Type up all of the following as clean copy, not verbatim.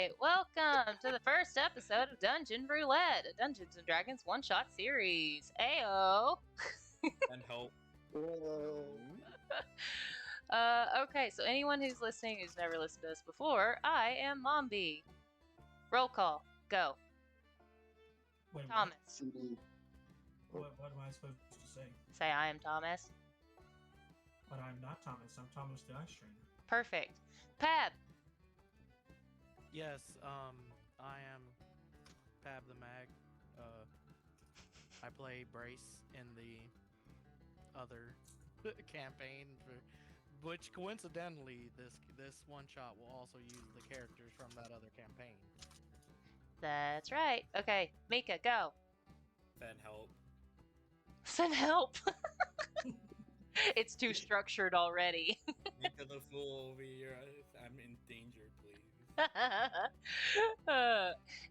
right, welcome to the first episode of Dungeon Roulette, a Dungeons & Dragons one-shot series. Ayo! And hope. Okay, so anyone who's listening who's never listened to us before, I am Mombi. Roll call, go. Wait, Thomas. what am I supposed to say? Say I am Thomas. But I'm not Thomas. I'm Thomas the Ice Trainer. Perfect. Pab. Yes, I am Pab the Mag. I play Brace in the other campaign, which coincidentally, this one shot will also use the characters from that other campaign. That's right. Okay, Mika, go. Send help. Send help. It's too structured already. Make the fool over here. I'm in danger, please.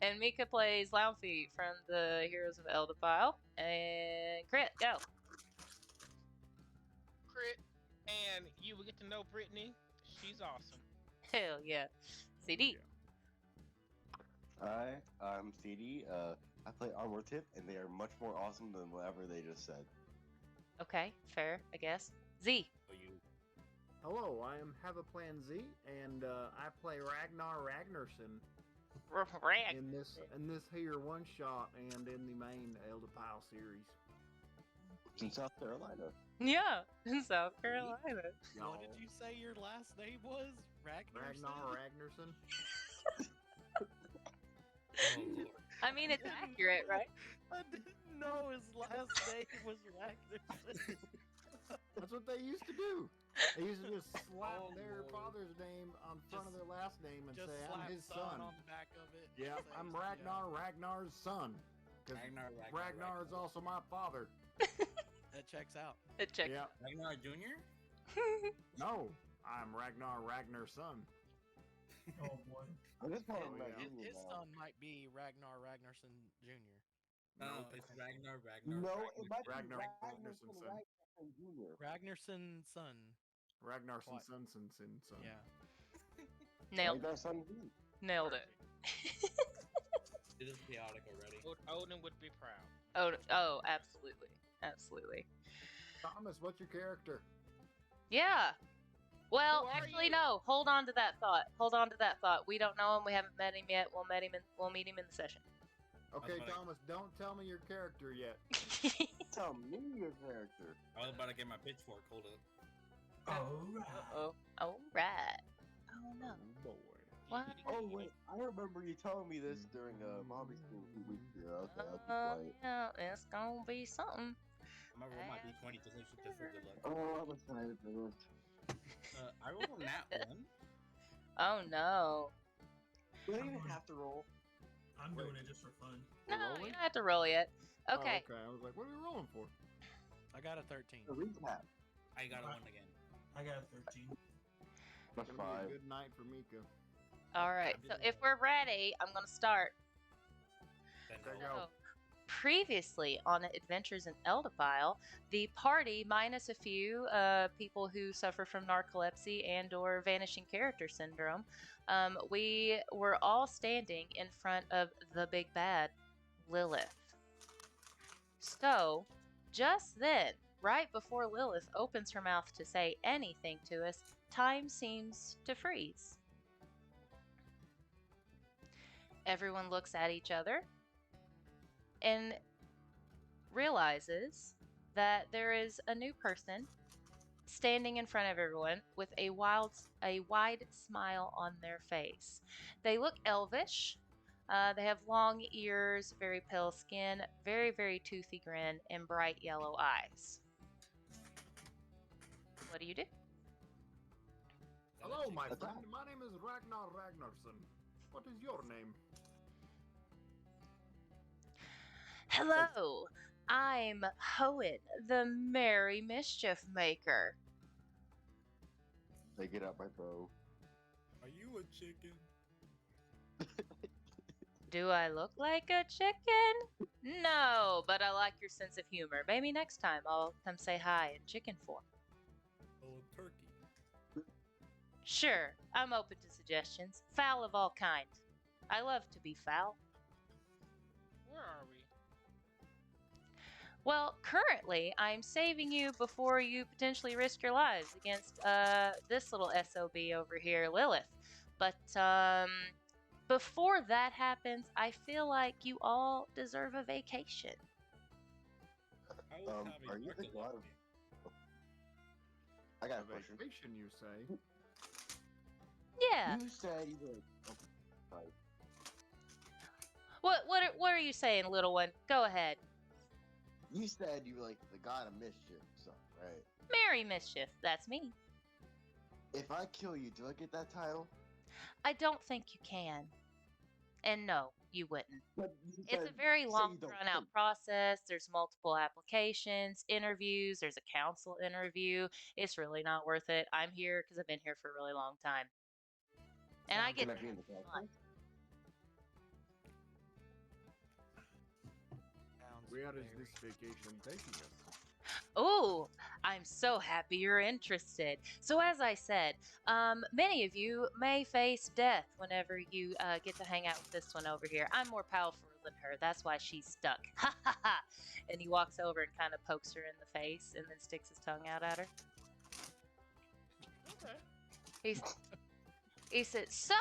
And Mika plays Launfeet from the Heroes of Eldpoisle. And Crit, go. Crit, and you will get to know Brittany. She's awesome. Hell yeah. CD. Hi, I'm CD. I play Armor Tip, and they are much more awesome than whatever they just said. Okay, fair, I guess. Z. Oh, you. Hello, I am Have a Plan Z, and I play Ragnar Ragnarsson Rag. in this here one shot and in the main Eldpoisle series. In South Carolina. Yeah, in South Carolina. What did you say your last name was? Ragnar Ragnarsson. Oh, Lord. I mean, it's accurate, right? I didn't know his last name was Ragnarsson. That's what they used to do. They used to just slap Oh, their Lord. father's name on front of their last name and Just say, slap I'm his son son. on the back of it. Yeah, Say, I'm Ragnar, Ragnar's son. Because Ragnar is also my father. That checks out. It checks. Yeah. Ragnar Jr.? No, I'm Ragnar Ragnar's son. Oh boy. I just call him Oh, Ragnar yeah. His now. son might be Ragnar Ragnarsson Jr. No, it's Ragnar. No, it might be Ragnar Ragnarsson Ragnarsson, son. Jr. Ragnarsson son. Ragnarsson, What? son. Yeah. Nailed it. Ragnar son B. Nailed it. It is chaotic already. Odin would be proud. Oh, absolutely. Absolutely. Thomas, what's your character? Yeah. Well, Who are actually, you? no. Hold on to that thought. We don't know him. We haven't met him yet. We'll meet him in the session. Okay, funny. Thomas, don't tell me your character yet. Tell me your character. I was about to get my pitchfork. Hold up. Alright. Uh-oh. All right. Oh, no. boy. What? Oh wait, I remember you telling me this during Mommy's School a few weeks ago. Okay, I'll be Oh, quiet. yeah. It's gonna be something. I'm gonna roll my d20 just for good luck. Oh, I'm excited for this. I rolled a nat 1. Oh, no. Do I even have to roll? I'm doing it just for fun. No, rolling? you don't have to roll yet. Okay. Oh, okay. I was like, what are we rolling for? I got a 13. A recap. I got a 1 again. I got a 13. That's It's gonna be a 5. good night for Mika. All right. So if we're ready, I'm going to start. Then There you I'll- go. So, previously on Adventures in Eldpoisle, the party, minus a few people who suffer from narcolepsy and/or vanishing character syndrome, we were all standing in front of the big bad, Lilith. So, just then, right before Lilith opens her mouth to say anything to us, time seems to freeze. Everyone looks at each other and realizes that there is a new person standing in front of everyone with a wide smile on their face. They look elvish. They have long ears, very pale skin, very, very toothy grin, and bright yellow eyes. What do you do? Hello, my friend. My name is Ragnar Ragnarsson. What is your name? Hello, I'm Hoenn, the Merry Mischief Maker. They get out my bow. Are you a chicken? Do I look like a chicken? No, but I like your sense of humor. Maybe next time I'll come say hi in chicken form. Oh, a turkey. Sure, I'm open to suggestions. Fowl of all kinds. I love to be foul. Where are we? Well, currently, I'm saving you before you potentially risk your lives against this little SOB over here, Lilith. But before that happens, I feel like you all deserve a vacation. I was having Are you the god of... I got a question. Vacation, you say? Yeah. You said you were... Oh, sorry. What are you saying, little one? Go ahead. You said you were like the god of mischief, so, right? Merry Mischief, that's me. If I kill you, do I get that title? I don't think you can. And no, you wouldn't. But you It's said- a very say long, you don't drawn out think. process. There's multiple applications, interviews, there's a council interview. It's really not worth it. I'm here because I've been here for a really long time. And I Sounds get Can I to be in have the fun. council? Sounds Where is very- this vacation taking us? Oh, I'm so happy you're interested. So, as I said, many of you may face death whenever you get to hang out with this one over here. I'm more powerful than her. That's why she's stuck. Ha ha ha. And he walks over and kind of pokes her in the face and then sticks his tongue out at her. Okay. He said, So,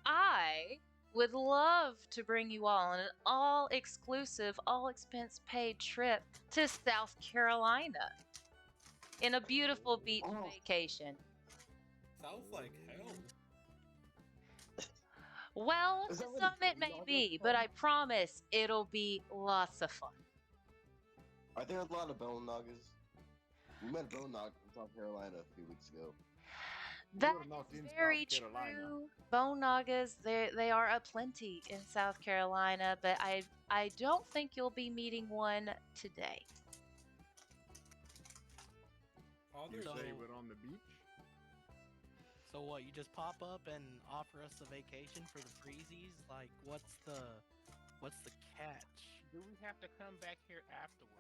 I would love to bring you all on an all exclusive, all expense paid trip to South Carolina in a beautiful beach Oh. vacation. Sounds like hell. Well, Is to that what some it's it may called? be, but I promise it'll be lots of fun. Are there a lot of bone noggers? We met bone nog in South Carolina a few weeks ago. That You're not is in very South Carolina. true. Bone nagas, they are aplenty in South Carolina, but I don't think you'll be meeting one today. Are You there So- say we're on the beach? So what? You just pop up and offer us a vacation for the freezies? Like, what's the catch? Do we have to come back here afterwards?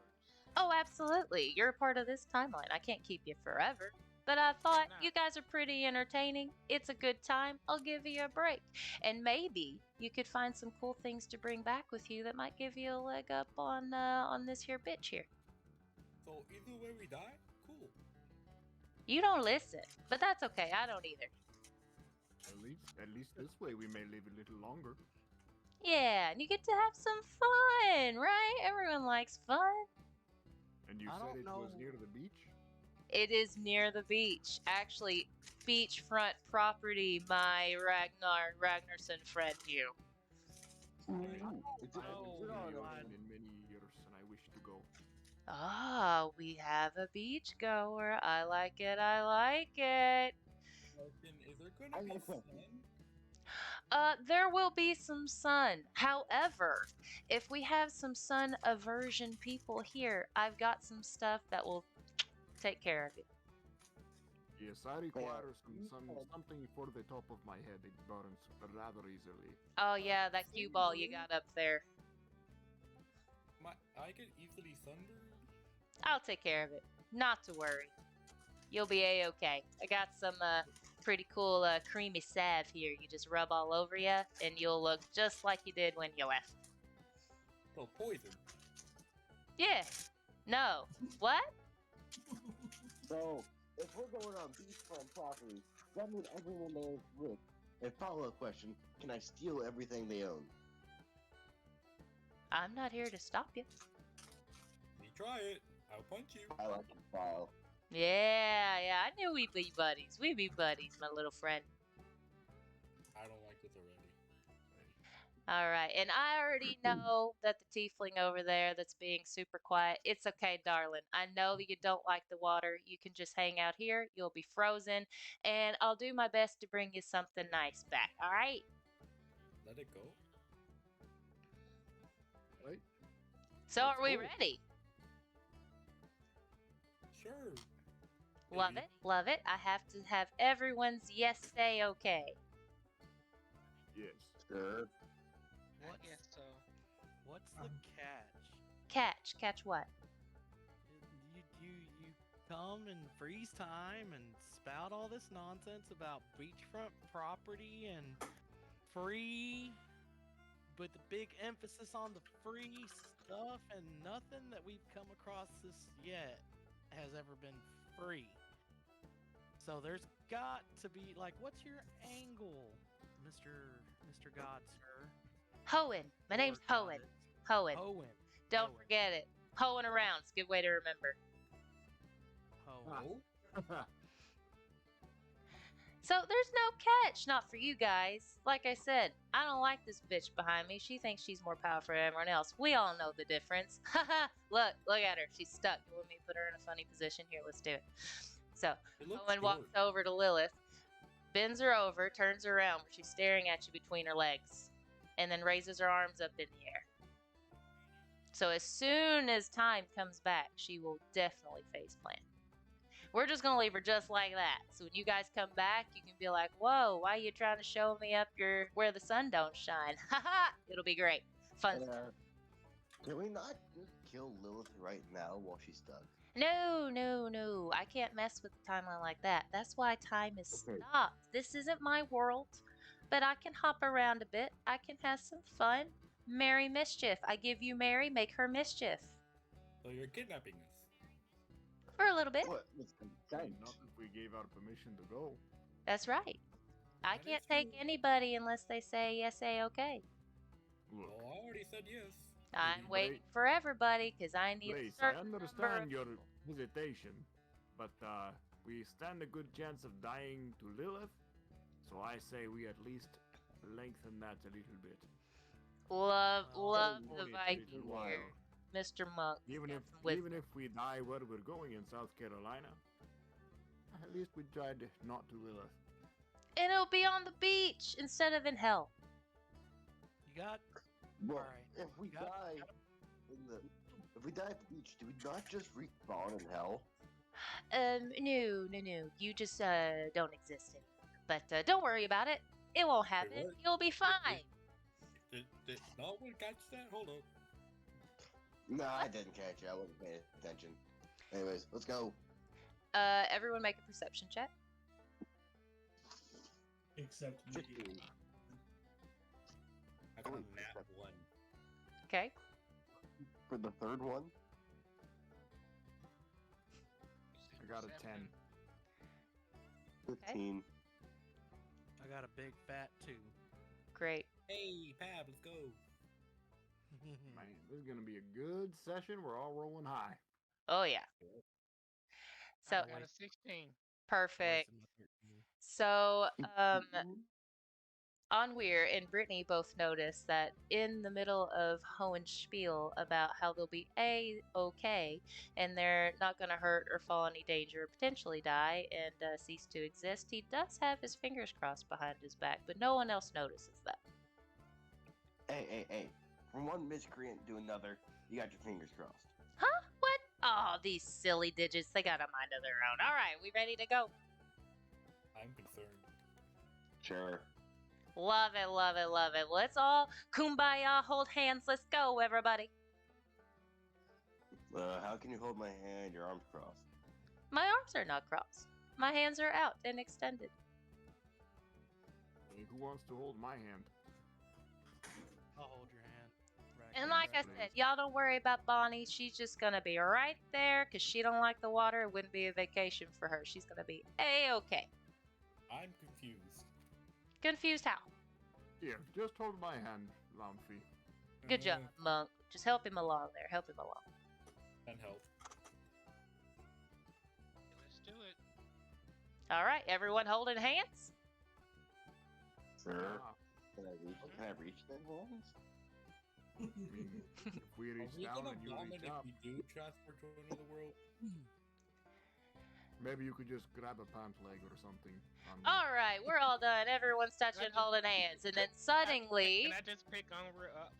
Oh, absolutely. You're a part of this timeline. I can't keep you forever. But I thought not. you guys are pretty entertaining. It's a good time. I'll give you a break. And maybe you could find some cool things to bring back with you that might give you a leg up on this here bitch here. So either way we die? Cool. You don't listen, but that's okay. I don't either. At least this way we may live a little longer. Yeah, and you get to have some fun, right? Everyone likes fun. And you I said don't it was know. near the beach? It is near the beach. Actually, beachfront property, my Ragnarsson friend you. It's I a- haven't it's been on to a- Hoenn in many years, and I wish to go. Ah, we have a beach goer. I like it. I like it. Question, is there I gonna got be a question. sun? There will be some sun. However, if we have some sun aversion people here, I've got some stuff that will take care of it. Yes, I require something for the top of my head. It burns rather easily. Oh yeah, that cue ball you got up there. I get easily sunburned? I'll take care of it. Not to worry. You'll be a-okay. I got some pretty cool creamy salve here. You just rub all over you, and you'll look just like you did when you left. So poison. Yeah. No. What? So, if we're going on beachfront property, that means everyone there is rich. And follow-up question, can I steal everything they own? I'm not here to stop you. You try it. I'll punch you. I like your file. Yeah, I knew we'd be buddies. We'd be buddies, my little friend. I don't like this already. All right, and I already know that the tiefling over there that's being super quiet, it's okay, darling. I know that you don't like the water. You can just hang out here. You'll be frozen, and I'll do my best to bring you something nice back, all right? Let it go. Right? So Let's are we go. ready? Sure. Love Maybe. it, love it. I have to have everyone's yes say okay. Yes. Sure. I What's, guess so. what's the catch? Catch what? You come and freeze time and spout all this nonsense about beachfront property and free, with the big emphasis on the free stuff, and nothing that we've come across this yet has ever been free. So there's got to be like, what's your angle, Mr. God, sir? Hoenn. My name's Or Hoenn. goddess? Hoenn. Hoenn. Don't Hoenn. forget it. Hoeing around. It's a good way to remember. Hoenn. Oh, So there's no catch, not for you guys. Like I said, I don't like this bitch behind me. She thinks she's more powerful than everyone else. We all know the difference. Haha, look at her. She's stuck. You want me to put her in a funny position? Here, let's do it. So, it looks Owen walks good. over to Lilith, bends her over, turns her around where she's staring at you between her legs, and then raises her arms up in the air. So as soon as time comes back, she will definitely face plant. We're just gonna leave her just like that. So when you guys come back, you can be like, "Whoa, why are you trying to show me up your where the sun don't shine?" Haha, it'll be great, fun And, stuff. can we not just kill Lilith right now while she's stuck? No, I can't mess with the timeline like that. That's why time is Okay. stopped. This isn't my world, but I can hop around a bit. I can have some fun. Merry Mischief. I give you Merry, make her mischief. So you're kidnapping us. For a little bit. What? With consent? Not if we gave our permission to go. That's right. I That can't is take true. anybody unless they say yes, okay. Look, Well, I already said yes. I'm Maybe waiting for everybody because I need Blaze, a I certain number understand of your people. hesitation, but we stand a good chance of dying to Lilith, so I say we at least lengthen that a little bit. Love Only the a little Viking while. here. Mr. Monk. Even got if some wisdom. even if we die where we're going in South Carolina, at least we tried not to Lilith. And it'll be on the beach instead of in hell. You got Well, Alright. if we Got- die if we die at the beach, do we not just respawn in hell? No. You just don't exist anymore. But don't worry about it. It won't happen. what? You'll be fine. Did no one catch that? Hold on. No, I didn't catch it. I wasn't paying attention. Anyways, let's go. Everyone make a perception check. Except me. 15. I got Oh, a nat one. Okay. For the third one? I got a 10. 15. I got a big fat 2. Great. Hey, Pab, let's go. Man, this is gonna be a good session. We're all rolling high. Oh yeah. So I got a 16. perfect. So Onweir and Brittany both noticed that in the middle of Hoenn's spiel about how they'll be okay and they're not going to hurt or fall any danger or potentially die and cease to exist, he does have his fingers crossed behind his back, but no one else notices that. Hey. From one miscreant to another, you got your fingers crossed. Huh? What? Oh, these silly digits. They got a mind of their own. All right, we ready to go? I'm concerned. Sure. Love it. Let's all kumbaya, hold hands. Let's go, everybody. How can you hold my hand, your arms crossed? My arms are not crossed. My hands are out and extended. Hey, who wants to hold my hand? I'll hold your hand. And like I said, y'all don't worry about Bonnie. She's just gonna be right there because she don't like the water. It wouldn't be a vacation for her. She's gonna be a-okay. I'm confused. Confused how? Here, just hold my hand, Lamphy. Good job, Monk. Just help him along there. Help him along. And help. Let's do it. All right, everyone holding hands? Sure. Ah, Can I reach them hands? I mean, if we Are reach we down gonna and you vomit reach if up, we do transport to another world? maybe you could just grab a pant leg or something. All right, we're all done. Everyone's touching, holding hands. And then suddenly... Can I just pick onward up?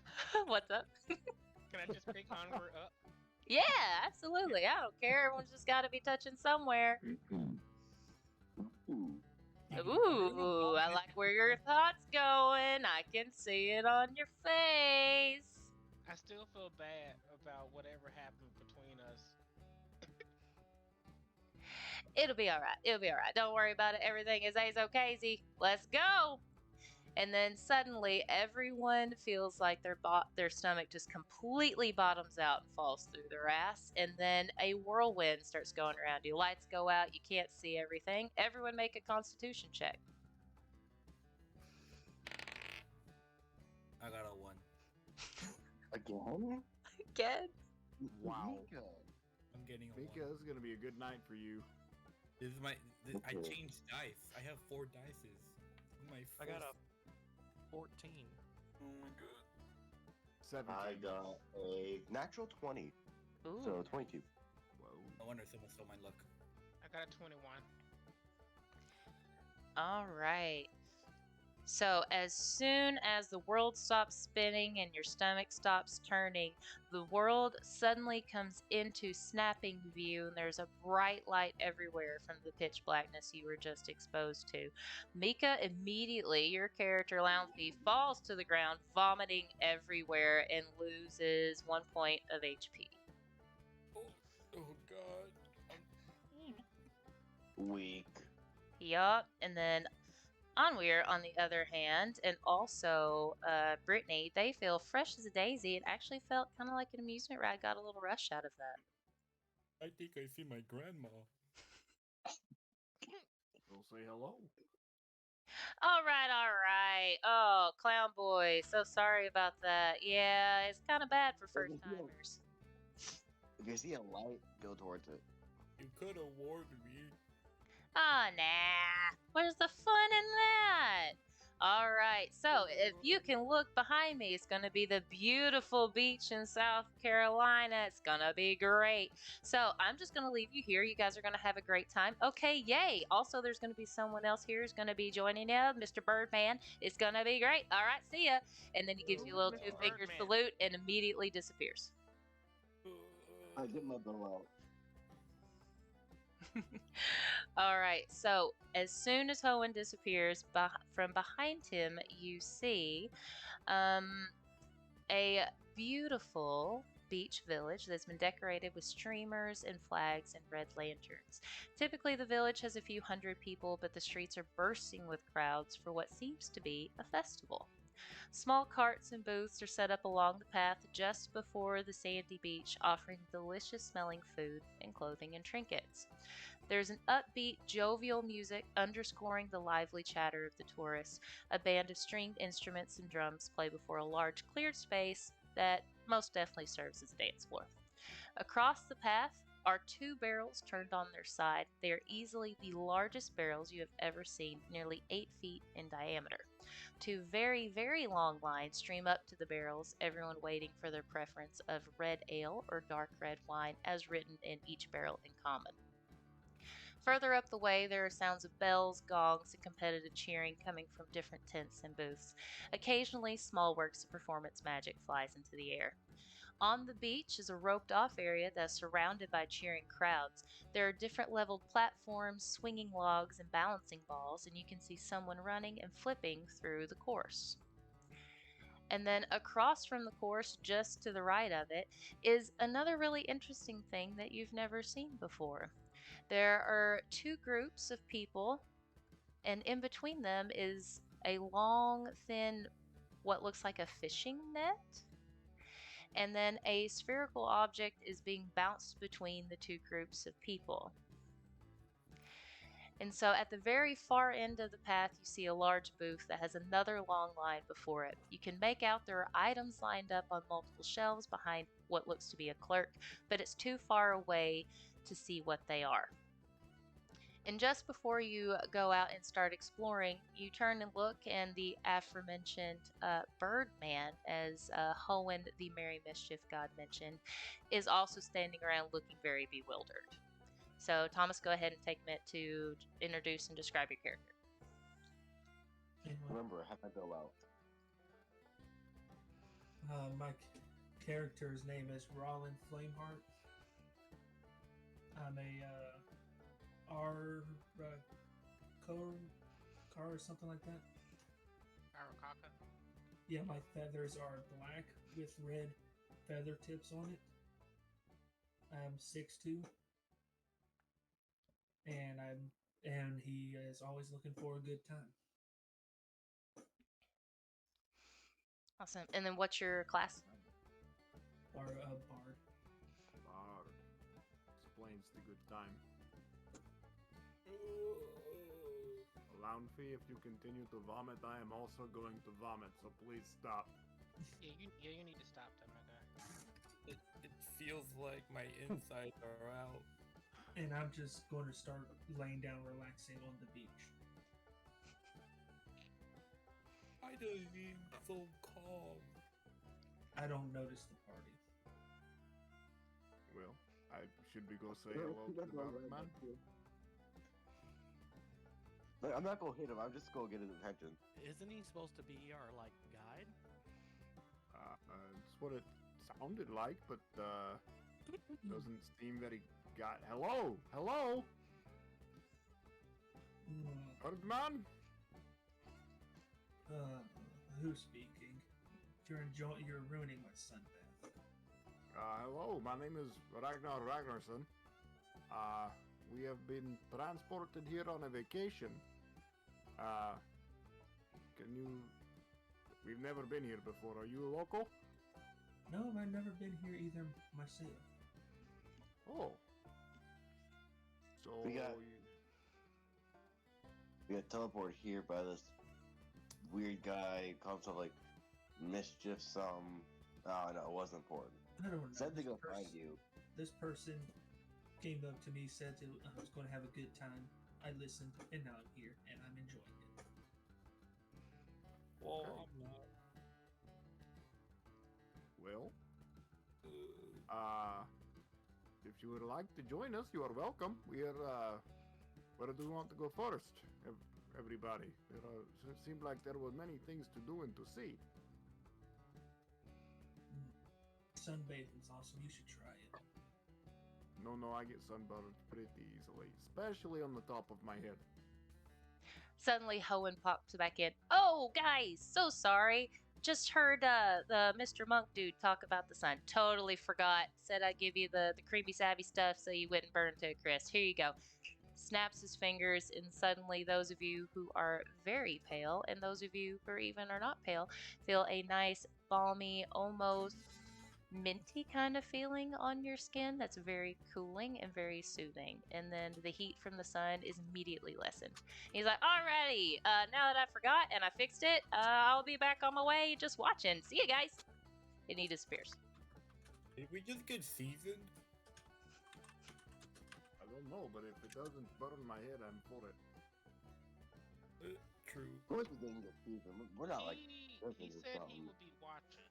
What's up? Can I just pick onward up? Yeah, absolutely. I don't care. Everyone's just got to be touching somewhere. Ooh. Ooh, I like where your thoughts going. I can see it on your face. I still feel bad about whatever happened between us. It'll be all right. Don't worry about it. Everything is okay. Let's go. And then suddenly everyone feels like their stomach just completely bottoms out and falls through their ass. And then a whirlwind starts going around you. Lights go out. You can't see everything. Everyone make a constitution check. I got a 1. Again? Again? Wow. Mika. I'm getting a Mika, 1. this is gonna be a good night for you. This is my. I Okay. changed dice. I have 4 dices. My I got a first- 14. Oh my god. 17. I got a natural 20, Ooh. so 22. Whoa. No wonder someone stole my luck. I got a 21. All right. So, as soon as the world stops spinning and your stomach stops turning, the world suddenly comes into snapping view, and there's a bright light everywhere from the pitch blackness you were just exposed to. Mika immediately, your character Lounfy, falls to the ground, vomiting everywhere, and loses 1 point of HP. Oh god. Weak. Yup, and then Onweir, on the other hand, and also Brittany, they feel fresh as a daisy. It actually felt kind of like an amusement ride. Got a little rush out of that. I think I see my grandma. We'll say hello. All right. Oh, Clown Boy, so sorry about that. Yeah, it's kind of bad for first timers. If you see a light, go towards it. You could have warned me. Oh, nah. Where's the fun in that? All right, so if you can look behind me, it's going to be the beautiful beach in South Carolina. It's going to be great. So I'm just going to leave you here. You guys are going to have a great time. Okay, yay. Also, there's going to be someone else here who's going to be joining you, Mr. Birdman. It's going to be great. All right, see ya. And then he gives you a little Mr. two-finger Birdman. salute and immediately disappears. I get my bill out. All right, so as soon as Hoenn disappears, from behind him, you see a beautiful beach village that's been decorated with streamers and flags and red lanterns. Typically, the village has a few hundred people, but the streets are bursting with crowds for what seems to be a festival. Small carts and booths are set up along the path just before the sandy beach, offering delicious smelling food and clothing and trinkets. There's an upbeat, jovial music underscoring the lively chatter of the tourists. A band of stringed instruments and drums play before a large cleared space that most definitely serves as a dance floor. Across the path are 2 barrels turned on their side. They are easily the largest barrels you have ever seen, nearly 8 feet in diameter. 2 very, very long lines stream up to the barrels, everyone waiting for their preference of red ale or dark red wine, as written in each barrel in common. Further up the way, there are sounds of bells, gongs, and competitive cheering coming from different tents and booths. Occasionally, small works of performance magic flies into the air. On the beach is a roped-off area that's surrounded by cheering crowds. There are different leveled platforms, swinging logs, and balancing balls, and you can see someone running and flipping through the course. And then across from the course, just to the right of it, is another really interesting thing that you've never seen before. There are 2 groups of people, and in between them is a long, thin, what looks like a fishing net. And then a spherical object is being bounced between the 2 groups of people. And so at the very far end of the path, you see a large booth that has another long line before it. You can make out there are items lined up on multiple shelves behind what looks to be a clerk, but it's too far away to see what they are. And just before you go out and start exploring, you turn and look, and the aforementioned Birdman, as Hoenn, the Merry Mischief God, mentioned, is also standing around looking very bewildered. So, Thomas, go ahead and take a minute to introduce and describe your character. Remember, have my bill out. My character's name is Rollin Flameheart. I'm a car or something like that. Arakaka. Yeah, my feathers are black with red feather tips on it. I'm 6'2", and he is always looking for a good time. Awesome. And then what's your class? Or bard. Bard. Explains the good time. Lounfy, if you continue to vomit, I am also going to vomit, so please stop. Yeah, you need to stop that, my guy. It feels like my insides are out. And I'm just going to start laying down, relaxing on the beach. Why does he seem so calm? I don't notice the party. Well, should we go say hello to the bard man? Like, I'm not gonna hit him. I'm just gonna get his attention. Isn't he supposed to be our like guide? That's what it sounded like, but doesn't seem very Hello, hello, bard man. Who's speaking? You're ruining my sunbath. Hello, my name is Ragnar Ragnarsson. We have been transported here on a vacation. We've never been here before. Are you a local? No, I've never been here either myself. Oh. So We got teleported here by this weird guy. Comes up like mischief. Oh no, it wasn't important. I don't know. Said to go find you. This person came up to me, said I was going to have a good time. I listened, and now I'm here, and I'm enjoying it. Well, Okay. I'm not. Well, if you would like to join us, you are welcome. Where do you want to go first, everybody? It seemed like there were many things to do and to see. Sunbathing's awesome. You should try it. No, I get sunburned pretty easily, especially on the top of my head. Suddenly, Hoenn pops back in. Oh, guys, so sorry. Just heard the Mr. Monk dude talk about the sun. Totally forgot. Said I'd give you the creamy savvy stuff so you wouldn't burn to a crisp. Here you go. Snaps his fingers, and suddenly those of you who are very pale and those of you who are not pale feel a nice, balmy, almost minty kind of feeling on your skin that's very cooling and very soothing. And then the heat from the sun is immediately lessened. He's like, alrighty, now that I forgot and I fixed it, I'll be back on my way just watching. See you guys. And he disappears. Did we just get seasoned? I don't know, but if it doesn't burn my head, I'm for it. True. Of course we didn't get seasoned. We're not like He working with said he something. would be watching.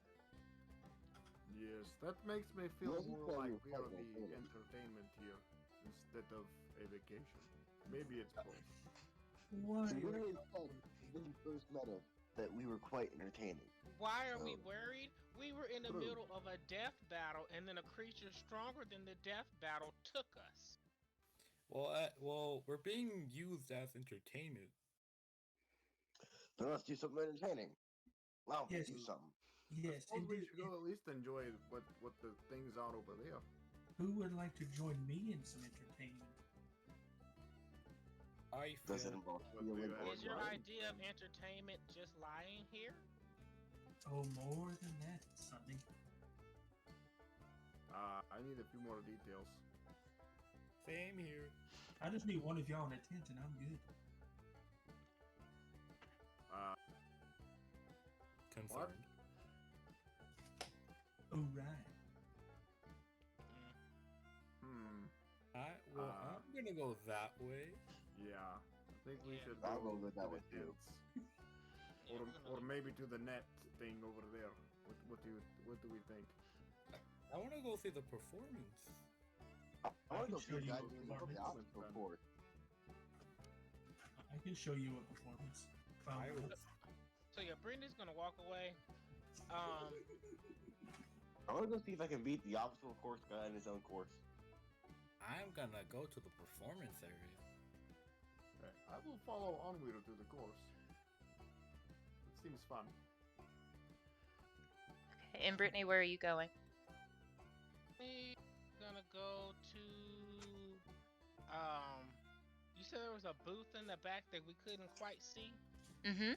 Yes, that makes me feel Yeah, you more said like you we are were the fucking entertainment here instead of a vacation. Maybe it's both. Why? So you said when you first met us that we were quite entertaining. Why are we Oh. worried? We were in the True. middle of a death battle, and then a creature stronger than the death battle took us. Well, we're being used as entertainment. So let's do something entertaining. Wow, Yes. do something. Yes, Suppose we indeed. should go at least enjoy what the things are over there. Who would like to join me in some entertainment? I Does it feel involve What stealing do you or Is your lying? idea of entertainment just lying here? Oh, more than that, Sonny. I need a few more details. same here. I just need one of y'all in a tent, and I'm good. Concerned. All right. I'm gonna go that way. Yeah, I think we Yeah. should I'll go go with that to the one too. tents. Yeah, we're gonna Or maybe to the net thing over there. What do we think? I want to go see the performance. I want to can go show see the you guy a doing performance. the obstacle course. I can show you a performance. I Um, was So yeah, Brittany's gonna walk away. I want to go see if I can beat the obstacle course guy in his own course. I'm gonna go to the performance area. Okay, I will follow Onweir to the course. It seems fun. Okay, and Brittany, where are you going? We're gonna go to you said there was a booth in the back that we couldn't quite see. Mm-hmm.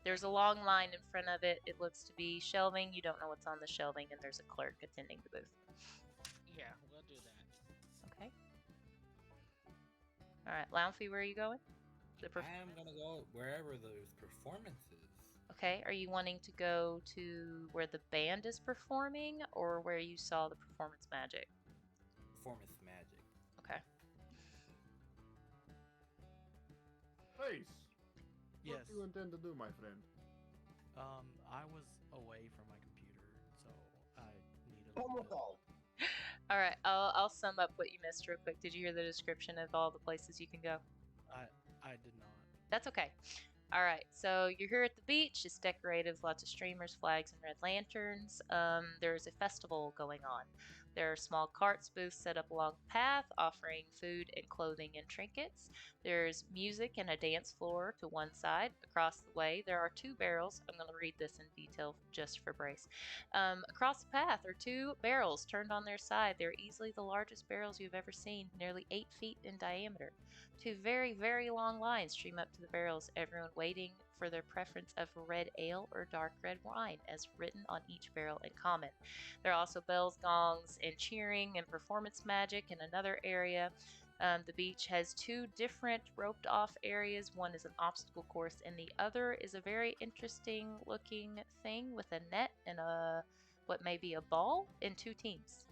There's a long line in front of it. It looks to be shelving. You don't know what's on the shelving, and there's a clerk attending the booth. Yeah, we'll do that. Okay. All right, Lounfy, where are you going? The I am gonna go wherever there's performances. Okay, are you wanting to go to where the band is performing, or where you saw the performance magic? Performance magic. Okay. Face. Yes. What do you intend to do, my friend? I was away from my computer, so I need a Come little with bit. all. All right, I'll sum up what you missed real quick. Did you hear the description of all the places you can go? I did not. That's okay. All right, so you're here at the beach. It's decorated with lots of streamers, flags, and red lanterns. There's a festival going on. There are small carts, booths set up along the path, offering food and clothing and trinkets. There's music and a dance floor to one side. Across the way, there are 2 barrels. I'm going to read this in detail just for Brace. Across the path are 2 barrels turned on their side. They're easily the largest barrels you've ever seen, nearly 8 feet in diameter. 2 very, very long lines stream up to the barrels, everyone waiting for their preference of red ale or dark red wine, as written on each barrel in common. There are also bells, gongs, and cheering and performance magic in another area. The beach has 2 different roped off areas. One is an obstacle course, and the other is a very interesting looking thing with a net and what may be a ball in 2 teams.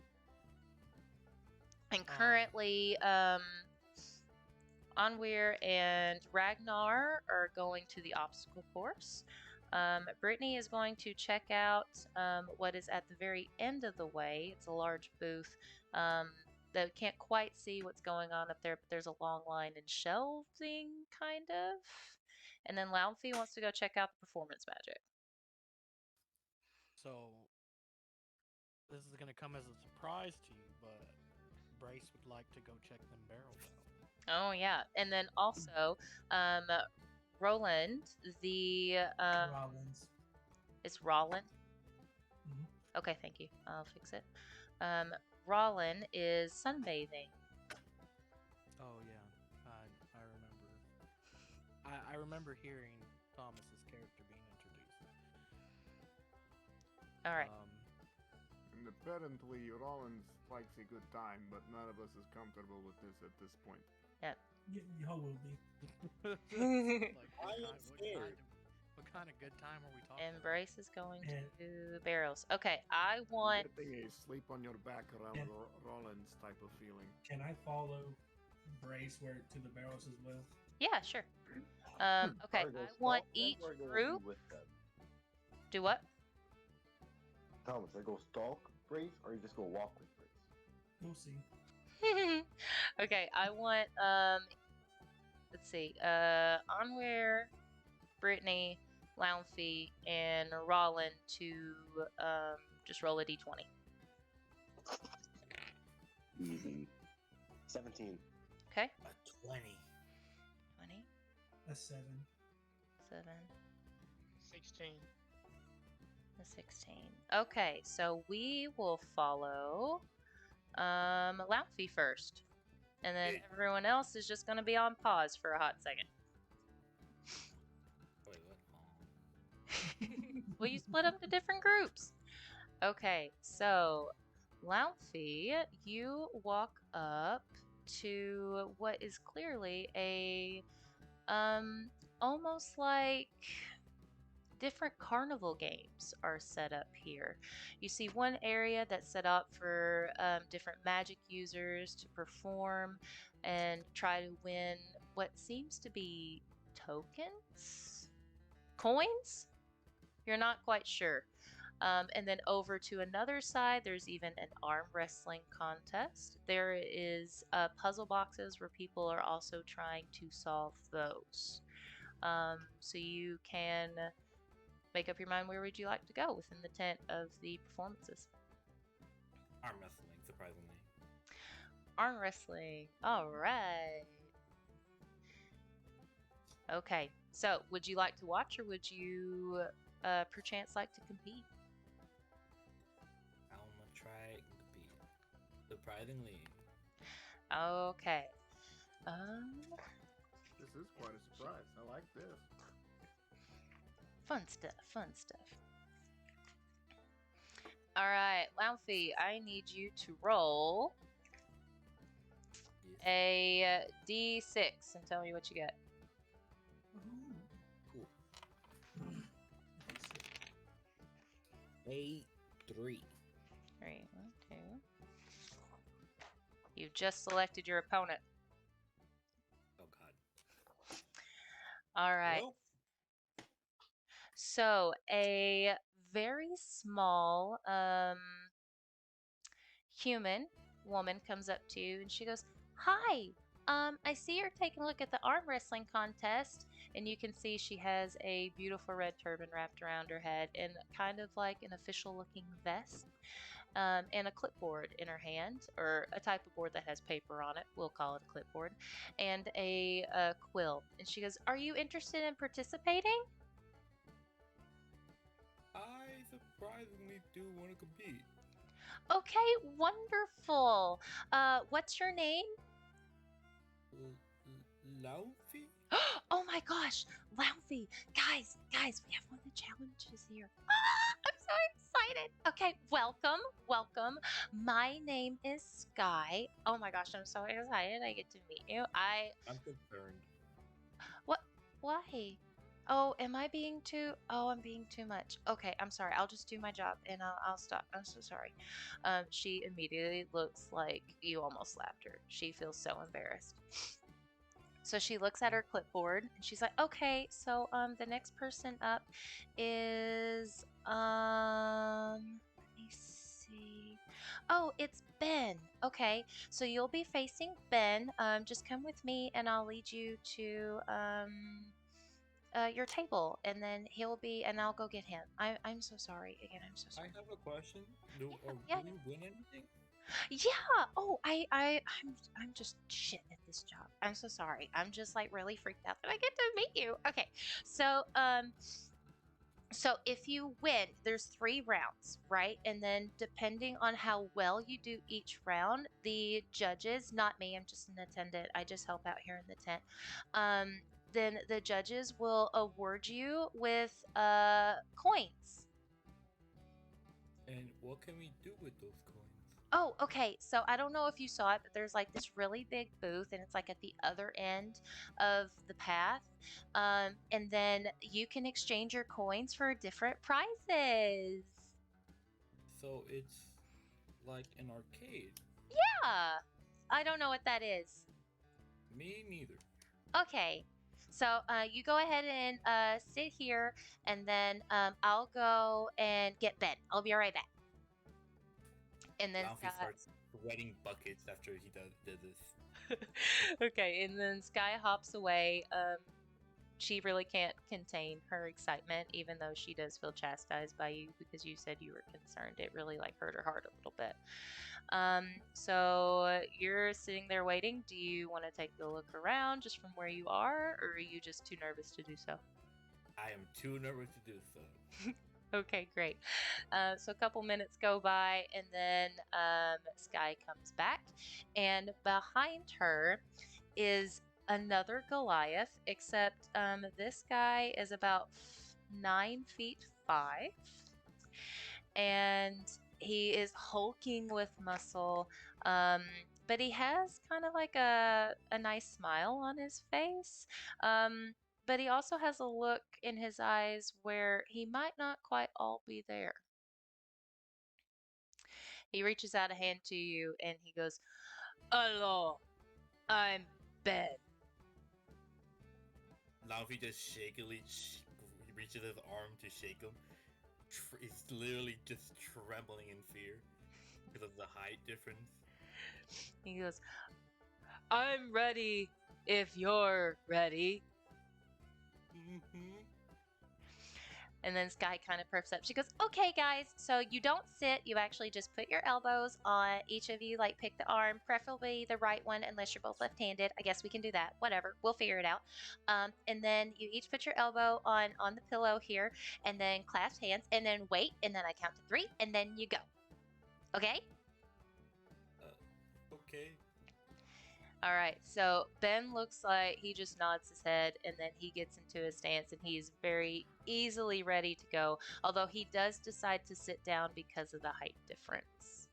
And currently, Onweir and Ragnar are going to the obstacle course. Brittany is going to check out what is at the very end of the way. It's a large booth that can't quite see what's going on up there, but there's a long line and shelving, kind of. And then Lounfy wants to go check out the performance magic. So this is gonna come as a surprise to you, but Brace would like to go check them barrels out. Oh yeah, and then also, Roland, the Rollins. it's Rollin. Mhm. Okay, thank you. I'll fix it. Rollin is sunbathing. Oh yeah, I remember. I remember hearing Thomas's character being introduced. All right. And apparently, Rollins likes a good time, but none of us is comfortable with this at this point. Y'all will be. Like, I am scared. What kind of good time are we talking And about? Brace is going And- to barrels. Okay, I want. Getting a sleep on your back around And- Rollins type of feeling. Can I follow Brace to the barrels as well? Yeah, sure. Okay, Or go I want stalk them, each or go group. be with them? Do what? Thomas, I go stalk Brace, or you just go walk with Brace? We'll see. Okay, I want let's see, Onweir, Brittany, Lounfy, and Rollin to just roll a d20. Easy. 17. Okay? A 20. 20, A 7. 7, 16. a 16. Okay, so we will follow Lounfy first. And then everyone else is just gonna be on pause for a hot second. Wait, what? Oh. Well, you split up to different groups. Okay, so Lounfy, you walk up to what is clearly a almost like different carnival games are set up here. You see one area that's set up for different magic users to perform and try to win what seems to be tokens? Coins? You're not quite sure. And then over to another side, there's even an arm wrestling contest. There is puzzle boxes where people are also trying to solve those. So you can make up your mind, where would you like to go within the tent of the performances? Arm wrestling, surprisingly. Arm wrestling. All right. Okay. So, would you like to watch, or would you perchance like to compete? I want to try and compete. Surprisingly. Okay. This is quite a surprise. I like this. Fun stuff, fun stuff. All right, Laufey, I need you to roll Yes. a d6 and tell me what you get. Woohoo. Cool. Nice. 3. 3, 1, 2. You've just selected your opponent. Oh god. All right. Well, So a very small human woman comes up to you and she goes, "Hi. I see you're taking a look at the arm wrestling contest." And you can see she has a beautiful red turban wrapped around her head and kind of like an official looking vest. And a clipboard in her hand, or a type of board that has paper on it. We'll call it a clipboard, and a quill. And she goes, "Are you interested in participating?" I surprisingly do want to compete. Okay, wonderful. What's your name? Laufey? Oh my gosh, Laufey. Guys, we have one of the challenges here. I'm so excited. Okay, welcome. My name is Sky. Oh my gosh, I'm so excited I get to meet you. I'm concerned. What? Why? Oh, am I being too? Oh, I'm being too much. Okay, I'm sorry. I'll just do my job and I'll stop. I'm so sorry. She immediately looks like you almost slapped her. She feels so embarrassed. So she looks at her clipboard and she's like, "Okay, so the next person up is let me see. Oh, it's Ben. Okay, so you'll be facing Ben. Just come with me and I'll lead you to your table, and then he'll be, and I'll go get him. I'm so sorry again. I'm so I sorry. have a question. Do Yeah. we win anything? Yeah. Oh, I'm just shit at this job. I'm so sorry. I'm just like really freaked out that I get to meet you. Okay. So if you win, there's 3 rounds, right? And then depending on how well you do each round, the judges, not me, I'm just an attendant. I just help out here in the tent. Then the judges will award you with coins. And what can we do with those coins? Oh, okay. So I don't know if you saw it, but there's like this really big booth, and it's like at the other end of the path. And then you can exchange your coins for different prizes. So it's like an arcade. Yeah. I don't know what that is. Me neither. Okay. So you go ahead and sit here, and then I'll go and get Ben. I'll be right back. And then Laufey starts sweating buckets after he did this. okay, and then Sky hops away. She really can't contain her excitement, even though she does feel chastised by you because you said you were concerned. It really like hurt her heart a little bit. So you're sitting there waiting. Do you want to take a look around just from where you are, or are you just too nervous to do so? I am too nervous to do so. Okay, great. So a couple minutes go by, and then Sky comes back, and behind her is another Goliath, except this guy is about 9 feet 5, and he is hulking with muscle, but he has kind of like a nice smile on his face. But he also has a look in his eyes where he might not quite all be there. He reaches out a hand to you and he goes, "Hello, I'm Ben." Laufey just shakily he reaches his arm to shake him. He's literally just trembling in fear because of the height difference. He goes, "I'm ready if you're ready." Mm-hmm. And then Sky kind of perks up. She goes, "Okay, guys, so you don't sit. You actually just put your elbows on each of you, like pick the arm, preferably the right one, unless you're both left-handed. I guess we can do that. Whatever. We'll figure it out. And then you each put your elbow on the pillow here, and then clasp hands, and then wait, and then I count to 3, and then you go. Okay?" Okay. All right, so Ben looks like he just nods his head and then he gets into his stance and he's very easily ready to go, although he does decide to sit down because of the height difference.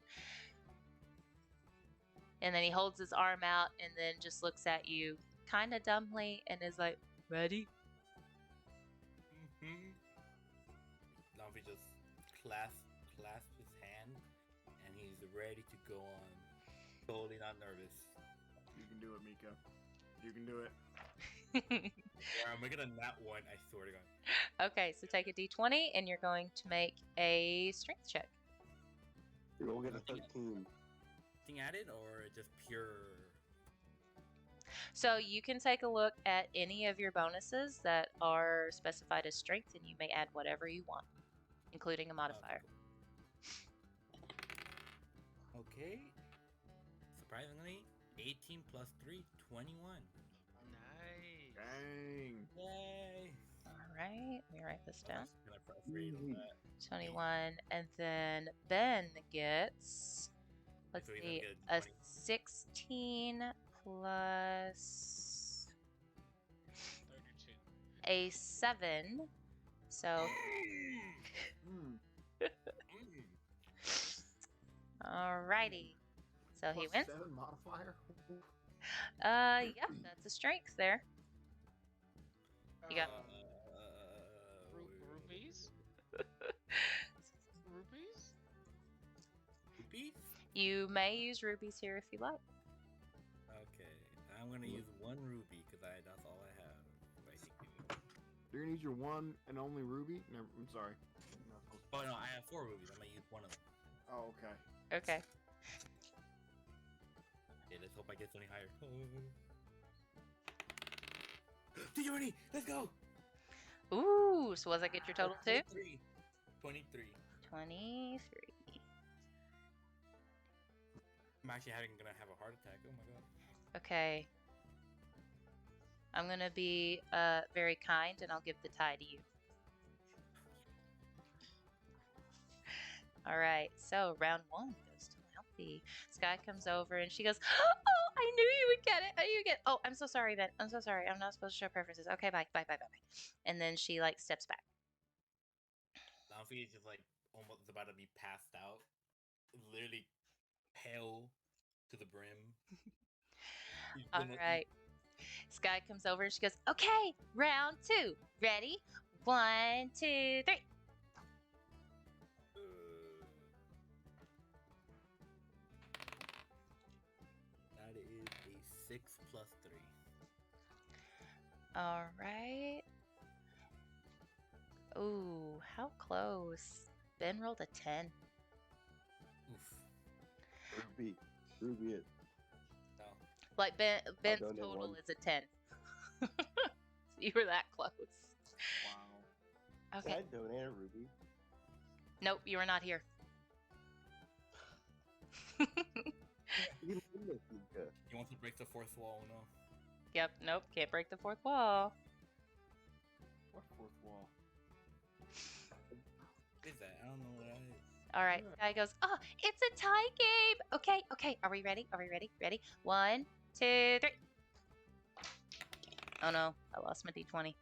And then he holds his arm out and then just looks at you kind of dumbly and is like, ready? Mm-hmm. Lumpy just clasps his hand, and he's ready to go on. Totally not nervous. You can do it, Mika. You can do it. Yeah, I'm making a nat 1, I swear to God. Okay, so take a d20 and you're going to make a strength check. You're gonna get a Nothing 13. Thing added, or just pure? So you can take a look at any of your bonuses that are specified as strength and you may add whatever you want, including a modifier. Okay. Surprisingly, 18 plus 3, 21. Nice. Dang. Yay! All right, let me write this down. Kind of afraid of that. 21, and then Ben gets, let's So he's see, gonna a get 20. 16 plus 32. a 7. So, Hmm. alrighty. So he Plus wins. 7 modifier. Yeah, that's a strength there. You got- Rupees? Rupees? Rupees? You may use rubies here if you like. Okay, I'm gonna use 1 ruby because that's all I have. Basically. You're gonna use your one and only ruby? No, I'm sorry. I'm not supposed to- Oh no, I have 4 rubies. I'm gonna use 1 of them. Oh, okay. Okay. Okay, let's hope I get something higher. Did you already? Let's go! Ooh, so what does that get your total to? 23. 23. I'm actually gonna have a heart attack. Oh my god. Okay. I'm gonna be very kind and I'll give the tie to you. All right, so round 1 goes to Malfi. Sky comes over and she goes, "Oh, I knew you would get it. I knew you get it. Oh, I'm so sorry, Ben. I'm so sorry. I'm not supposed to show preferences. Okay, bye, bye, bye, bye, bye." And then she like steps back. Luffy is just like almost about to be passed out. Literally pale to the brim. He's All gonna- right. Sky comes over and she goes, "Okay, round 2. Ready? 1, 2, 3." That is a 6 plus 3. All right. Ooh, how close. Ben rolled a 10. Oof. Ruby it. No. Like Ben's donate total one. is a 10. You were that close. Wow. Can Okay. I donate a ruby? Nope, you are not here. You can win this, Mika. He wants to break the 4th wall, no. Yep, nope, can't break the 4th wall. What 4th wall? What is that? I don't know what that is. All right, Sky goes, "Oh, it's a tie game." Okay, okay, are we ready? Are we ready? Ready? 1, 2, 3. Oh no, I lost my d20.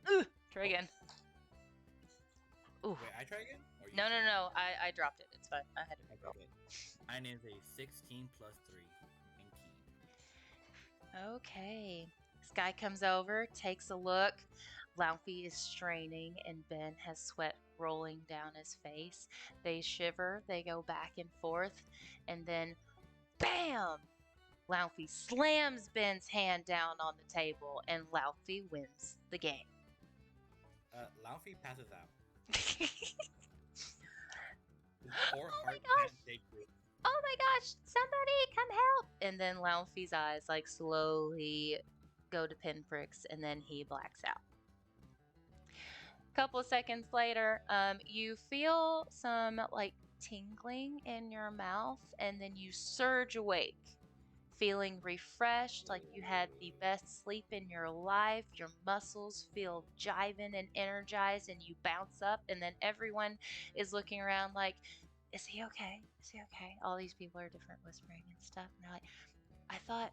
Ooh, try again. Ooh. Wait, I try again? Or you No, try? no, no, I dropped it. It's fine. I had to reroll. Okay. Mine is a 16 plus 3. Inky. Okay. Sky comes over, takes a look. Laufey is straining, and Ben has sweat rolling down his face. They shiver, they go back and forth, and then BAM! Laufey slams Ben's hand down on the table, and Laufey wins the game. Laufey passes out. His poor Oh my heart gosh. can't take this. Oh my gosh, somebody come help! And then Laufey's eyes like slowly go to pinpricks and then he blacks out. Couple of seconds later, you feel some like tingling in your mouth and then you surge awake, feeling refreshed like you had the best sleep in your life. Your muscles feel jiving and energized and you bounce up and then everyone is looking around like, "Is he okay? Is he okay?" All these people are different whispering and stuff. And they're like, I thought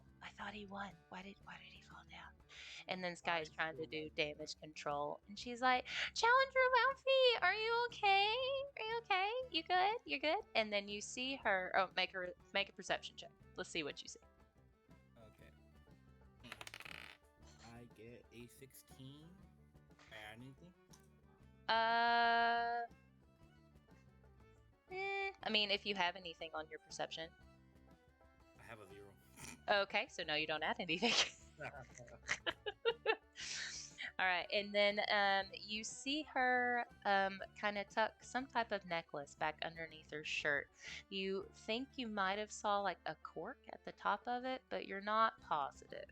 he won. Why did he fall down? And then Sky is trying to do damage control, and she's like, "Challenger Laufey, are you okay? Are you okay? You good? You good?" And then you see her. Oh, make a perception check. Let's see what you see. Okay. I get a 16. Add anything? I mean, if you have anything on your perception. I have a 0. Okay, so no, you don't add anything. All right, and then you see her kind of tuck some type of necklace back underneath her shirt. You think you might have saw like a cork at the top of it, but you're not positive.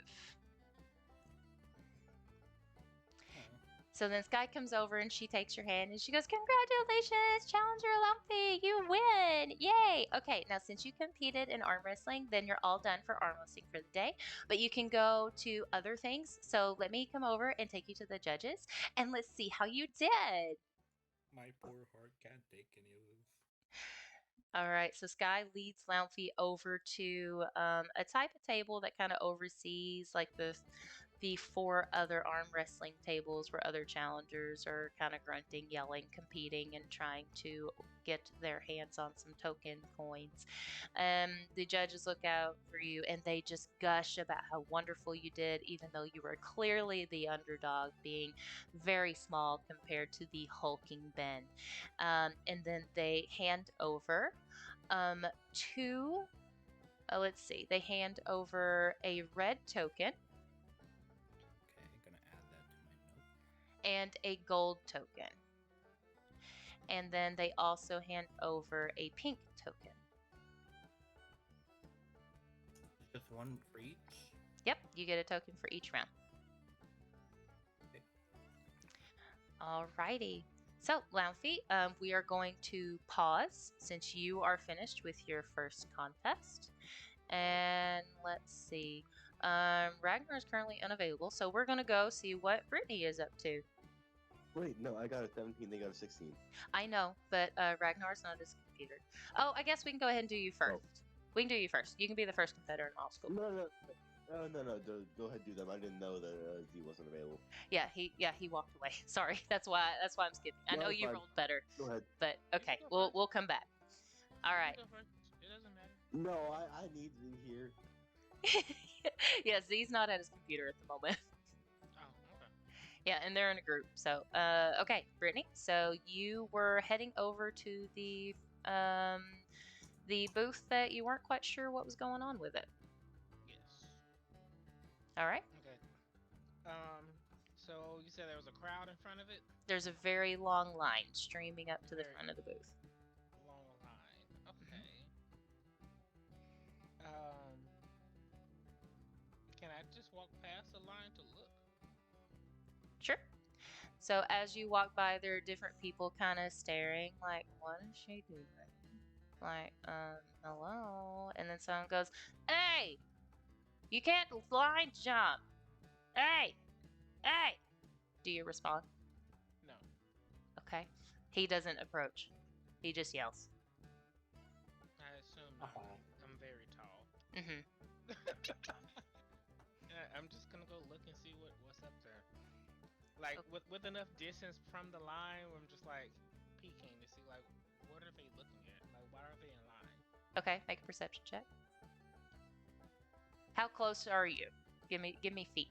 So then Sky comes over and she takes your hand and she goes, "Congratulations, Challenger Lumpy, you win! Yay!" Okay, now since you competed in arm wrestling, then you're all done for arm wrestling for the day. But you can go to other things. So let me come over and take you to the judges and let's see how you did. My poor heart can't take any of this. All right, so Sky leads Lamphy over to a type of table that kind of oversees like the 4 other arm wrestling tables where other challengers are kind of grunting, yelling, competing, and trying to get their hands on some token coins. The judges look out for you and they just gush about how wonderful you did, even though you were clearly the underdog, being very small compared to the hulking Ben. And then they hand over 2. Let's see. They hand over a red token. Okay, I'm gonna add that to my note. And a gold token. And then they also hand over a pink token. Just one for each? Yep, you get a token for each round. Okay. Alrighty. So, Lamphy, we are going to pause since you are finished with your first contest. And let's see. Ragnar is currently unavailable, so we're going to go see what Brittany is up to. Wait, no, I got a 17, they got a 16. I know, but Ragnar's not his computer. Oh, I guess we can go ahead and do you first. We can do you first. You can be the first competitor in obstacle. No. Go ahead, do them. I didn't know that Z wasn't available. Yeah, he walked away. Sorry, that's why I'm skipping. I No, know it's you fine. rolled better, Go ahead. but okay, can go we'll come back. All right. Go first. It doesn't matter. No, I need Z here. Yeah, Z's not at his computer at the moment. Oh, okay. Yeah, and they're in a group. So, okay, Brittany. So you were heading over to the booth that you weren't quite sure what was going on with it. Yes. All right. Okay. So you said there was a crowd in front of it? There's a very long line streaming up to the Very front of the booth. long line. Okay. Can I just walk past the line to look? Sure. So as you walk by, there are different people kind of staring, like, "What is she doing?" Like, hello. And then someone goes, "Hey, you can't line jump. Hey, hey." Do you respond? No. Okay. He doesn't approach. He just yells. I assume I'm very tall. Mm-hmm. I'm just gonna go look and see what's up there. Like with enough distance from the line, where I'm just like peeking to see like what are they looking at? Like why are they in line? Okay, make a perception check. How close are you? Give me feet.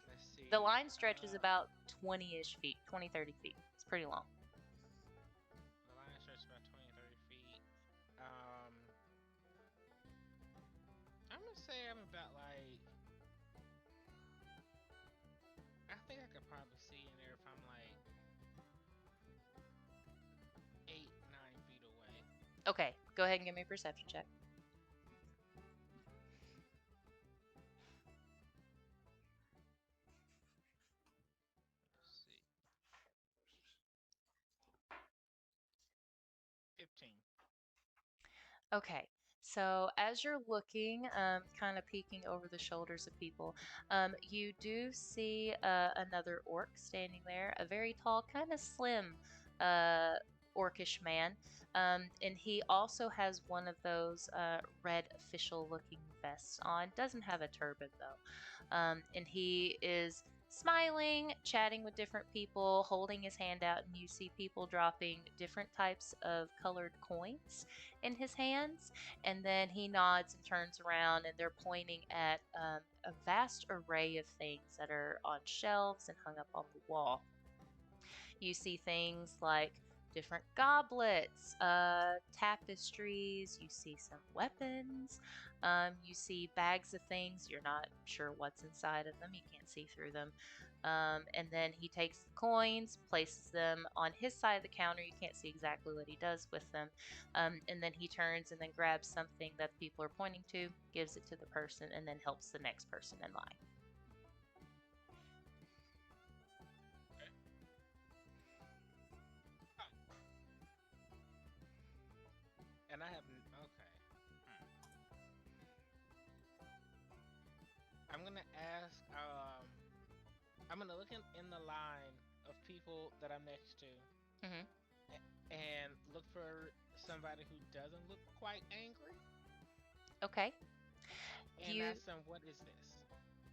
Let's see. The line stretches about 20-ish feet, 20, 30 feet. It's pretty long. The line stretches about 20, 30 feet. I'm gonna say I'm about like. I think I could probably see in there if I'm like 8, 9 feet away. Okay, go ahead and give me a perception check. Let's see. 15. Okay, so as you're looking, kind of peeking over the shoulders of people, you do see another orc standing there, a very tall, kind of slim orcish man, and he also has one of those red official-looking vests on. Doesn't have a turban though, and he is smiling, chatting with different people, holding his hand out, and you see people dropping different types of colored coins in his hands. And then he nods and turns around, and they're pointing at a vast array of things that are on shelves and hung up on the wall. You see things like different goblets, tapestries, you see some weapons, you see bags of things. You're not sure what's inside of them, you can't see through them. And then he takes the coins, places them on his side of the counter. You can't see exactly what he does with them. And then he turns and then grabs something that the people are pointing to, gives it to the person, and then helps the next person in line. And I have okay. I'm gonna ask. I'm gonna look in the line of people that I'm next to, Mhm. and look for somebody who doesn't look quite angry, Okay. and You ask them, "What is this?"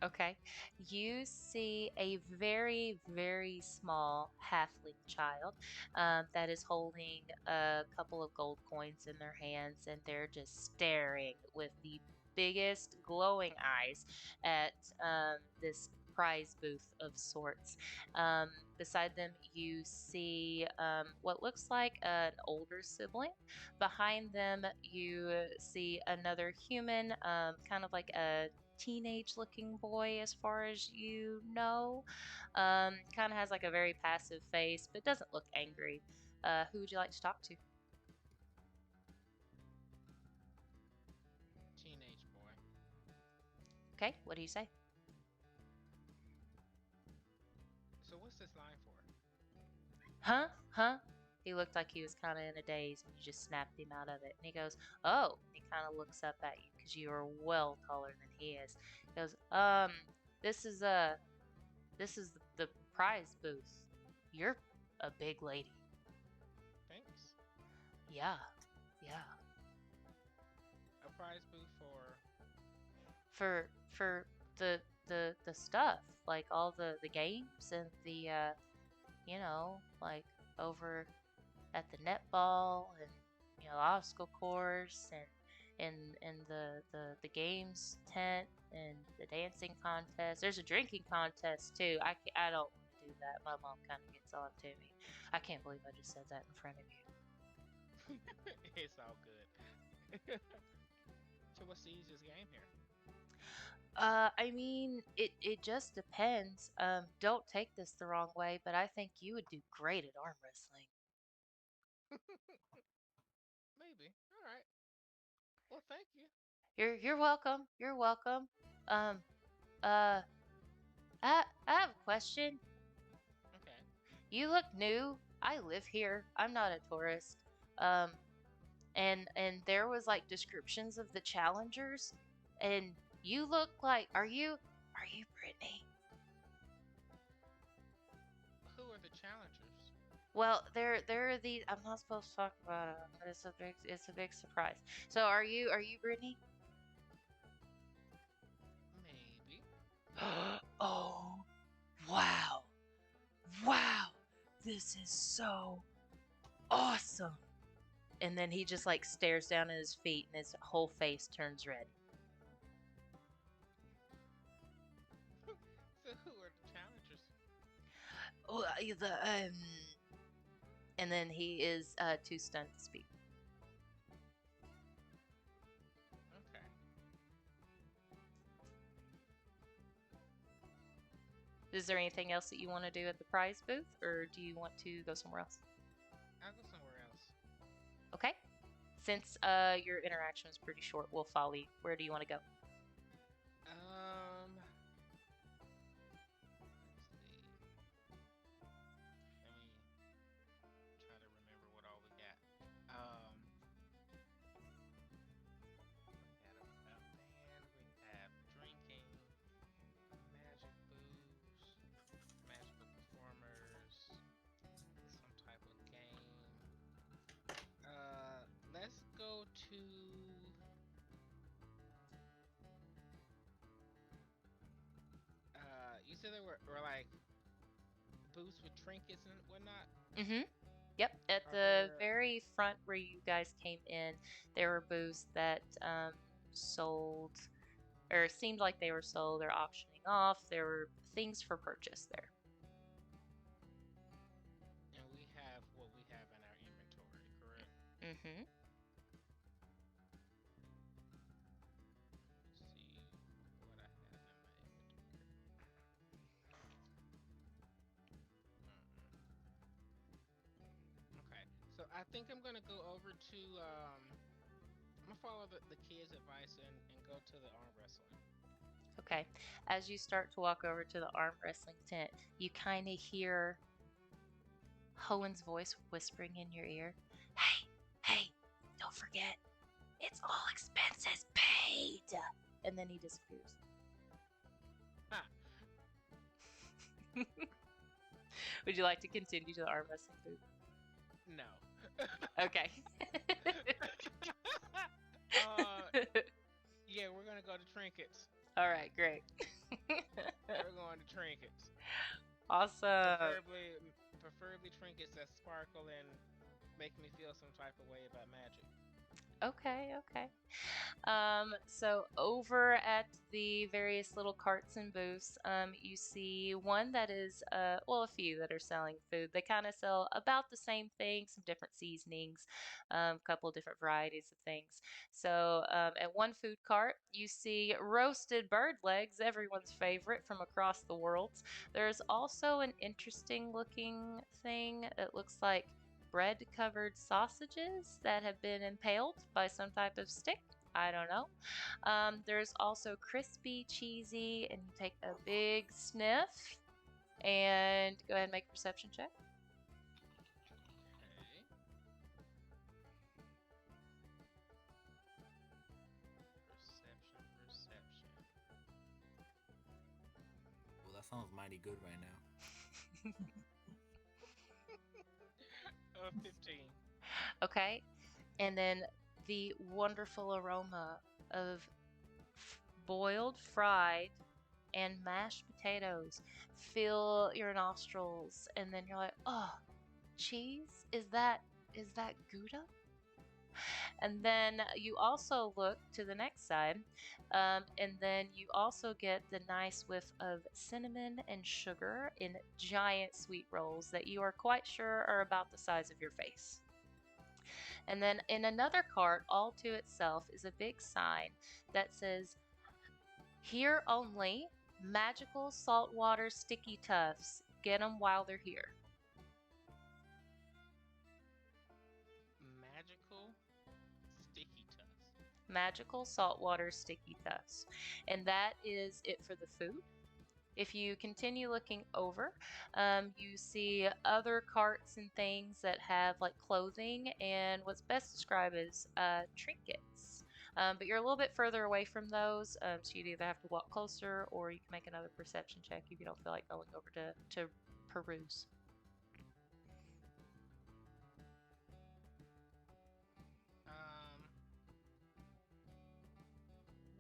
Okay. You see a very, very small halfling child that is holding a couple of gold coins in their hands, and they're just staring with the biggest glowing eyes at this prize booth of sorts. Beside them, you see what looks like an older sibling. Behind them, you see another human, kind of like a teenage looking boy as far as you know. Kind of has like a very passive face but doesn't look angry. Who would you like to talk to? Teenage boy. Okay, what do you say? So what's this line for? Huh? He looked like he was kind of in a daze and you just snapped him out of it. And he goes, oh, and he kind of looks up at you because you are well taller than he is. He goes, this is the prize booth. You're a big lady. Thanks. Yeah. A prize booth For the stuff, like all the games and the like over at the netball and obstacle course and the games tent and the dancing contest. There's a drinking contest too. I don't want to do that. My mom kind of gets on to me. I can't believe I just said that in front of you. It's all good. So what's the easiest game here? I mean, it just depends. Don't take this the wrong way, but I think you would do great at arm wrestling. Maybe. All right. Well, thank you. You're welcome. You're welcome. Um, uh, I have a question. Okay. You look new. I live here. I'm not a tourist. Um, and there was like descriptions of the challengers, and you look like are you Brittany? Who are the challengers? Well, there are these. I'm not supposed to talk about it, but it's a big surprise. So are you Brittany? Maybe. Oh, wow. Wow. This is so awesome. And then he just like stares down at his feet and his whole face turns red. So who are the challengers? Oh, and then he is too stunned to speak. Okay. Is there anything else that you want to do at the prize booth, or do you want to go somewhere else? I'll go somewhere else. Okay. Since your interaction was pretty short, we'll follow you. Where do you want to go? Let's see. Let me try to remember what all we got. We got a band. We have drinking, magic booths, magical performers, some type of game. or like booths with trinkets and whatnot? Mm-hmm. Yep. At Are the there? very front where you guys came in, there were booths that sold, or seemed like they were sold or auctioning off. There were things for purchase there. And we have what we have in our inventory, correct? Mm-hmm. Let me see what I have in my inventory. Okay, so I think I'm gonna go over to I'm gonna follow the kids' advice and go to the arm wrestling. Okay. As you start to walk over to the arm wrestling tent, you kind of hear Hoenn's voice whispering in your ear, "Hey, hey, don't forget, it's all expenses paid." And then he disappears. Ha! Would you like to continue to the arm wrestling booth? No. Okay. Yeah, we're gonna go to trinkets. All right, great. We're going to trinkets. Awesome. Preferably trinkets that sparkle and make me feel some type of way about magic. Okay, okay. So over at the various little carts and booths, you see one that is, well, a few that are selling food. They kind of sell about the same thing, some different seasonings, a couple different varieties of things. So, at one food cart, you see roasted bird legs, everyone's favorite from across the world. There's also an interesting looking thing. It looks like bread covered sausages that have been impaled by some type of stick. I don't know. There's also crispy, cheesy, and you take a big sniff and go ahead and make a perception check. Okay. Perception. Well, that sounds mighty good right now. 15. Okay. And then the wonderful aroma of boiled, fried, and mashed potatoes fill your nostrils, and then you're like, "Oh, cheese? Is that Gouda?" And then you also look to the next side, and then you also get the nice whiff of cinnamon and sugar in giant sweet rolls that you are quite sure are about the size of your face. And then in another cart, all to itself, is a big sign that says, "Here only, magical saltwater sticky tufts. Get them while they're here." Magical sticky tufts. Magical saltwater sticky tufts. And that is it for the food. If you continue looking over, you see other carts and things that have like clothing and what's best described as trinkets. But you're a little bit further away from those, so you'd either have to walk closer or you can make another perception check if you don't feel like going over to peruse.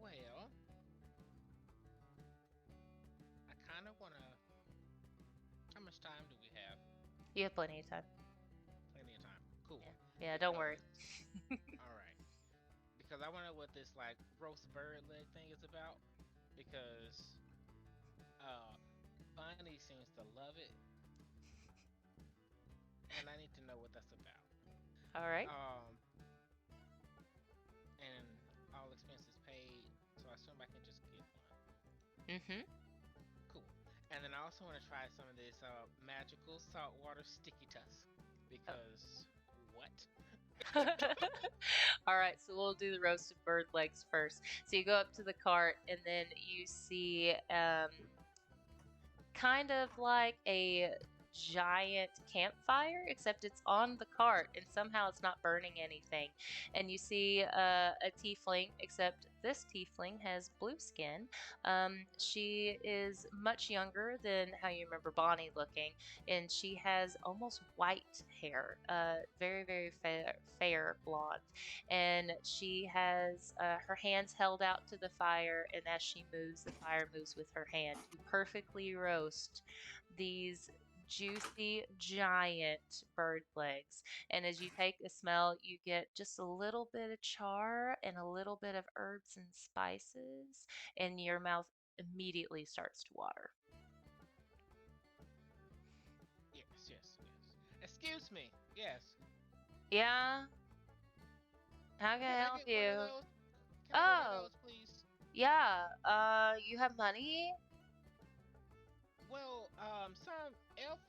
Well, I kind of want to. How much time do we have? You have plenty of time. Plenty of time. Cool. Yeah, don't worry. All right. Because I want to know what this like roast bird leg thing is about. Because Bunny seems to love it, and I need to know what that's about. All right. And all expenses paid, so I assume I can just get one. Mm-hmm. Cool. And then I also want to try some of this magical saltwater sticky tusk. Because what? All right, so we'll do the roasted bird legs first. So you go up to the cart, and then you see kind of like a giant campfire, except it's on the cart and somehow it's not burning anything. And you see a tiefling, except this tiefling has blue skin. She is much younger than how you remember Bonnie looking, and she has almost white hair, very, very fair blonde. And she has her hands held out to the fire, and as she moves, the fire moves with her hand to perfectly roast these juicy giant bird legs. And as you take a smell, you get just a little bit of char and a little bit of herbs and spices, and your mouth immediately starts to water. Yes, yes, yes. Excuse me. Yes. Yeah, how can I Can I help get one of you? those? Can I get one of Oh, those, please? yeah, you have money? Well, some elf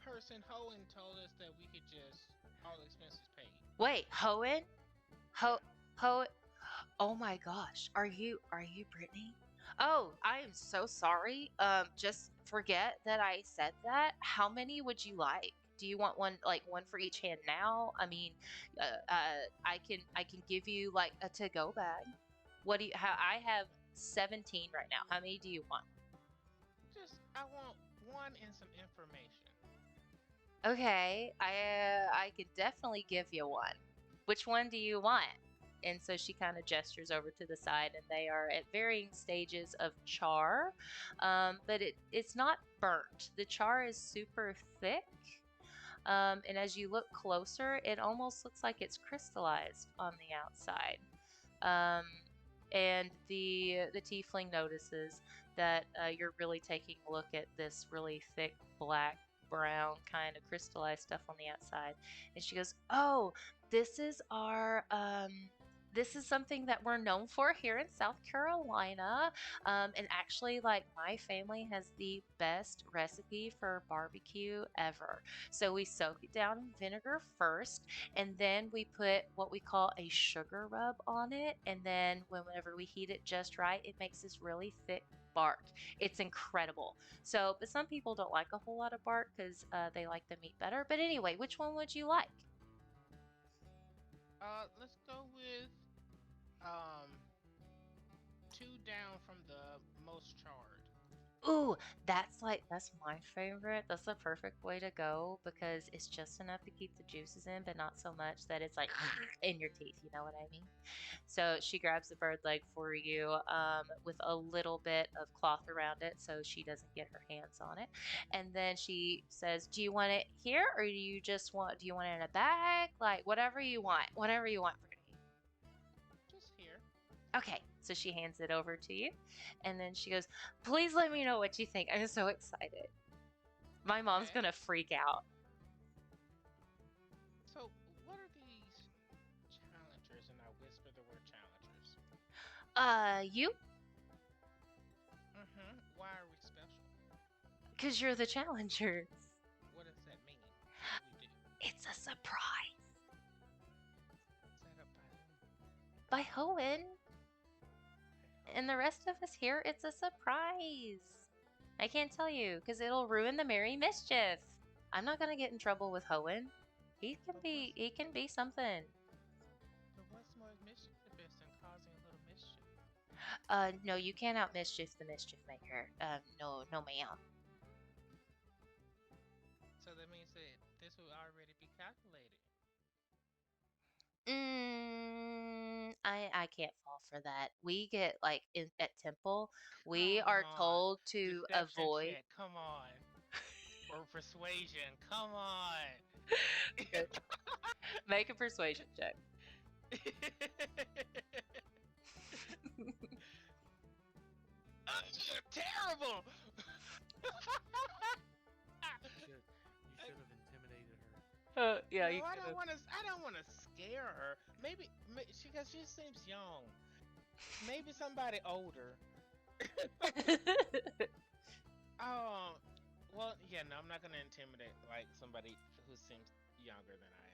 person Hoenn told us that we could just all expenses paid. Wait, Hoenn? Yeah. Ho Oh my gosh. Are you Brittany? Oh, I am so sorry. Just forget that I said that. How many would you like? Do you want one, like one for each hand now? I mean, I can give you like a to-go bag. What do you how I have 17 right now. How many do you want? Just I want one and some information. Okay, I could definitely give you one. Which one do you want? And so she kind of gestures over to the side, and they are at varying stages of char, but it's not burnt. The char is super thick, and as you look closer, it almost looks like it's crystallized on the outside. Um, and the tiefling notices that you're really taking a look at this really thick black brown kind of crystallized stuff on the outside, and she goes, "Oh, this is our this is something that we're known for here in South Carolina. And actually, like, my family has the best recipe for barbecue ever. So we soak it down in vinegar first, and then we put what we call a sugar rub on it. And then whenever we heat it just right, it makes this really thick bark. It's incredible. So, but some people don't like a whole lot of bark because they like the meat better. But anyway, which one would you like? Let's go with um two down from the most charred. Ooh, that's my favorite. That's the perfect way to go because it's just enough to keep the juices in, but not so much that it's like in your teeth. You know what I mean? So she grabs the bird leg for you with a little bit of cloth around it so she doesn't get her hands on it. And then she says, "Do you want it here, or do you want it in a bag? Like whatever you want, Brittany." Just here. Okay, so she hands it over to you, and then she goes, "Please let me know what you think. I'm so excited. My mom's Okay. gonna freak out." So, what are these challengers? And I whisper the word challengers. You? Mm-hmm. Why are we special? Because you're the challengers. What does that mean? What do we do? It's a surprise. Set up by whom? By Hoenn. And the rest of us here, it's a surprise. I can't tell you, because it'll ruin the Merry Mischief. I'm not gonna get in trouble with Hoenn. He can be something. But what's more mischievous than causing a little mischief? No, you can't out mischief the mischief maker. No, no, ma'am. So that means that this will already be calculated. I can't fall for that. We get like at Temple, we Come are on. told to Deception avoid. check. Come on. Or persuasion. Come on. Make a persuasion check. Terrible. You should have intimidated her. Yeah, No, you I could don't want to. I don't want to scare her. Maybe because she seems young. Maybe somebody older. Oh, well, yeah. No, I'm not gonna intimidate like somebody who seems younger than I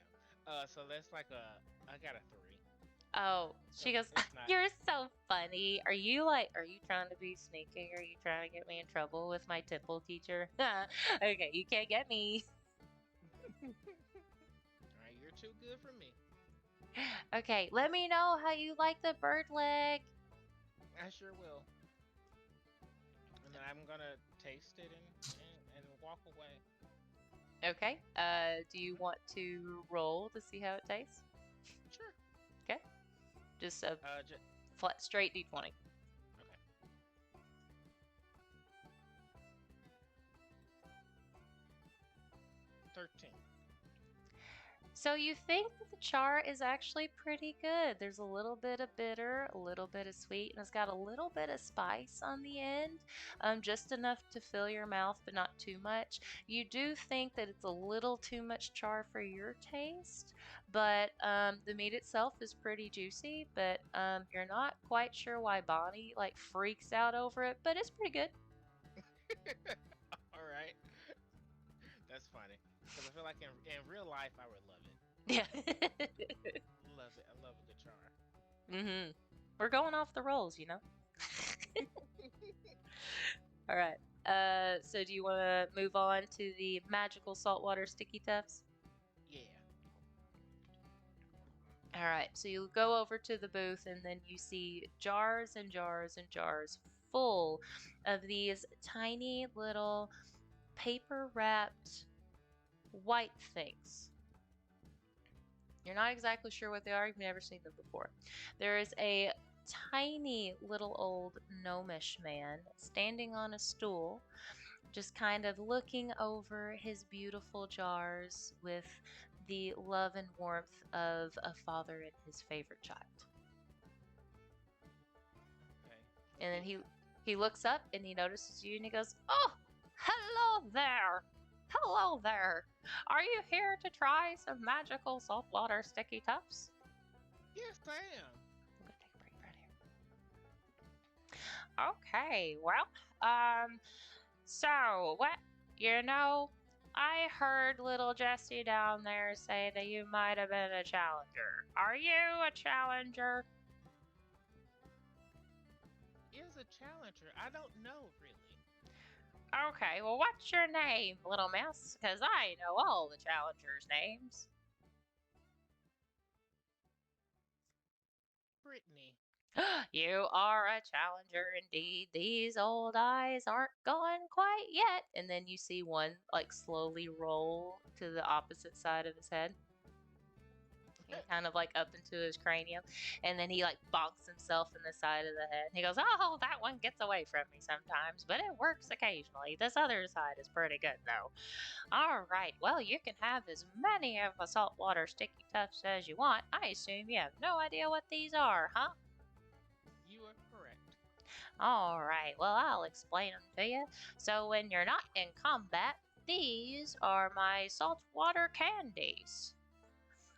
am. So that's like I got a 3. Oh, she goes, It's not. "You're so funny. Are you trying to be sneaky? Are you trying to get me in trouble with my temple teacher?" Okay, you can't get me. Alright, you're too good for me. Okay, let me know how you like the bird leg. I sure will. And then I'm gonna taste it and walk away. Okay. Do you want to roll to see how it tastes? Sure. Okay. Just a J- flat, straight D20. okay. 13. So you think that the char is actually pretty good. There's a little bit of bitter, a little bit of sweet, and it's got a little bit of spice on the end, just enough to fill your mouth, but not too much. You do think that it's a little too much char for your taste, but the meat itself is pretty juicy. But you're not quite sure why Bonnie like freaks out over it, but it's pretty good. All right. That's funny. Because I feel like in real life I would love it. Yeah. Love it. I love a good char. We're going off the rolls, you know. All right. So do you want to move on to the magical saltwater sticky tufts? Yeah. All right. So you go over to the booth, and then you see jars and jars and jars full of these tiny little paper wrapped white things. You're not exactly sure what they are. You've never seen them before. There is a tiny little old gnomish man standing on a stool, just kind of looking over his beautiful jars with the love and warmth of a father and his favorite child. Okay. And then he looks up and he notices you and he goes, "Oh, hello there. Hello there. Are you here to try some magical saltwater sticky tufts?" Yes, I am. I'm gonna take a break right here. Okay, well, so what? I heard little Jesse down there say that you might have been a challenger. Are you a challenger? Is a challenger. I don't know really. Okay, well, what's your name, little miss? Because I know all the challengers' names. Brittany. You are a challenger indeed. These old eyes aren't gone quite yet. And then you see one like slowly roll to the opposite side of his head. And kind of like up into his cranium. And then he like bonks himself in the side of the head. And he goes, "Oh, that one gets away from me sometimes, but it works occasionally. This other side is pretty good though. All right, well, you can have as many of the saltwater sticky tufts as you want. I assume you have no idea what these are, huh?" You are correct. All right, well, I'll explain them to you. So when you're not in combat, these are my saltwater candies.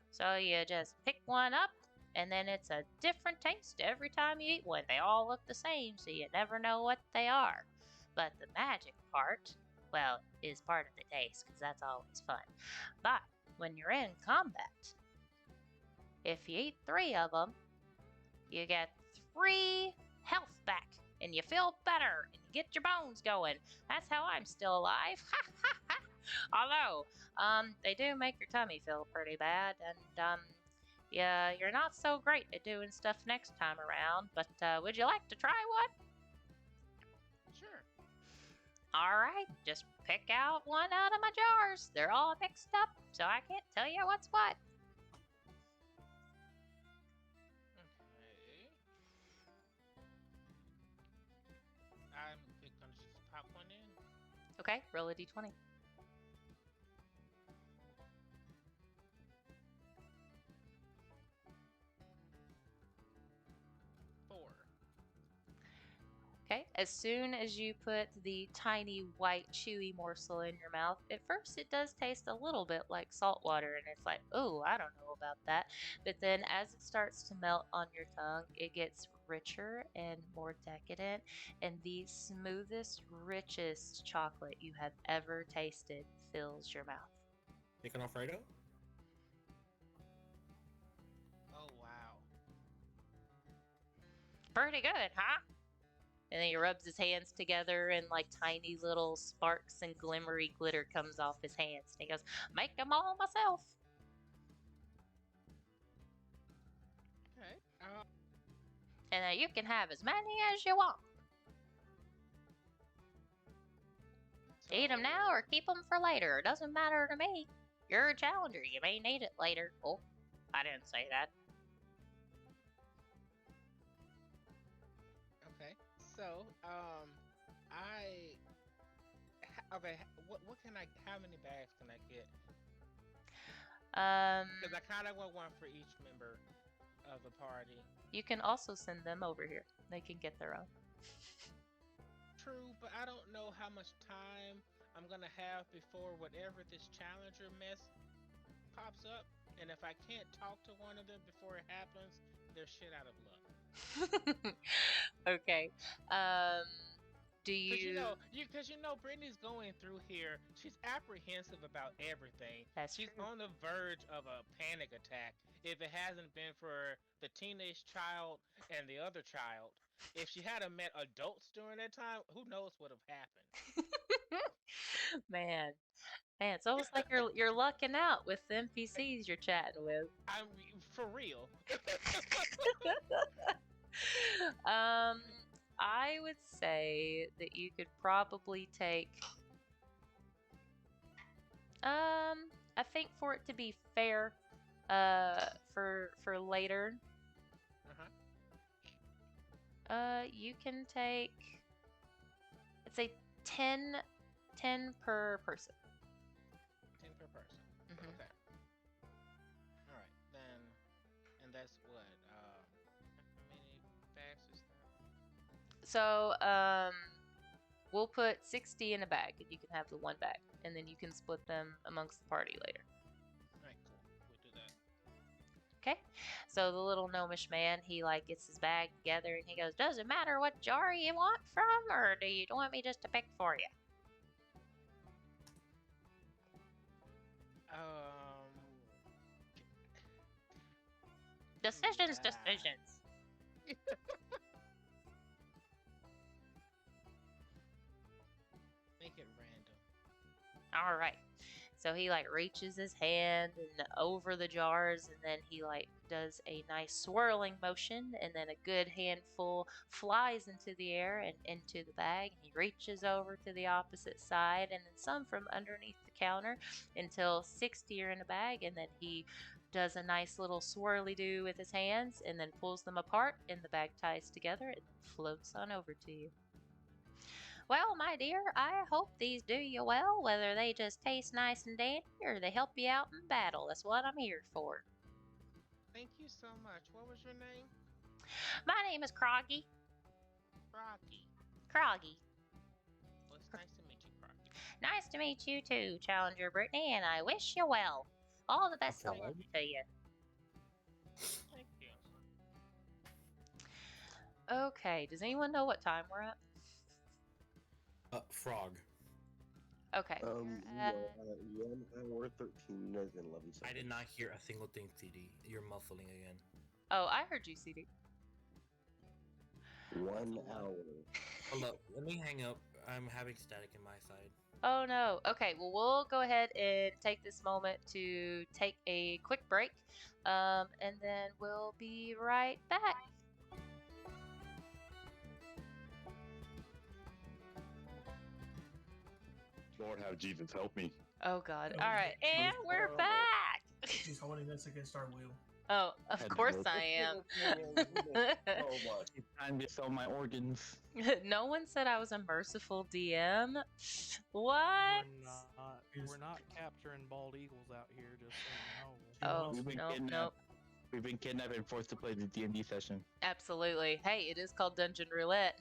So you just pick one up, and then it's a different taste every time you eat one. They all look the same, so you never know what they are. But the magic part, well, is part of the taste, because that's always fun. But when you're in combat, if you eat 3 of them, you get 3 health back, and you feel better, and you get your bones going. That's how I'm still alive. Ha ha ha! Although, they do make your tummy feel pretty bad, and yeah, you're not so great at doing stuff next time around. But would you like to try one? Sure. All right, just pick out one out of my jars. They're all mixed up, so I can't tell you what's what. Okay. I'm gonna just pop one in. Okay, roll a d20. 4. Okay, as soon as you put the tiny white chewy morsel in your mouth, at first it does taste a little bit like salt water, and it's like, oh, I don't know about that. But then as it starts to melt on your tongue, it gets richer and more decadent, and the smoothest, richest chocolate you have ever tasted fills your mouth. Taking off Fredo? Oh wow. Pretty good, huh? And then he rubs his hands together, and like tiny little sparks and glimmery glitter comes off his hands. And he goes, "Make them all myself." Okay. And you can have as many as you want. Eat them now or keep them for later. It doesn't matter to me. You're a challenger. You may need it later. Oh, I didn't say that. Okay. So, okay. What can I? How many bags can I get? Because I kind of want one for each member of the party. You can also send them over here. They can get their own. True, but I don't know how much time I'm gonna have before whatever this challenger mess pops up. And if I can't talk to one of them before it happens, they're shit out of luck. Okay. Do you? Because Brittany's going through here. She's apprehensive about everything. She's true. on the verge of a panic attack. If it hasn't been for the teenage child and the other child, if she hadn't met adults during that time, who knows what would have happened? Man, it's almost like you're lucking out with the NPCs you're chatting with. I'm for real. I would say that you could probably take. I think for it to be fair, for later. You can take. Let's say 10 per person. 10 per person. Mm-hmm. Okay. All right then, and that's what. How many bags is that? So we'll put 60 in a bag, and you can have the one bag, and then you can split them amongst the party later. All right, cool. We'll do that. Okay. So the little gnomish man, he like gets his bag together, and he goes, "Does it matter what jar you want from, or do you want me just to pick for you?" Decisions. Make it random. All right. So he like reaches his hand and over the jars, and then he like does a nice swirling motion, and then a good handful flies into the air and into the bag. And he reaches over to the opposite side, and then some from underneath the counter until 60 are in a bag, and then he does a nice little swirly do with his hands, and then pulls them apart, and the bag ties together and floats on over to you. Well, my dear, I hope these do you well, whether they just taste nice and dandy or they help you out in battle. That's what I'm here for. Thank you so much. What was your name? My name is Croggy. Croggy. Well, it's nice to meet you, Croggy. Nice to meet you too, Challenger Brittany, and I wish you well. All the best of luck to you. Thank you. Okay, does anyone know what time we're at? Frog. Okay. Yeah, 1 hour, 13 minutes, and 11 seconds. I did not hear a single thing, CD. You're muffling again. Oh, I heard you, CD. 1 hour. Hold up, let me hang up. I'm having static in my side. Oh no. Okay, well, we'll go ahead and take this moment to take a quick break, and then we'll be right back. Lord have Jesus help me. Oh god. All right, and we're back. She's holding us against our will. Oh, of course I am. It's time to sell my organs. No one said I was a merciful DM. What? We're not capturing bald eagles out here, just Oh, no. We've been kidnapped and forced to play the D&D session. Absolutely. Hey, it is called Dungeon Roulette.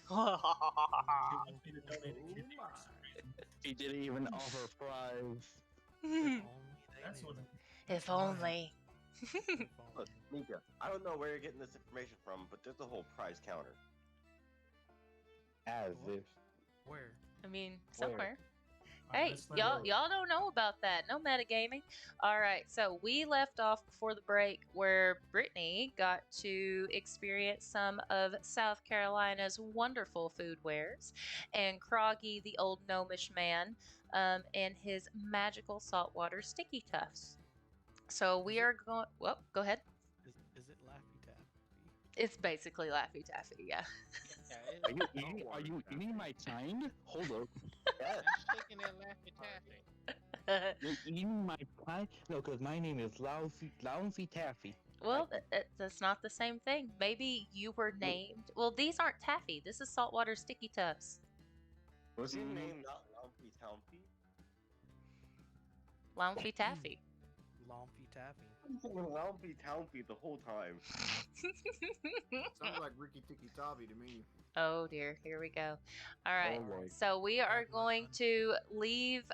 He didn't even offer fries. That's what. If only. Look, Nika, I don't know where you're getting this information from, but there's a whole prize counter. As if. Where? I mean, somewhere. Hey, let's find y'all, out. y'all don't know about that. No metagaming. All right, so we left off before the break where Brittany got to experience some of South Carolina's wonderful food wares, and Croggy, the old gnomish man, and his magical saltwater sticky tufts. So we Is it- are going. Well, go ahead. Is it Laffy Taffy? It's basically Laffy Taffy, yeah. Yeah, Are you eating? Are you eating my kind? Hold up. Yes. I'm shaking that Laffy Taffy. You're eating my kind? No, because my name is Lousy Taffy. Well, that's not the same thing. Maybe you were named. Well, these aren't taffy. This is saltwater sticky tufts. Was his Mm. name not Lumpy Tumpy? Lumpy taffy. Laffy Taffy. Lumpy Tumpy the whole time. Sounds like Ricky Tikki Tavi to me. Oh dear, here we go. All right, Oh, Lord. so we are Back my going fun. to leave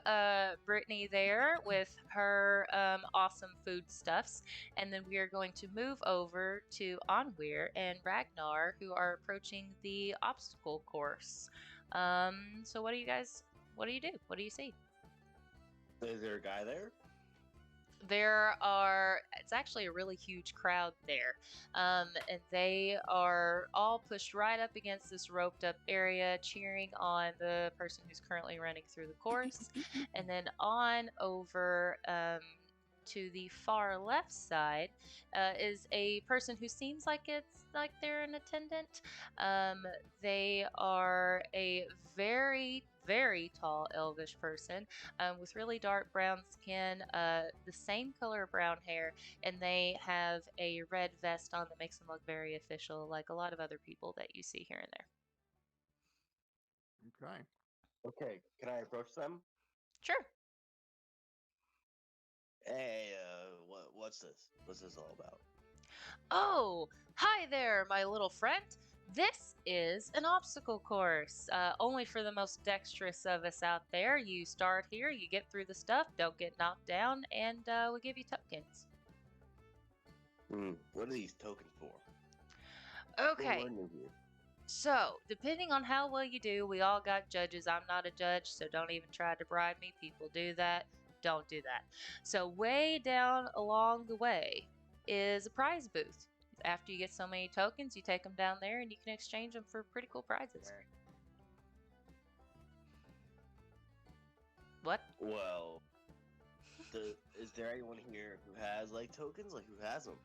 Brittany there with her awesome foodstuffs, and then we are going to move over to Onweir and Ragnar, who are approaching the obstacle course. So what do you guys? What do you do? What do you see? Is there a guy there? It's actually a really huge crowd there. And they are all pushed right up against this roped up area, cheering on the person who's currently running through the course. And then on over to the far left side is a person who seems like it's like they're an attendant. They are a very, very tall elvish person with really dark brown skin, the same color brown hair, and they have a red vest on that makes them look very official, like a lot of other people that you see here and there. Okay. Okay, can I approach them? Sure. Hey, what's this? What's this all about? Oh, hi there, my little friend. This is an obstacle course, only for the most dexterous of us out there. You start here, you get through the stuff, don't get knocked down, and we give you tokens. What are these tokens for? Okay, We're new here. so depending on how well you do, we all got judges. I'm not a judge, so don't even try to bribe me. People do that. Don't do that. So, way down along the way is a prize booth. After you get so many tokens, you take them down there and you can exchange them for pretty cool prizes. What? Well, is there anyone here who has like tokens? Like who has them?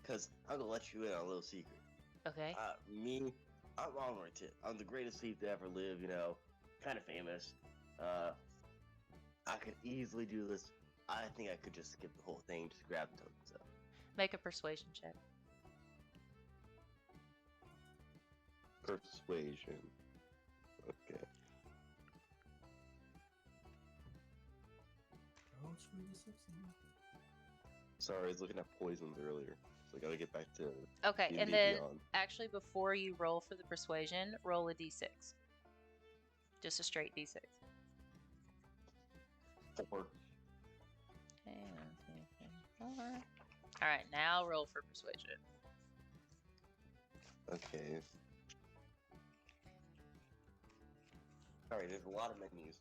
Cause I'm gonna let you in on a little secret. Okay. Me, I'm Onward Tip. I'm the greatest thief to ever live. You know, kind of famous. I could easily do this. I think I could just skip the whole thing, just grab the tokens up. Make a persuasion check. Persuasion. Okay. Don't screw this up, Sam. Sorry, I was looking at poisons earlier. So I gotta get back to. Okay, D&D and then Beyond. actually, before you roll for the persuasion, roll a d6. Just a straight d6. 4. Okay, 4. Alright, now roll for persuasion. Okay. Sorry, there's a lot of menus.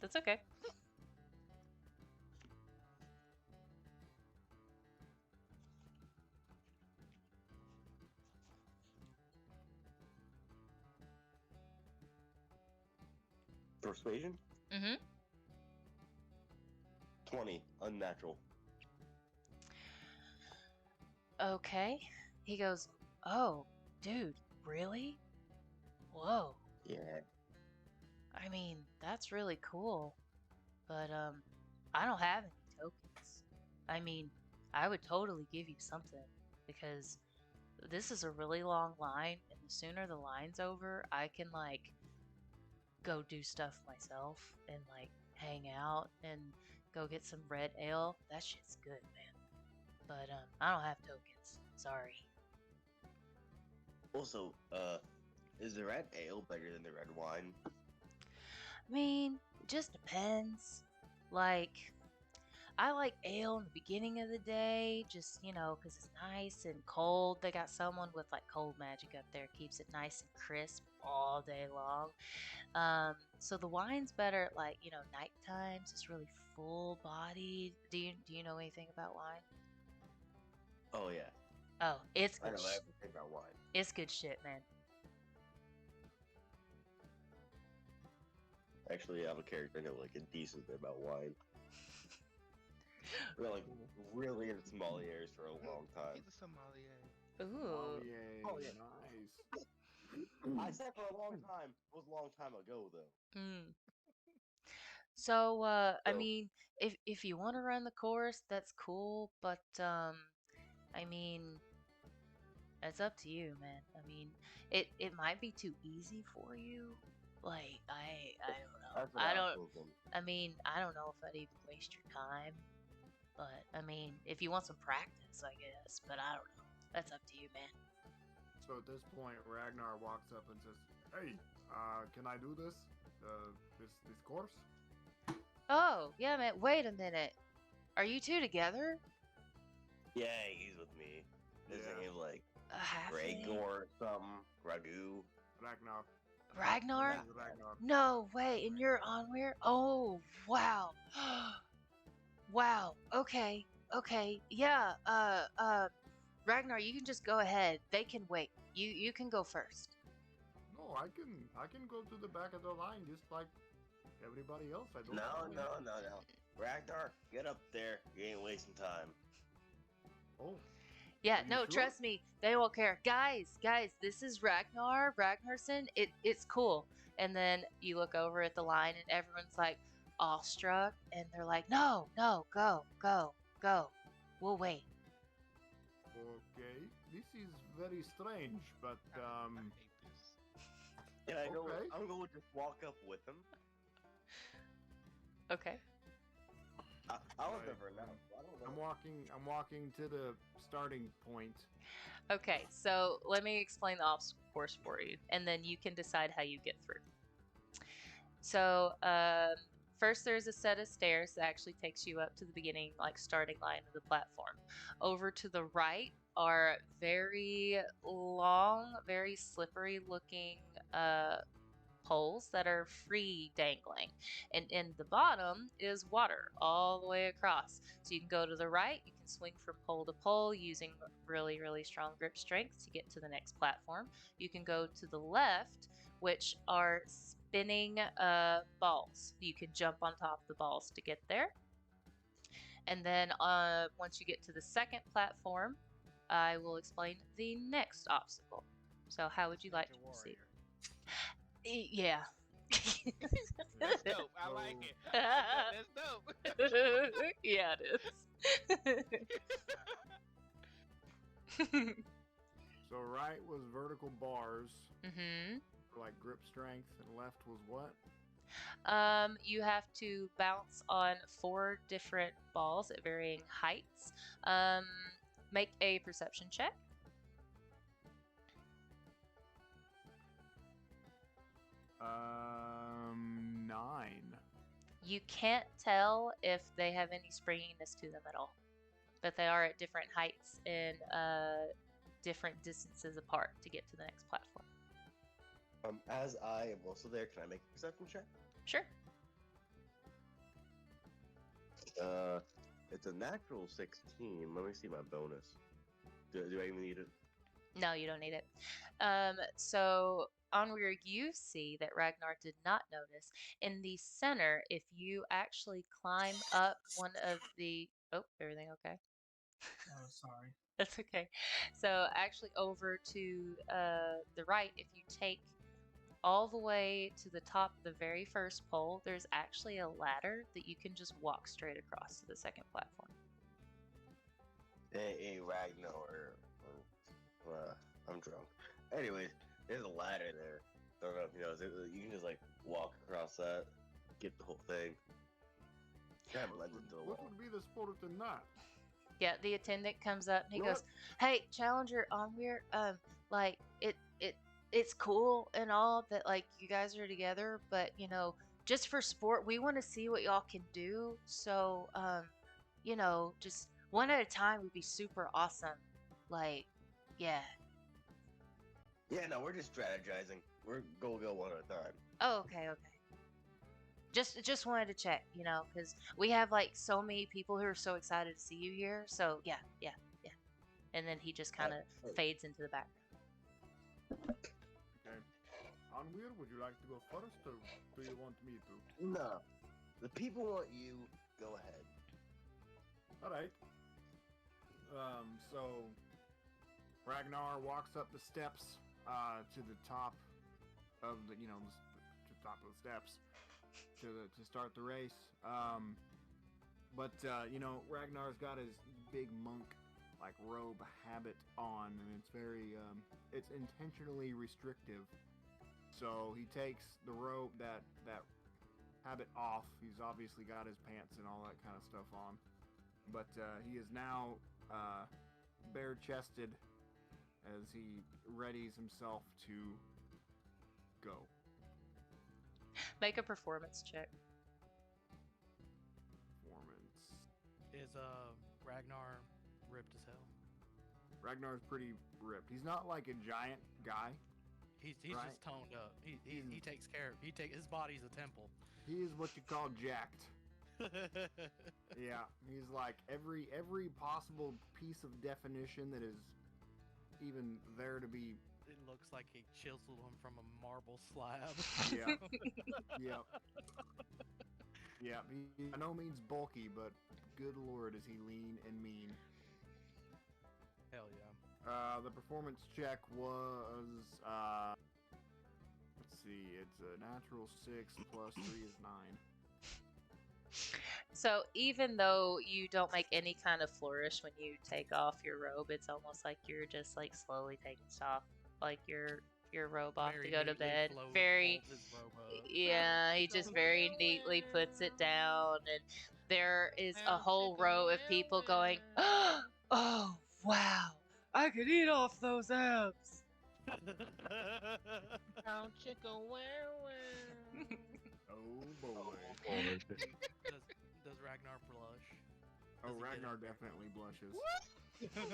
That's okay. Persuasion? Mm-hmm. 20. Unnatural. Okay. He goes, oh, dude, really? Whoa. Yeah. I mean, that's really cool. But, I don't have any tokens. I mean, I would totally give you something. Because this is a really long line, and the sooner the line's over, I can, like, go do stuff myself and, like, hang out and go get some red ale. That shit's good, man. But, I don't have tokens. Sorry. Also, is the red ale better than the red wine? I mean, it just depends. Like, I like ale in the beginning of the day, just, you know, 'cause it's nice and cold. They got someone with like cold magic up there, keeps it nice and crisp all day long. So the wine's better at like, you know, night times. It's really full bodied. Do you know anything about wine? Oh yeah, Oh, it's I good. know everything about wine. It's good shit, man. Actually, I'm a character I know like a decent bit about wine. We're like really into sommeliers for a long time. He's a sommelier. Ooh. Oh yeah, Oh, yeah. nice. I said for a long time. It was a long time ago though. Mm. So, I So mean, if you want to run the course, that's cool, but I mean, it's up to you, man. I mean, it might be too easy for you. Like, I don't know. that's what I I don't. was thinking. I mean, I don't know if I'd even waste your time. But I mean, if you want some practice, I guess. But I don't know. That's up to you, man. So at this point, Ragnar walks up and says, "Hey, can I do this? This course?" Oh, yeah, man. Wait a minute. Are you two together? Yeah, he's with me. His Yeah. name like A halfling? Gregor or something. Ragu. Ragnar. Ragnar? His name is Ragnar. No way. And you're Onweir? Oh, wow. Wow. Okay. Okay. Yeah. Ragnar, you can just go ahead. They can wait. You can go first. No, I can go to the back of the line just like everybody else. I don't. No. Ragnar, get up there. You ain't wasting time. Oh, Yeah, Are you no, sure? trust me, they won't care. Guys, this is Ragnarson. It's cool. And then you look over at the line and everyone's like awestruck and they're like, no, go. We'll wait. okay. This is very strange, but I hate this. Can I go? Okay. I'm going to just walk up with him. Okay. I'll Right. never know. I don't know. I'm walking to the starting point. Okay, so let me explain the obstacle course for you, and then you can decide how you get through. So, first there's a set of stairs that actually takes you up to the beginning, like starting line of the platform. Over to the right are very long, very slippery looking poles that are free dangling. And in the bottom is water all the way across. So you can go to the right, you can swing from pole to pole using really, really strong grip strength to get to the next platform. You can go to the left, which are spinning balls. You can jump on top of the balls to get there. And then once you get to the second platform, I will explain the next obstacle. So how would you like to Ninja proceed? warrior. Yeah. That's dope. I like it. That's dope. Yeah, it is. So right was vertical bars Mm-hmm. for like grip strength, and left was what? You have to bounce on 4 different balls at varying heights. Make a perception check. 9. You can't tell if they have any springiness to them at all, but they are at different heights and different distances apart to get to the next platform. As I am also there, can I make a perception check? Sure. It's a natural 16. Let me see my bonus. Do I even need it? No, you don't need it. So on where you see that Ragnar did not notice, in the center, if you actually climb up one of the... Oh, everything okay? Oh, sorry. That's okay. So actually over to the right, if you take all the way to the top of the very first pole, there's actually a ladder that you can just walk straight across to the second platform. Hey, Ragnar. I'm drunk. Anyways, there's a ladder there. Don't know if you know. You can just like walk across that, get the whole thing. Kind of blends into the What wall. would be the sport in that? Yeah, the attendant comes up and he You know goes, "Hey, Challenger Onweir, like it's cool and all that like you guys are together, but you know, just for sport, we want to see what y'all can do. So, just one at a time would be super awesome. Like, yeah. Yeah, no, we're just strategizing. We're go one at a time. Oh, okay, okay. Just wanted to check, because we have like so many people who are so excited to see you here. So yeah, yeah, yeah. And then he just kind of fades into the background. Okay. Onweir, would you like to go first, or do you want me to? No, the people want you. Go ahead. All right. So Ragnar walks up the steps to the top of the, to the top of the steps to start the race. But Ragnar's got his big monk like robe habit on, and it's very it's intentionally restrictive. So he takes the robe that habit off. He's obviously got his pants and all that kind of stuff on, but he is now bare-chested as he readies himself to go. Make a performance check. Performance. Is Ragnar ripped as hell? Ragnar's pretty ripped. He's not like a giant guy. He's Right. just toned up. He takes care of. His body's a temple. He is what you call jacked. Yeah, he's like every possible piece of definition that is even there to be. It looks like he chiseled him from a marble slab. Yeah. Yep. Yeah, he's by no means bulky, but good lord, is he lean and mean. Hell yeah. The performance check was let's see, it's a natural 6 plus 3 is 9. So even though you don't make any kind of flourish when you take off your robe, it's almost like you're just like slowly taking off like your robe off Very to go to neatly bed. folds Very, his robe up. yeah, he just very neatly puts it down, and there is a whole row of people going, "Oh wow, I could eat off those abs." Brown chicken, where? Oh boy. Does Ragnar blush? Oh, Does he get Ragnar it? definitely blushes.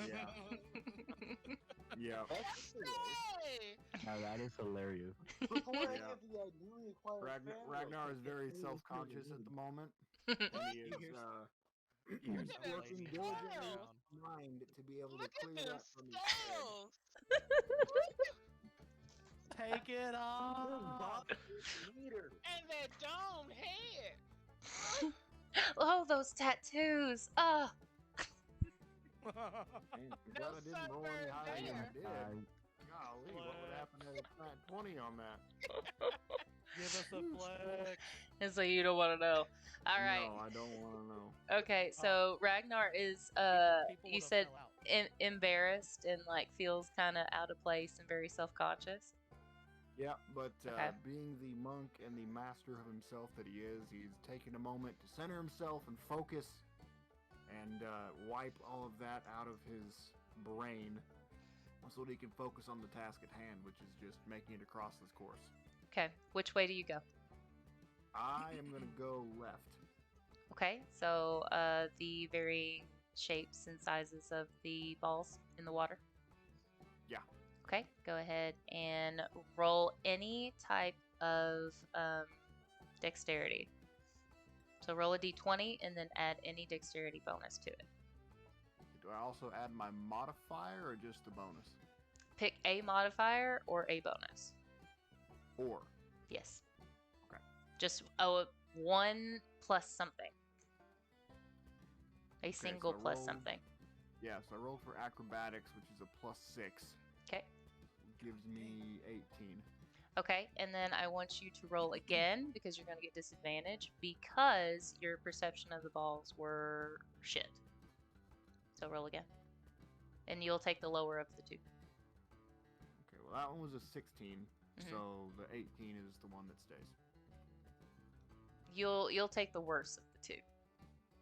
Yeah. Yeah. Hey! Now that is hilarious. Yeah. Ragnar is very self-conscious at the moment, and he is You hear Look at some them working lazy diligently sound. with his mind to be able to Look at clear them that from his head. scales! Take it off. And that dome head! Oh, those tattoos! Ah, Man, I'm glad I didn't roll any higher than I did. I, Golly, what would happen at a flat 20 on that? Give us a flex. and so you don't want to know. All right. No, I don't want to know. Okay, so Ragnar is People you would've said fell out. embarrassed and like feels kind of out of place and very self-conscious. Yeah, but Okay. being the monk and the master of himself that he is, he's taking a moment to center himself and focus and wipe all of that out of his brain so that he can focus on the task at hand, which is just making it across this course. Okay, which way do you go? I am going to go left. Okay, so the varying shapes and sizes of the balls in the water. Yeah. Okay, go ahead and roll any type of dexterity. So roll a d20 and then add any dexterity bonus to it. Do I also add my modifier or just the bonus? Pick a modifier or a bonus. Or. Yes. Okay. Just a 1 plus something. A single so I plus rolled- something. Yeah, so I rolled for acrobatics, which is a +6. Okay. Gives me 18. Okay, and then I want you to roll again because you're going to get disadvantage because your perception of the balls were shit. So roll again. And you'll take the lower of the two. Okay, well that one was a 16, Mhm. so the 18 is the one that stays. You'll take the worst of the two.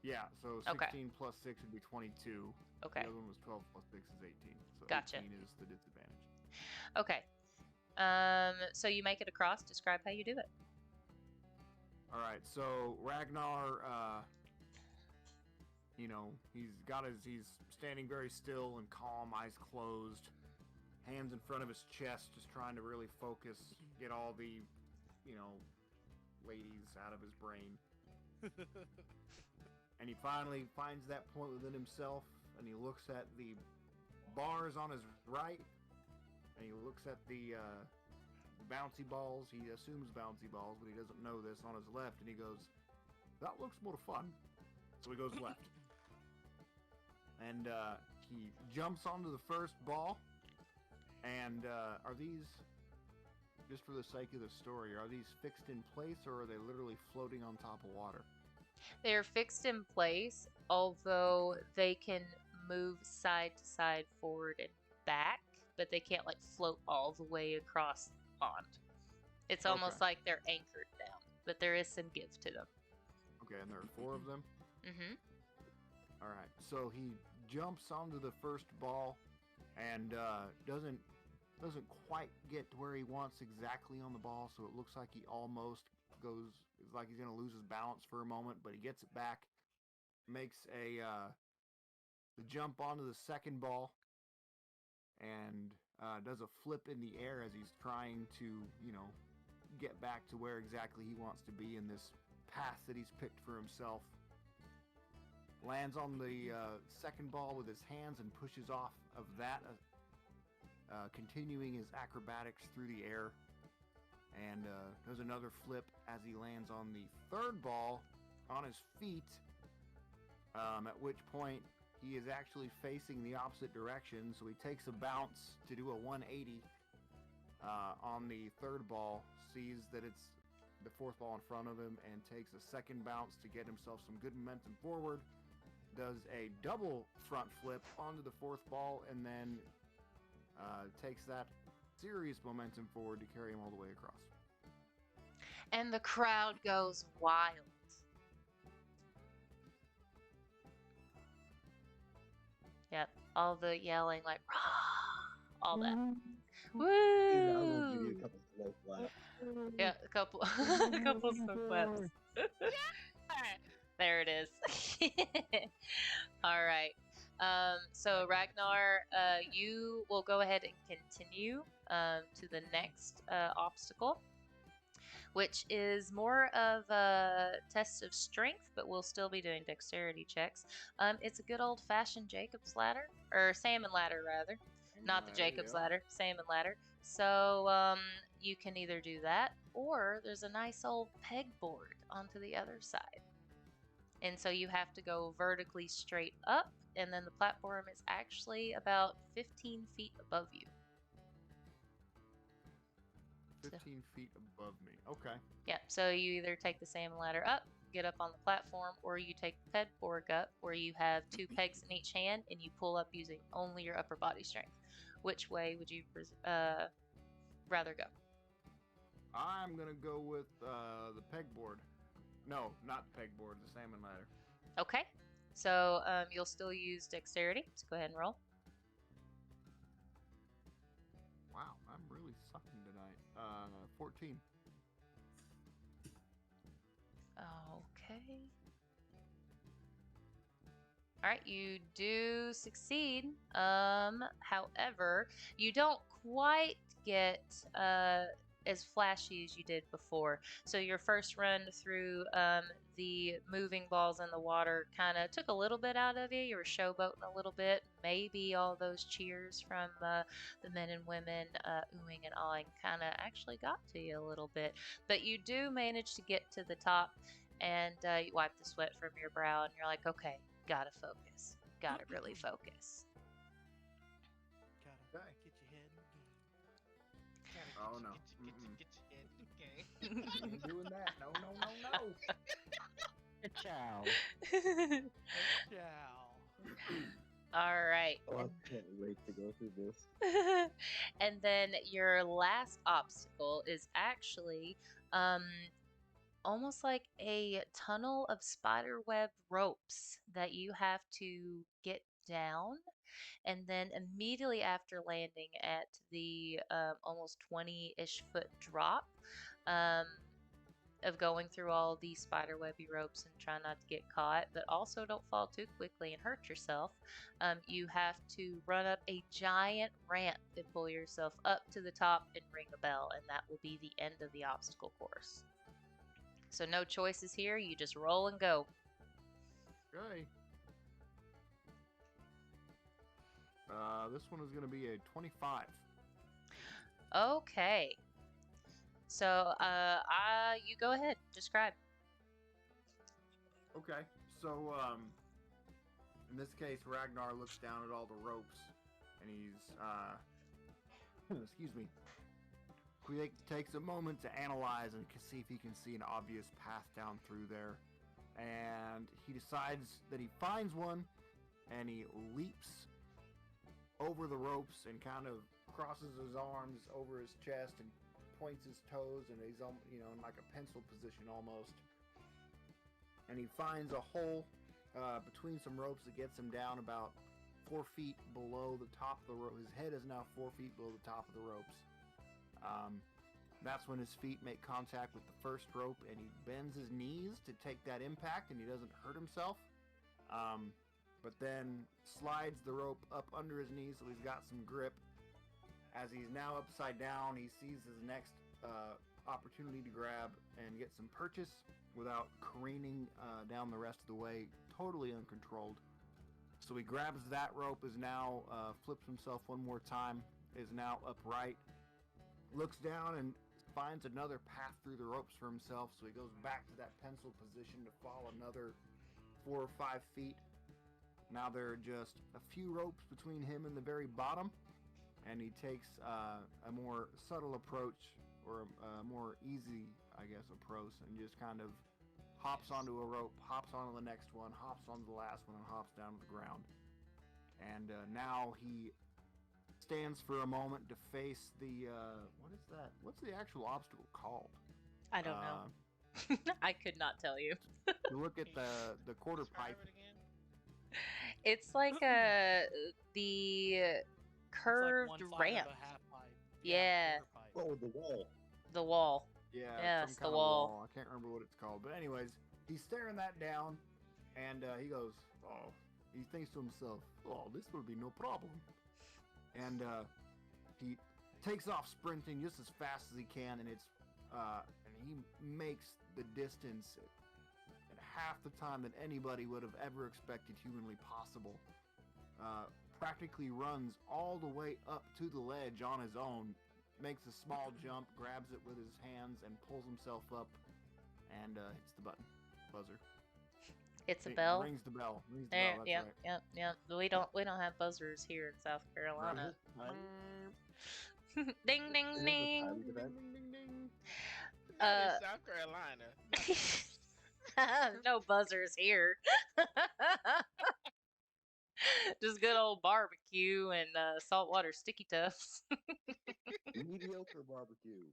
Yeah, so Okay. 16 plus 6 would be 22. Okay. The other one was 12 plus 6 is 18. So Gotcha. 18 is the disadvantage. Okay. So you make it across. Describe how you do it. he's standing very still and calm, eyes closed, hands in front of his chest, just trying to really focus, get all the, ladies out of his brain. And he finally finds that point within himself, and he looks at the bars on his right, and he looks at the bouncy balls. He assumes bouncy balls, but he doesn't know this, on his left, and he goes, "That looks more fun." So he goes left. And he jumps onto the first ball. And are these, just for the sake of the story, are these fixed in place, or are they literally floating on top of water? They are fixed in place, although they can move side to side, forward and back, but they can't like float all the way across the pond. It's almost Okay. like they're anchored down, but there is some give to them. Okay, and there are 4 of them? Mm-hmm. All right, so he jumps onto the first ball and doesn't quite get to where he wants exactly on the ball, so it looks like he almost goes, it's like he's going to lose his balance for a moment, but he gets it back, makes the jump onto the second ball, and does a flip in the air as he's trying to, get back to where exactly he wants to be in this path that he's picked for himself. Lands on the second ball with his hands and pushes off of that, continuing his acrobatics through the air, and does another flip as he lands on the third ball on his feet, at which point he is actually facing the opposite direction, so he takes a bounce to do a 180 on the third ball, sees that it's the fourth ball in front of him, and takes a second bounce to get himself some good momentum forward, does a double front flip onto the fourth ball, and then takes that serious momentum forward to carry him all the way across. And the crowd goes wild. Yep, all the yelling, like, rah, all that. I'll go give you Woo! a couple slow claps. Yeah, a couple, a couple slow claps. There it is. All right. So Ragnar, you will go ahead and continue to the next obstacle, which is more of a test of strength, but we'll still be doing dexterity checks. It's a good old-fashioned Jacob's ladder, or salmon ladder rather, not the Jacob's ladder, salmon ladder. So you can either do that, or there's a nice old pegboard onto the other side. And so you have to go vertically straight up, and then the platform is actually about 15 feet above you. 15 feet above me. Okay. Yeah, so you either take the salmon ladder up, get up on the platform, or you take the pegboard up, where you have 2 pegs in each hand, and you pull up using only your upper body strength. Which way would you rather go? I'm going to go with the pegboard. No, not the pegboard, the salmon ladder. Okay, so you'll still use dexterity, so go ahead and roll. Wow, I'm really sucking tonight. 14. Okay. Alright, you do succeed. However, you don't quite get as flashy as you did before. So your first run through the moving balls in the water kind of took a little bit out of you. You were showboating a little bit. Maybe all those cheers from the men and women oohing and awing kind of actually got to you a little bit. But you do manage to get to the top, and you wipe the sweat from your brow, and you're like, okay, gotta focus. Gotta really focus. Gotta Okay. get your head in the game. Oh, no. Get your head in the game. Ain't doing that. No, no, no, no. Ciao. Ciao. All right. Oh, I can't wait to go through this. And then your last obstacle is actually almost like a tunnel of spiderweb ropes that you have to get down. And then immediately after landing at the almost 20-ish foot drop, of going through all these spiderwebby ropes and try not to get caught, but also don't fall too quickly and hurt yourself. You have to run up a giant ramp and pull yourself up to the top and ring a bell, and that will be the end of the obstacle course. So no choices here, you just roll and go. Okay. This one is going to be a 25. Okay. So, you go ahead, describe. Okay, so in this case, Ragnar looks down at all the ropes, and he's excuse me. He takes a moment to analyze and see if he can see an obvious path down through there, and he decides that he finds one, and he leaps over the ropes and kind of crosses his arms over his chest and points his toes, and he's in like a pencil position almost. And he finds a hole between some ropes that gets him down about 4 feet below the top of the rope. His head is now 4 feet below the top of the ropes. That's when his feet make contact with the first rope, and he bends his knees to take that impact, and he doesn't hurt himself. But then slides the rope up under his knees so he's got some grip. As he's now upside down, he sees his next opportunity to grab and get some purchase without careening down the rest of the way, totally uncontrolled. So he grabs that rope, is now flips himself one more time, is now upright, looks down and finds another path through the ropes for himself, so he goes back to that pencil position to fall another 4 or 5 feet. Now there are just a few ropes between him and the very bottom, and he takes a more subtle approach, or a more easy, I guess, approach, and just kind of hops onto a rope, hops onto the next one, hops onto the last one, and hops down to the ground. And now he stands for a moment to face the, what is that? What's the actual obstacle called? I don't know. I could not tell you. You look at the quarter Describe pipe. it again. It's like the curved it's like one side ramp. of a half pipe. Yeah. quarter pipe. Oh, the wall. The wall. Yeah, Yes, some kind the of wall. I can't remember what it's called. But anyways, he's staring that down, and he goes, oh, he thinks to himself, oh, this will be no problem. And he takes off sprinting just as fast as he can, and and he makes the distance at half the time that anybody would have ever expected humanly possible. Practically runs all the way up to the ledge on his own, makes a small jump, grabs it with his hands, and pulls himself up, and hits the button. Buzzer. It's a bell. Rings the bell. Rings the There, bell, that's yep, right. yep. We don't have buzzers here in South Carolina. Ding ding It is a ding. timing event. Ding, ding, ding. That is South Carolina. No buzzers here. Just good old barbecue and saltwater sticky tufts. Mediocre barbecue.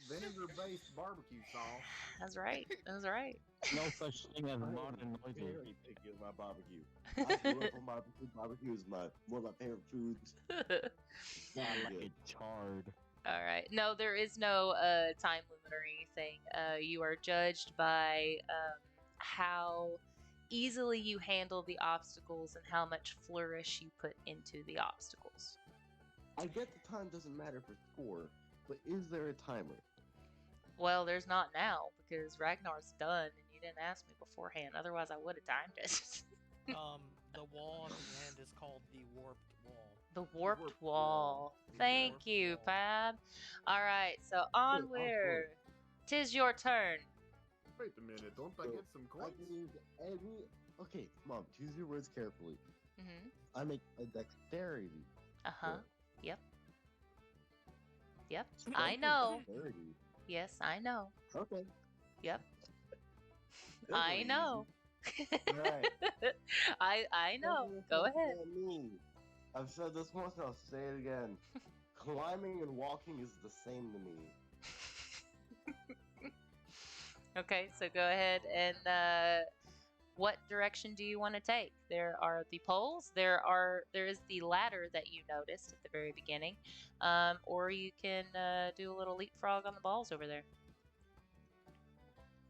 Vinegar-based barbecue sauce. That's right. That's right. No such thing as I am modern noises. very picky with my barbecue. I grew up on barbecue. Barbecue is one of my favorite foods. Yeah, Very like good. it charred. All right. No, there is no time limit or anything. You are judged by how easily you handle the obstacles and how much flourish you put into the obstacles. I get the time doesn't matter for score, but is there a timer? Well, there's not now because Ragnar's done and you didn't ask me beforehand. Otherwise, I would have timed it. The wall at the end is called the warped wall. The warped warped wall. wall. Thank Warped you, wall. Pab. All right, so onward. Tis your turn. Wait a minute, don't I So, get some I coins? can use every. Okay, Mom, choose your words carefully. Mm-hmm. I make a dexterity. Uh-huh. roll. Yep. Yep. Strength I and know. dexterity. Yes, I know. Okay. Yep. Those I are know. Right. I know. What Go does ahead. that mean? I've said this once, and I'll say it again. Climbing and walking is the same to me. Okay, so go ahead and what direction do you want to take? There are the poles. There is the ladder that you noticed at the very beginning, or you can do a little leapfrog on the balls over there.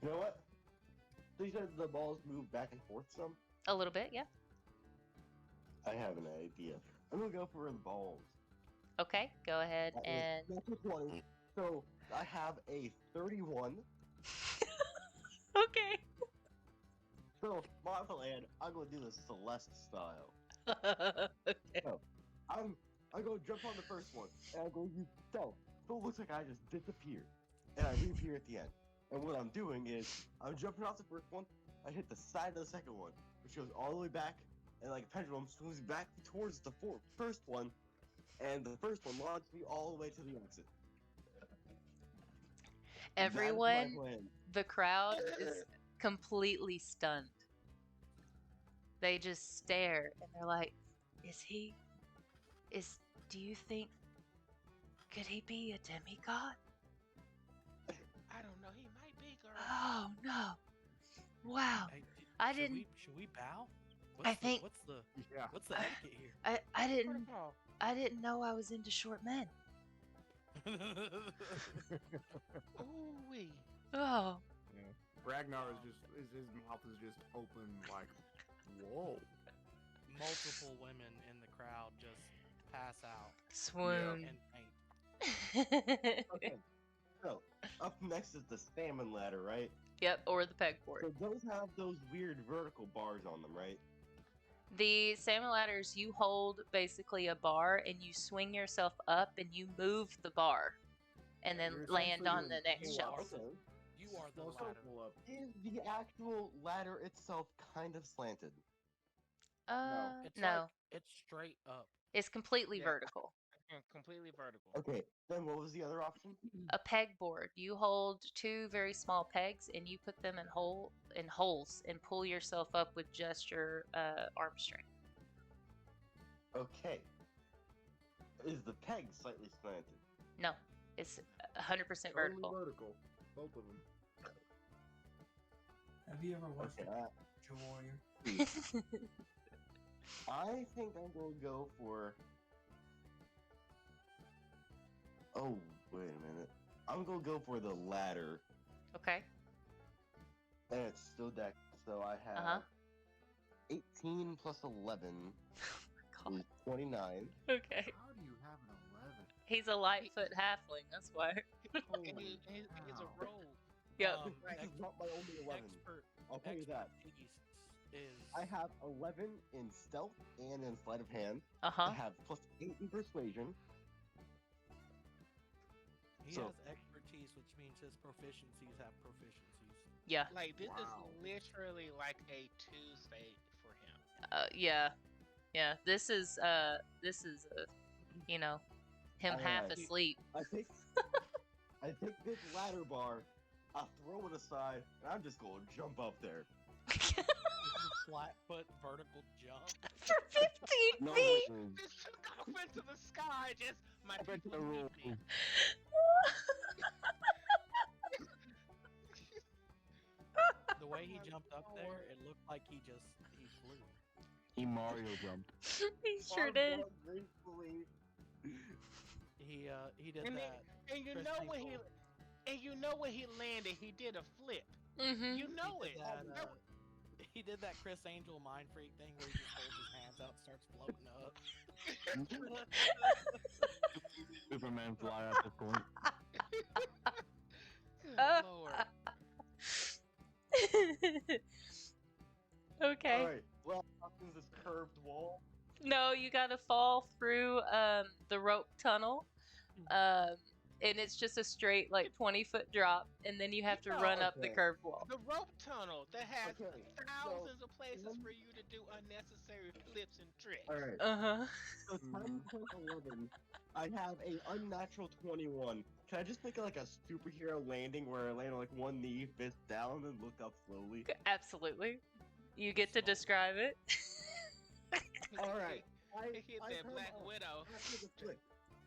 You know what? So you said the balls move back and forth some? A little bit, yeah. I have an idea. I'm gonna go for the balls. Okay, go ahead That and. is, that's a 20. So I have a 31. Okay. So my plan, I'm gonna do the Celeste style. Okay. So I'm gonna jump on the first one, and I'm going to use stealth. So it looks like I just disappeared, and I reappear at the end. And what I'm doing is, I'm jumping off the first one, I hit the side of the second one, which goes all the way back, and like a pendulum swings back towards the first one, and the first one launches me all the way to the exit. Everyone, That is my plan. the crowd is completely stunned. They just stare and they're like, do you think, could he be a demigod? I don't know. He might be, girl. Oh no. Wow. Hey, I should didn't. Should we bow? I think- What's the Yeah. etiquette here? I didn't know I was into short men. Ooh wee. Oh. Ragnar is just his mouth is just open like, whoa. Multiple women in the crowd just pass out Swoon. and faint. Okay. So up next is the salmon ladder, right? Yep, or the pegboard. So those have those weird vertical bars on them, right? The salmon ladders, you hold basically a bar and you swing yourself up and you move the bar and then You're land essentially on the doing next pull shelf. ups. Okay. You are the No ladder. circle up. Is the actual ladder itself kind of slanted? It's No. like it's straight up. It's completely Yeah. vertical. Completely vertical. Okay, then what was the other option? A pegboard. You hold two very small pegs and you put them in holes and pull yourself up with just your arm strength. Okay. Is the peg slightly slanted? No, it's 100% vertical. Only vertical. Both of them. Have you ever watched Okay, Ninja Warrior? I think I'm gonna go for. Oh, wait a minute. I'm gonna go for the ladder, Okay. and it's still decked, so I have Uh-huh. 18 plus 11 Oh my is 29. god. Okay. How do you have an 11? He's a lightfoot halfling, that's why. And he's a cow. rogue. Yep. This is not my only 11. I'll tell you that. Expertise is I have 11 in stealth and in sleight of hand. Uh-huh. I have plus 8 in persuasion. he so- has expertise, which means his proficiencies have proficiencies. Yeah. Like this Wow. is literally like a Tuesday for him. Yeah. Yeah. This is him half Alright. asleep. I take this ladder bar, I throw it aside, and I'm just gonna jump up there. Flat foot vertical jump. For 15 No, feet. Just took off into the sky. Just my I bet people the need rule. me. The way he jumped up there, it looked like he flew. He Mario jumped. He sure did. Gracefully. He did And, that. and you Chris know when Angel. he landed, he did a flip. Mm-hmm. You know He it. did that, he did that Chris Angel mind freak thing where he just holds his hands out and starts floating up. Superman fly at this point. Good Lord. Okay. Alright, well, opens this curved wall. No, you gotta fall through the rope tunnel. And it's just a straight like 20-foot drop, and then you have to run up the Okay. curved wall. The rope tunnel that has Okay, thousands of places for you to do unnecessary flips and tricks. Alright, Uh-huh. so 10 plus 11, I have a unnatural 21. Can I just make it like a superhero landing where I land on like one knee, fist down, and look up slowly? Absolutely. You get to describe it. Alright, He hit that Black Widow. I take a flip,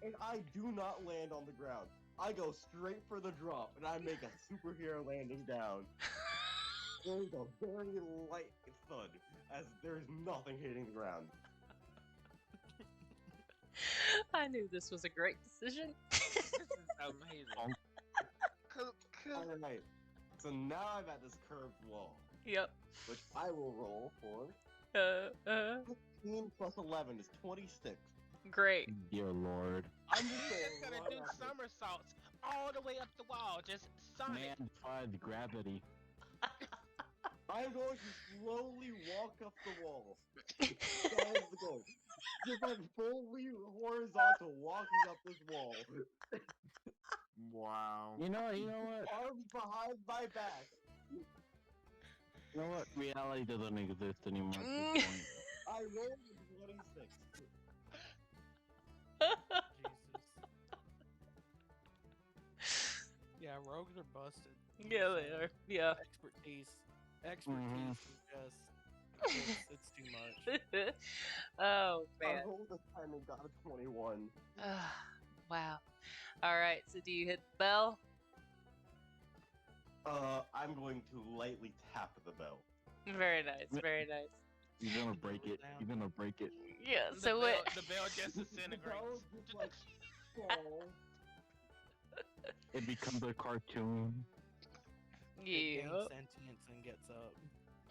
and I do not land on the ground. I go straight for the drop, and I make a superhero landing down. There's a very light thud, as there's nothing hitting the ground. I knew this was a great decision. This is amazing. Cause Alright, So now I'm at this curved wall, Yep. which I will roll for. 15 plus 11 is 26. Great. Dear Lord. I'm just He's gonna gonna run do up it. somersaults all the way up the wall, just Sonic. Man defies gravity. I'm going to slowly walk up the wall. That is the goal. Just like fully horizontal walking up this wall. Wow. You know what? Arms behind my back. You know what? Reality doesn't exist anymore at this point. I rolled a 26. Jesus. Yeah, rogues are busted. Yeah, they are. Yeah. Expertise is just it's too much. Oh I man. rolled this time and got a 21. Wow. All right. So do you hit the bell? I'm going to lightly tap the bell. Very nice. Very nice. You're gonna break it. You're gonna break it. Yeah. The So bell, what? the bell just The disintegrates. bell just like falls. It becomes a cartoon. It Yeah. gains sentience and gets up.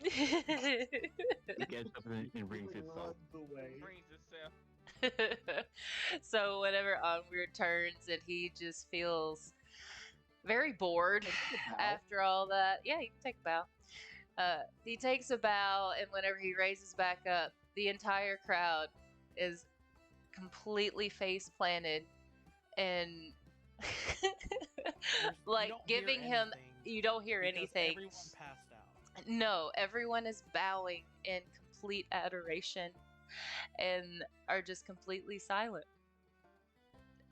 It gets up and brings It itself. runs away. Brings itself. So whenever Onweir turns and he just feels very bored after all that. Yeah, you can take a bow. He takes a bow, and whenever he raises back up, the entire crowd is completely face planted and like You don't hear giving him. anything You don't hear because anything. Everyone passed out. No, everyone is bowing in complete adoration and are just completely silent.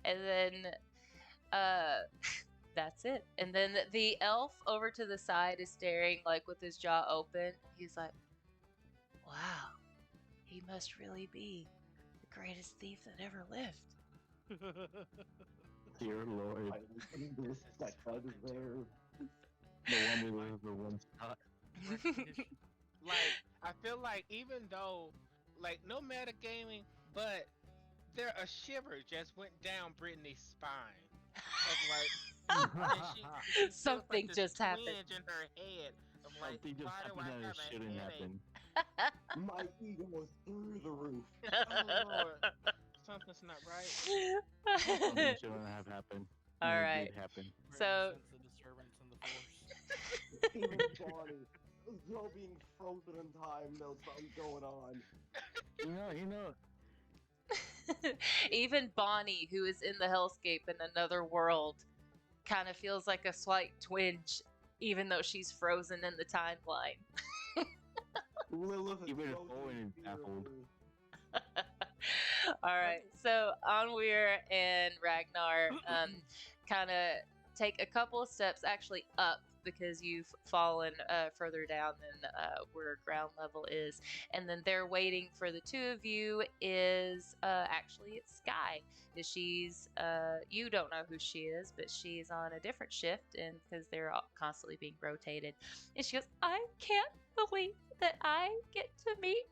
And then that's it. And then the elf over to the side is staring like with his jaw open. He's like, "Wow. He must really be the greatest thief that ever lived." Dear Lord. This that I deserve. The one who was the one shot. Recognition. Like, I feel like even though, like, no metagaming, but a shiver just went down Brittany's spine. Of like, and she feels Something like this just happened. twinge in her head. Of like, Something just why do happened I that have it a shouldn't headache? happen. My ego was through the roof. Oh Lord, something's not right. Something shouldn't have happened. All and right. It did happen. So- Sense a disturbance in the force. Even Bonnie, though being frozen in time, knows something's going on. You know. Even Bonnie, who is in the hellscape in another world, kind of feels like a slight twinge, even though she's frozen in the timeline. Lilith is Even if frozen Owen in is fear baffled. of her. All right, so Onweir and Ragnar kind of take a couple of steps actually up because you've fallen further down than where ground level is, and then they're waiting for the two of you. Is actually it's Sky. She's you don't know who she is, but she's on a different shift, and because they're all constantly being rotated, and she goes, "I can't believe that I get to meet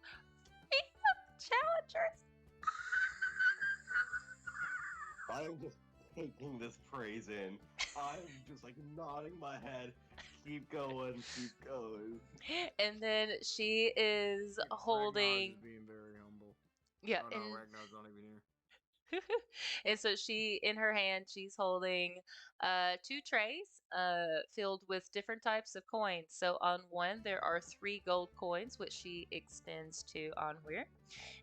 challengers." I'm just taking this praise in. I'm just like nodding my head. Keep going, keep going. And then she is holding. Ragnar's just being very humble. Yeah, Oh no, Ragnar's not even here. and so she, in her hand, she's holding two trays filled with different types of coins. So on one, there are 3 gold coins, which she extends to Onweir.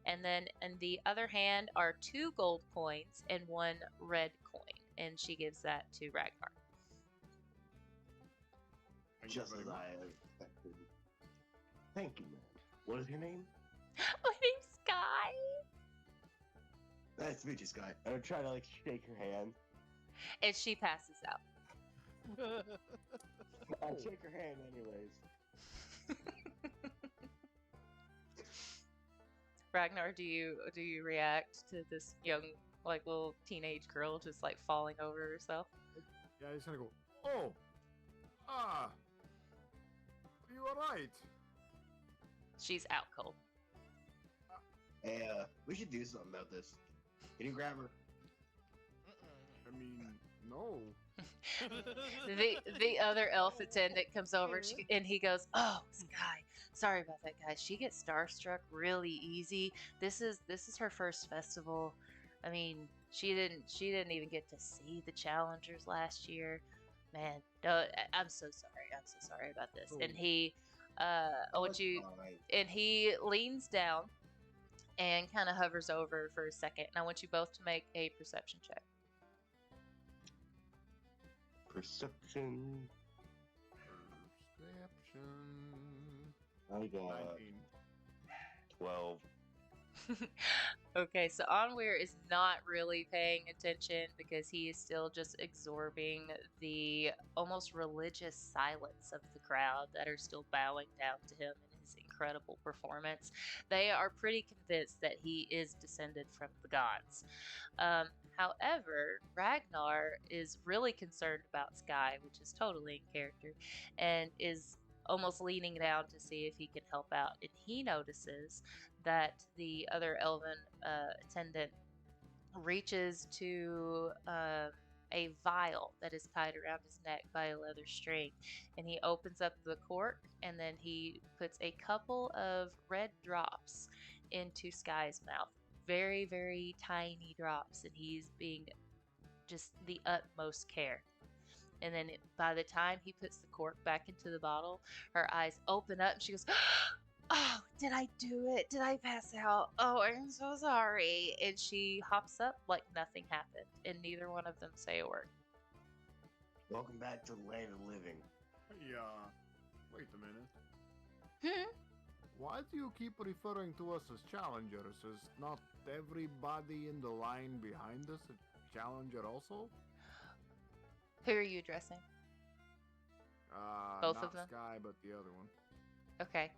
And then in the other hand are 2 gold coins and 1 red coin. And she gives that to Ragnar. Thank you Just very as much. I expected. Thank you, man. What is your name? My name's Sky. Nice to meet you, Sky. I'm gonna try to like shake her hand. And she passes out. I'll shake her hand anyways. Ragnar, do you react to this young, like, little teenage girl just like falling over herself? Yeah, he's gonna go. Oh, are you alright? She's out cold. Hey, we should do something about this. Can you grab her? Mm-mm. I mean, no. The other elf attendant comes over and he goes, "Oh, Sky, sorry about that, guys. She gets starstruck really easy. This is her first festival. I mean, she didn't even get to see the challengers last year. Man, no, I'm so sorry. I'm so sorry about this." And he, I want it's you, fine. and he leans down and kind of hovers over for a second. And I want you both to make a perception check. Perception. Perception. I got 19. 12. Okay, so Onweir is not really paying attention because he is still just absorbing the almost religious silence of the crowd that are still bowing down to him in his incredible performance. They are pretty convinced that he is descended from the gods. However, Ragnar is really concerned about Sky, which is totally in character, and is almost leaning down to see if he can help out. And he notices that the other elven attendant reaches to a vial that is tied around his neck by a leather string, and he opens up the cork, and then he puts a couple of red drops into Sky's mouth. Very, very tiny drops, and he's being just the utmost care. And then by the time he puts the cork back into the bottle, her eyes open up and she goes, "Oh, did I do it? Did I pass out? Oh, I'm so sorry." And she hops up like nothing happened, and neither one of them say a word. Welcome back to the land of the living. Hey, wait a minute. Hmm? Why do you keep referring to us as challengers? Is not everybody in the line behind us a challenger also? Who are you addressing? Both not of them? Sky, but the other one. Okay.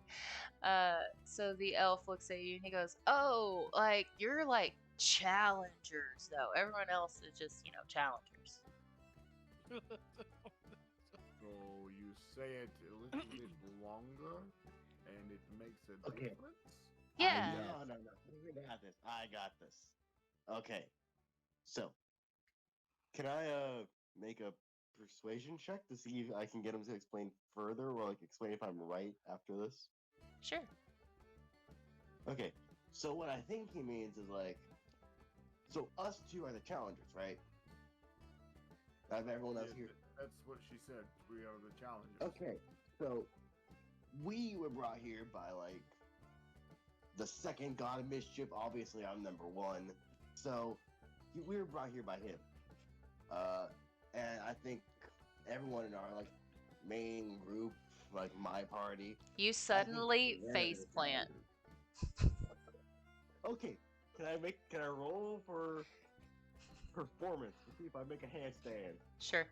So the elf looks at you and he goes, "Oh, like, you're like challengers, though. Everyone else is just, challengers." So you say it a little bit longer, and it makes a Okay. difference? Yeah. No. We got this. I got this. Okay. So, can I make a persuasion check to see if I can get him to explain further, or like explain if I'm right after this? Sure. Okay. So what I think he means is like, so us two are the challengers, right? I have everyone else Yeah, here. That's what she said. We are the challengers. Okay. So we were brought here by like the second god of mischief. Obviously, I'm number one. So we were brought here by him. And I think everyone in our like main group, like my party. You suddenly they're face the plant. challengers. Okay. Can I roll for performance to see if I make a handstand? Sure.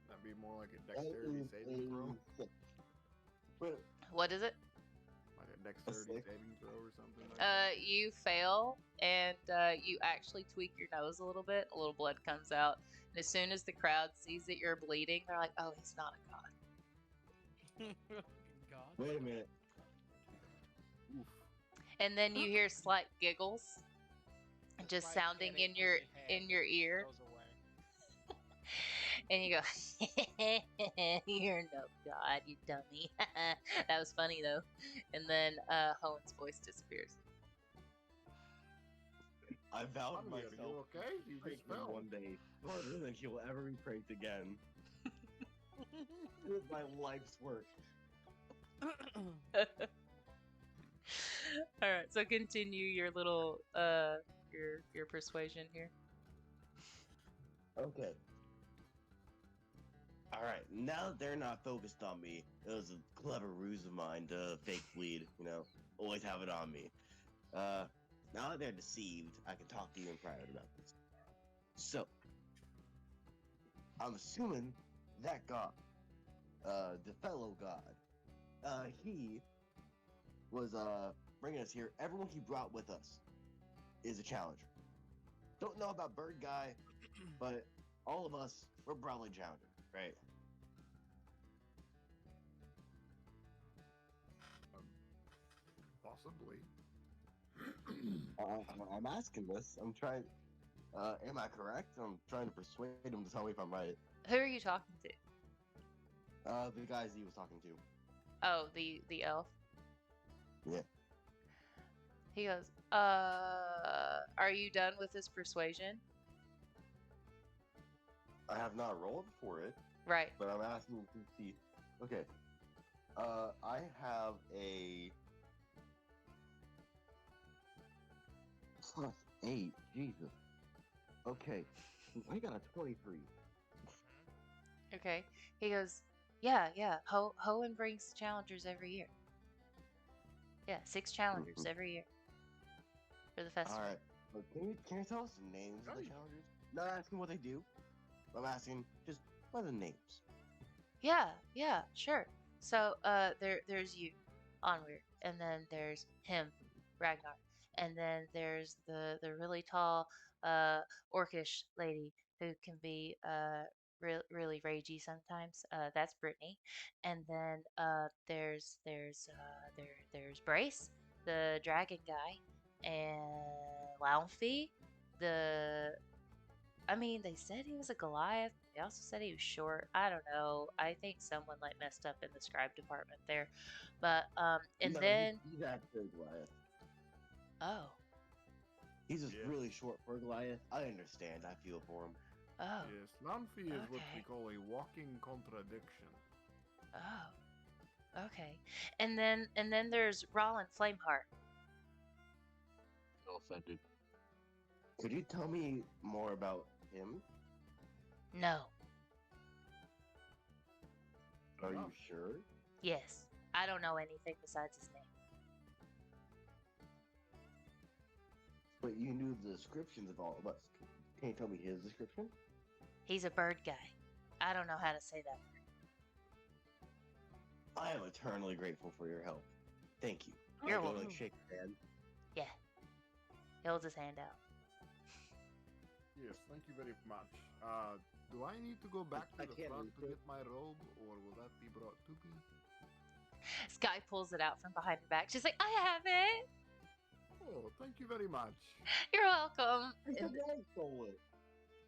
That'd be more like a dexterity saving throw. But What is it? Like a dexterity six. saving throw or something like that. You fail, and you actually tweak your nose a little bit. A little blood comes out, and as soon as the crowd sees that you're bleeding, they're like, "Oh, he's not a god." God. wait a minute. Oof. And then you hear slight giggles, just Right sounding headache in your that they had in your ear, goes away. and you go, "You're no god, you dummy." That was funny though. And then Hoenn's voice disappears. I vowed Honey, are myself you okay? You praise just him fell. one day harder than he will ever be praised again. It was my life's work. All right, so continue your little your persuasion here. Okay. Alright, now that they're not focused on me, it was a clever ruse of mine to fake bleed, always have it on me. Now that they're deceived, I can talk to you in private about this. So, I'm assuming that god, the fellow god, he was bringing us here. Everyone he brought with us is a challenger. Don't know about Bird Guy, but all of us, we're probably challenger, right? Possibly. I'm asking this. I'm trying. Am I correct? I'm trying to persuade him to tell me if I'm right. Who are you talking to? The guys he was talking to. Oh, the elf. Yeah. He goes, are you done with this persuasion? I have not rolled for it, Right. but I'm asking to see. Okay. I have a +8. Jesus. Okay. I got a 23. Okay. He goes, yeah. Hoenn brings challengers every year. Yeah, 6 challengers every year for the festival. All right. But can you tell us the names of the challengers? Not asking what they do. I'm asking just what are the names. Yeah, sure. So, there's you, Onweir, and then there's him, Ragnar, and then there's the really tall, orcish lady who can be really ragey sometimes. That's Brittany, and then there's Brace, the dragon guy, and Launfy, the I mean, they said he was a Goliath. They also said he was short. I don't know. I think someone like messed up in the scribe department there. But and No, then he's actually Goliath. oh He's just Yeah. really short for Goliath. I understand. I feel for him. oh Yes, Lanfi is what we Okay. call a walking contradiction. okay. And then there's Rollin Flameheart. No offended. Could you tell me more about him? No. Are you Enough. sure? Yes. I don't know anything besides his name. But you knew the descriptions of all of us. Can you tell me his description? He's a bird guy. I don't know how to say that word. I am eternally grateful for your help. Thank you. You're I go, welcome. like, shake your hand. Yeah. He holds his hand out. Yes, thank you very much. Do I need to go back to I the can't front read to it. get my robe, or will that be brought to me? Sky pulls it out from behind her back. She's like, I have it. Oh, thank you very much. You're welcome. It's And a man stole it.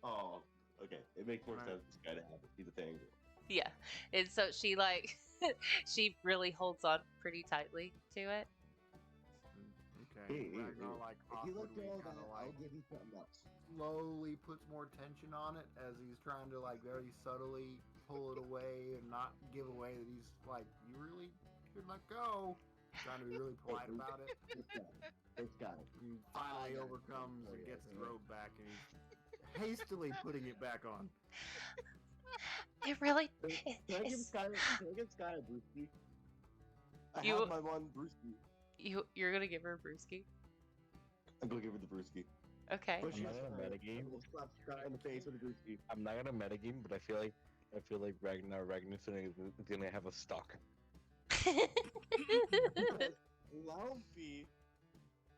Oh, okay. It makes more Right. sense for this guy to have it. He's a thing. yeah. And so she like she really holds on pretty tightly to it. Okay. Ragnar, like, if you look awkwardly all kind that, of I'll like give you something else. slowly puts more tension on it as he's trying to like very subtly pull it away and not give away that he's like, you really should let go. Trying to be really polite about it. It's got it. And finally I got it. overcomes Oh, and yeah, gets his yeah. robe back and he's hastily putting it back on. It really Can I give it's, Sky a brewski? I You- have my one brewski. you're gonna give her a brewski. I'm gonna give her the brewski. Okay. Push I'm it not gonna aside. metagame. We'll slap Sky in the face with a brewski. I'm not gonna metagame, but I feel like Ragnarsson is gonna have a stock. Launfy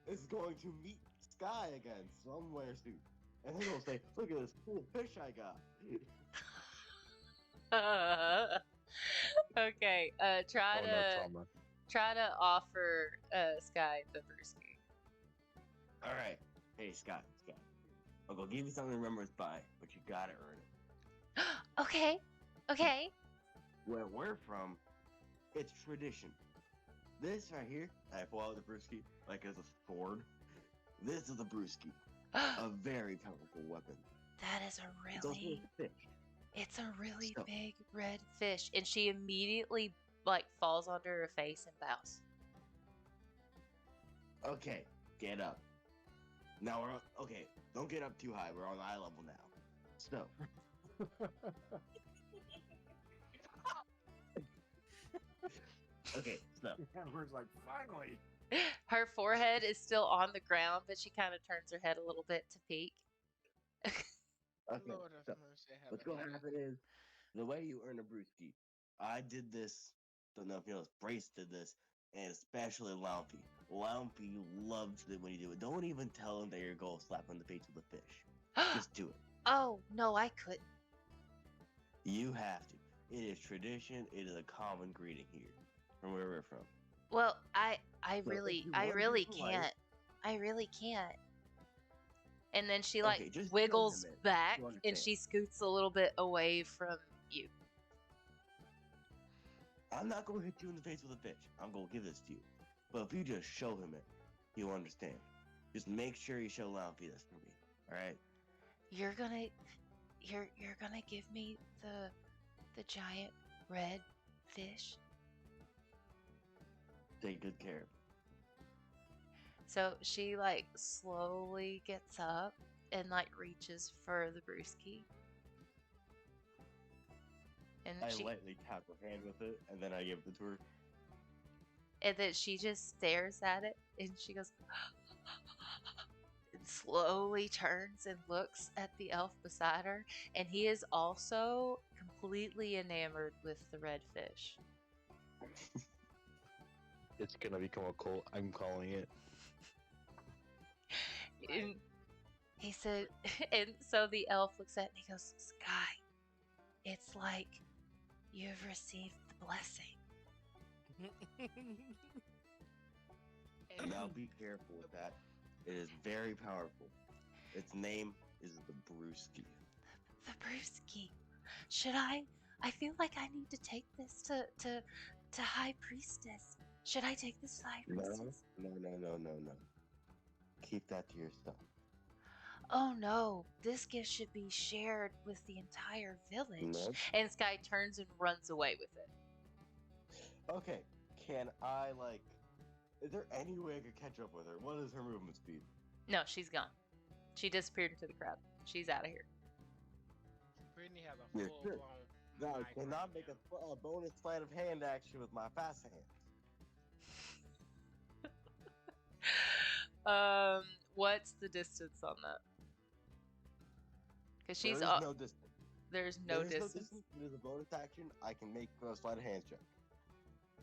is going to meet Sky again somewhere soon. And then he'll say, look at this cool fish I got. Okay. Try Oh, to no trauma. offer Sky the brewski. Alright. Hey, Sky. I'll go give you something to remember us by, but you gotta earn it. Okay. Where we're from, it's tradition. This right here, I pull out the brewski like it's a sword. This is a brewski. A very powerful weapon. That is a It's also really a fish. it's a really So- big red fish, and she immediately like falls onto her face and bows. Okay, get up. Now we're on, okay, don't get up too high. We're on eye level now. So, okay, so. Edward's like, finally. Her forehead is still on the ground, but she kind of turns her head a little bit to peek. Okay, Lord have so mercy, what's heaven. gonna happen is the way you earn a brewski. I did this. Don't know if you know, Brace did this, and especially Launfy. Launfy loves it when you do it. Don't even tell him that you're going to slap him in the face with a fish. Just do it. Oh no, I couldn't. You have to. It is tradition. It is a common greeting here, from where we're from. Well, I So if really you I want to really be polite- can't. I really can't. And then she Okay, just show wiggles him it. back You and understand. she scoots a little bit away from you. I'm not going to hit you in the face with a fish. I'm going to give this to you. But if you just show him it, he'll understand. Just make sure you show Launfy this for me. All right? You're gonna give me the giant red fish. Take good care of it. So she slowly gets up and reaches for the brewski. And I lightly tap her hand with it, and then I give it to her. and then she just stares at it and she goes and slowly turns and looks at the elf beside her, and he is also completely enamored with the red fish. It's gonna become a cult. I'm calling it. And he said, and so the elf looks at it and he goes, Sky, it's like you've received the blessing. Now be careful with that. It is very powerful. Its name is the Brewski. The brewski. Should I feel like I need to take this to High Priestess. Should I take this to High Priestess? No. Keep that to yourself. Oh no, this gift should be shared with the entire village. Nope. And Sky turns and runs away with it. Okay, can I, is there any way I could catch up with her? What is her movement speed? No, she's gone. She disappeared into the crowd. She's out of here. Brittany has a Yeah, full sure. blown. No, I cannot make a bonus sleight of hand action with my fast hands. What's the distance on that? Because she's There is no distance. There's no There is distance. no distance. It is a bonus action. I can make a sleight of hand check.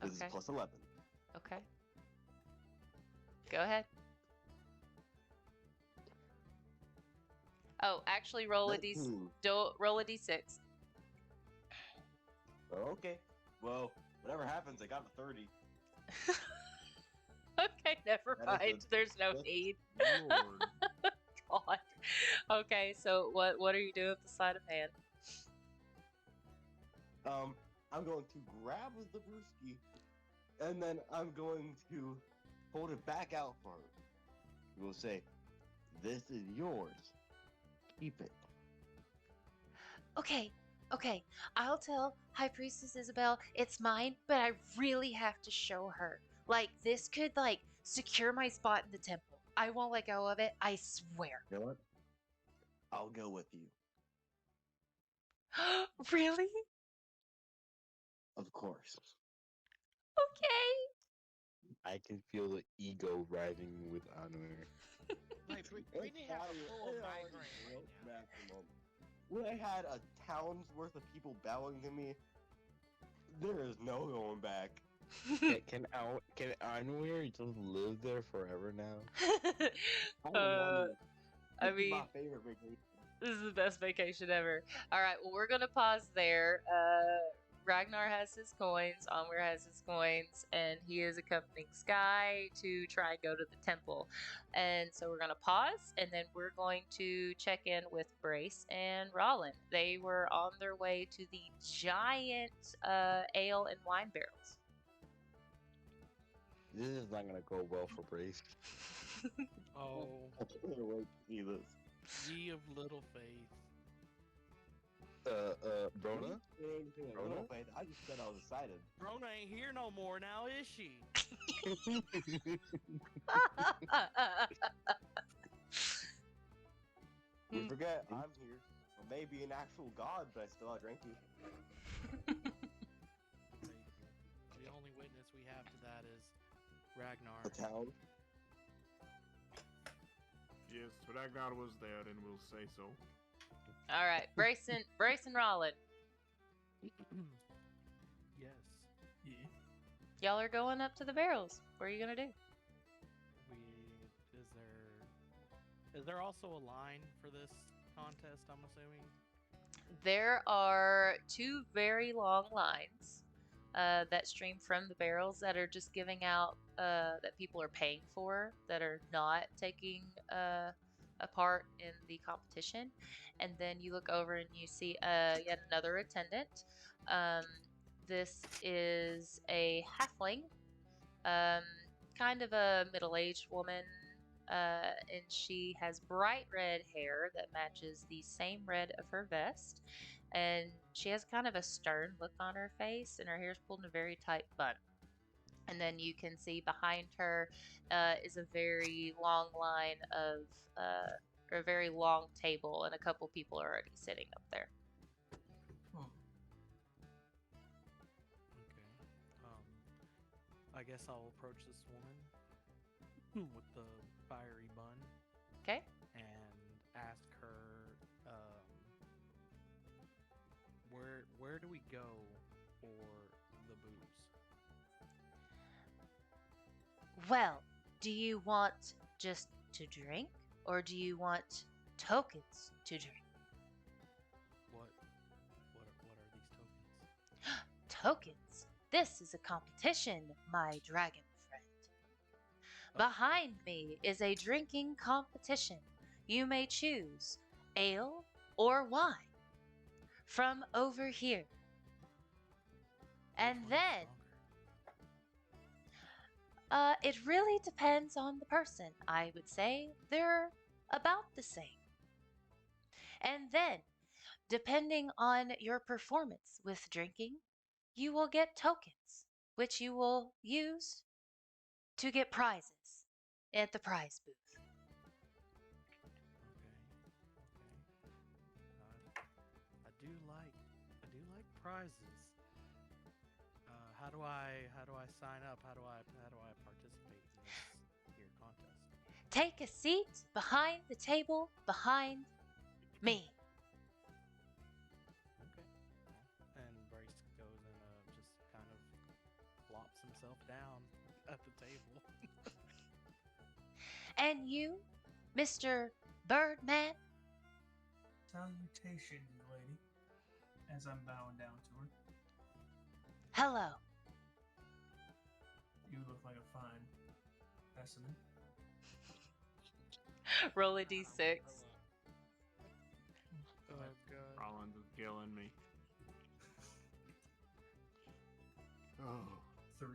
This Okay. is plus 11. Okay. Go ahead. Oh, actually, roll a d. 19. Roll a d6. Okay. Well, whatever happens, I got a 30. Okay, never That is mind. There's no that's- need. Lord. God. Okay, so what are you doing with the sleight of hand? I'm going to grab the brewski, and then I'm going to hold it back out for her. We'll say, "This is yours. Keep it." Okay. I'll tell High Priestess Isabel it's mine, but I really have to show her. This could secure my spot in the temple. I won't let go of it. I swear. You know what? I'll go with you. Really? Of course. Okay. I can feel the ego rising with honor. Brittany has a full migraine right now. When I had a town's worth of people bowing to me, there is no going back. Can Anwar just live there forever now? I mean, my favorite vacation. this is the best vacation ever. All right, well, we're gonna pause there. Ragnar has his coins, Onweir has his coins, and he is accompanying Sky to try and go to the temple. And so we're gonna pause, and then we're going to check in with Brace and Rollin. They were on their way to the giant ale and wine barrels. This is not gonna go well for Brace. Oh, I can't wait to see this. ye of little faith. Brona? It ain't anything a little faith. I just said I was excited. Rona ain't here no more now, is she? You forget, I'm here. I may be an actual god, but I still outdrank you. The only witness we have to that is Ragnar. The town. Yes, Ragnar was there, and we'll say so. All right, Brace and Rollin. Yes. Yeah. Y'all are going up to the barrels. What are you gonna do? Is there also a line for this contest, I'm assuming? There are two very long lines that stream from the barrels that are just giving out that people are paying for, that are not taking a part in the competition. And then you look over and you see yet another attendant. This is a halfling, um, kind of a middle-aged woman, and she has bright red hair that matches the same red of her vest. And she has kind of a stern look on her face, and her hair is pulled in a very tight bun. And then you can see behind her is a very long line of, or a very long table, and a couple people are already sitting up there. Hmm. Okay. I guess I'll approach this woman with the fiery bun Okay. and ask her, where do we go for the booze? Well, do you want just to drink, or do you want tokens to drink? What are these tokens? Tokens. This is a competition, my dragon friend. Behind me is a drinking competition. You may choose ale or wine from over here. And Which one's then stronger? it really depends on the person. I would say they're about the same. And then, depending on your performance with drinking, you will get tokens, which you will use to get prizes at the prize booth. Okay. I do like prizes. How do I sign up? How do I participate in this here contest? Take a seat behind the table behind me. Okay. And Brace goes and just kind of plops himself down at the table. And you, Mr. Birdman? Salutations, lady. As I'm bowing down to her. Hello. You look like a fine specimen. Roll a d6. Oh god. Rollins is killing me. Oh. 3.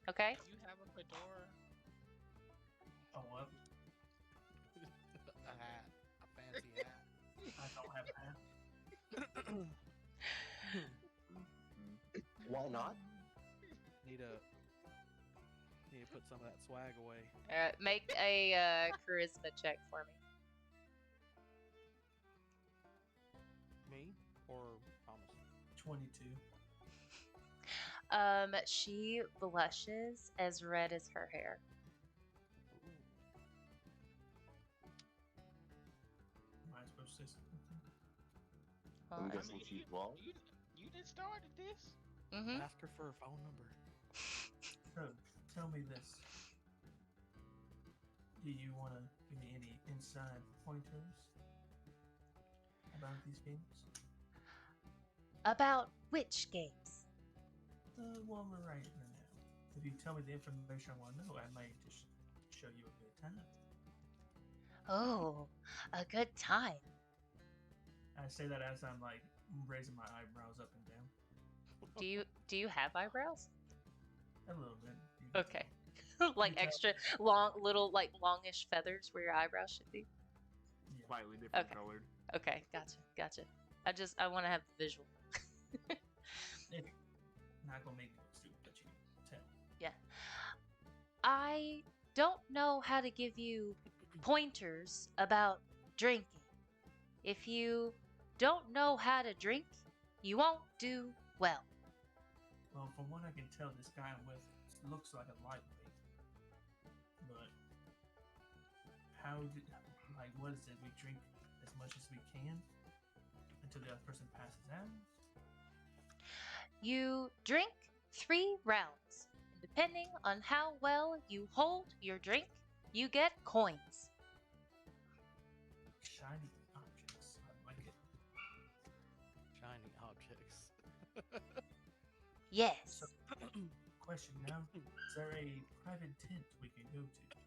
Okay. You have a fedora. Oh, what? A hat. A fancy hat. I don't have a hat. Why not? Need to put some of that swag away. Make a charisma check for me. Me or Thomas? 22. She blushes as red as her hair. Am I supposed to say something? Well, I'm I- guessing she's wrong. You didn't start this. Mhm. Ask her for a phone number. So, tell me this. Do you want to give me any inside pointers about these games? About which games? The one we're right in now. If you tell me the information I want to know, I might just show you a good time. Oh, a good time. I say that as I'm like raising my eyebrows up and down. Do you have eyebrows? A little bit. You can Okay. tell. Like You can extra long, little like longish feathers where your eyebrows should be. Yeah. Slightly different Okay. colored. Okay, gotcha. I want to have the visual. Anyway, not gonna make me look stupid, but you can tell. Yeah. I don't know how to give you pointers about drinking. If you don't know how to drink, you won't do well. Well, from what I can tell, this guy I'm with looks like a lightweight. But what is it? We drink as much as we can until the other person passes out? You drink 3 rounds. And depending on how well you hold your drink, you get coins. Shiny objects. I like it. Shiny objects. Yes. Question now: is there a private tent we can go to?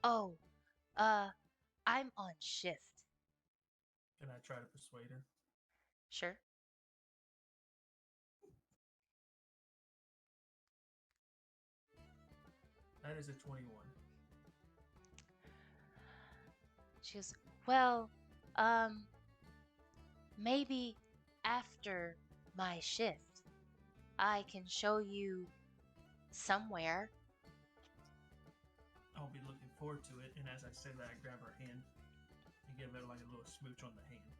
Oh, uh, I'm on shift. Can I try to persuade her? Sure. That is a 21. She goes, well, um, maybe after my shift, I can show you somewhere. I'll be looking forward to it. And as I say that, I grab her hand and give her like a little smooch on the hand.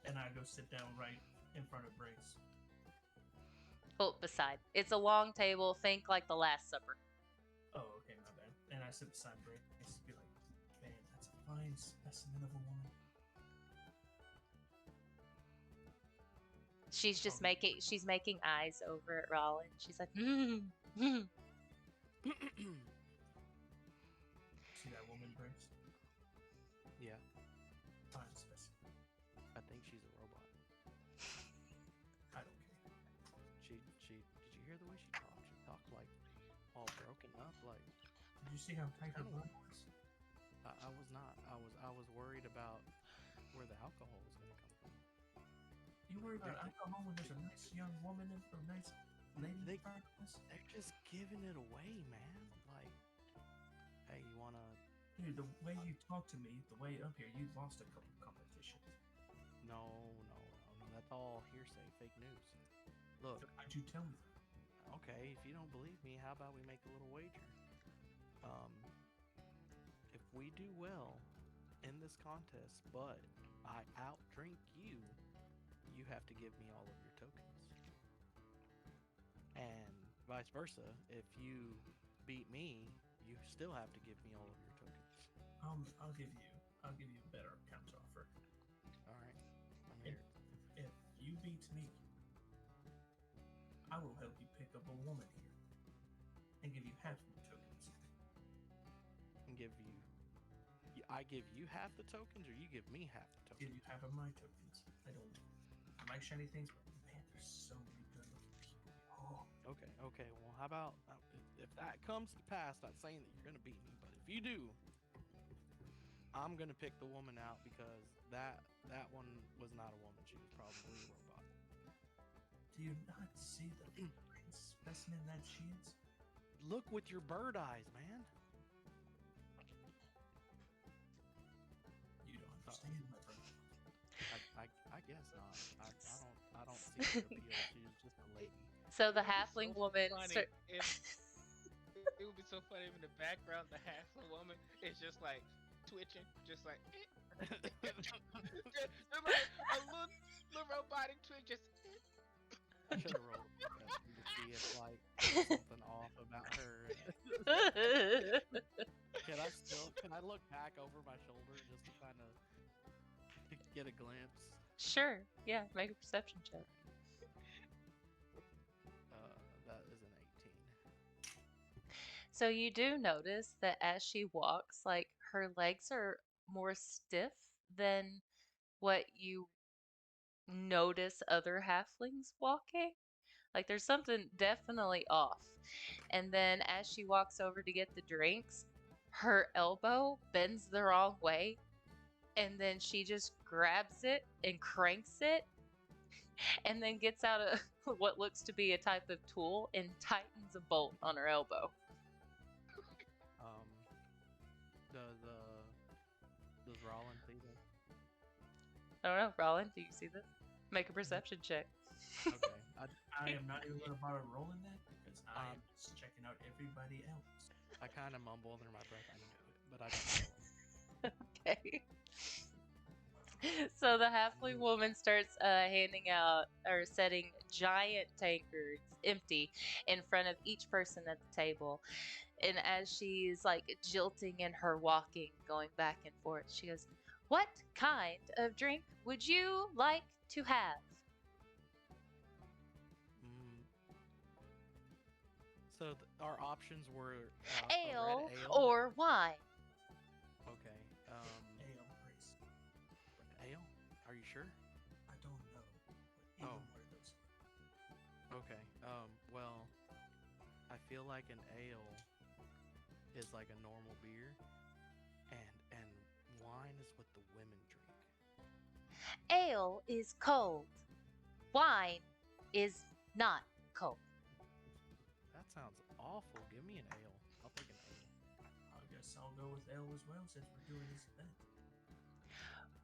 And I go sit down right in front of Brace. Oh, beside. It's a long table. Think like the Last Supper. Oh, okay, my bad. And I sit beside Brace and be like, man, that's a fine specimen of a woman. She's just Oh. she's making eyes over at Rollin. She's like, See that woman, Brace? Yeah, Fine specimen. I think she's a robot. I don't care. Did you hear the way she talked? She talked like all broken up. Like Did you see how tight her blood was? I was not. I was worried about where the alcohol was gonna come from. You worry about alcohol when there's a nice young woman and a nice lady in front of us? They're just giving it away, man. Like, hey, you wanna? Dude, the way you talk to me, the way up here, you lost a couple competitions. No. That's all hearsay, fake news. Look, So how'd you tell me that? okay, if you don't believe me, how about we make a little wager? If we do well in this contest, but I outdrink you, you have to give me all of your tokens. And vice versa, if you beat me, you still have to give me all of your tokens. I'll give you a better counter offer. All right, I'm here. If you beat me, I will help you pick up a woman here and give you half of the tokens. And I give you half the tokens, or you give me half the Give tokens? you half of my tokens. I like shiny things, but man, there's so many good-looking people. Oh, Okay. Well, how about if that comes to pass? Not saying that you're gonna beat me, but if you do, I'm gonna pick the woman out because that one was not a woman. She was probably a robot. do you not see the fine specimen that she is? Look with your bird eyes, man. You don't understand, my brother. I guess not. I don't see the appeal. She's just a lady. so the It would be halfling so woman. funny it would be so funny if in the background the halfling woman is just like twitching, just like just like a little robotic twitch, just. I should have rolled a perception to see if like there's something off about her. Can I look back over my shoulder just to kind of get a glimpse? Sure. Yeah. Make a perception check. That is an 18. So you do notice that as she walks, like her legs are more stiff than what you notice other halflings walking. Like there's something definitely off. And then as she walks over to get the drinks, her elbow bends the wrong way. And then she just grabs it and cranks it. And then gets out a what looks to be a type of tool and tightens a bolt on her elbow. Does Rollin see this? I don't know, Rollin, do you see this? Make a perception check. Okay. I am not even going to bother rolling that because I am just checking out everybody else. I kind of mumble under my breath. I knew it, but I don't know. Okay. So the halfling woman starts handing out or setting giant tankards empty in front of each person at the table. And as she's like jilting in her walking, going back and forth, she goes, "What kind of drink would you like to have?" So our options were Ale, a red ale or wine. Okay. Ale, Grace. Ale? Are you sure? I don't know what either one of those Okay. Well, I feel like an ale is like a normal beer, and wine is what the women drink. Ale is cold. Wine is not cold. That sounds awful. Give me an ale. I'll take an ale. I guess I'll go with L as well since we're doing this event.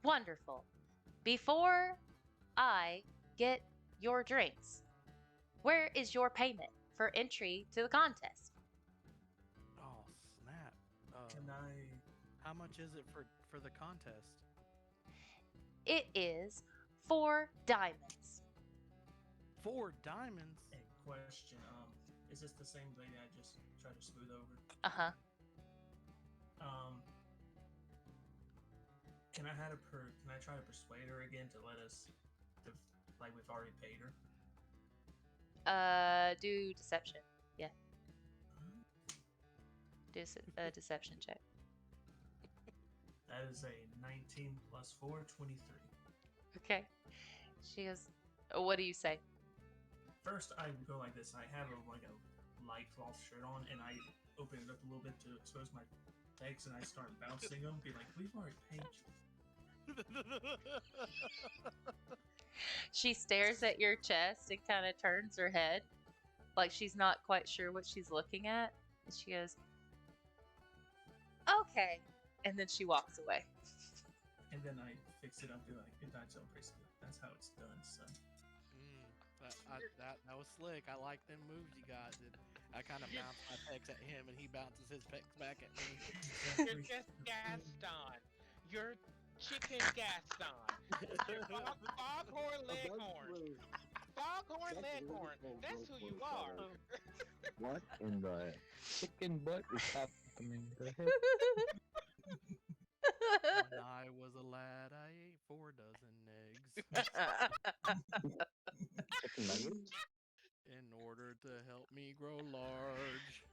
Wonderful. Before I get your drinks, where is your payment for entry to the contest? Oh snap! Can I? How much is it for the contest? It is 4 diamonds. 4 diamonds. A question. Is this the same lady I just tried to smooth over? Uh-huh. Can I try to persuade her again to let us, like we've already paid her? Do deception. Yeah. Do a deception check. That is a 19 plus 4, 23. Okay. She goes, what do you say? First, I go like this. I have a light cloth shirt on, and I open it up a little bit to expose my legs, and I start bouncing them. Be like, we've already paid you. She stares at your chest and kind of turns her head, like she's not quite sure what she's looking at. And she goes, okay. And then she walks away. And then I fix it up, be like, that's basically, that's how it's done, son. That was slick. I like them moves you got. I kind of bounce my pecs at him, and he bounces his pecs back at me. You're just Gaston. You're chicken Gaston. You're Foghorn Leghorn. Foghorn Leghorn. That's who you are. What in the chicken butt is happening? When I was a lad, I ate 4 dozen eggs. Chicken nuggets? In order to help me grow large.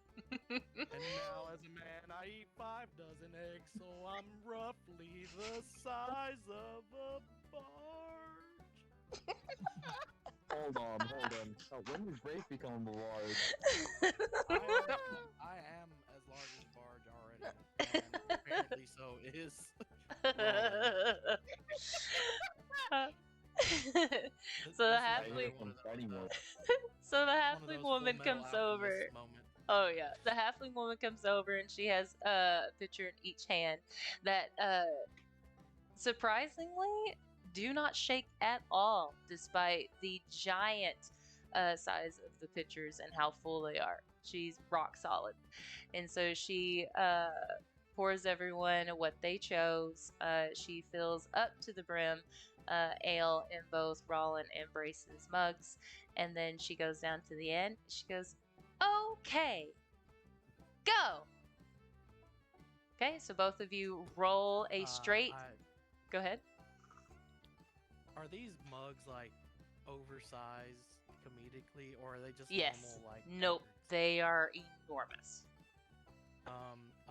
And now as a man I eat 5 dozen eggs, so I'm roughly the size of a barge. Hold on. Oh, when does Grace become large? I am as large as a barge already, and apparently so is Roland. So the This is halfling, another one of so the those halfling woman Full Metal comes over. Alchemist moment. Oh yeah, the halfling woman comes over and she has a pitcher in each hand that surprisingly do not shake at all, despite the giant size of the pitchers and how full they are. She's rock solid, and so she pours everyone what they chose. She fills up to the brim ale in both Rollin and Brace's mugs, and then she goes down to the end. She goes, okay, go. Okay, so both of you roll a straight. Go ahead. Are these mugs like oversized comedically, or are they just Yes. normal like? Nope. standards? They are enormous.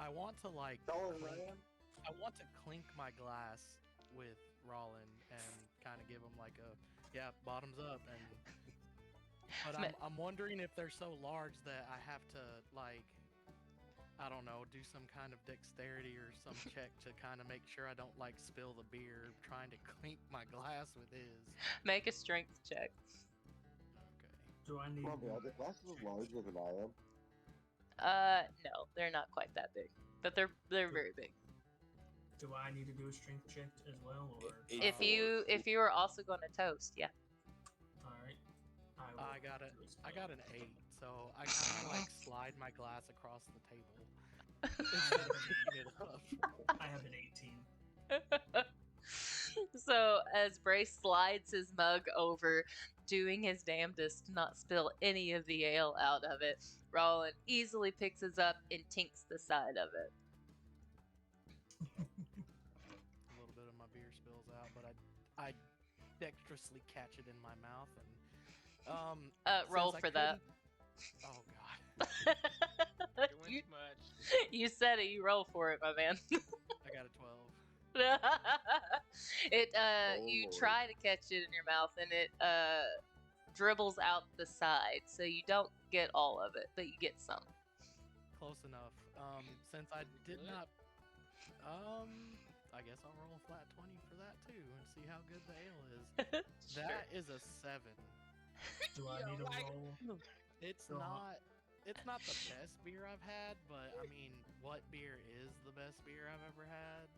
I want to like. I want to clink my glass with Rollin and kind of give him like a bottoms up and. But I'm wondering if they're so large that I have to like. I don't know, do some kind of dexterity or some check to kind of make sure I don't like spill the beer trying to clink my glass with his. Make a strength check. Okay. Do I need? Probably are the glasses larger than I am. No, they're not quite that big, but they're very big. Do I need to do a strength check as well, or? If you are also going to toast, yeah. All right. I got an 8, so I kind of like slide my glass across the table. Instead of picking it up. I have an 18. So as Brace slides his mug over, doing his damnedest to not spill any of the ale out of it, Rollin easily picks his up and tinks the side of it. A little bit of my beer spills out, but I dexterously catch it in my mouth and Roll since for I that. couldn't- Oh god. Doing you, too much. you said it. You roll for it, my man. I got a 12. It Oh, you Lord. try to catch it in your mouth and it dribbles out the side, so you don't get all of it, but you get some. Close enough. Since I did Good. not, I guess I'll roll a flat 20 for that too and see how good the ale is. Sure. That is a 7. Do I Yeah, need a like- roll? It's Go on. not. It's not the best beer I've had, but I mean, what beer is the best beer I've ever had?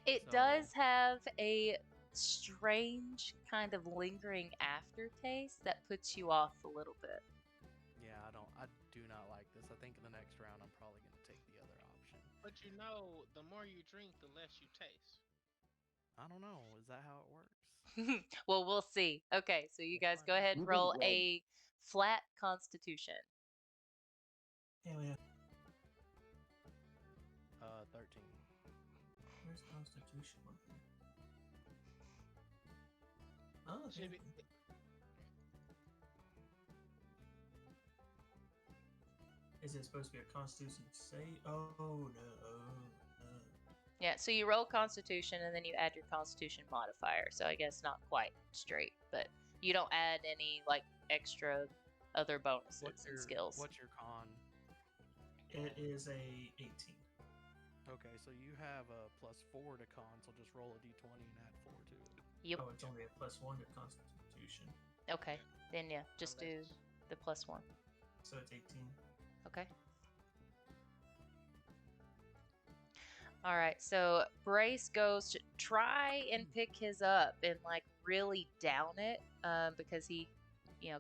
It So- does have a strange kind of lingering aftertaste that puts you off a little bit. Yeah, I do not like this. I think in the next round I'm probably gonna take the other option. But you know, the more you drink, the less you taste. I don't know. Is that how it works? Well, we'll see. Okay, so you We'll guys go find out. ahead and You can roll roll. a flat constitution. Hell yeah. 13. Where's Constitution on here? Oh, Should okay. be, Is it supposed to be a Constitution save? Oh no. Yeah, so you roll constitution and then you add your constitution modifier. So I guess not quite straight, but you don't add any like extra other bonuses and skills. What's your con? It is a 18. Okay, so you have a +4 to con, so just roll a d20 and add 4 to it. Yep. Oh, it's only a +1 to Constitution. Okay. Then yeah, just do unless- the +1. So it's 18. Okay. All right, so Brace goes to try and pick his up and like really down it because he,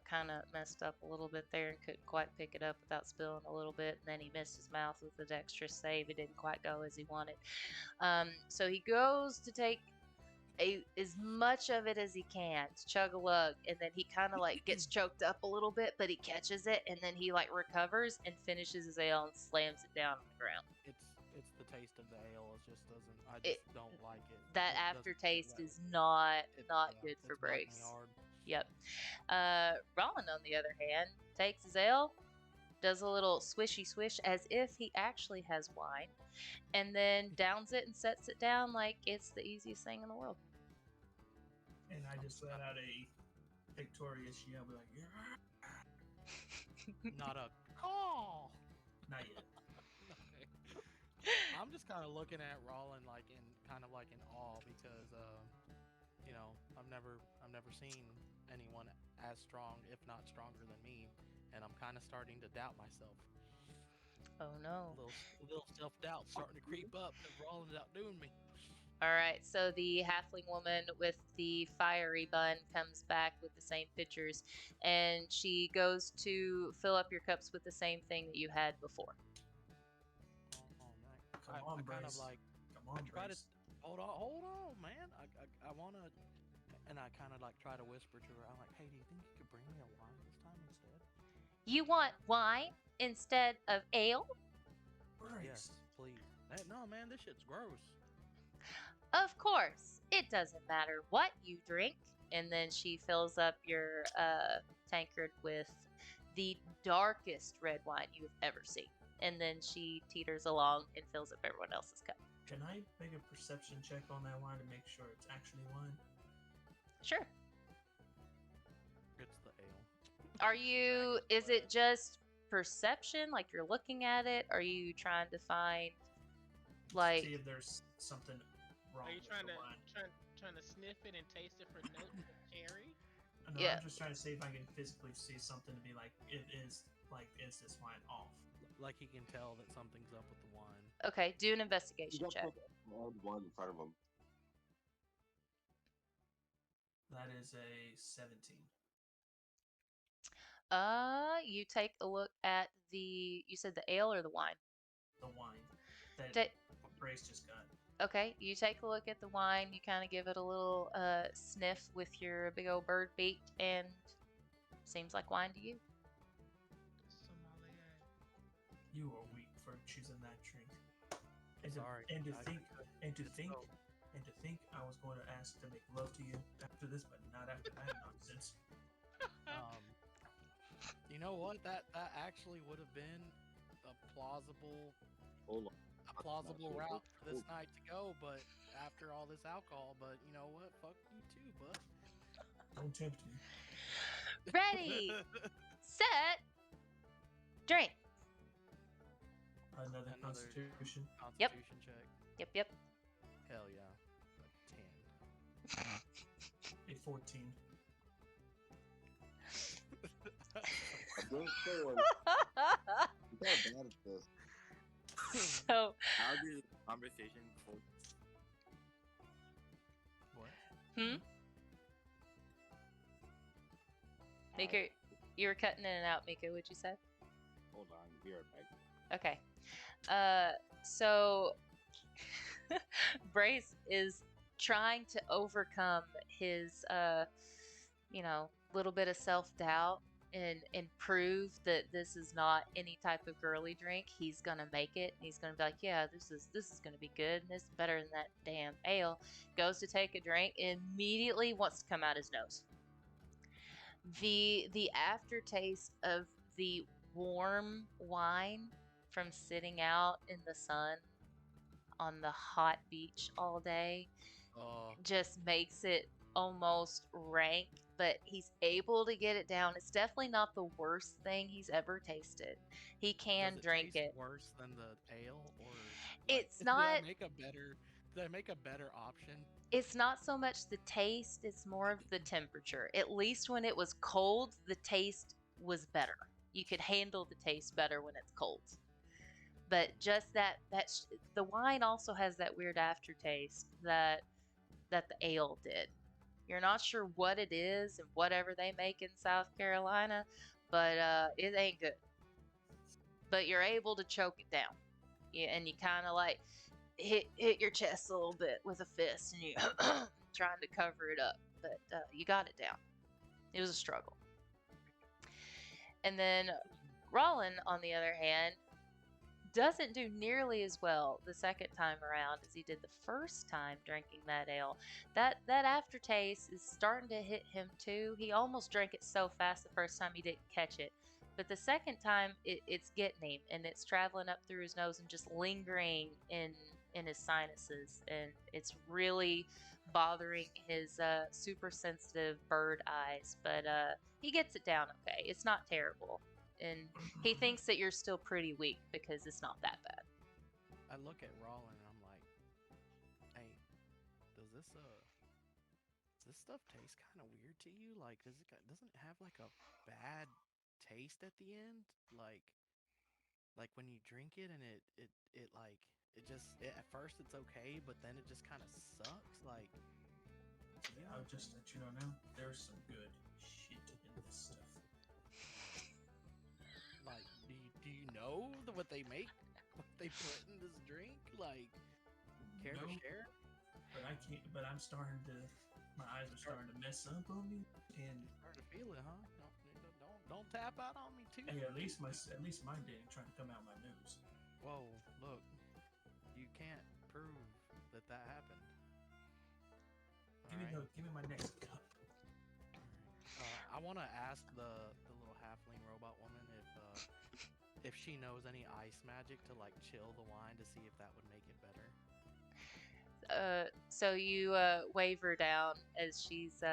kind of messed up a little bit there and couldn't quite pick it up without spilling a little bit. And then he missed his mouth with a dexterous save. It didn't quite go as he wanted. So he goes to take as much of it as he can to chug a lug, and then he kind of like gets choked up a little bit, but he catches it, and then he like recovers and finishes his ale and slams it down on the ground. It's the taste of the ale. It just doesn't. I just don't like it. That It doesn't sit aftertaste well. is not It's, good for it's biting Brace. hard. Yep. Roland, on the other hand, takes his ale, does a little swishy swish as if he actually has wine, and then downs it and sets it down like it's the easiest thing in the world. And I just let out a victorious yell, be like, yeah. Not a call. Not yet. I'm just kind of looking at Roland like in awe because I've never seen anyone as strong, if not stronger than me, and I'm kind of starting to doubt myself. Oh no. A little self-doubt starting to creep up that Roland's outdoing me. All right, so the halfling woman with the fiery bun comes back with the same pitchers, and she goes to fill up your cups with the same thing that you had before. Oh man, Come I on, kind of Brace. like Come on, try to Brace. hold on, man. I wanna, and I kind of like try to whisper to her. I'm like, hey, do you think you could bring me a wine this time instead? You want wine instead of ale? Brace. Yes, please. No, man, this shit's gross. Of course. It doesn't matter what you drink. And then she fills up your tankard with the darkest red wine you have ever seen. And then she teeters along and fills up everyone else's cup. Can I make a perception check on that wine to make sure it's actually wine? Sure. It's the ale. Are you, is it just perception? Like you're looking at it? Are you trying to find, like, See if there's something wrong Are you with trying the to wine. trying to sniff it and taste it for notes of cherry? No, Yeah. I'm just trying to see if I can physically see something to be like, is this wine off? Like he can tell that something's up with the wine. okay, do an You investigation got check. one in front of him. That is a 17. You take a look at you said the ale or the wine? The wine that Ta- Brace just got. Okay, you take a look at the wine, you kind of give it a little sniff with your big old bird beak, and seems like wine to you. Sommelier. You are weak for choosing that drink. And Sorry, To, and to I- think, and to it's think, so- and to think, I was going to ask to make love to you after this, but not after that nonsense. You know what? That actually would have been a plausible Hold on. route for this night to go, but after all this alcohol, but you know what? Fuck you too, bud. Don't tempt me. Ready, set, drink. Another Constitution. Yep. Constitution check. Yep. Hell yeah. A 10. A 14. I'm doing 4. You got bad at this. So, How did the conversation before? What? Mika, you were cutting in and out, Mika, what'd you say? Hold on, be right back. Okay. So Brace is trying to overcome his little bit of self-doubt and prove that this is not any type of girly drink. He's gonna make it. He's gonna be like, yeah, this is gonna be good, and this is better than that damn ale. Goes to take a drink, immediately wants to come out his nose. The aftertaste of the warm wine from sitting out in the sun on the hot beach all day just makes it almost rank, but he's able to get it down. It's definitely not the worst thing he's ever tasted. He can Does it drink taste it. worse than the ale, or It's did not. I make a better? Did I make a better option? It's not so much the taste, it's more of the temperature. At least when it was cold, the taste was better. You could handle the taste better when it's cold. But just the wine also has that weird aftertaste that the ale did. You're not sure what it is and whatever they make in South Carolina, but it ain't good. But you're able to choke it down. Yeah, and you kind of like hit your chest a little bit with a fist, and you trying to cover it up, but you got it down. It was a struggle. And then Rollin, on the other hand, doesn't do nearly as well the second time around as he did the first time drinking that ale. That aftertaste is starting to hit him too. He almost drank it so fast the first time he didn't catch it. But the second time, it's getting him, and it's traveling up through his nose and just lingering in his sinuses, and it's really bothering his super sensitive bird eyes. But he gets it down okay. It's not terrible, and he thinks that you're still pretty weak because it's not that bad. I look at Rollin and I'm like, hey, does this stuff taste kind of weird to you? Like, doesn't it have like a bad taste at the end? Like when you drink it and it like at first it's okay, but then it just kind of sucks. Like, Yeah, I'll just let you know now. There's some good shit in this stuff. like do you know what they make? What they put in this drink? Like, care to No. share? But I can't. But I'm starting to. My eyes are starting to mess up on me, and Starting to feel it, huh? Don't tap out on me too. hey, at least mine didn't try to come out my nose. Whoa, look, you can't prove that happened. Alright. Give me my next cup. I want to ask the little halfling robot woman if she knows any ice magic to like chill the wine to see if that would make it better. So you wave her down as she's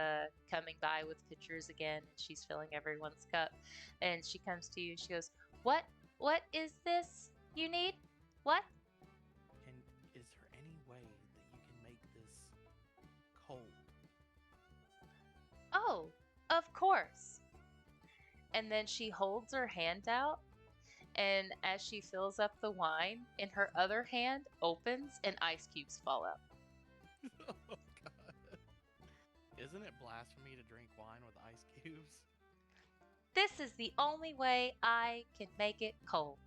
coming by with pitchers again, and she's filling everyone's cup. And she comes to you. She goes, "What is this you need? What?" And is there any way that you can make this cold? Oh, of course. And then she holds her hand out, and as she fills up the wine, in her other hand opens, and ice cubes fall out. Oh god. Isn't it blasphemy to drink wine with ice cubes? This is the only way I can make it cold.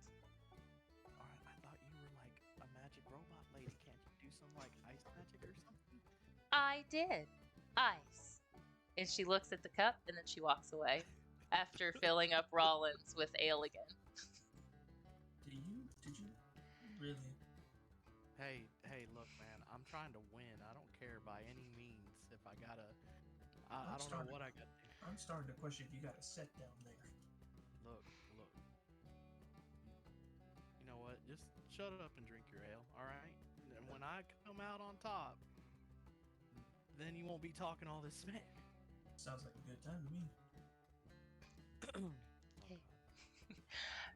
Alright, I thought you were like a magic robot lady. Can't you do some like ice magic or something? I did. Ice. And she looks at the cup, and then she walks away after filling up Rollins with ale again. Did you really? Hey, look, man. I'm trying to win. I don't care by any means if I gotta. I don't know what I got. I'm starting to question if you got a set down there. Look. You know what? Just shut up and drink your ale, all right? And when I come out on top, then you won't be talking all this smack. Sounds like a good time to me.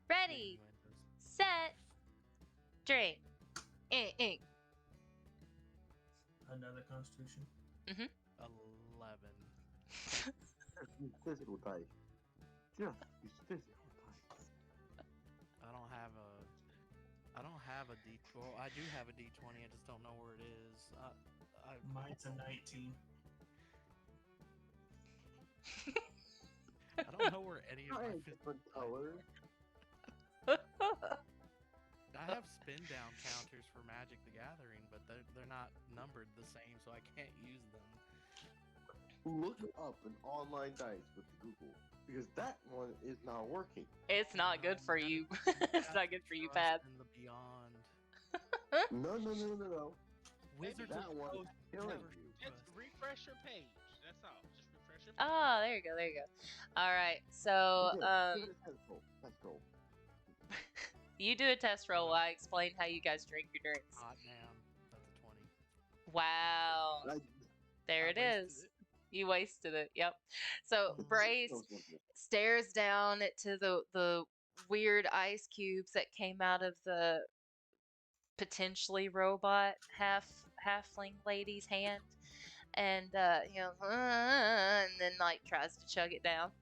Ready, Innuendos. set, drink. Ink. Another Constitution. 11. Use physical dice. Just use physical dice. I don't have a D. Well, I do have a D20. I just don't know where it is. Mine's a 19. I don't know where any of Try my a different color. I have spin down counters for Magic the Gathering, but they're not numbered the same, so I can't use them. Look up an online dice with Google because that one is not working. It's not good for you. It's not good for you, Pat. In the beyond. No. Wizards That of the one Coast is killing never you. Just trust. refresh your page. That's all. Just refresh your page. Oh, there you go. All right, so Okay, give it a test roll. Test roll. you do a test roll while I explain how you guys drink your drinks. Hot damn. That's a 20. Wow, there I it wasted is. it. You wasted it. Yep. So Brace So simple. stares down to the weird ice cubes that came out of the potentially robot halfling lady's hand, and and then like tries to chug it down.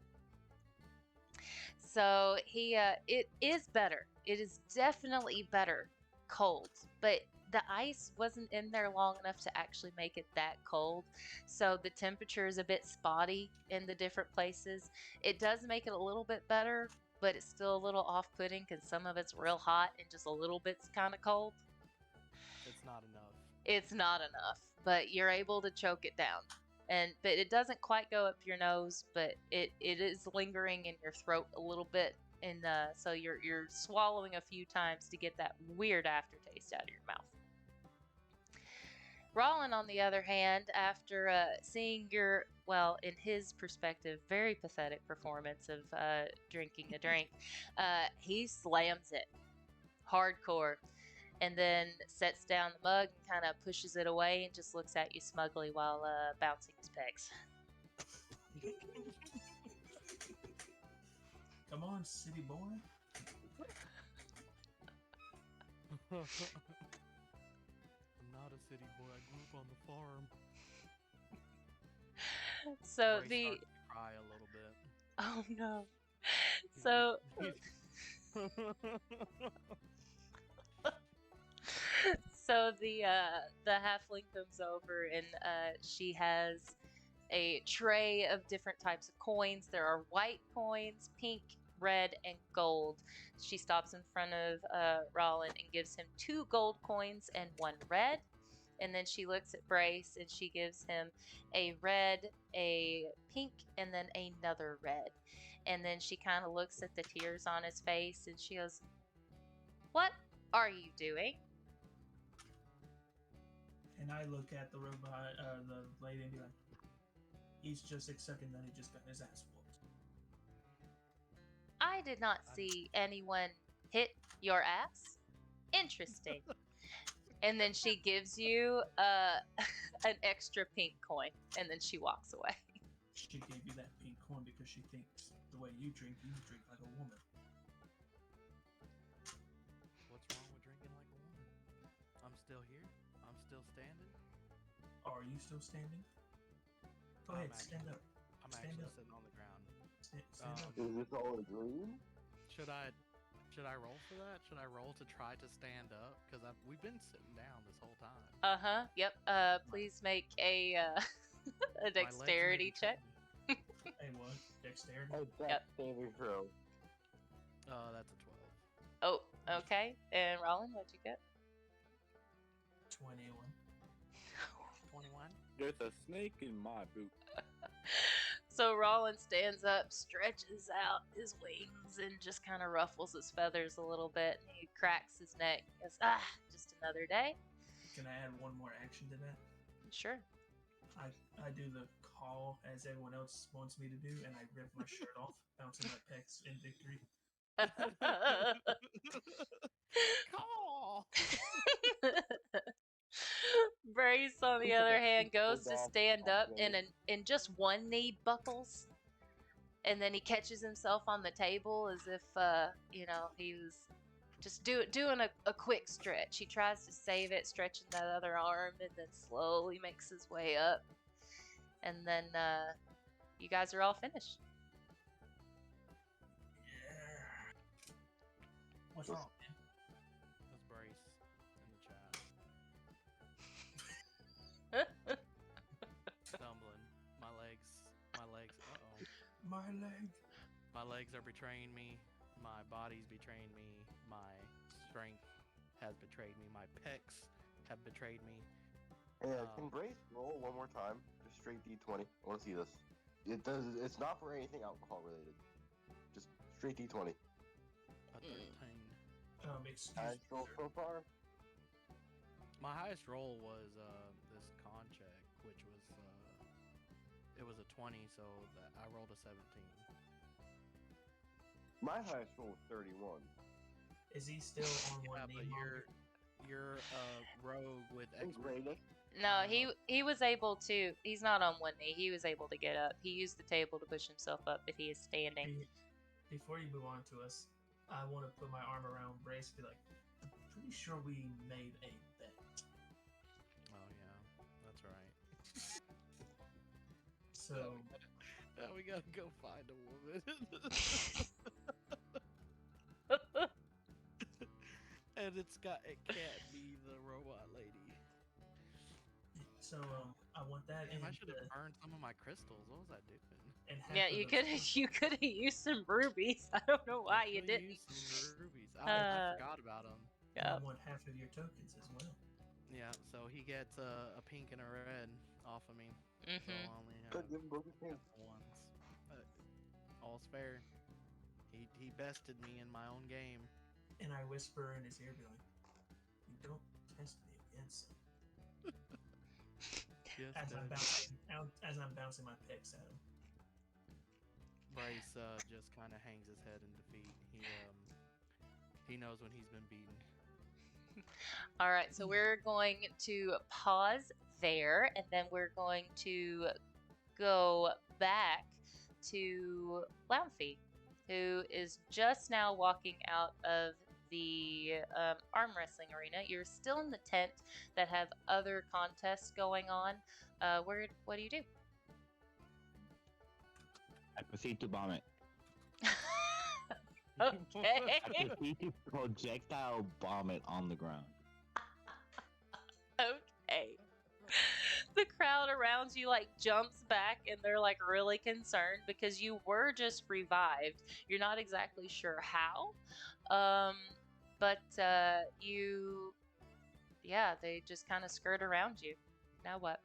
So it is better. It is definitely better cold, but the ice wasn't in there long enough to actually make it that cold. So the temperature is a bit spotty in the different places. It does make it a little bit better, but it's still a little off-putting because some of it's real hot and just a little bit's kind of cold. It's not enough. It's not enough, but you're able to choke it down. But it doesn't quite go up your nose, but it is lingering in your throat a little bit, and so you're swallowing a few times to get that weird aftertaste out of your mouth. Rollin, on the other hand, after seeing your, well, in his perspective, very pathetic performance of drinking a drink, he slams it hardcore. And then sets down the mug and kind of pushes it away and just looks at you smugly while bouncing his pegs. Come on, city boy. I'm not a city boy. I grew up on the farm. So Bryce the starts to cry a little bit. oh no. So so the halfling comes over and she has a tray of different types of coins. There are white coins, pink, red, and gold. She stops in front of Rollin and gives him 2 gold coins and 1 red. And then she looks at Brace and she gives him a red, a pink, and then another red. And then she kind of looks at the tears on his face and she goes, "What are you doing?" And I look at the robot, the lady, and be like, he's just accepting that he just got his ass whooped. I did not see anyone hit your ass. Interesting. And then she gives you an extra pink coin, and then she walks away. She gave you that pink coin because she thinks the way you drink like a woman. What's wrong with drinking like a woman? I'm still here. I'm still standing. Are you still standing? Go ahead, stand up. I'm Stand actually up. sitting on the ground. Stand up. Is this all a dream? Should I roll for that? Should I roll to try to stand up? Because we've been sitting down this whole time. Yep. Please make a a My legs may dexterity be check. tricky. Hey, what? Dexterity? Oh, Yep. saving throw. That's a 12. Oh, okay. And Rollin, what'd you get? 21. 21. There's a snake in my boot. So Rollin stands up, stretches out his wings, and just kind of ruffles his feathers a little bit. And he cracks his neck. He goes, just another day. Can I add one more action to that? Sure. I do the call as everyone else wants me to do, and I rip my shirt off, bouncing my pecs in victory. Call! Brace, on the other hand, goes to stand up, and just one knee buckles, and then he catches himself on the table as if he was just doing a quick stretch. He tries to save it, stretching that other arm, and then slowly makes his way up. And then you guys are all finished. Yeah. What's wrong, man? That's Brace in the chat. Stumbling. My legs. Uh-oh. My leg. My legs are betraying me. My body's betraying me. My strength has betrayed me. My pecs have betrayed me. Can Brace roll one more time? Just straight D20. I want to see this. It's not for anything alcohol related. Just straight D20. A 13. Excuse Highest me, roll sir. so far? My highest roll was this con check, which was it was a 20, so that I rolled a 17. My highest roll was 31. Is he still on one Yeah, knee? but Monger? you're rogue with And expert. greatest. No, he was able to. He's not on one knee. He was able to get up. He used the table to push himself up, but he is standing. Before you move on to us, I want to put my arm around Brace and be like, I'm pretty sure we made a bet. Oh yeah, that's right. So, Now we gotta go find a woman. And it can't be the robot lady. I want that. Damn, and I should have burned some of my crystals. What was I doing? and half Yeah, of you the- could have used some rubies. I don't know why you Could've didn't. used some rubies. I forgot about them. and Yeah. I want half of your tokens as well. Yeah, so he gets a pink and a red off of me. So Mhm. I only have Could give him both his hands. ones. But all's fair. He bested me in my own game. And I whisper in his ear, be like, "You don't test me again, son." Yes, As I'm bouncing my picks at him. Bryce just kind of hangs his head in defeat. He knows when he's been beaten. All right, so we're going to pause there, and then we're going to go back to Lamphy, who is just now walking out of the arm wrestling arena. You're still in the tent that have other contests going on. What do you do? I proceed to bomb it. Okay. I proceed to projectile bomb it on the ground. Okay. The crowd around you jumps back and they're really concerned because you were just revived. You're not exactly sure how. But they just kind of skirt around you. Now what?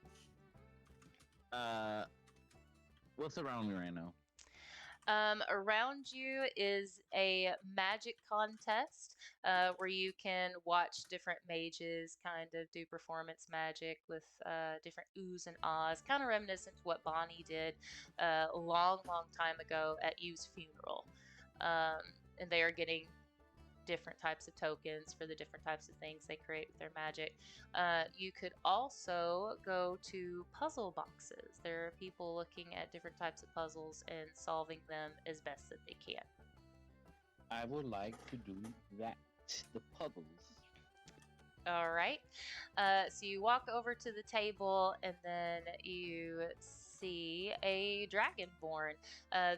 What's around me right now? Around you is a magic contest where you can watch different mages kind of do performance magic with different oohs and ahs, kind of reminiscent to what Bonnie did a long, long time ago at Yu's funeral. And they are getting different types of tokens for the different types of things they create with their magic. You could also go to puzzle boxes. There are people looking at different types of puzzles and solving them as best that they can. I would like to do that. The puzzles. All right. So you walk over to the table and then you see a dragonborn.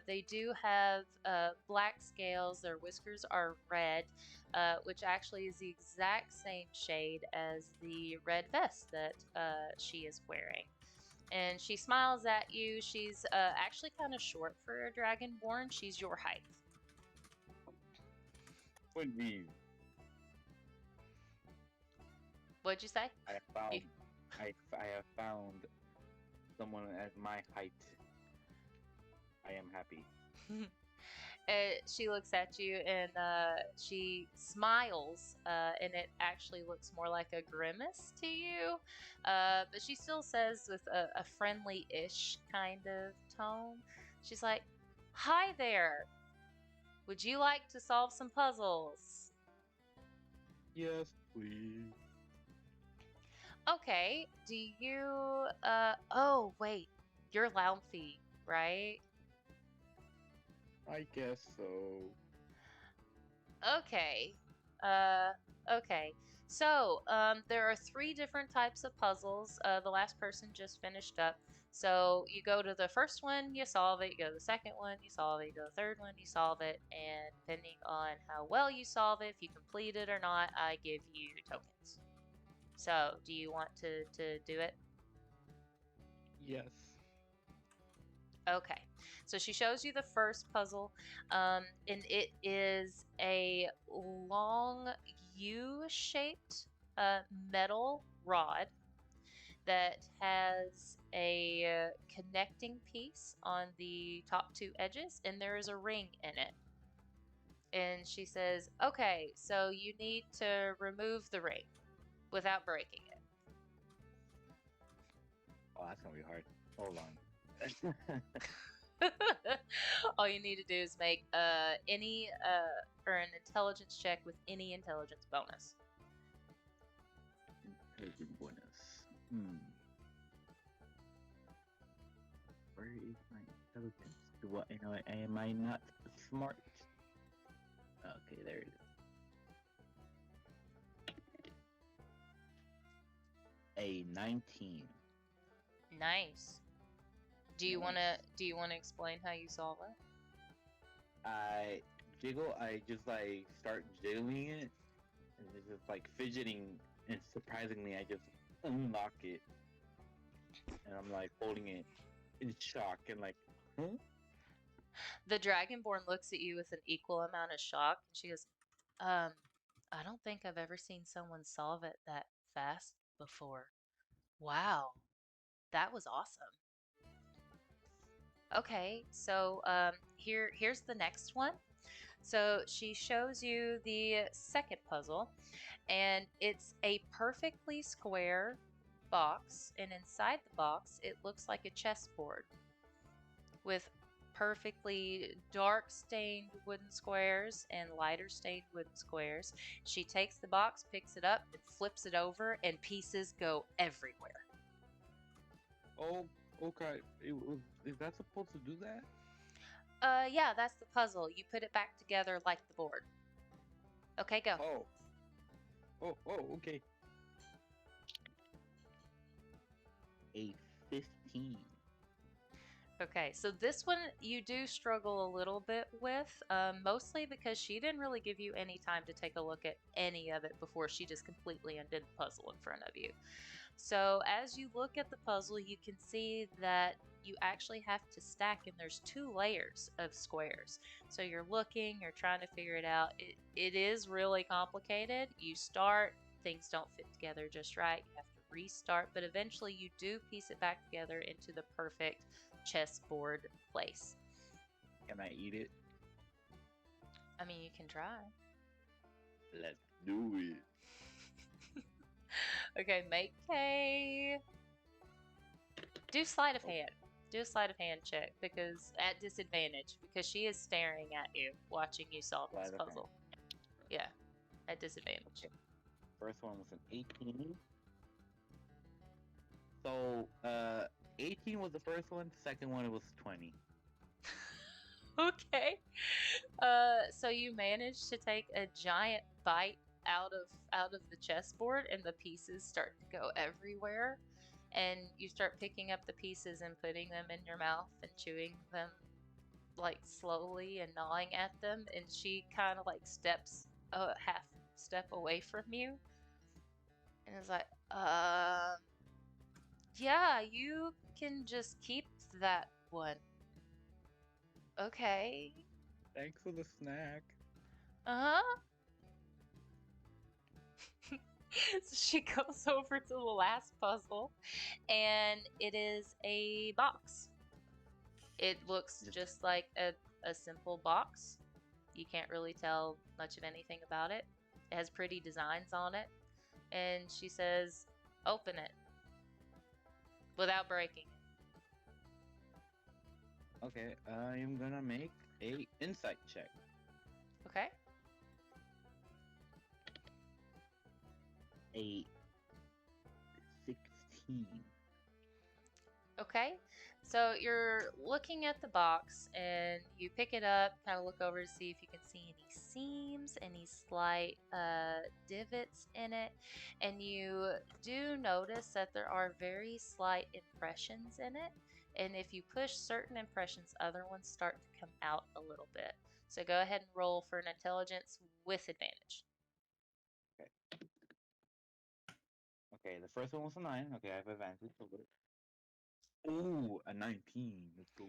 They do have black scales. Their whiskers are red, which actually is the exact same shade as the red vest that she is wearing. And she smiles at you. She's actually kind of short for a dragonborn. She's your height. Would be. What'd you say? I have found someone at my height. I am happy. She looks at you and she smiles, and it actually looks more like a grimace to you. But she still says with a friendly-ish kind of tone, she's like, "Hi there. Would you like to solve some puzzles?" Yes, please. Okay. Do you? Oh wait, you're Lamphy, right? I guess so. Okay. Okay. So, there are three different types of puzzles. The last person just finished up. So you go to the first one, you solve it. You go to the second one, you solve it. You go to the third one, you solve it. And depending on how well you solve it, if you complete it or not, I give you tokens. So, do you want to do it? Yes. Okay. So she shows you the first puzzle, and it is a long U-shaped metal rod that has a connecting piece on the top two edges, and there is a ring in it. And she says, okay, so you need to remove the ring without breaking it. Oh, that's gonna be hard. Hold on. All you need to do is make any or an intelligence check with any intelligence bonus. Intelligent bonus. Where is my intelligence? Do I, am I not smart? Okay, there it is. A 19. Nice. Do you Nice. wanna explain how you solve it? I jiggle. I just like start jiggling it, and it's just like fidgeting. And surprisingly, I just unlock it, and I'm like holding it in shock and like, huh? The Dragonborn looks at you with an equal amount of shock, and she goes, I don't think I've ever seen someone solve it that fast before. Wow, that was awesome. Okay, so here's the next one. So she shows you the second puzzle, and it's a perfectly square box, and inside the box it looks like a chessboard with perfectly dark stained wooden squares and lighter stained wooden squares. She takes the box, picks it up, and flips it over, and pieces go everywhere. Oh, okay. Is that supposed to do that? Yeah, that's the puzzle. You put it back together like the board. Okay, go. Okay. A 15. Okay, so this one you do struggle a little bit with, mostly because she didn't really give you any time to take a look at any of it before she just completely undid the puzzle in front of you. So as you look at the puzzle, you can see that you actually have to stack, and there's 2 layers of squares. So you're looking, you're trying to figure it out. It is really complicated. You start, things don't fit together just right. You have to restart, but eventually you do piece it back together into the perfect chessboard place. Can I eat it? I mean, you can try. Let's do it. Okay, make a... Do sleight of hand. Do a sleight of hand check, because at disadvantage, because she is staring at you, watching you solve this Sleight of puzzle. Yeah, at disadvantage. Okay. First one was an 18. So, 18 was the first one. Second one was 20. Okay. So you managed to take a giant bite out of the chessboard, and the pieces start to go everywhere. And you start picking up the pieces and putting them in your mouth and chewing them like slowly and gnawing at them. And she kind of like steps a half step away from you and is like, yeah, you can just keep that one. Okay. Thanks for the snack. Uh-huh. So she goes over to the last puzzle, and it is a box. It looks just like a simple box. You can't really tell much of anything about it. It has pretty designs on it. And she says, open it without breaking it. Okay, I am gonna make a insight check. Okay? A 16. Okay. So you're looking at the box and you pick it up, kind of look over to see if you can see any seams, any slight divots in it, and you do notice that there are very slight impressions in it. And if you push certain impressions, other ones start to come out a little bit. So go ahead and roll for an intelligence with advantage. Okay, the first one was a 9. Okay, I have advantage over it. Ooh, a 19. Let's go.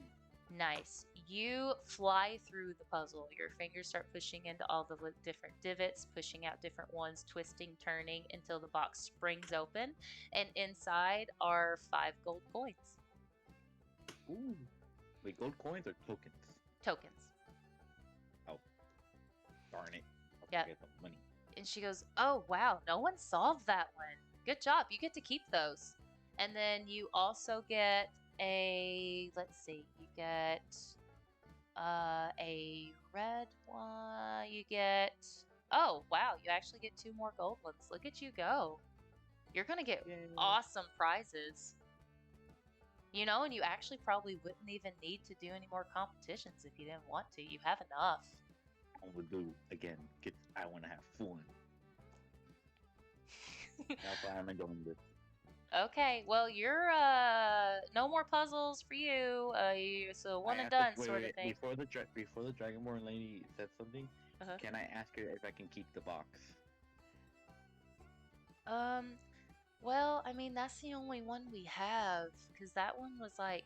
Nice. You fly through the puzzle. Your fingers start pushing into all the different divots, pushing out different ones, twisting, turning until the box springs open. And inside are 5 gold coins. Ooh. Wait, gold coins or tokens? Tokens. Oh. Darn it. I'll Yeah. get the money. And she goes, "Oh, wow, no one solved that one. Good job. You get to keep those." And then you also get let's see, you get a red one. You get, oh, wow, you actually get 2 more gold ones. Look at you go. You're going to get awesome prizes. You know, and you actually probably wouldn't even need to do any more competitions if you didn't want to. You have enough. I will do again. I want to have fun. That's why I'm enjoying this. Okay, well, you're no more puzzles for you. So one and done sort of thing. Before the Dragonborn lady said something, Uh-huh. can I ask her if I can keep the box? Well, I mean, that's the only one we have, because that one was like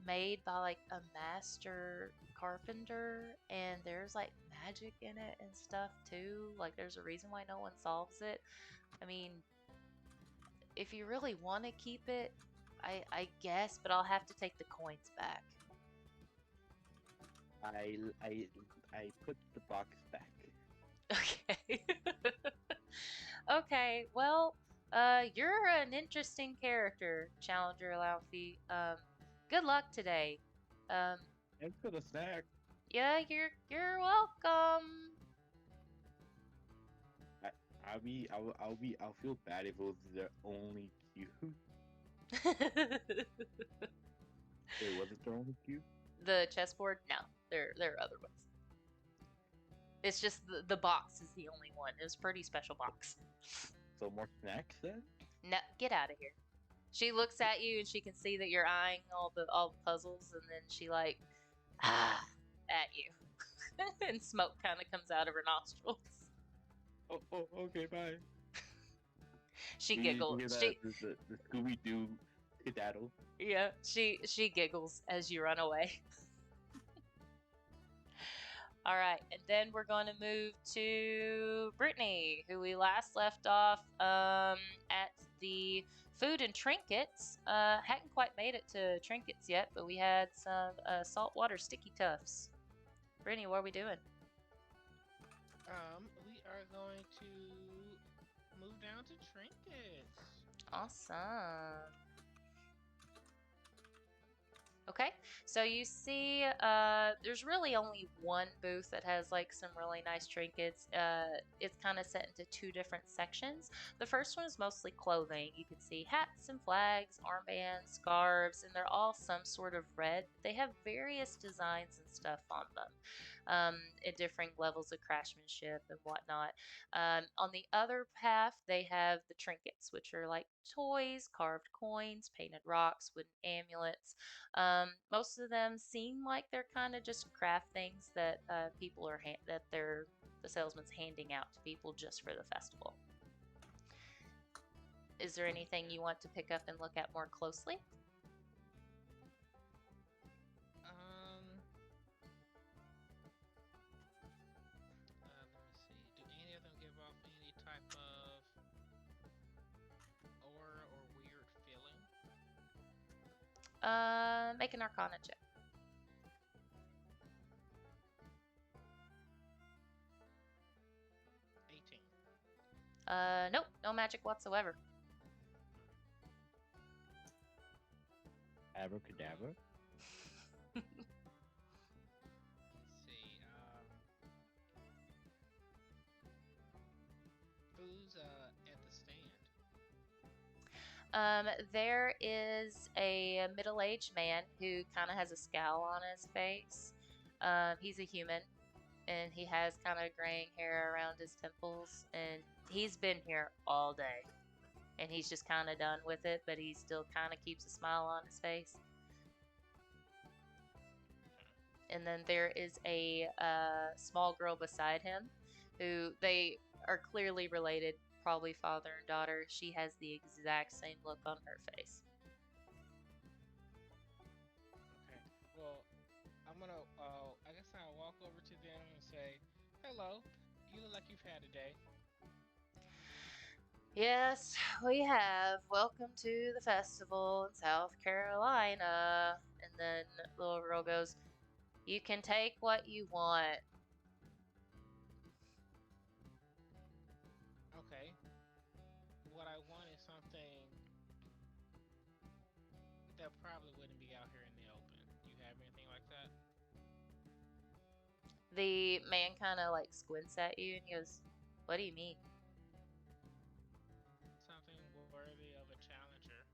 made by like a master carpenter, and there's like magic in it and stuff too. Like, there's a reason why no one solves it. I mean, if you really want to keep it, I guess, but I'll have to take the coins back. I put the box back. Okay. Okay, well, you're an interesting character, Challenger Laufey. Good luck today. Thanks for the snack. Yeah, you're welcome. I'll feel bad if it was the only cue. Wait, was it the only cue? The chessboard? No, there are other ones. It's just the box is the only one. It was a pretty special box. So more snacks then? No, get out of here. She looks at you and she can see that you're eyeing all the puzzles, and then she like at you, and smoke kind of comes out of her nostrils. Oh, okay, bye. She giggles. The Scooby Doo skedaddle. Yeah, she giggles as you run away. All right, and then we're going to move to Brittany, who we last left off at the food and trinkets. Hadn't quite made it to trinkets yet, but we had some saltwater sticky tufts. Brittany, what are we doing? We are going to move down to trinkets. Awesome. Okay, so you see there's really only one booth that has like some really nice trinkets. It's kind of set into 2 different sections. The first one is mostly clothing. You can see hats and flags, armbands, scarves, and they're all some sort of red. They have various designs and stuff on them. At different levels of craftsmanship and whatnot. On the other half, they have the trinkets, which are like toys, carved coins, painted rocks, wooden amulets. Most of them seem like they're kind of just craft things that people are the salesman's handing out to people just for the festival. Is there anything you want to pick up and look at more closely? Make an Arcana check. 18. Nope, no magic whatsoever. Abracadabra? Let's see. Who's at the stand? There is a middle-aged man who kind of has a scowl on his face. He's a human, and he has kind of graying hair around his temples, and he's been here all day, and he's just kind of done with it, but he still kind of keeps a smile on his face. And then there is a small girl beside him, who they are clearly related, probably father and daughter. She has the exact same look on her face. Okay. Well, I'm gonna. I guess I'll walk over to them and say, "Hello. You look like you've had a day." Yes, we have. Welcome to the festival in South Carolina. And then the little girl goes, "You can take what you want." Okay. What I want is something that probably wouldn't be out here in the open. Do you have anything like that? The man kind of like squints at you and he goes, "What do you mean?" Something worthy of a challenger.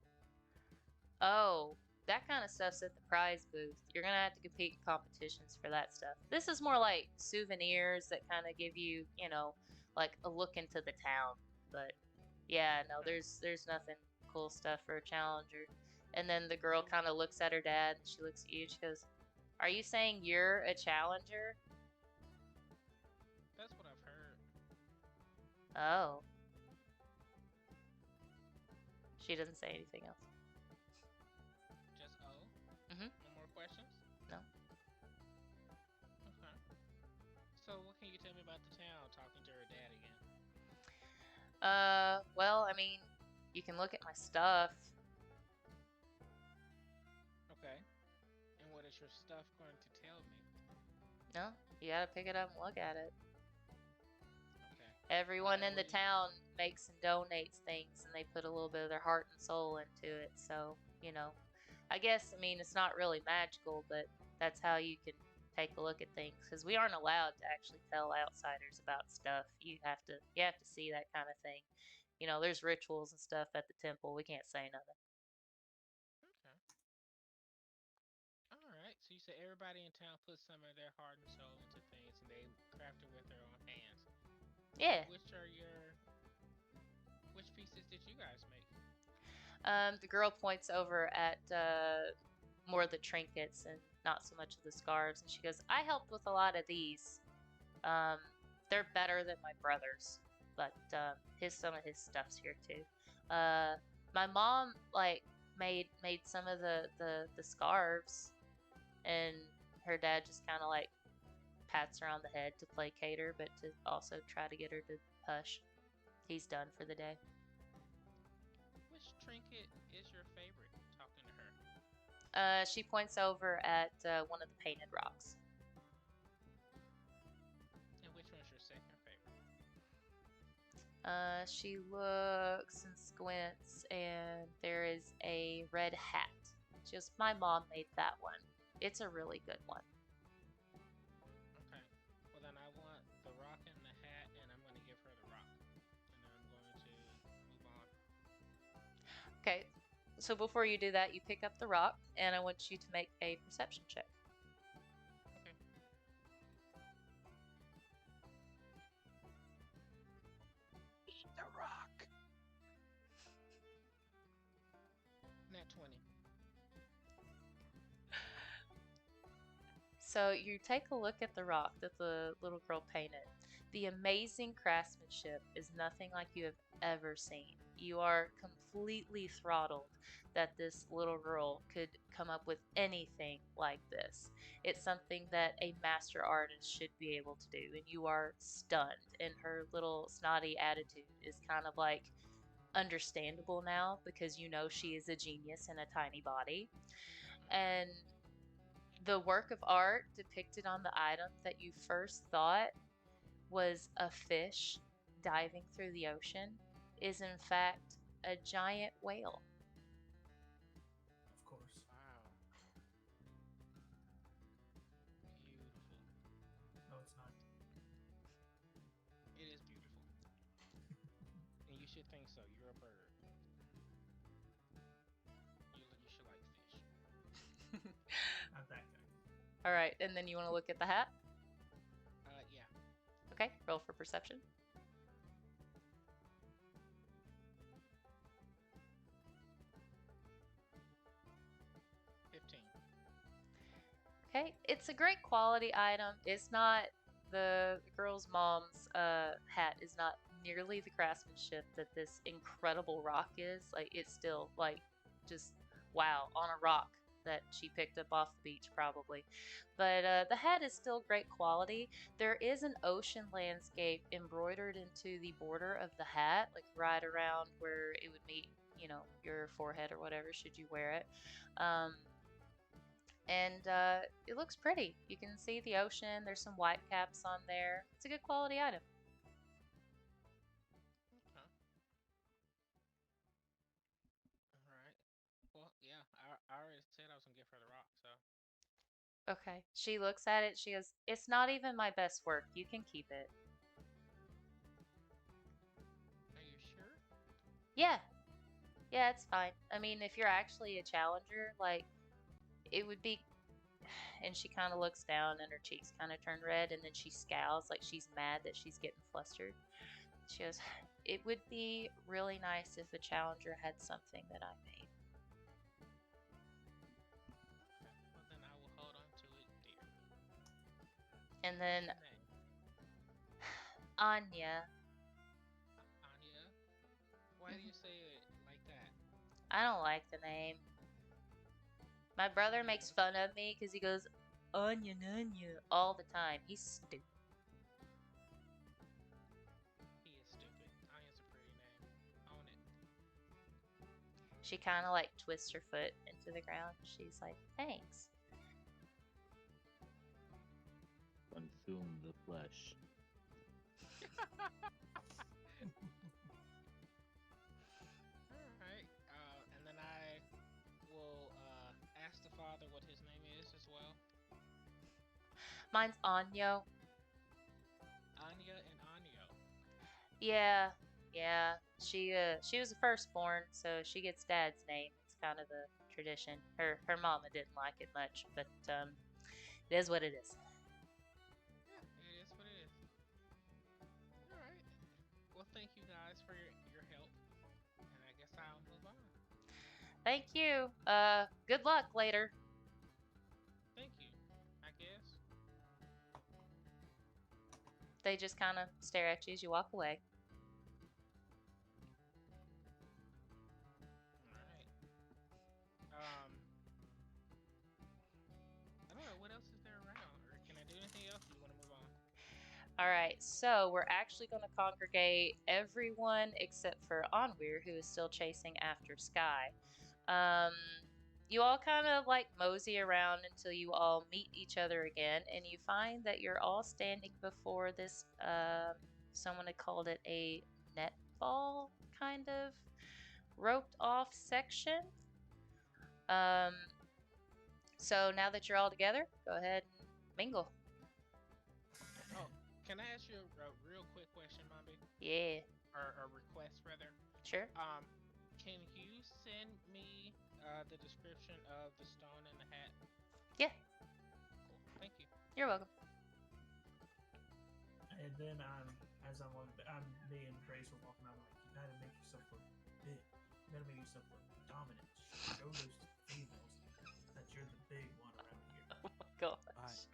"Oh, that kind of stuff's at the prize booth. You're gonna have to compete in competitions for that stuff. This is more like souvenirs that kind of give you, like a look into the town. But yeah, no, there's nothing cool stuff for a challenger." And then the girl kind of looks at her dad and she looks at you and she goes, "Are you saying you're a challenger?" That's what I've heard. "Oh." She doesn't say anything else. Just oh? Mhm. No more questions? No. Okay. So what can you tell me about the town talking to her dad again? Well, I mean, you can look at my stuff. Okay. And what is your stuff going to tell me? No, you gotta pick it up and look at it. Okay. Everyone in the What do you- town makes and donates things, and they put a little bit of their heart and soul into it. So, I guess, I mean, it's not really magical, but that's how you can take a look at things, because we aren't allowed to actually tell outsiders about stuff. You have to see that kind of thing. There's rituals and stuff at the temple. We can't say nothing. Okay. All right. So you said everybody in town puts some of their heart and soul into things, and they craft it with their own hands. Yeah. Which pieces did you guys make? The girl points over at more of the trinkets and not so much of the scarves, and she goes, "I helped with a lot of these. They're better than my brother's, but some of his stuff's here too. My mom made some of the scarves, and her dad just kind of like pats her on the head to placate her, but to also try to get her to hush. He's done for the day." Which trinket is your favorite? Talking to her. She points over at one of the painted rocks. And which one's your second favorite? She looks and squints, and there is a red hat. She goes, "My mom made that one. It's a really good one." Okay. Well, then I want the rock and the hat, and I'm going to give her the rock. And then I'm going to move on. Okay, so before you do that, you pick up the rock, and I want you to make a perception check. Okay. Eat the rock. Nat 20. So you take a look at the rock that the little girl painted. The amazing craftsmanship is nothing like you have ever seen. You are completely throttled that this little girl could come up with anything like this. It's something that a master artist should be able to do, and you are stunned. And her little snotty attitude is kind of like understandable now, because she is a genius in a tiny body. And the work of art depicted on the item that you first thought was a fish diving through the ocean is in fact a giant whale. Of course. Wow. Beautiful. No, it's not. It is beautiful. And you should think so. You're a bird. not that guy. All right, and then you want to look at the hat? Yeah. Okay, roll for perception. 15. Okay, it's a great quality item. It's not the girl's mom's hat is not nearly the craftsmanship that this incredible rock is. Like it's still like just wow on a rock that she picked up off the beach probably. But the hat is still great quality. There is an ocean landscape embroidered into the border of the hat, like right around where it would meet, you know, your forehead or whatever should you wear it. And it looks pretty. You can see the ocean. There's some white caps on there. It's a good quality item. Okay. All right. Well, yeah. I already said I was gonna give her the rock, so. Okay. She looks at it. She goes, "It's not even my best work. You can keep it." Are you sure? Yeah. Yeah, it's fine. I mean, if you're actually a challenger, like, it would be. And she kind of looks down and her cheeks kind of turn red and then she scowls like she's mad that she's getting flustered. She goes, "It would be really nice if a challenger had something that I made." Okay. Well, then I will hold on to it, dear. And then Name. Anya. Anya. Why do you say it like that? I don't like the name. My brother makes fun of me because he goes, "Onion, onion," all the time. He's stupid. He is stupid. Anya's a pretty name. Own it. She kind of like twists her foot into the ground. She's like, "Thanks." Consume the flesh. Alright. And then I will ask the father what his name is as well. Mine's Anyo. Anya and Anyo. Yeah, yeah. She was the firstborn, so she gets dad's name. It's kind of the tradition. Her mama didn't like it much, but it is what it is. Yeah, it is what it is. Alright. Well, thank you guys for your help. And I guess I'll move on. Thank you. Good luck later. Thank you, I guess. They just kind of stare at you as you walk away. Alright. I don't know, what else is there around? Or can I do anything else? Or you want to move on? All right, so we're actually going to congregate everyone except for Onweir, who is still chasing after Sky. You all kind of like mosey around until you all meet each other again, and you find that you're all standing before this, someone had called it a netball kind of roped off section. So now that you're all together, go ahead and mingle. Oh, can I ask you a real quick question, Mombi? Yeah, Or a request, rather? sure. Can you send me the description of the stone and the hat? Yeah, Cool. Thank you. you're welcome. And then me and Grace are walking out. I'm like, you gotta make yourself look big. You gotta make yourself look dominant. Show those females that you're the big one around here. Oh my gosh.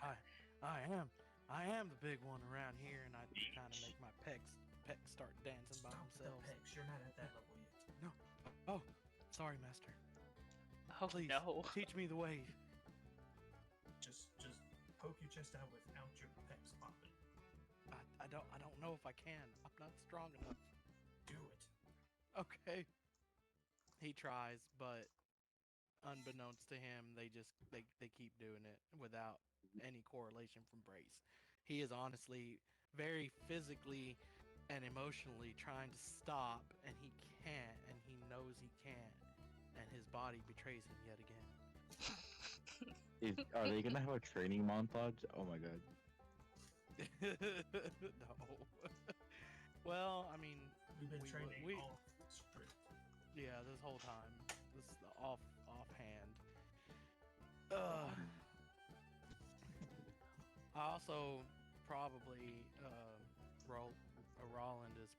I am the big one around here, and I kind of make my pecs start dancing by Stop with the themselves. pecs. You're not at that level yet. No. Oh, sorry, master. Oh Please no. teach me the way. Just poke your chest out without your pecs popping. I don't know if I can. I'm not strong enough. Do it. Okay. He tries, but unbeknownst to him, they keep doing it without any correlation from Brace. He is honestly very physically and emotionally trying to stop, and he can't, and he knows he can't, and his body betrays him yet again. Are they gonna have a training montage? Oh my god. No. Well, I mean, We've been We- training we- off script. yeah, this whole time, this is the offhand. I also probably Roland is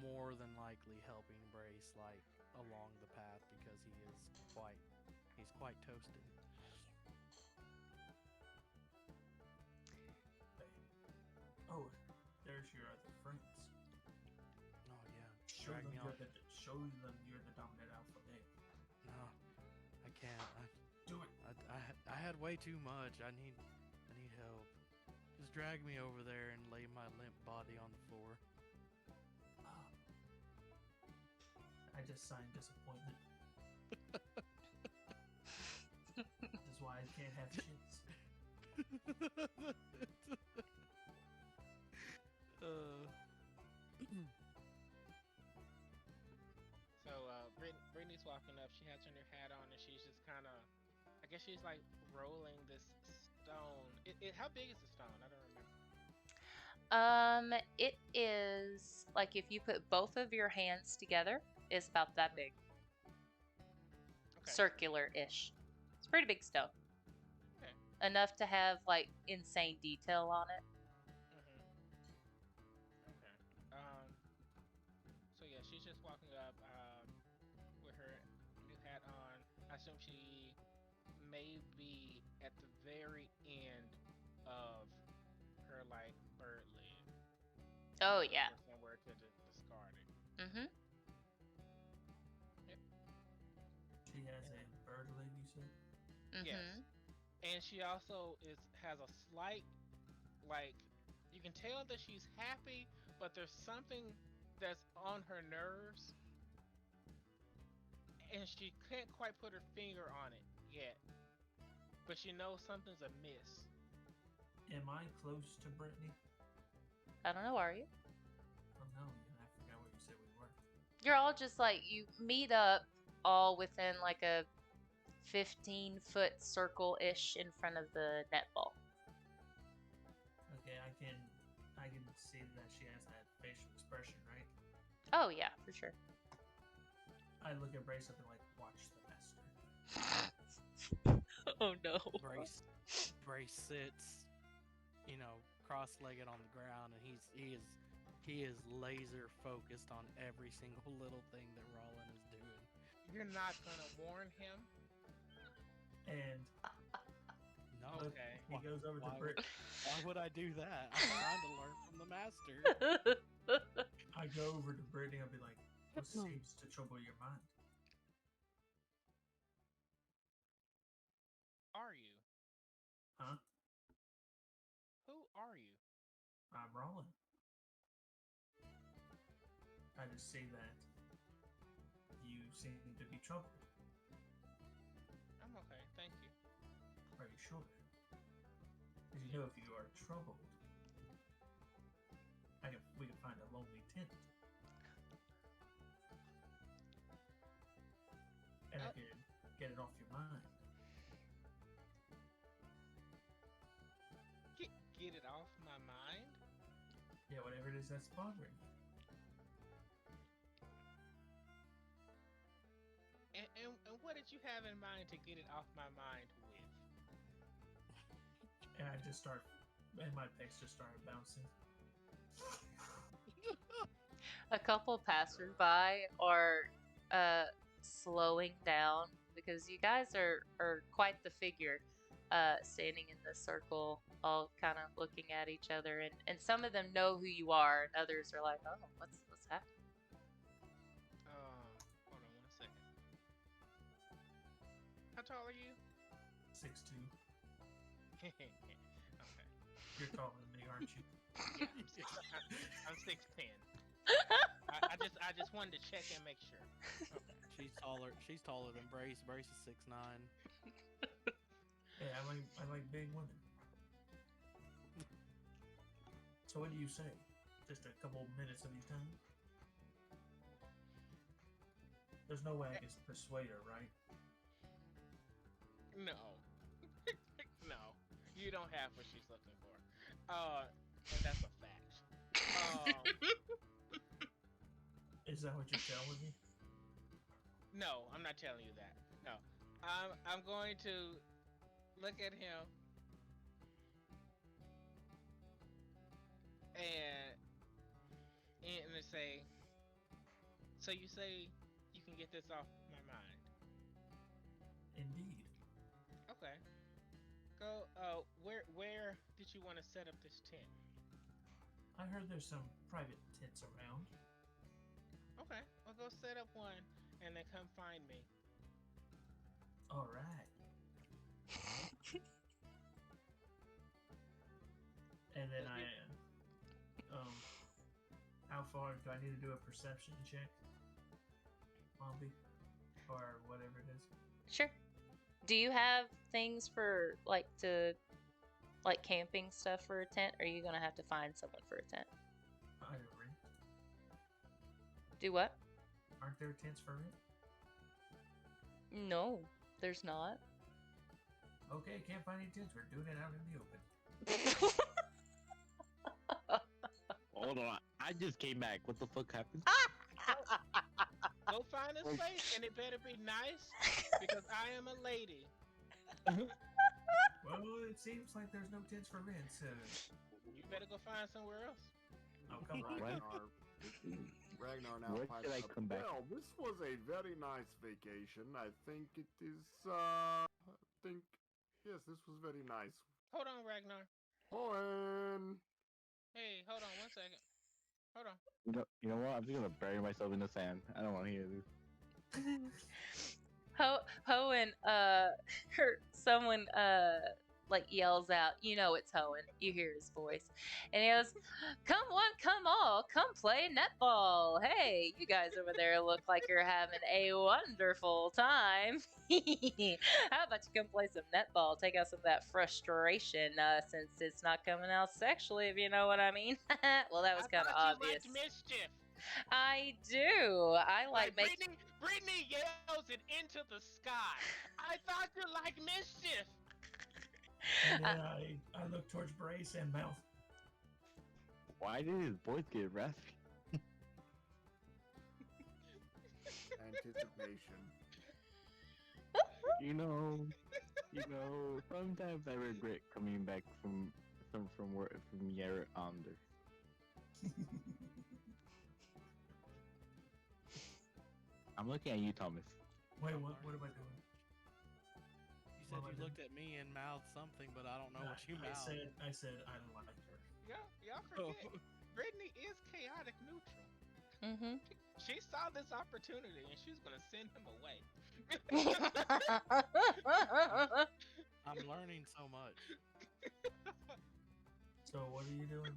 more than likely helping Brace like along the path because he's quite toasted. Oh, there's your other friends. Oh yeah, Show drag them me you're off. you're the dominant alpha male. No, I can't. Do it. I had way too much. I need help. Just drag me over there and lay my limp body on the floor. I just signed disappointment. This is why I can't have shits. So Brittany's walking up. She has her hat on, and she's just kind of, I guess she's like rolling this stone. How big is the stone? I don't remember. It is like if you put both of your hands together, it's about that big. Okay. Circular-ish. It's a pretty big stone. Okay. Enough to have like insane detail on it. Mhm. Okay. So yeah, she's just walking up with her new hat on. I assume she may be at the very end of her like bird leg. Oh yeah. Or somewhere to discard it. Mm-hmm. Yep. She has a bird leg, you said? Yes. Mm-hmm. And she also has a slight like you can tell that she's happy, but there's something that's on her nerves, and she can't quite put her finger on it yet. But she knows something's amiss. Am I close to Brittany? I don't know, are you? Oh no, I forgot what you said we were. You're all just like you meet up all within like a 15-foot circle-ish in front of the netball. Okay, I can see that she has that facial expression, right? Oh yeah, for sure. I look at Brace up and like, watch the master. Oh no. Brace sits, cross-legged on the ground, and he is laser focused on every single little thing that Roland is doing. You're not gonna warn him. And No. Okay. he goes over to Brittany. Why would I do that? I'm trying to learn from the master. I go over to Brittany and be like, what seems to trouble your mind? Are you? Huh? Who are you? I'm Roland. I just see that you seem to be troubled. I'm okay, thank you. Are you sure? Because you know if you are troubled, we can find a lonely tent. And I can get it off your mind. Get it off my mind? Yeah, whatever it is that's bothering you. And what did you have in mind to get it off my mind with? And I just start, and my face just started bouncing. A couple passersby are slowing down because you guys are quite the figure, standing in the circle, all kind of looking at each other, and some of them know who you are, and others are like, oh, what's happening? Hold on 1 second. How tall are you? 6'2". Okay. You're taller than me, aren't you? Yeah, I'm 6'10". I just wanted to check and make sure. Okay. She's taller than Brace. Brace is 6'9". Yeah, I like big women. So what do you say? Just a couple minutes of your time? There's no way I can persuade her, right? No. No. You don't have what she's looking for. And that's a fact. Is that what you're telling me? No, I'm not telling you that. No. I'm going to look at him and and they say, so you say you can get this off my mind? Indeed. Okay. Go. Where did you want to set up this tent? I heard there's some private tents around. Okay. Well, go set up one, and then come find me. All right. And then how far do I need to do a perception check, Mombi, or whatever it is? Sure. Do you have things for like camping stuff for a tent? Or are you gonna have to find someone for a tent? I rent. Do what? Aren't there tents for rent? No, there's not. Okay, can't find any tents. We're doing it out in the open. Hold on, I just came back. What the fuck happened? Go find a space, and it better be nice, because I am a lady. Well, it seems like there's no tents for rent, so. You better go find somewhere else. Oh, come on. Ragnar now Where pipes should I up. come back? Well, this was a very nice vacation. I think it is, yes, this was very nice. Hold on, Ragnar. Hoenn! Hey, hold on 1 second. Hold on. You know what? I'm just gonna bury myself in the sand. I don't want to hear this. Hoenn, someone like yells out, you know it's Hoenn. You hear his voice. And he goes, "Come one, come all, come play netball. Hey, you guys over there look like you're having a wonderful time. How about you come play some netball? Take out some of that frustration, since it's not coming out sexually, if you know what I mean." Well, that was kind of I thought obvious. You liked mischief. I do. I like making. Brittany yells it into the sky. I thought you liked mischief. And then I look towards Brace and Mouth. Why did his voice get raspy? Anticipation. You know, sometimes I regret coming back from work from Yarra Under. I'm looking at you, Thomas. Wait, what am I doing? You said you looked at me and mouthed something, but I don't know what you mouthed. I said I like her. Y'all forget. Brittany is chaotic neutral. Mm-hmm. She saw this opportunity and she was gonna send him away. I'm learning so much. So what are you doing?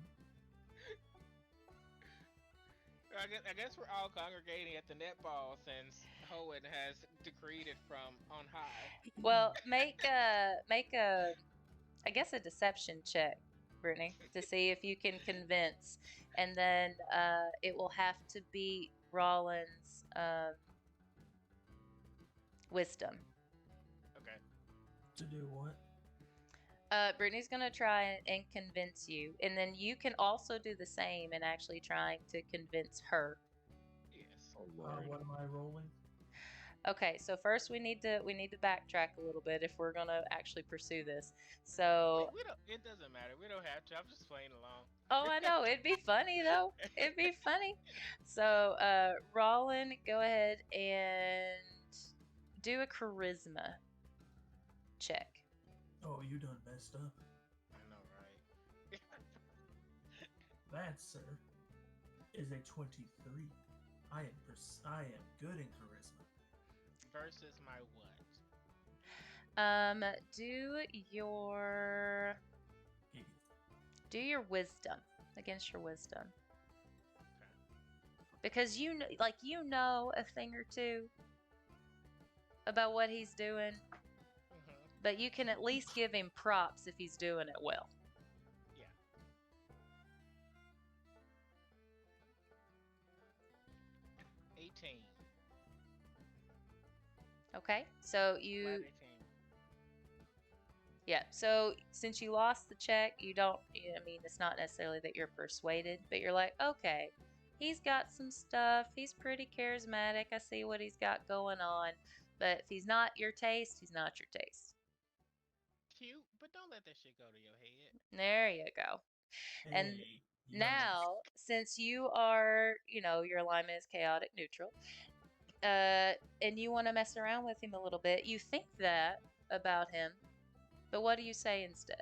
I guess we're all congregating at the netball since Hoenn has decreed it from on high. Well, make a I guess a deception check, Brittany, to see if you can convince, and then it will have to be Rollins' wisdom. Okay. To do what? Brittany's gonna try and convince you, and then you can also do the same and actually trying to convince her. Yes. What am I rolling? Okay, so first we need to backtrack a little bit if we're gonna actually pursue this. So We don't. It doesn't matter. We don't have to. I'm just playing along. oh, I know it'd be funny though. It'd be funny. So Rollin, go ahead and do a charisma check. Oh, you done messed up. I know, right? That, sir, is a 23. I am good in charisma. Versus my what? Do your wisdom against your wisdom. Okay. Because you know a thing or two about what he's doing, but you can at least give him props if he's doing it well. Yeah. Okay, so you. Flat 18. Yeah, so since you lost the check, you don't. I mean, it's not necessarily that you're persuaded, but you're like, okay, he's got some stuff. He's pretty charismatic. I see what he's got going on. But if he's not your taste, he's not your taste. Cute, but don't let that shit go to your head. There you go. Hey, And You gotta Now, since you are, your alignment is chaotic neutral, and you want to mess around with him a little bit, you think that about him, but what do you say instead?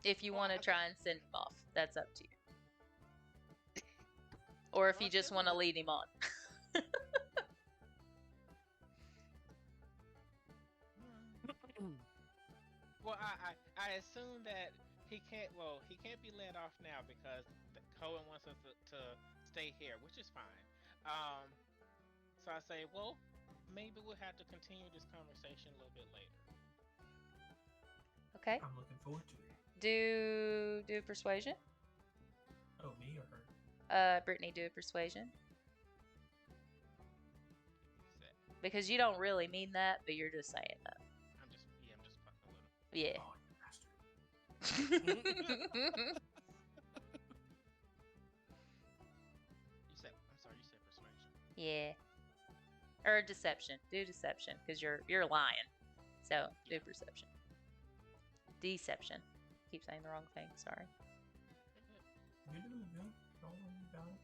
If you Well, want to I- try and send him off, that's up to you. Or if Well, you just send want to him- lead him on. Well, I assume that he can't. Well, he can't be let off now because Cohen wants us to stay here, which is fine. So I say, well, maybe we'll have to continue this conversation a little bit later. Okay. I'm looking forward to it. Do persuasion. Oh, me or her? Brittany, do persuasion. Set. Because you don't really mean that, but you're just saying that. I'm just fucking with him. Yeah. Oh, you bastard. You said. I'm sorry. You said persuasion. Yeah. Or deception. Do deception, because you're lying. So do Yeah. perception. Deception. Keep saying the wrong thing. Sorry. You're doing good. Don't worry about it.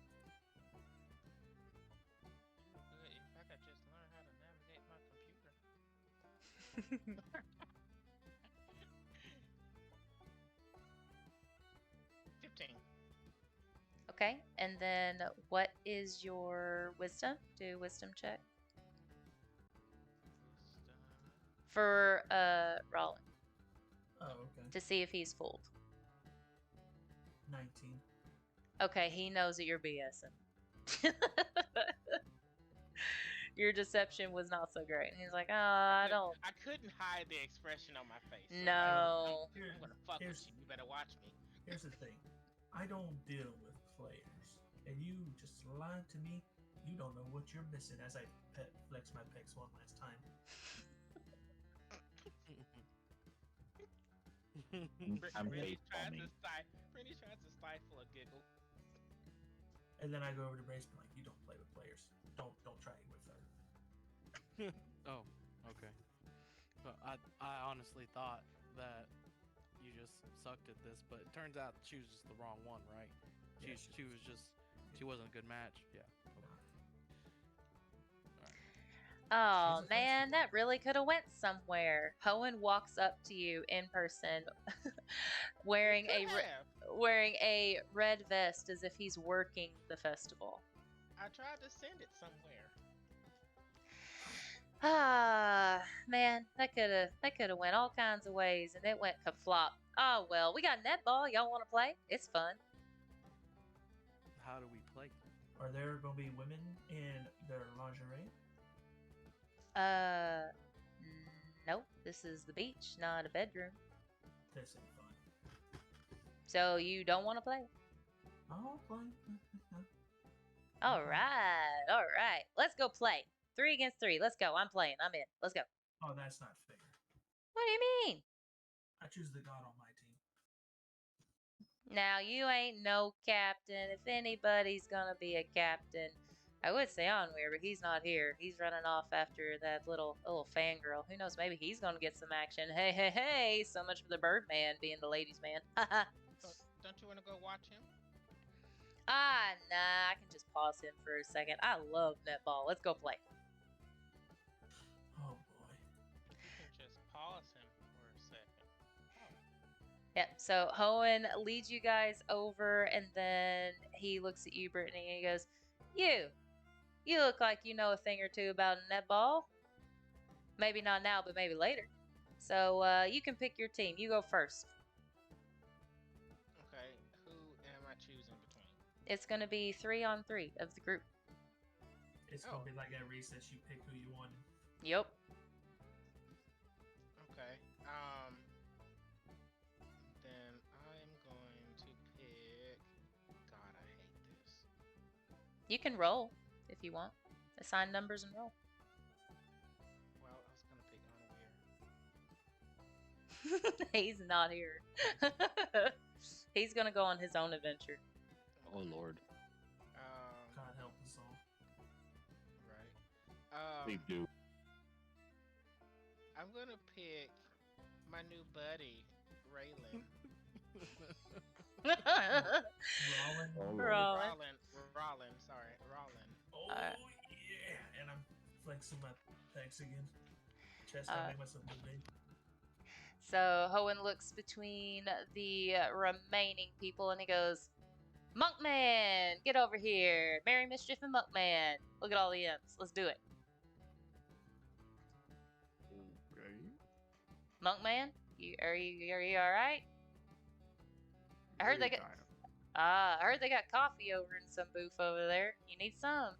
Good. If I could just learn how to navigate my computer. 15. Okay. And then what is your wisdom? Do wisdom check for Rollin Oh, okay. to see if he's fooled. 19. Okay, he knows that you're BSing. Your deception was not so great. And he's like, oh, I don't. I couldn't hide the expression on my face. so No. I'm gonna fuck with Here's- you. You better watch me. Here's the thing. I don't deal with players. And you just lied to me. You don't know what you're missing as I flex my pecs one last time. I'm Brittany face tries palming. to stifle a giggle. And then I go over to Brace and be like, you don't play with players. Don't try it with her. Oh, okay. But I honestly thought that you just sucked at this, but it turns out she was just the wrong one, right? Yeah, She wasn't a good match. Yeah. Oh She's a man, feisty that one. really could have went somewhere. Hoenn walks up to you in person, wearing Could a have. wearing a red vest as if he's working the festival. I tried to send it somewhere. Ah, man, that could have went all kinds of ways, and it went kaflop. Oh well, we got netball. Y'all want to play? It's fun. How do we play? Are there going to be women in their lingerie? Nope. This is the beach, not a bedroom. This ain't fun. So you don't want to play? I'll play. All right. Let's go play. 3 against 3. Let's go. I'm playing. I'm in. Let's go. Oh, that's not fair. What do you mean? I choose the god on my team. Now you ain't no captain. If anybody's gonna be a captain, I would say Onweir, but he's not here. He's running off after that little fangirl. Who knows? Maybe he's gonna get some action. Hey! So much for the Birdman being the ladies' man. So, don't you want to go watch him? Nah. I can just pause him for a second. I love netball. Let's go play. Oh boy. You can just pause him for a second. Yep. So Hoenn leads you guys over, and then he looks at you, Brittany, and he goes, You look like you know a thing or two about netball. Maybe not now, but maybe later. So you can pick your team. You go first. Okay, who am I choosing between? It's going to be 3-on-3 of the group. It's Oh. going to be like at recess, you pick who you want. Yep. Okay. Then I'm going to pick. God, I hate this. You can roll if you want. Assign numbers and roll. Well, I was gonna pick Unaware. He's not here. He's going to go on his own adventure. Oh lord. God help us all. Right. Please do. I'm gonna pick my new buddy, Raylan. Rollin. Oh, Rollin. Rollin, sorry, Rollin. Oh Alright. yeah, and I'm flexing my pecs again. Chest, I Uh, make myself look big. So Hoenn looks between the remaining people and he goes, Monkman, get over here. Merry Mischief and Monkman. Look at all the imps. Let's do it. Okay. Monkman, are you all right? I heard they Pretty got tired. I heard they got coffee over in some booth over there. You need some?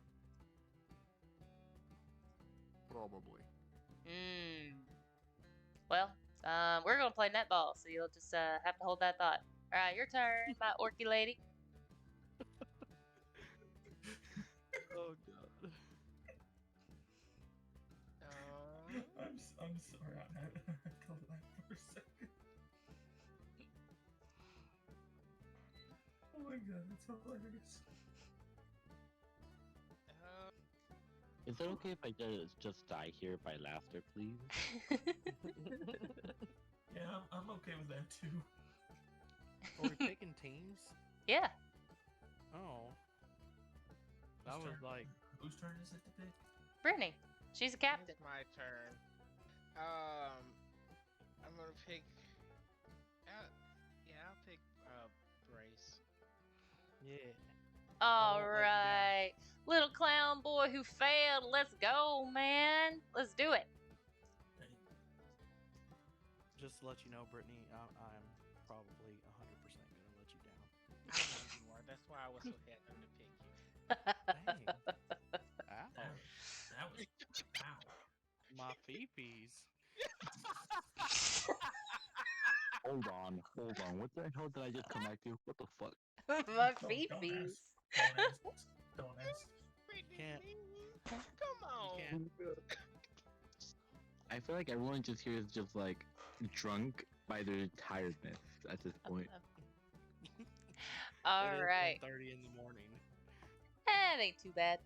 Probably. Well, we're gonna play netball, so you'll just have to hold that thought. All right, your turn, my orky lady. Oh god. I'm sorry. I had to laugh for a second. Oh my god, that's hilarious. Is it okay if I just die here by laughter, please? Yeah, I'm okay with that too. Are we picking teams? Yeah. Oh. That Whose was turn? like Whose turn is it to pick? Brittany, she's a captain. It's my turn. I'm gonna pick. Yeah, I'll pick Brace. yeah. All won't let you down. right, little clown boy who failed. Let's go, man. Let's do it. Just to let you know, Brittany, I'm probably 100% gonna let you down. I know you are. That's why I was so hesitant to pick you. Dang. Ow. That was wow. My peepees. Hold on. What the hell did I just connect to? What the fuck? My Don't feefies. ask. Don't ask. Can't. Come on. You can't. I feel like everyone just here is just like drunk by their tiredness at this point. All It is right. 1:30 in the morning. That ain't too bad.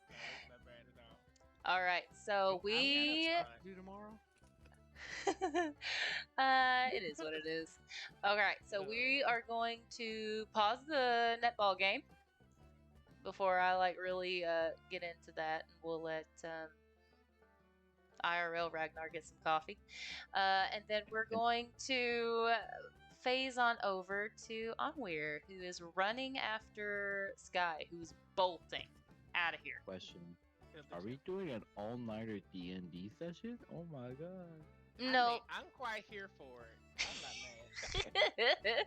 No, it's not bad at all. All right, so we. I've got stuff to do tomorrow. It is what it is. All right, so we are going to pause the netball game before I really get into that, and we'll let IRL Ragnar get some coffee, and then we're going to phase on over to Onweir, who is running after Sky, who's bolting out of here. Question: are we doing an all-nighter D&D session? Oh my god! No. I'm quite here for it. I'm not mad.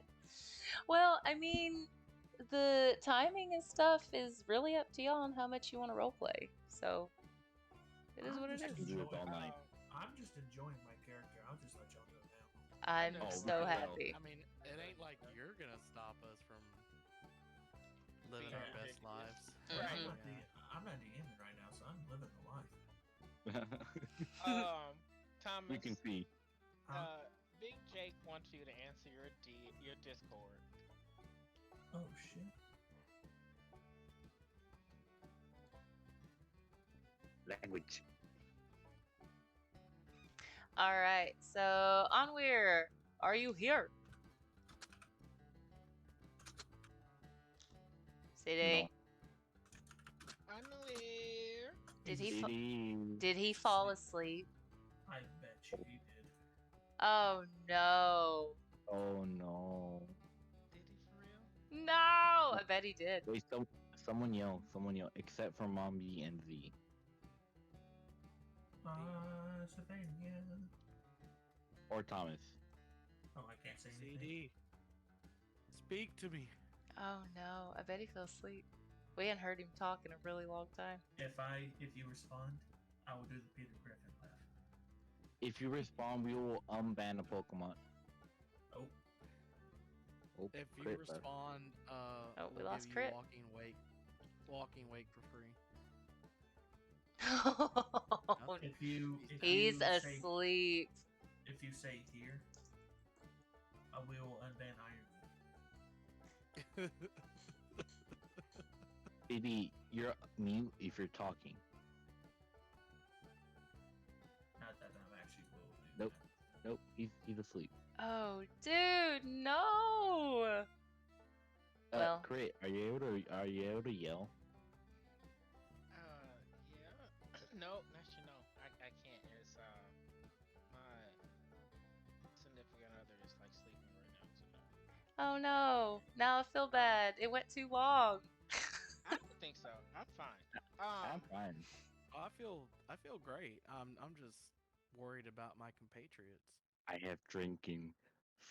Well, I mean, the timing and stuff is really up to y'all on how much you want to roleplay. So, it is what it is. Do it all night. I'm just enjoying my character. I'll just let y'all go now. I'm Oh, so well. happy. I mean, it ain't like you're gonna stop us from living our Yeah. best lives. Mhm. I'm not DMing right now, so I'm living the life. Thomas. we can see. Big Jake wants you to answer your Discord. Oh shit. Language. All right, so Onweir, are you here? CD, No. I'm here. did he fall asleep? I bet you he did. Oh no. Oh no! Did he for real? No, I bet he did. Wait, someone yell! Except for Mombi and Z. Savannah. Or Thomas. Oh, I can't say anything. CD, speak to me. Oh no, I bet he fell asleep. We hadn't heard him talk in a really long time. If you respond, I will do the Peter Griffin laugh. If you respond, we will unban a Pokemon. Oh, Oh, If you crit left. respond, Oh, we we'll lost give crit. you walking wake for free. if you He's say, asleep. if you say here, I will unban Iron. CD, you're mute if you're talking. Not that I'm actually will do Nope. Nope, he's asleep. Oh, dude, no. Well, Crit, are you able to yell? Yeah. No, actually, no. I can't. It's my significant other is like sleeping right now, so no. oh no. Now I feel bad. It went too long. I don't think so. I'm fine. I'm fine. Oh, I feel great. I'm just worried about my compatriots. I have drinking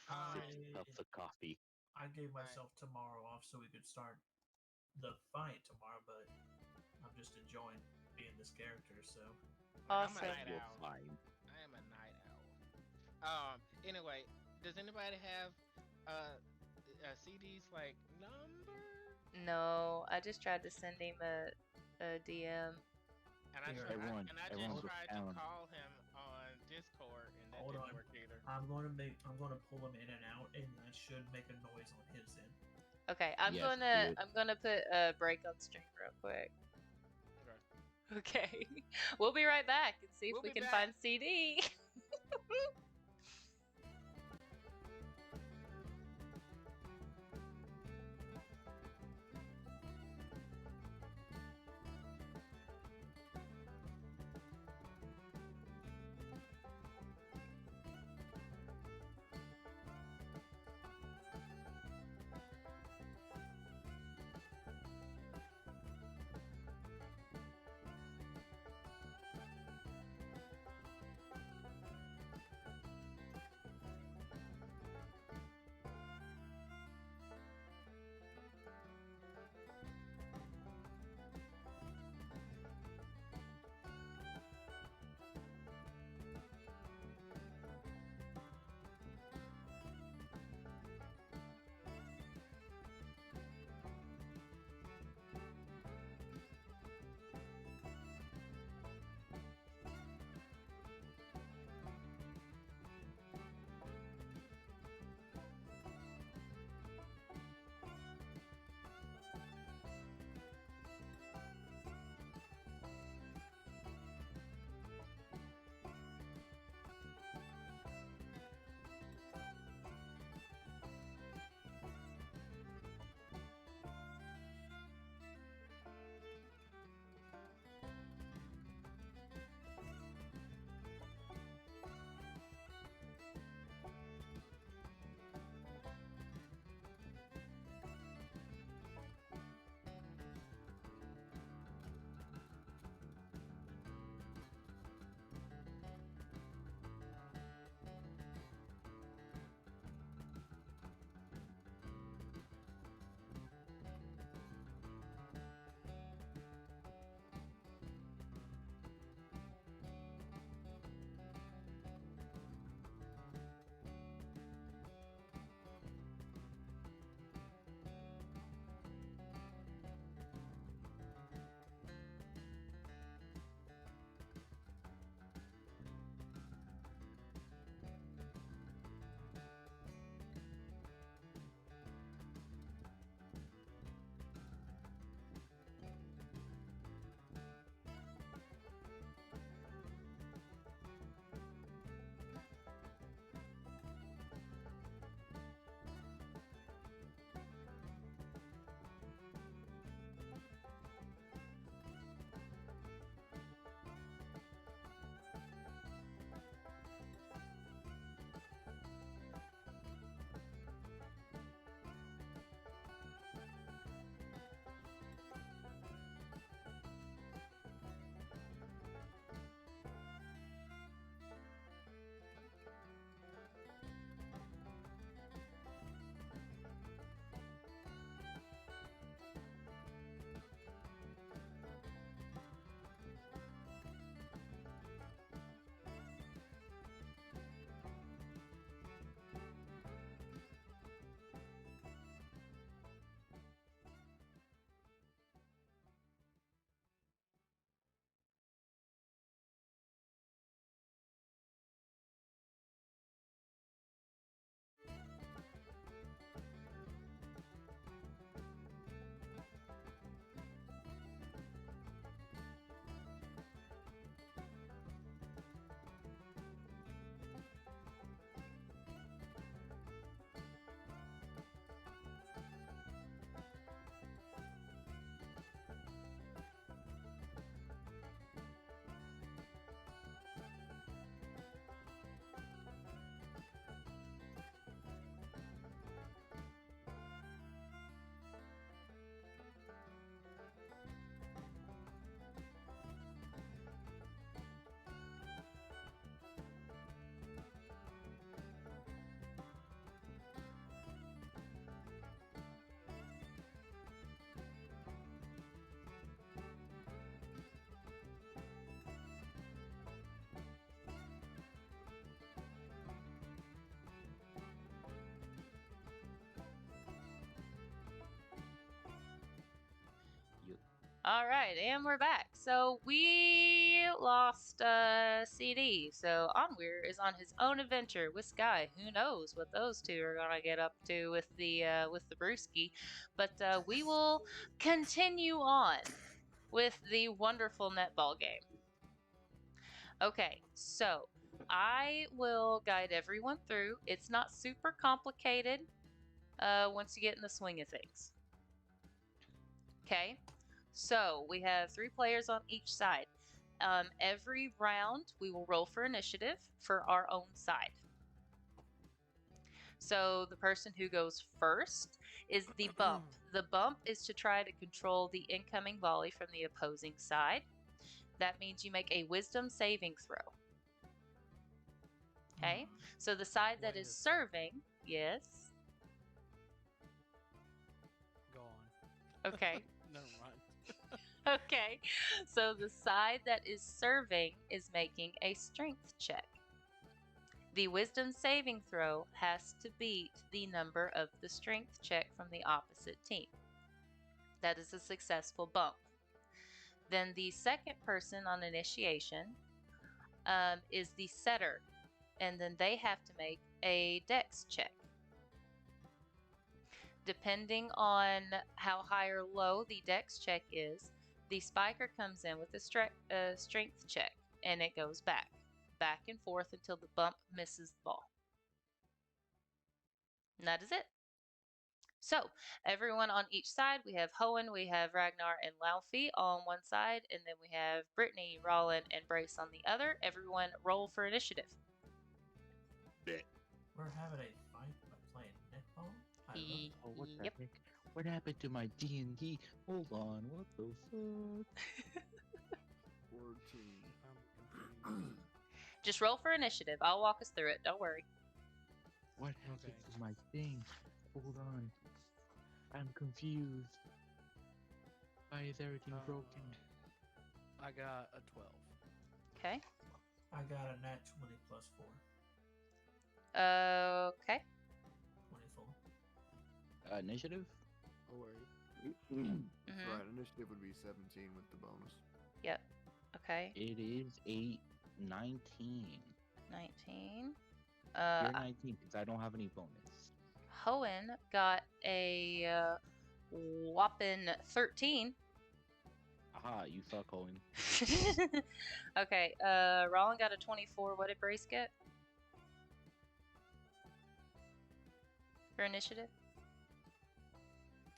I 6 cups of coffee. I gave Right. myself tomorrow off so we could start the fight tomorrow, but I'm just enjoying being this character. So I'm a Awesome. night You're owl. fine. I am a night owl. Anyway, does anybody have CDs like number? No, I just tried to send him a DM. And I, Here, tr- I Everyone- and I everyone just go tried down. to call him on Discord, and that Hold didn't on. work either. I'm gonna pull him in and out, and that should make a noise on his end. Okay, Yes, do it. I'm gonna put a break on stream real quick. Okay. Okay. We'll be right back and see if We'll we be can back. find CD. All right, and we're back. So we lost CD. So Onweir is on his own adventure with Sky. Who knows what those two are gonna get up to with the brewski? But we will continue on with the wonderful netball game. Okay, so I will guide everyone through. It's not super complicated once you get in the swing of things. Okay, so we have 3 players on each side. Every round, we will roll for initiative for our own side. So the person who goes first is the bump. The bump is to try to control the incoming volley from the opposing side. That means you make a wisdom saving throw. Okay, so the side that is serving, yes. Go on. Okay. Never mind. Okay, so the side that is serving is making a strength check. The wisdom saving throw has to beat the number of the strength check from the opposite team. That is a successful bump. Then the second person on initiation is the setter, and then they have to make a dex check. Depending on how high or low the dex check is, the spiker comes in with a strength check, and it goes back and forth until the bump misses the ball. And that is it. So, everyone on each side, we have Hoenn, we have Ragnar and Laufey on one side, and then we have Brittany, Rollin, and Brace on the other. Everyone roll for initiative. We're having a fight by playing netball? I love it. Oh, what the Yep. heck? What happened to my D&D? Hold on, what the fuck? Word team. I'm confused. Just roll for initiative. I'll walk us through it. Don't worry. What happened Okay. to my thing? Hold on. I'm confused. Why is everything broken? I got a 12. Okay. I got a nat 20 plus 4. Okay. 24. Initiative? Oh, wait. Mhm. Right, initiative would be 17 with the bonus. Yep. Okay. It is 19. 19. You're 19 because I don't have any bonus. Hoenn got a whopping 13. Aha, you suck, Hoenn. Okay. Rollin got a 24. What did Brace get? For initiative?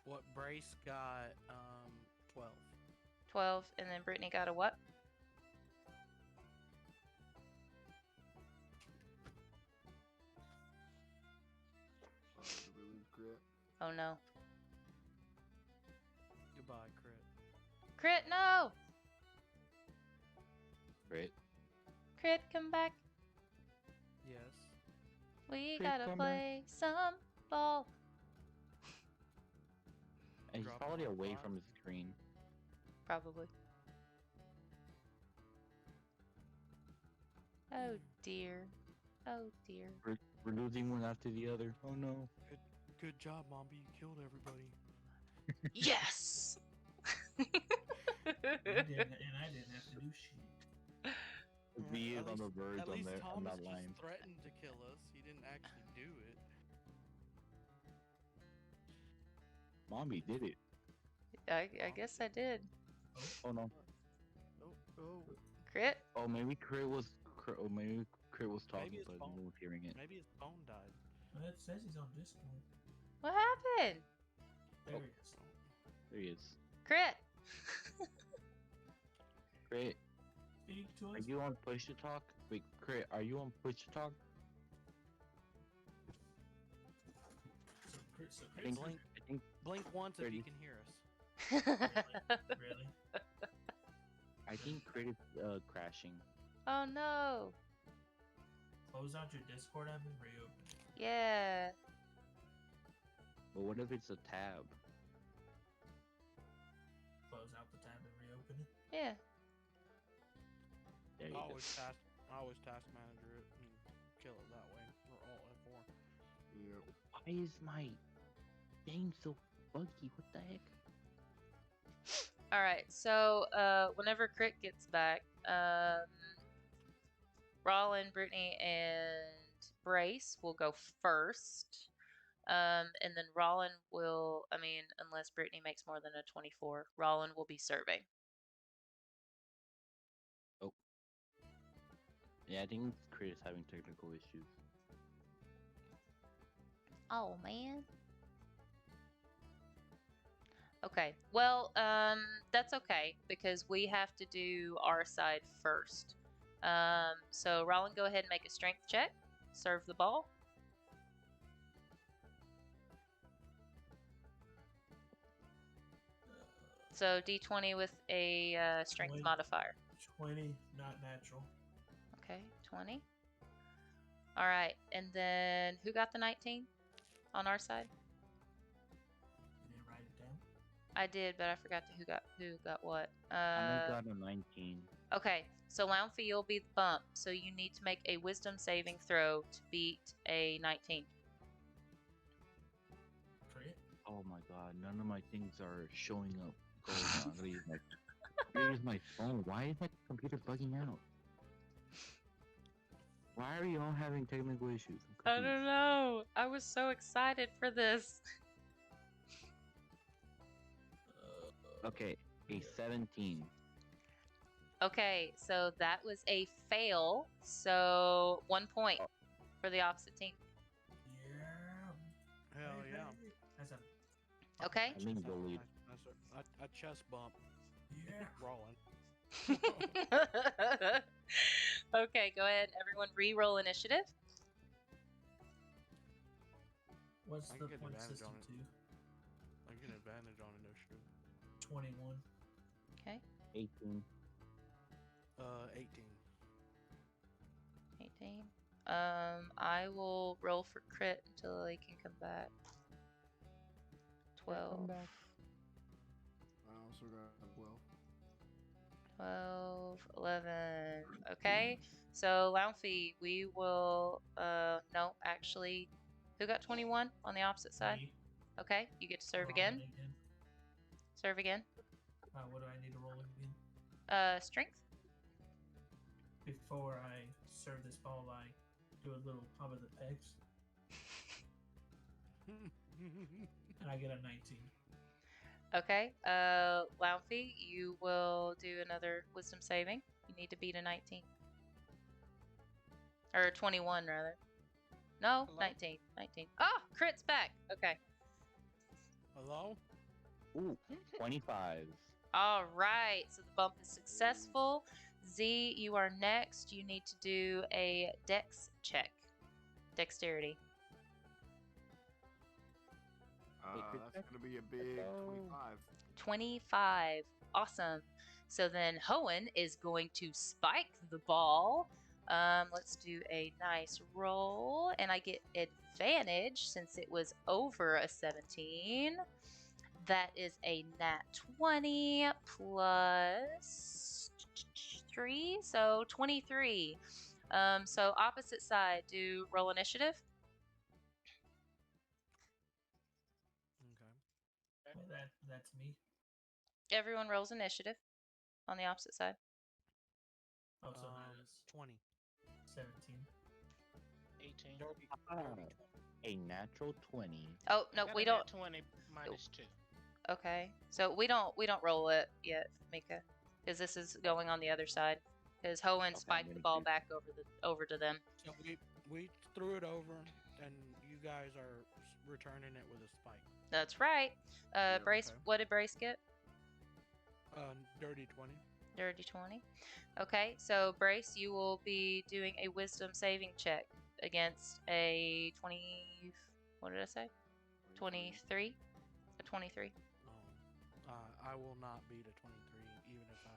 What Brace got 12. 12. And then Brittany got a what? Did we lose crit? Oh no. Goodbye, crit. Crit, no! Right? Crit, come back. Yes. We Crit, gotta come play some ball. And he's Drop probably him on away five. from his screen. Probably. Oh dear. Oh dear. We're losing one after the other. Oh no. Good job, Mombi. You killed everybody. Yes! And I didn't have to do shit. V is At on the least- verge At on, least there, on Thomas that just line. threatened to kill us. He didn't actually do it. Mommy did it. I guess I did. Oh no. Oh. Crit? Oh, maybe Crit was. Oh, maybe Crit was talking, his but no phone- one was hearing it. Maybe his phone died. Well, it says he's on Discord. What happened? There Oh. he is. There he is. Crit! Crit, Speak to are us. you on push to talk? Wait, Crit, are you on push to talk? So I think. Blink. I think. Blink once if 30. you can hear us. Really? I think Crit is crashing. Oh no. Close out your Discord app and reopen it. Yeah. But what if it's a tab? Close out the tab and reopen it. Yeah. There you I go. always task manager it and kill it that way. Or alt F4. Yep. Why is my thing so buggy? What the heck? All right. So whenever Crit gets back, Rollin, Brittany, and Brace will go first. And then Rollin will, I mean, unless Brittany makes more than a 24, Rollin will be serving. Yeah, I think Chris is having technical issues. Oh, man. Okay. Well, that's okay because we have to do our side first. So Rollin, go ahead and make a strength check. Serve the ball. So D20 with a strength 20. modifier. 20, not natural. Okay, 20. All right, and then who got the 19 on our side? You didn't write it down. I did, but I forgot who got what. I got a 19. Okay, so Lounfy, you'll be the bump, so you need to make a Wisdom saving throw to beat a 19. Crit. Oh my god, none of my things are showing up. Gold. I'm gonna use my phone. Why is my computer bugging out? Why are you all having technical issues? I don't know. I was so excited for this. Okay, a 17. Okay, so that was a fail. So 1 point for the opposite team. Yeah. Hell yeah. That's a Okay. I think the lead. That's a chest bump. yeah. Rolling. Okay, go ahead. Everyone re-roll initiative. What's I the get point advantage system on it. to? I get advantage on initiative. 21. Okay, 18. 18. 18. I will roll for crit until he can come back. 12. I also got 12. 12, 11. Okay, so Lounfy, we will. No, actually, who got 21 on the opposite side? Me. Okay, you get to serve Roll again. it Serve again. What do I need to roll again? Strength. Before I serve this ball, I do a little pump of the pegs, and I get a 19. Okay, Lounfy, you will do another wisdom saving. You need to beat a 19. Or 21, rather. No, Hello? 19. 19. Oh, crit's back. Okay. Hello? Ooh, 25. All right, so the bump is successful. Z, you are next. You need to do a dex check. Dexterity. That's gonna be a big 25. 25. Awesome. So then Hoenn is going to spike the ball. Let's do a nice roll. And I get advantage since it was over a 17. That is a nat 20 plus 3, so 23. So opposite side, do roll initiative. Okay. That's me. Everyone rolls initiative on the opposite side. Oh, so minus 20. 17. 18. A natural 20. Oh no, Got we a don't. nat 20 minus 2. Okay, so we don't roll it yet, Mika, because this is going on the other side. Because Hoenn spiked the ball back over to them. So we threw it over, and you guys are returning it with a spike. That's right. Brace. okay. What did Brace get? Dirty 20. Dirty 20. Okay, so Brace, you will be doing a Wisdom saving check against a 20. What did I say? 23. A 23. I will not beat a 23, even if I.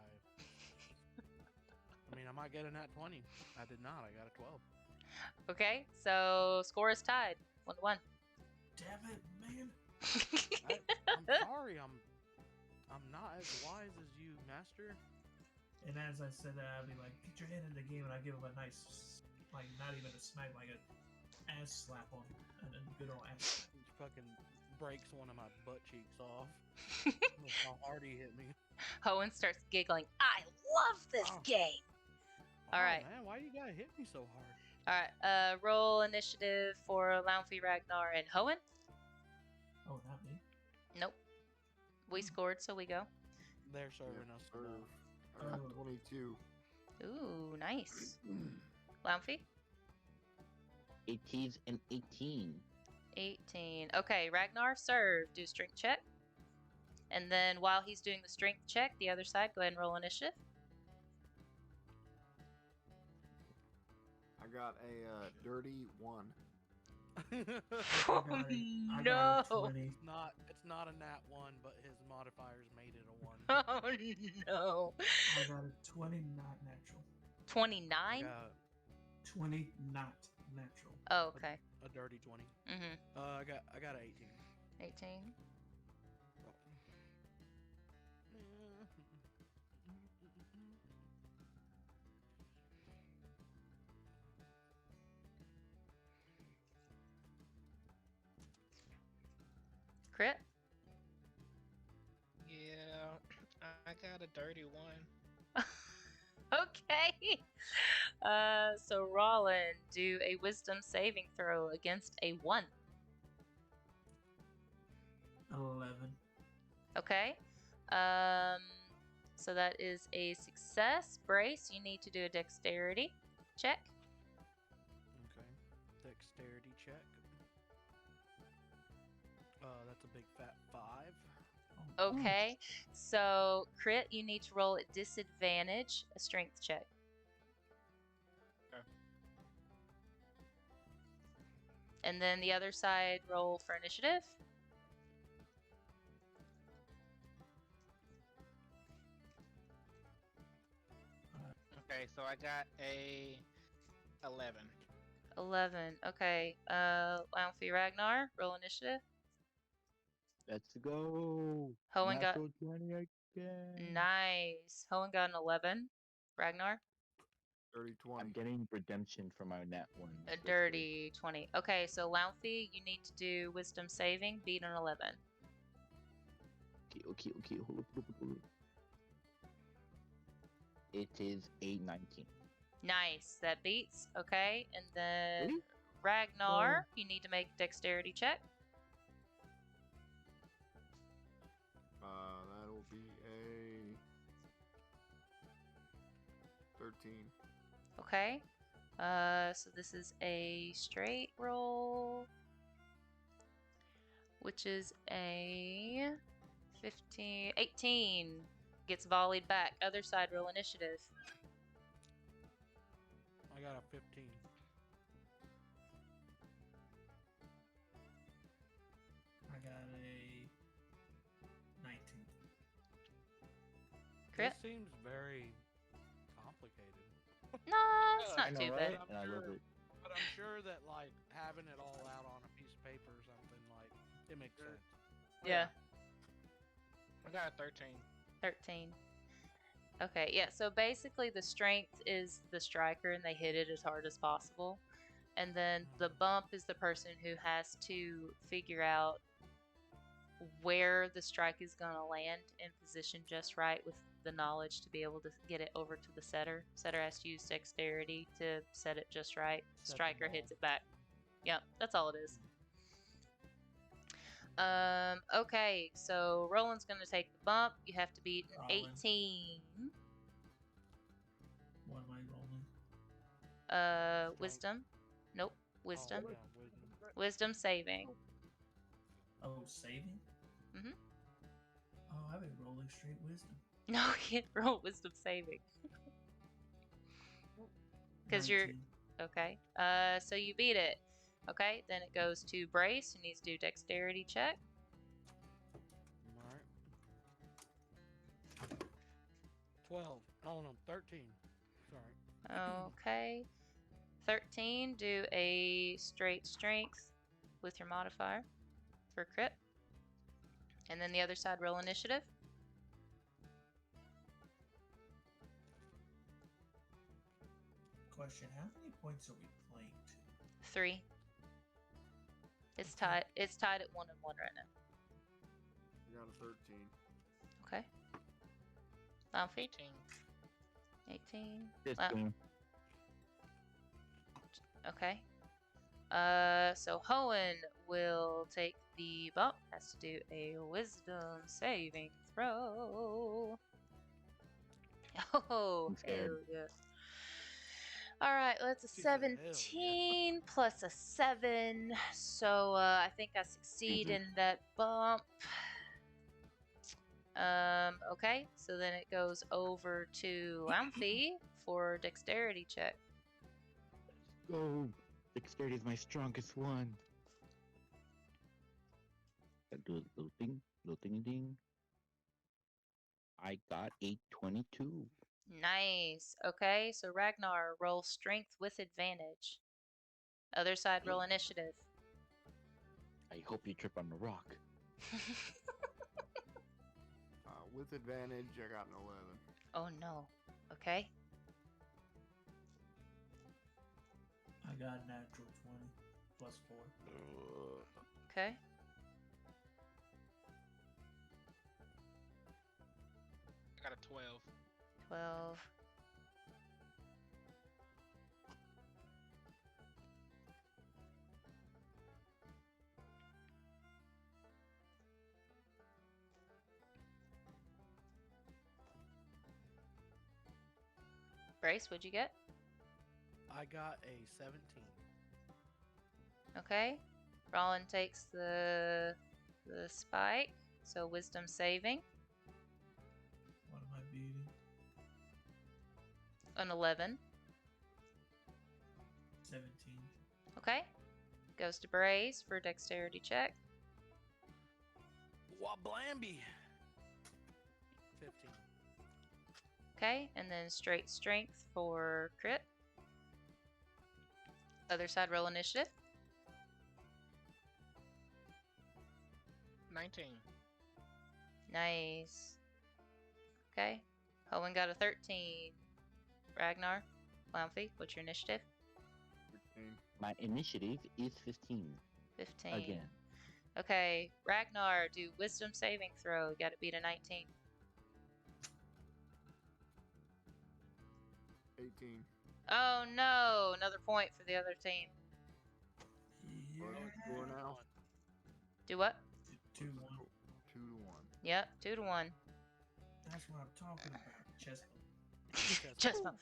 I mean, I might get a nat 20. I did not. I got a 12. Okay, so score is tied. 1-1. Damn it, man. I'm sorry. I'm not as wise as you, Master. And as I said that, I'd be like, get your hand in the game, and I give him a nice, not even a smack, like a ass slap on, and a good old ass slap. Fucking breaks one of my butt cheeks off. That's how hard he hit me. Hoenn starts giggling. I love this Oh. game. All right. Man, why you gotta hit me so hard? All right. Roll initiative for Launfi, Ragnar, and Hoenn. Oh, not me. Nope. We scored, so we go. They're serving us. Sir. enough. I got Oh. 22. Ooh, nice. Launfi? 18 and 18. 18. Okay, Ragnar, serve. Do a strength check. And then while he's doing the strength check, the other side, go ahead and roll initiative. I got a dirty 1. Oh, I got no. a 20. It's not a nat 1, but his modifiers made it a 1. Oh, no. I got a 20 not natural. 29? I got 20 not natural. Oh, okay. a dirty 20. Mm-hmm. I got an 18. 18. Crit? Yeah, I got a dirty 1. Okay. So Rollin, do a wisdom saving throw against a 1. 11. Okay. So that is a success. Brace, you need to do a dexterity check. Okay. Dexterity check. That's a big fat 5. Okay. So crit, you need to roll at disadvantage a strength check. Okay. And then the other side, roll for initiative. Okay, so I got a 11. 11. Okay. Launfi, Ragnar, roll initiative. Let's go. Hoenn got Natural 20 again. nice. Hoenn got an 11. Ragnar, Dirty 20. I'm getting redemption for my nat 1. a dirty 20. Okay, so Launfi, you need to do wisdom saving, beat an 11. Okay. Hold up. It is a 19. Nice. That beats. Okay, and then Really? Ragnar, you need to make a dexterity check. That'll be a 13. Okay. So this is a straight roll, which is a 15, 18. Gets volleyed back. Other side, roll initiative. I got a 15. I got a 19. Crit? This seems very complicated. No, it's Yeah, not I know, too right? bad. And I love it. But I'm sure that like having it all out on a piece of paper or something, like it makes sense. Yeah. I got a 13. 13. Okay, yeah, so basically the strength is the striker and they hit it as hard as possible. And then the bump is the person who has to figure out where the strike is going to land and position just right with the knowledge to be able to get it over to the setter. Setter has to use dexterity to set it just right. Set the Striker ball. hits it back. Yep, that's all it is. Okay, so Roland's gonna take the bump. You have to beat an Roland. 18. What am I rolling? Wisdom. Nope, wisdom. Oh, yeah, wisdom. Wisdom saving. Oh, saving? Mhm. Oh, I've been rolling straight wisdom. No, you can't roll wisdom saving. Because you're 19. okay. So you beat it. Okay, then it goes to Brace, who needs to do dexterity check. Alright. 12. Oh no, 13. Sorry. Okay. 13, do a straight strength with your modifier for crit. And then the other side, roll initiative. Question: how many points are we playing to? 3. It's tied. It's tied at 1 and 1 right now. You got a 13. Okay. Lamphy? 18. 18. 15. Okay. So Hoenn will take the bump. Has to do a wisdom saving throw. Oh, I'm scared. hell yeah. Alright, well, that's a She said, "Hell yeah." 17 plus a 7. So I think I succeed in that bump. Okay, so then it goes over to Lamphy for dexterity check. Go. Dexterity is my strongest one. I do a little thing, ding. I got a 22. Nice. Okay, so Ragnar, roll strength with advantage. Other side, roll initiative. I hope you trip on the rock. With advantage, I got an 11. Oh no. Okay. I got a natural 20 plus 4. Okay. I got a 12. 12. Brace, what'd you get? I got a 17. Okay. Rollin takes the spike. So wisdom saving. What am I beating? An 11. 17. Okay. Goes to Brace for dexterity check. Wablamby. 15. Okay, and then straight strength for crit. Other side, roll initiative. 19. Nice. Okay. Hoenn got a 13. Ragnar, Lamphy, what's your initiative? 13. My initiative is 15. 15. Again. Okay, Ragnar, do wisdom saving throw. You gotta beat a 19. 18. Oh no! Another point for the other team. Yeah. What score now? Do what? 2-1. 2 to 1. Yep, 2 to 1. That's what I'm talking about. Chest bump. Chest bump.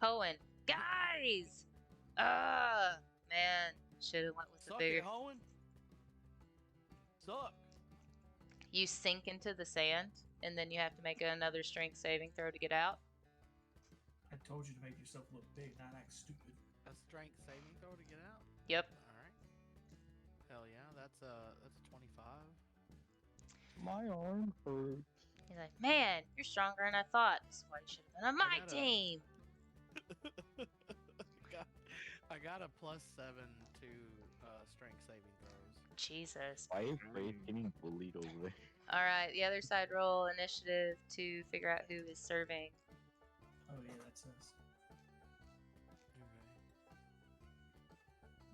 Hoenn, guys! Man, should have went with the Suck bigger. it, Hoenn. Suck. You sink into the sand, and then you have to make another strength saving throw to get out. I told you to make yourself look big, not act stupid. A strength saving throw to get out. Yep. All right. Hell yeah, that's a 25. My arm hurts. He's like, man, you're stronger than I thought. This is why you should have been on my got a- team. I got a +7 to strength saving throws. Jesus. Why is Brace getting bullied over there? All right, the other side roll initiative to figure out who is serving. Oh yeah, that's us. Okay.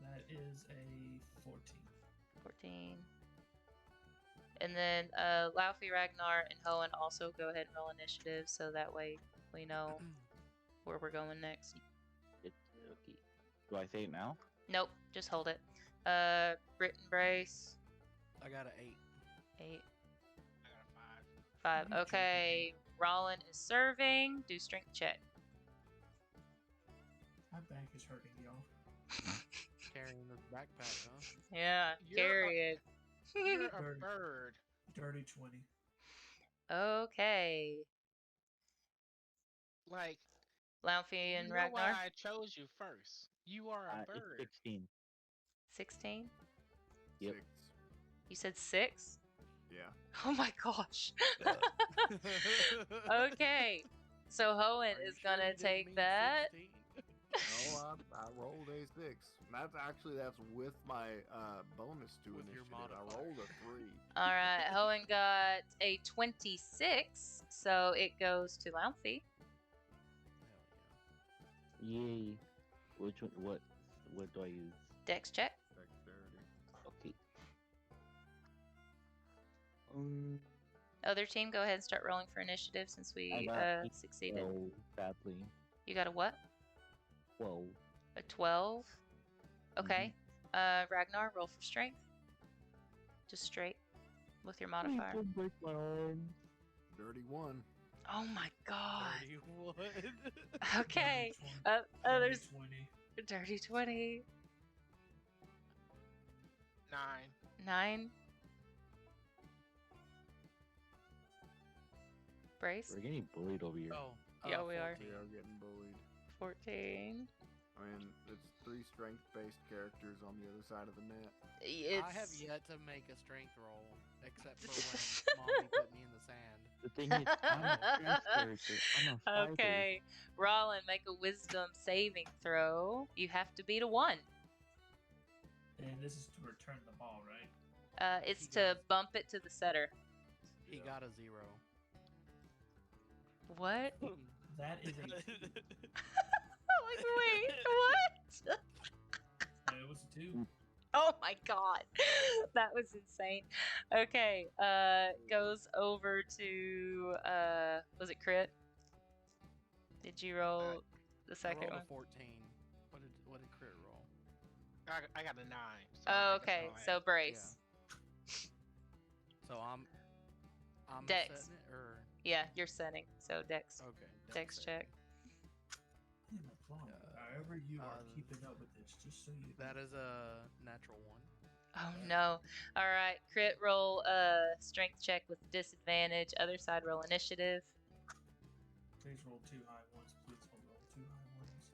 That is a 14. 14. And then Laufey, Ragnar, and Hoenn also go ahead and roll initiative, so that way we know where we're going next. Okay. Do I say it now? Nope, just hold it. Brit and Brace, I got an 8. 8, I got a 5. 5. You Okay, Rollin is serving. Do strength check. My back is hurting, y'all. Carrying this backpack, huh? Yeah, You're carry it. You're a Bird. bird. Dirty 20. Okay, Like, Laufey and you know why Ragnar. I chose you first. You are a It's bird. 16. 16. Yep. 6. You said 6. Yeah. Oh my gosh. Okay, so Hoenn Are you is sure gonna you didn't take mean that. 16? No, I rolled a 6. That's with my bonus to With your initiative. I modifier. rolled a 3. All right, Hoenn got a 26, so it goes to Laufey. Hell Yay. Which one? What do I use? Dex check. Dexterity. Other team, go ahead and start rolling for initiative since I we got succeeded. 12, sadly. You got a what? 12. A 12? Okay. Ragnar, roll for strength. Just straight with your modifier. Don't break my arm. Dirty one. Oh my god. 31. Okay. Dirty There's 20. dirty 20. 9. 9. Brace. We're getting bullied over here. Oh. Yeah, we are. 14. We are getting bullied. 14. I mean, it's 3 strength-based characters on the other side of the net. It's... I have yet to make a strength roll, except for when Mommy put me in the sand. The thing is, I'm a strength character. I'm a fighter. Okay. Rollin, make a wisdom saving throw. You have to beat a 1. And this is to return the ball, right? It's to bump it to the setter. He got a 0. What? That is a. Like, wait, what? It was a 2. Oh my god. That was insane. Okay, goes over to was it crit? Did you roll the I second rolled one? a 14. What did crit roll? I got a 9. So Oh, I guess okay. I'll So add- brace. So I'm Dex. setting it, or Yeah, you're setting. So Dex. okay. Dex check. Damn it, Vaughn, however you are uh, keeping up with this, just so you know. That is a natural 1. Oh no. Alright, crit roll strength check with disadvantage. Other side roll initiative. Please roll 2 high ones. Please roll 2 high ones.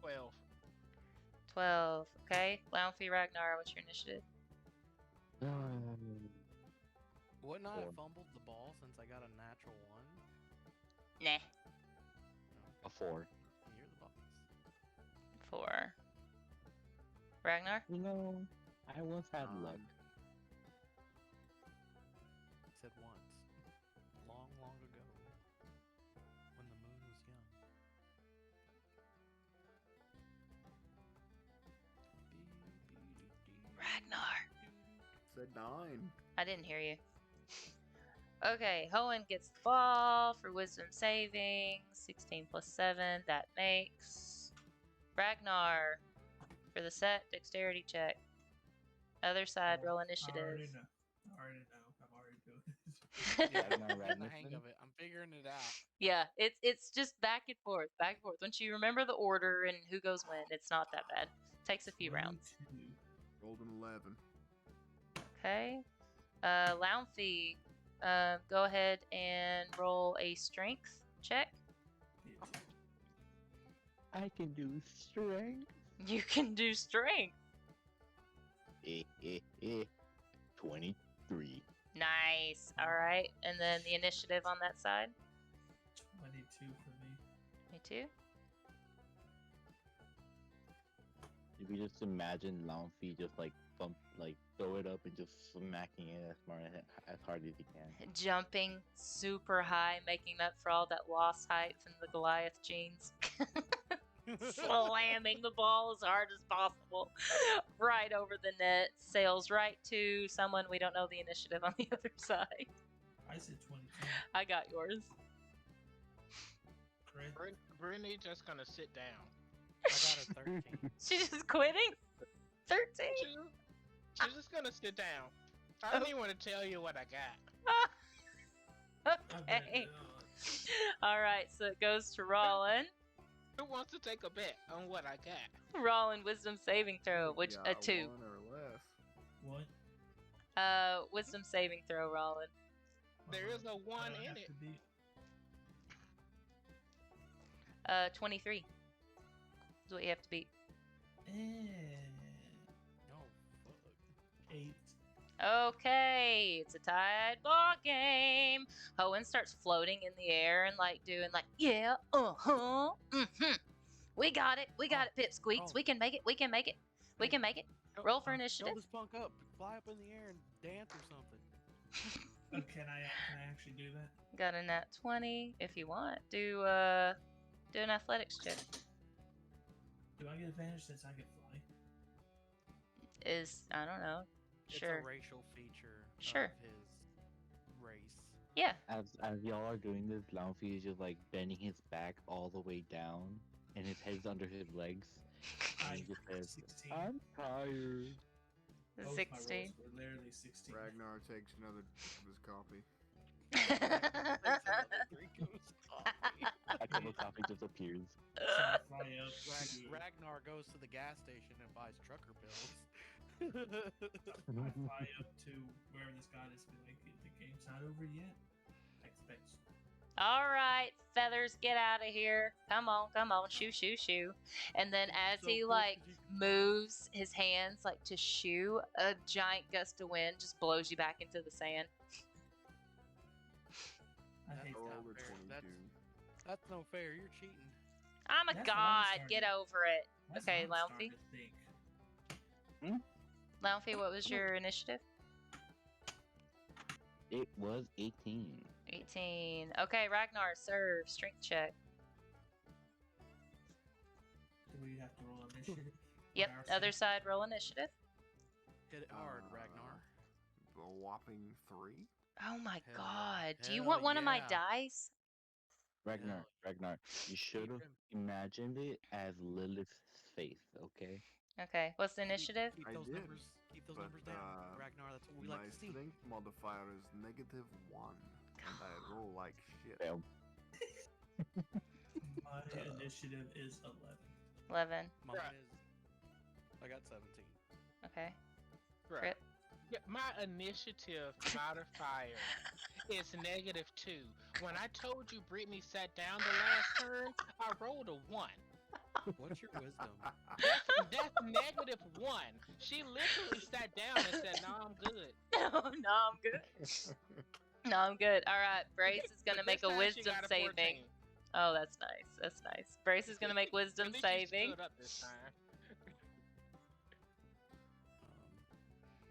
12. 12. Okay. Lounfie Ragnar, what's your initiative? Wouldn't I Four. have fumbled the ball since I got a natural 1? Nah. A 4. You're the boss. 4. Ragnar? You know, I once had luck. He said once. Long, long ago. When the moon was young. Ragnar. Said 9. I didn't hear you. Okay, Hoenn gets the ball for wisdom saving. 16 plus 7, that makes. Ragnar for the set dexterity check. Other side roll I initiative. already know. I'm already doing it. Yeah, Ragnar I'm getting the hang Ragnarsson? of it. I'm figuring it out. Yeah, it's just back and forth, back and forth. Once you remember the order and who goes when, it's not that bad. Takes a few rounds. 22. Rolled an 11. Okay. Lounfie, go ahead and roll a strength check. Yeah, 2. I can do strength. You can do strength. 23. Nice. All right. And then the initiative on that side. 22 for me. Me too. If you just imagine Launfy just like throw it up and just smacking it as hard as he can. Jumping super high, making up for all that lost height from the Goliath genes. Slamming the ball as hard as possible right over the net. Sails right to someone we don't know the initiative on the other side. I said 22. I got yours. Crit. Brittany just gonna sit down. I got a 13. She's just quitting? 13? She's just gonna sit down. I don't even want to tell you what I got. I bet Okay. not. Alright, so it goes to Rollin. Who wants to take a bet on what I got? Rollin wisdom saving throw, which a Got 2. 1 or less. What? Wisdom saving throw, Rollin. There is no What one do I in have it. to beat? 23. Is what you have to beat. No, fuck. 8. Okay, it's a tied ball game. Hoenn starts floating in the air and doing yeah, we got it, Pipsqueaks. Oh. We can make it, we can make it, we can make it. Roll for Fill initiative. this punk up. Fly up in the air and dance or something. Oh, can I actually do that? Got a nat 20 if you want. Do an athletics check. Do I get advantage since I can fly? I don't know. It's Sure. a racial feature Sure. of his race. Yeah. As y'all are doing this, Launfy is just like bending his back all the way down, and his head's under his legs, and he just says, 16. "I'm tired." Both my 16. rolls were literally 16. Ragnar takes another drink of his coffee. Takes another drink of his coffee. A cup of coffee just appears. So I fly up to, Ragnar goes to the gas station and buys trucker bills. I fly up to wherever this god is. Be like, the game's not over yet. I expect. All right, feathers, get out of here. Come on, shoo, shoo, shoo. And then as So he cool like 'cause you can- moves his hands like to shoo, a giant gust of wind just blows you back into the sand. I That's hate not that. Over fair. 22. That's no fair. You're cheating. I'm a That's what I'm god. Get starting. over it. That's Okay, what I'm starting Launfy. to think. Launfy, what was your initiative? It was 18. 18. Okay, Ragnar, serve. Strength check. Do we have to roll initiative? Yep, Our other side? side, roll initiative. Hit it hard, Ragnar. A whopping 3. Oh my Hell yeah. god. Do you Hell want one of my yeah. dice? Ragnar, you should have imagined it as Lilith's face, okay? Okay, what's the initiative? Keep I those did, numbers. Keep those but, numbers down, Ragnar. That's what we My like to see. strength modifier is -1, and I roll like shit. Fail. My initiative is 11. 11. Mine Right. is. I got 17. Okay. Right. Crit. Yeah, my initiative modifier is -2. When I told you Brittany sat down the last turn, I rolled a 1. What's your wisdom? That's -1. She literally sat down and said, "No, I'm good." No, I'm good. No, I'm good. All right, Brace is gonna But make this a time she wisdom got a saving. 14. Oh, that's nice. That's nice. Brace is gonna make wisdom At least she saving. stood up this time.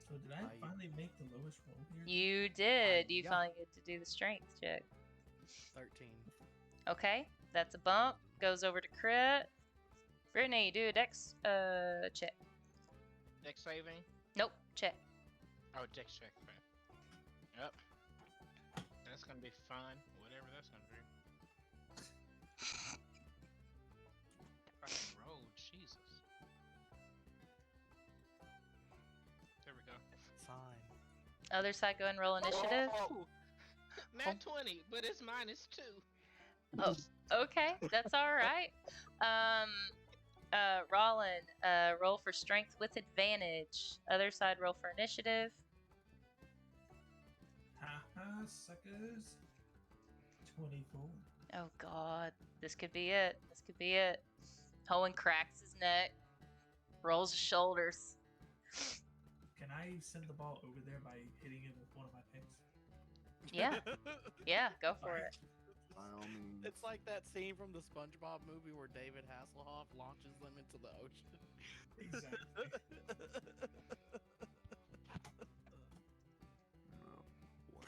So did I I- finally make the lowest roll here? You did. You Yeah. finally get to do the strength check. 13. Okay, that's a bump. Goes over to crit. Brittany, do a dex check. Dex saving? Nope, check. Oh, dex check. Okay. Yep. That's gonna be fun. Whatever that's gonna be. Fucking roll, Jesus. There we go. Fine. Other side, go and roll initiative. Oh, not 20, but it's -2. Oh, okay, that's all right. Rollin, roll for strength with advantage. Other side, roll for initiative. Haha, suckers. 24. Oh God, this could be it. This could be it. Hoenn cracks his neck, rolls his shoulders. Can I send the ball over there by hitting it with one of my picks? Yeah, yeah, go for it. By all means. It's like that scene from the SpongeBob movie where David Hasselhoff launches them into the ocean. Exactly. No. What?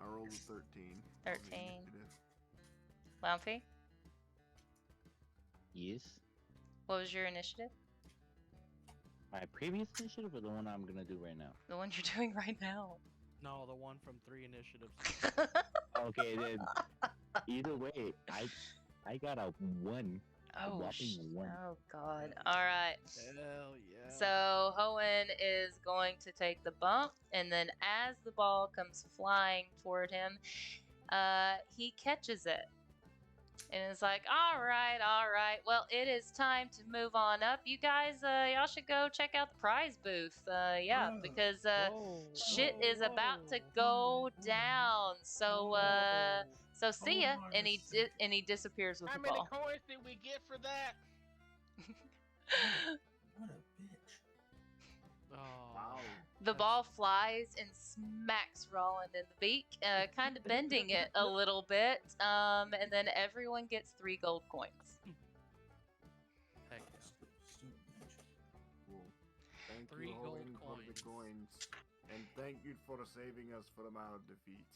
I rolled a 13. 13. Launfy, Yes. what was your initiative? My previous initiative or the one I'm gonna do right now? The one you're doing right now. No, the one from 3 initiatives. Okay, then. Either way, I got a 1. Oh, whopping 1. oh God. All right. Hell yeah. So Hoenn is going to take the bump, and then as the ball comes flying toward him, he catches it. And it's like, all right. Well, it is time to move on up. You guys, y'all should go check out the prize booth. Yeah, Whoa. because Whoa, shit whoa, is about to whoa. go down. So, so see ya. Hold on And a second. and he disappears with How the many ball. coins did we get for that? What a bitch. Oh. Wow. The ball flies and smacks Rollin in the beak, kind of bending it a little bit. And then everyone gets 3 gold coins. Heck yeah. Still a bitch. Cool. Thank 3 you, gold Hoenn, for the coins. And thank you for saving us from our defeat.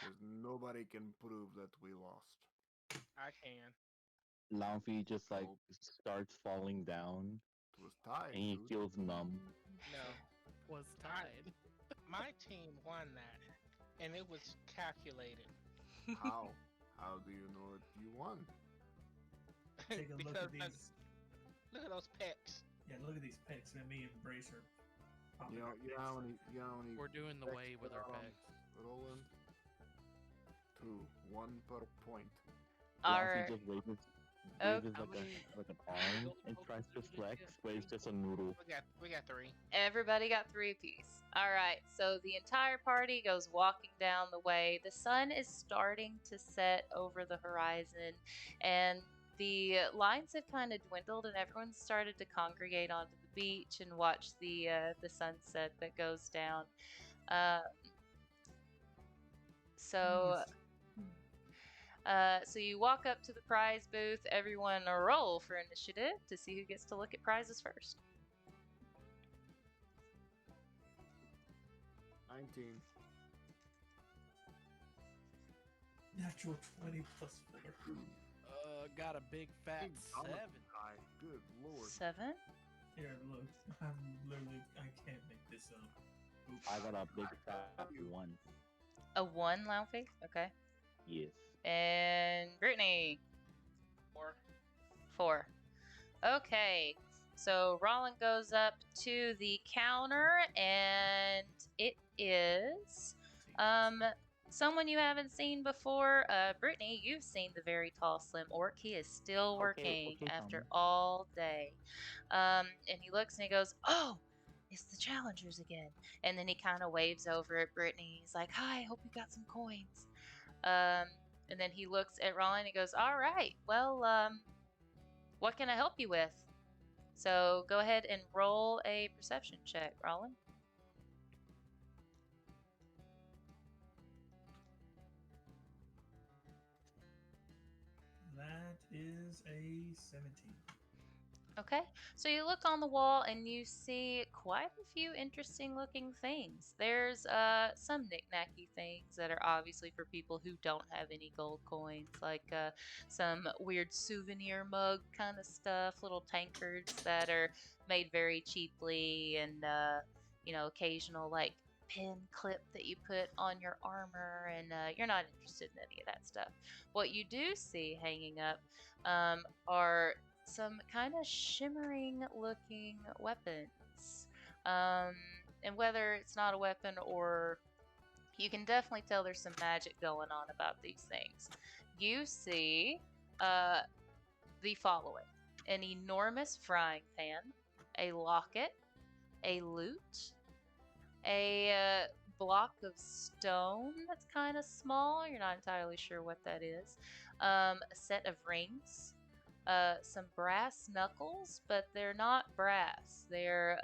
Because nobody can prove that we lost. I can. Launfy just like Nope. starts falling down, It was tied, and he dude. feels numb. No. was tied. My team won that, and it was calculated. How? How do you know that you won? Take a look Because at these. look at those pecs. Yeah, look at these pics. And me and Brace are popping You know, our you pics. know how many, you know how many We're doing the pecks way with there our are on pecs. Roland? 2, 1 per point. All Ralphie right. just waves Oh, like How a many like an arm gold and tokens tries to did you flex, get? but it's just a noodle. We got 3. everybody got 3 apiece. All right, so the entire party goes walking down the way. The sun is starting to set over the horizon, and the lines have kind of dwindled, and everyone's started to congregate onto the beach and watch the sunset that goes down. Um, so. So you walk up to the prize booth. Everyone roll for initiative to see who gets to look at prizes first. 19. Natural 20 plus 4. Got a big fat Big dollar 7. high. Good lord. 7. Here, look. I can't make this up. Oops. I got a big fat 1. A 1, Laufey? Okay. Yes. And Brittany? 4. 4. Okay. So Roland goes up to the counter, and it is someone you haven't seen before. Brittany, you've seen the very tall, slim orc. He is still working Okay, after Tommy. all day. And he looks and he goes, "Oh, it's the challengers again." And then he kind of waves over at Brittany. He's like, "Hi, hope you got some coins." And then he looks at Roland and he goes, "All right, well, what can I help you with?" So go ahead and roll a perception check, Roland. That is a 17. Okay, so you look on the wall and you see quite a few interesting looking things. There's some knick-knacky things that are obviously for people who don't have any gold coins, like some weird souvenir mug kind of stuff, little tankards that are made very cheaply, and occasional like pin clip that you put on your armor, and you're not interested in any of that stuff. What you do see hanging up are some kind of shimmering looking weapons. And whether it's not a weapon, or you can definitely tell there's some magic going on about these things. You see the following: an enormous frying pan, a locket, a lute, a block of stone that's kind of small. You're not entirely sure what that is. A set of rings, some brass knuckles, but they're not brass. They're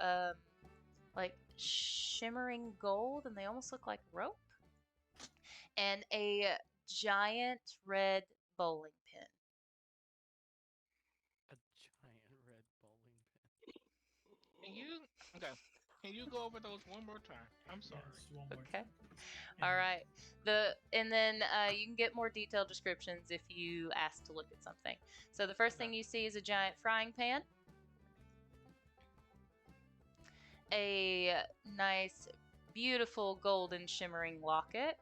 like shimmering gold, and they almost look like rope. And a giant red bowling pin. A giant red bowling pin. Can you go over those one more time? I'm sorry. Yes, one more Okay. time, please. All And right. And then you can get more detailed descriptions if you ask to look at something. So the first thing you see is a giant frying pan, a nice, beautiful golden shimmering locket,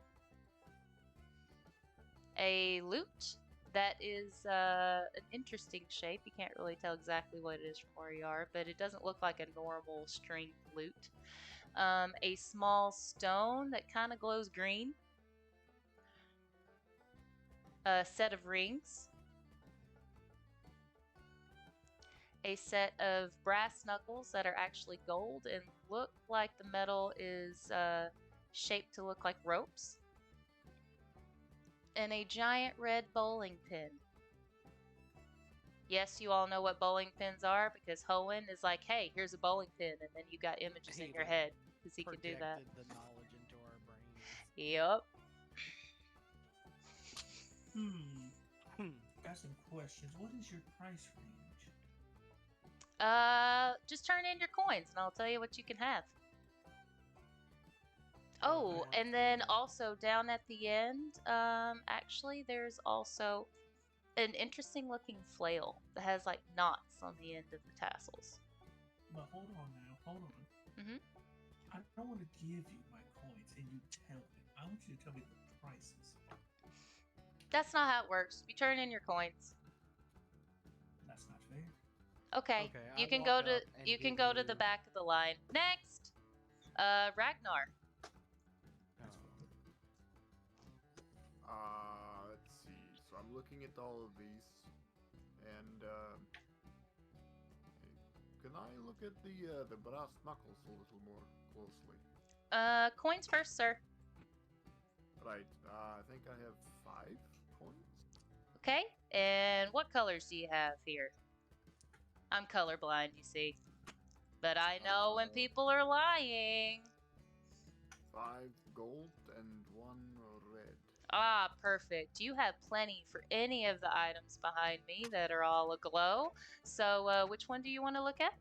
a lute that is an interesting shape. You can't really tell exactly what it is from where you are, but it doesn't look like a normal stringed lute. A small stone that kind of glows green, a set of rings, a set of brass knuckles that are actually gold and look like the metal is shaped to look like ropes, and a giant red bowling pin. Yes, you all know what bowling pins are, because Hoenn is like, "Hey, here's a bowling pin," and then you got images in He, your like, head, because he can do that. Projected the knowledge into our brains. Yep. got some questions. What is your price range? Just turn in your coins, and I'll tell you what you can have. Oh, and then also down at the end, actually, there's also an interesting looking flail that has like knots on the end of the tassels. But hold on now. Hold on. Mhm. I want to give you my coins and you tell me. I want you to tell me the prices. That's not how it works. You turn in your coins. That's not fair. Okay. Okay, You I can walk go to up and you can give go to the you- back of the line. Next. Ragnar. That's Oh. Let's see. So I'm looking at all of these, and can I look at the brass knuckles a little more closely? Coins first, sir. Right. I think I have 5 coins. Okay. And what colors do you have here? I'm colorblind, you see. But I know when people are lying. 5 gold and 1 red. Ah, perfect. You have plenty for any of the items behind me that are all aglow. So, which one do you want to look at?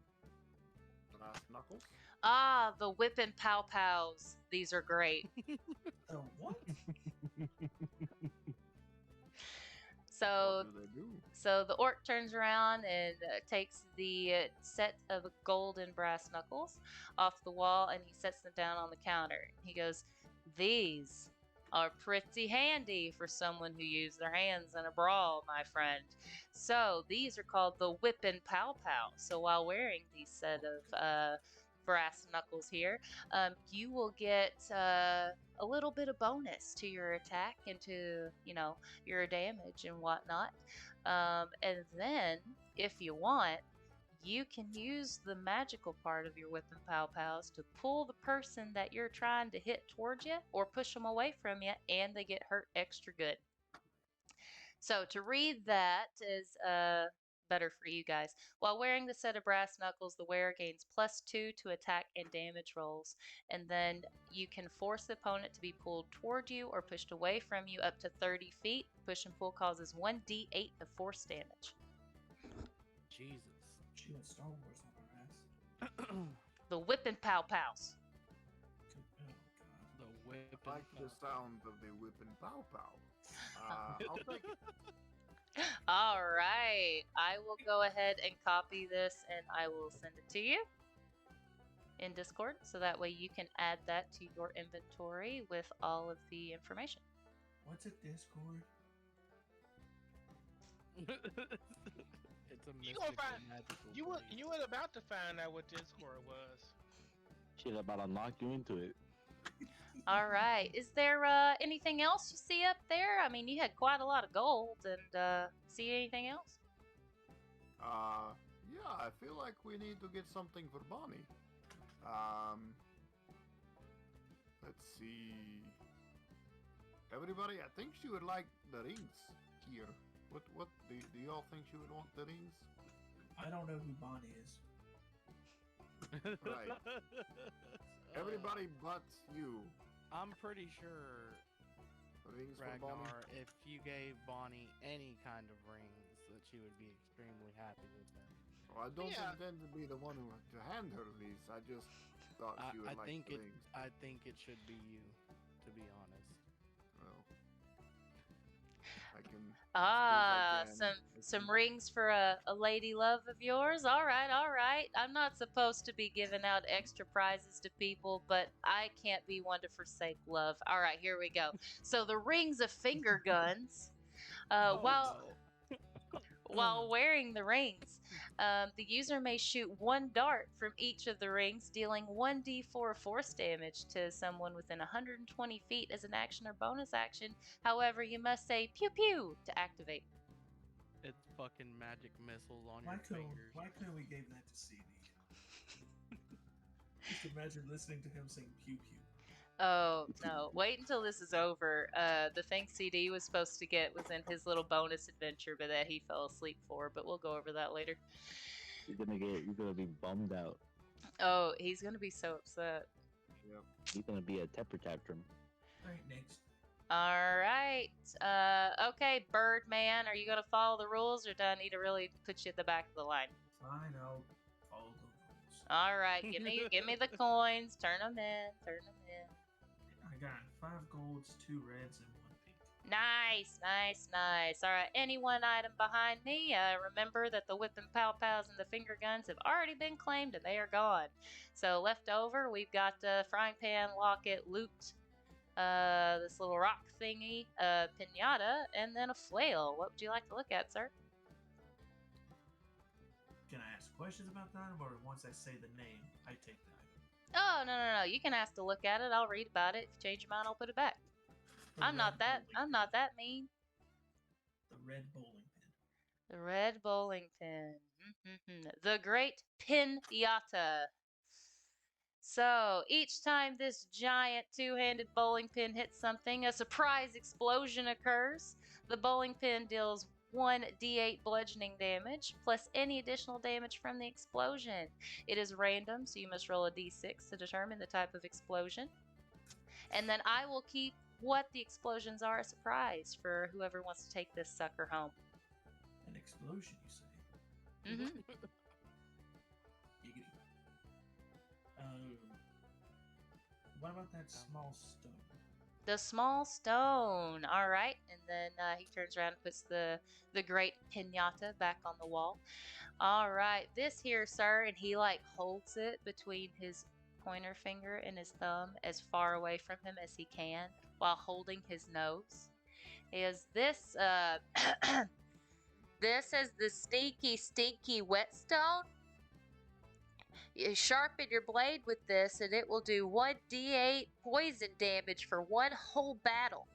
Brass knuckles. Ah, the whippin' pow pows. These are great. The what? So, What do they do? so the orc turns around and takes the set of golden brass knuckles off the wall and he sets them down on the counter. He goes, "These are pretty handy for someone who used their hands in a brawl, my friend. So these are called the whippin' pow pow. So while wearing these set of brass knuckles here, you will get a little bit of bonus to your attack and to your damage and whatnot. And then, if you want, you can use the magical part of your whipping pow pows to pull the person that you're trying to hit towards you or push them away from you, and they get hurt extra good. So to read that is better for you guys. While wearing the set of brass knuckles, the wearer gains +2 to attack and damage rolls, and then you can force the opponent to be pulled toward you or pushed away from you up to 30 feet. Push and pull causes 1d8 of force damage. Jesus. She went Star Wars on our ass. The whipping pow pows. Oh god. The whip. I like the sound of the whipping pow pow. I'll take it. All right. I will go ahead and copy this and I will send it to you in Discord so that way you can add that to your inventory with all of the information. What's a Discord? It's a You gonna mystical, find- magical You were place. about to find out what Discord was. Shit about to knock you into it. All right. Is there anything else you see up there? I mean, you had quite a lot of gold and see anything else? Yeah, I feel like we need to get something for Bonnie. Let's see. Everybody, I think she would like the rings here. What do y'all think she would want the rings? I don't know who Bonnie is. Right. Everybody but you. I'm pretty sure, Rings for Bonnie. Ragnar, if you gave Bonnie any kind of rings, that she would be extremely happy with them. Well, I don't Yeah. intend to be the one who to hand her these. I just thought she would I like think the it. rings. I think it should be you, to be honest. Well, I can. Ah, can. some rings for a lady love of yours. All right, all right. I'm not supposed to be giving out extra prizes to people, but I can't be one to forsake love. All right, here we go. So the rings of finger guns. While wearing the rings, the user may shoot 1 dart from each of the rings, dealing 1d4 force damage to someone within 120 feet as an action or bonus action. However, you must say pew pew to activate. It's fucking magic missiles on Why your couldn't fingers. why couldn't we give that to CD? Just imagine listening to him sing pew pew. Oh, no. Wait until this is over. The thing CD was supposed to get was in his little bonus adventure, but that he fell asleep for, but we'll go over that later. You're gonna be bummed out. Oh, he's gonna be so upset. You're gonna be a temper tantrum. Alright, next. Alright. Okay, Birdman, are you gonna follow the rules, or do I need to really put you at the back of the line? Fine, I'll follow the rules. Alright, give me the coins, turn them in. I got 5 golds, 2 reds, and 1 pink. Nice, nice, nice. All right, any one item behind me. Remember that the whip and pow pows and the finger guns have already been claimed and they are gone. So left over, we've got frying pan, locket, loot, this little rock thingy, pinata, and then a flail. What would you like to look at, sir? Can I ask questions about the item, or once I say the name, I take the item? Oh, no. You can ask to look at it. I'll read about it. If you change your mind, I'll put it back. The I'm not red that. bowling I'm not that mean. The red bowling pin. The red bowling pin. The great pinata. So each time this giant two-handed bowling pin hits something, a surprise explosion occurs. The bowling pin deals 1d8 bludgeoning damage, plus any additional damage from the explosion. It is random, so you must roll a d6 to determine the type of explosion. And then I will keep what the explosions are a surprise for whoever wants to take this sucker home. An explosion, you say? Mm-hmm. Giggity. What about that small stone? The small stone. All right. And then he turns around and puts the great pinata back on the wall. All right. This here, sir, and he like holds it between his pointer finger and his thumb as far away from him as he can while holding his nose. Is this this is the stinky whetstone. You sharpen your blade with this and it will do 1d8 poison damage for one whole battle.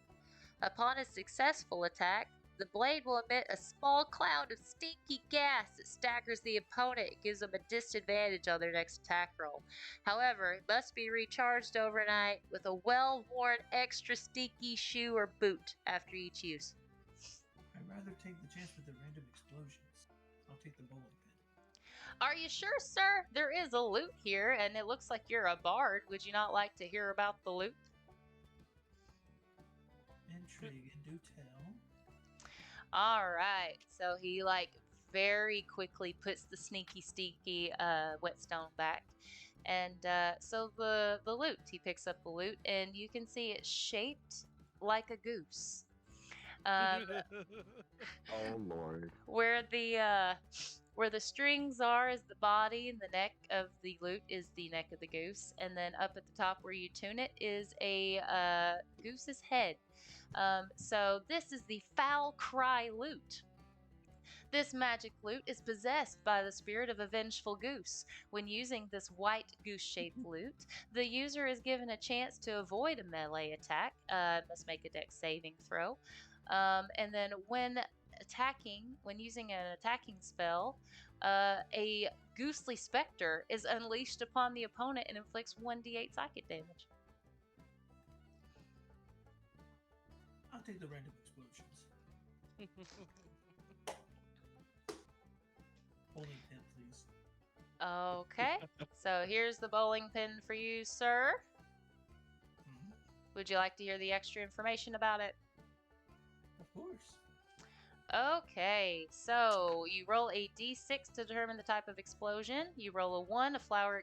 Upon a successful attack, the blade will emit a small cloud of stinky gas that staggers the opponent and gives them a disadvantage on their next attack roll. However, it must be recharged overnight with a well-worn extra stinky shoe or boot after each use. I'd rather take the chance with the random explosions. I'll take the bowling pin. Are you sure, sir? There is a loot here, and it looks like you're a bard. Would you not like to hear about the loot? Intrigue and do tell. All right. So he very quickly puts the stinky whetstone back. And so the loot, he picks up the loot, and you can see it's shaped like a goose. Oh Lord. Where the strings are is the body, and the neck of the loot is the neck of the goose, and then up at the top where you tune it is a goose's head. So this is the Foul Cry loot. This magic loot is possessed by the spirit of a vengeful goose. When using this white goose-shaped loot, the user is given a chance to avoid a melee attack. Must make a dex saving throw. And then when using an attacking spell, a goosely specter is unleashed upon the opponent and inflicts 1d8 psychic damage. I'll take the random explosions. Bowling pin, please. Okay, so here's the bowling pin for you, sir. Mm-hmm. Would you like to hear the extra information about it? Of course. Okay, so you roll a d6 to determine the type of explosion. You roll a 1, a flower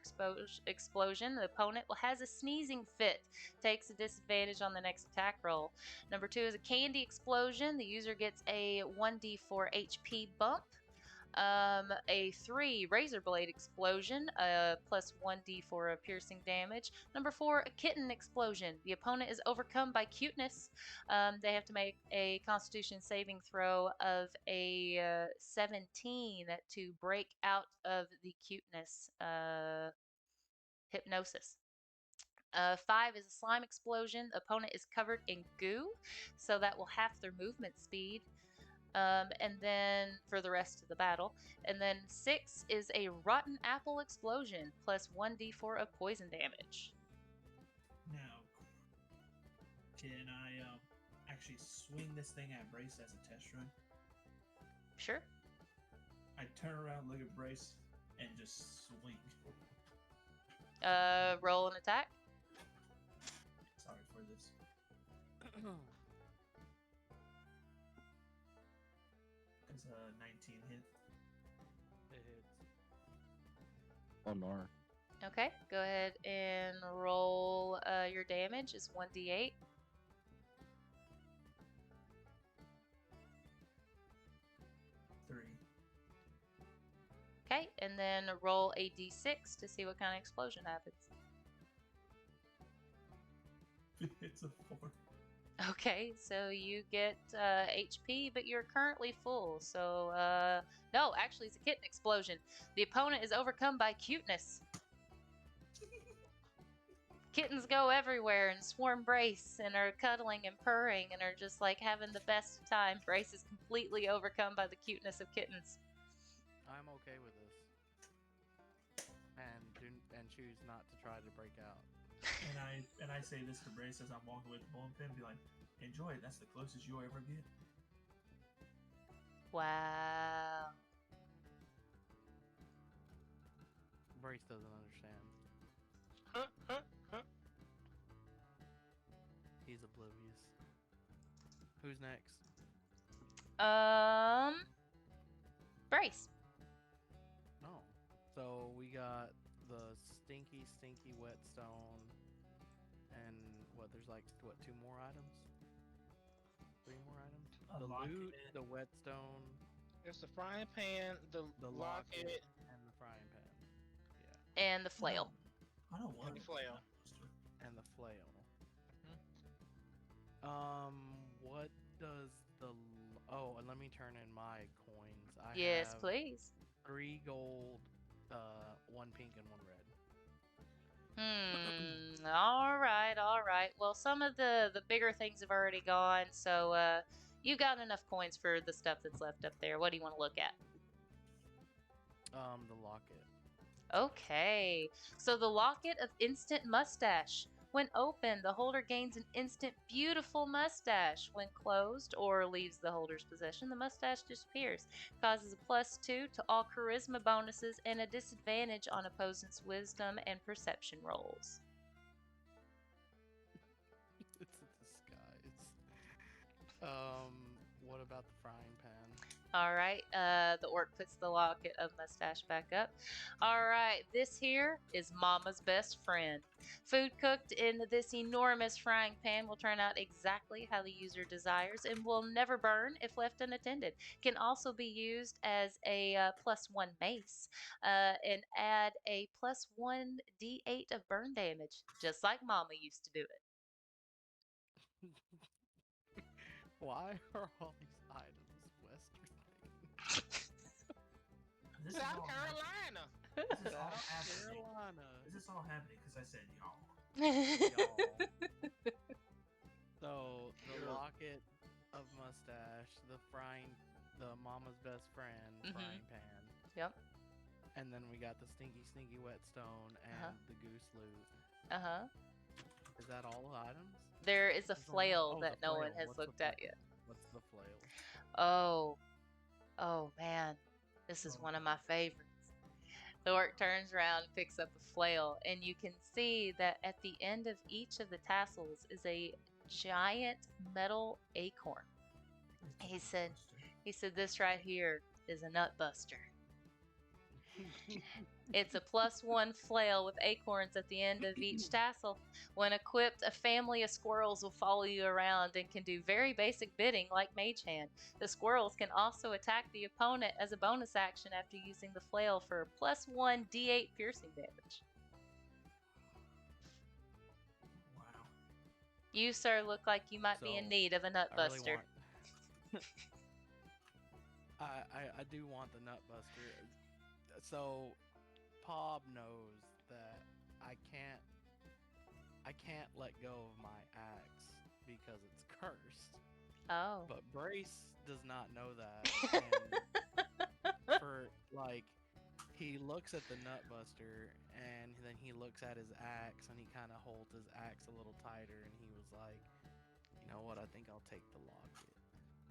explosion. The opponent has a sneezing fit, takes a disadvantage on the next attack roll. Number 2 is a candy explosion. The user gets a 1d4 HP bump. A 3 razor blade explosion, plus 1d4 of piercing damage. Number 4, a kitten explosion. The opponent is overcome by cuteness. They have to make a Constitution saving throw of a 17 to break out of the cuteness hypnosis. 5 is a slime explosion. The opponent is covered in goo, so that will half their movement speed. And then for the rest of the battle. And then 6 is a rotten apple explosion, plus 1d4 of poison damage. Now, can I actually swing this thing at Brace as a test run? Sure. I turn around, look at Brace, and just swing. Roll an attack. Sorry for this. It's a 19 hit. It hits. Oh no. Okay, go ahead and roll your damage. It's 1d8. Okay, and then roll a d6 to see what kind of explosion happens. It's a 4. Okay, so you get HP, but you're currently full. So, no, actually, it's a kitten explosion. The opponent is overcome by cuteness. Kittens go everywhere and swarm Brace and are cuddling and purring and are just like having the best time. Brace is completely overcome by the cuteness of kittens. I'm okay with this. And choose not to try to break out. And I say this to Brace as I'm walking with the bowling pin, be like, enjoy it. That's the closest you'll ever get. Wow. Brace doesn't understand. He's oblivious. Who's next? Brace. Oh. So we got the stinky whetstone, and there's like, 2 more items? 3 more items? The loot, the whetstone, There's the frying pan, the locket, and the frying pan. And the flail. I don't want and the flail. And the flail. What does oh, and let me turn in my coins. I Yes, have please. 3 gold, 1 pink, and 1 red. All right. Well, some of the bigger things have already gone, so you got enough coins for the stuff that's left up there. What do you want to look at? The locket. Okay, so the Locket of Instant Mustache. When opened, the holder gains an instant beautiful mustache. When closed or leaves the holder's possession, the mustache disappears. Causes a +2 to all charisma bonuses and a disadvantage on opponent's wisdom and perception rolls. It's a disguise. What about the frying pan? All right, the orc puts the Locket of Mustache back up. All right, this here is Mama's best friend. Food cooked in this enormous frying pan will turn out exactly how the user desires and will never burn if left unattended. Can also be used as a +1 mace and add a +1 d8 of burn damage, just like Mama used to do it. Why are all these items Western This South is all Carolina. This is all South happening. Carolina. This is all happening because I said y'all. So the locket of mustache, the mama's best friend frying pan. Yep. And then we got the stinky whetstone and the goose loot. Is that all the items? There is a There's flail the that no one flail. has What's the looked at flail? yet. What's the flail? Oh man, this is one of my favorites. The orc turns around and picks up a flail, and you can see that at the end of each of the tassels is a giant metal acorn. He said, this right here is a nut buster. It's a +1 flail with acorns at the end of each tassel. When equipped, a family of squirrels will follow you around and can do very basic bidding like Mage Hand. The squirrels can also attack the opponent as a bonus action after using the flail for +1 d8 piercing damage. Wow. You, sir, look like you might be in need of a nut buster. I do want the nut buster. So Pob knows that I can't let go of my axe because it's cursed. Oh. But Brace does not know that. And he looks at the nut buster and then he looks at his axe and he kind of holds his axe a little tighter and he was like, you know what? I think I'll take the locket.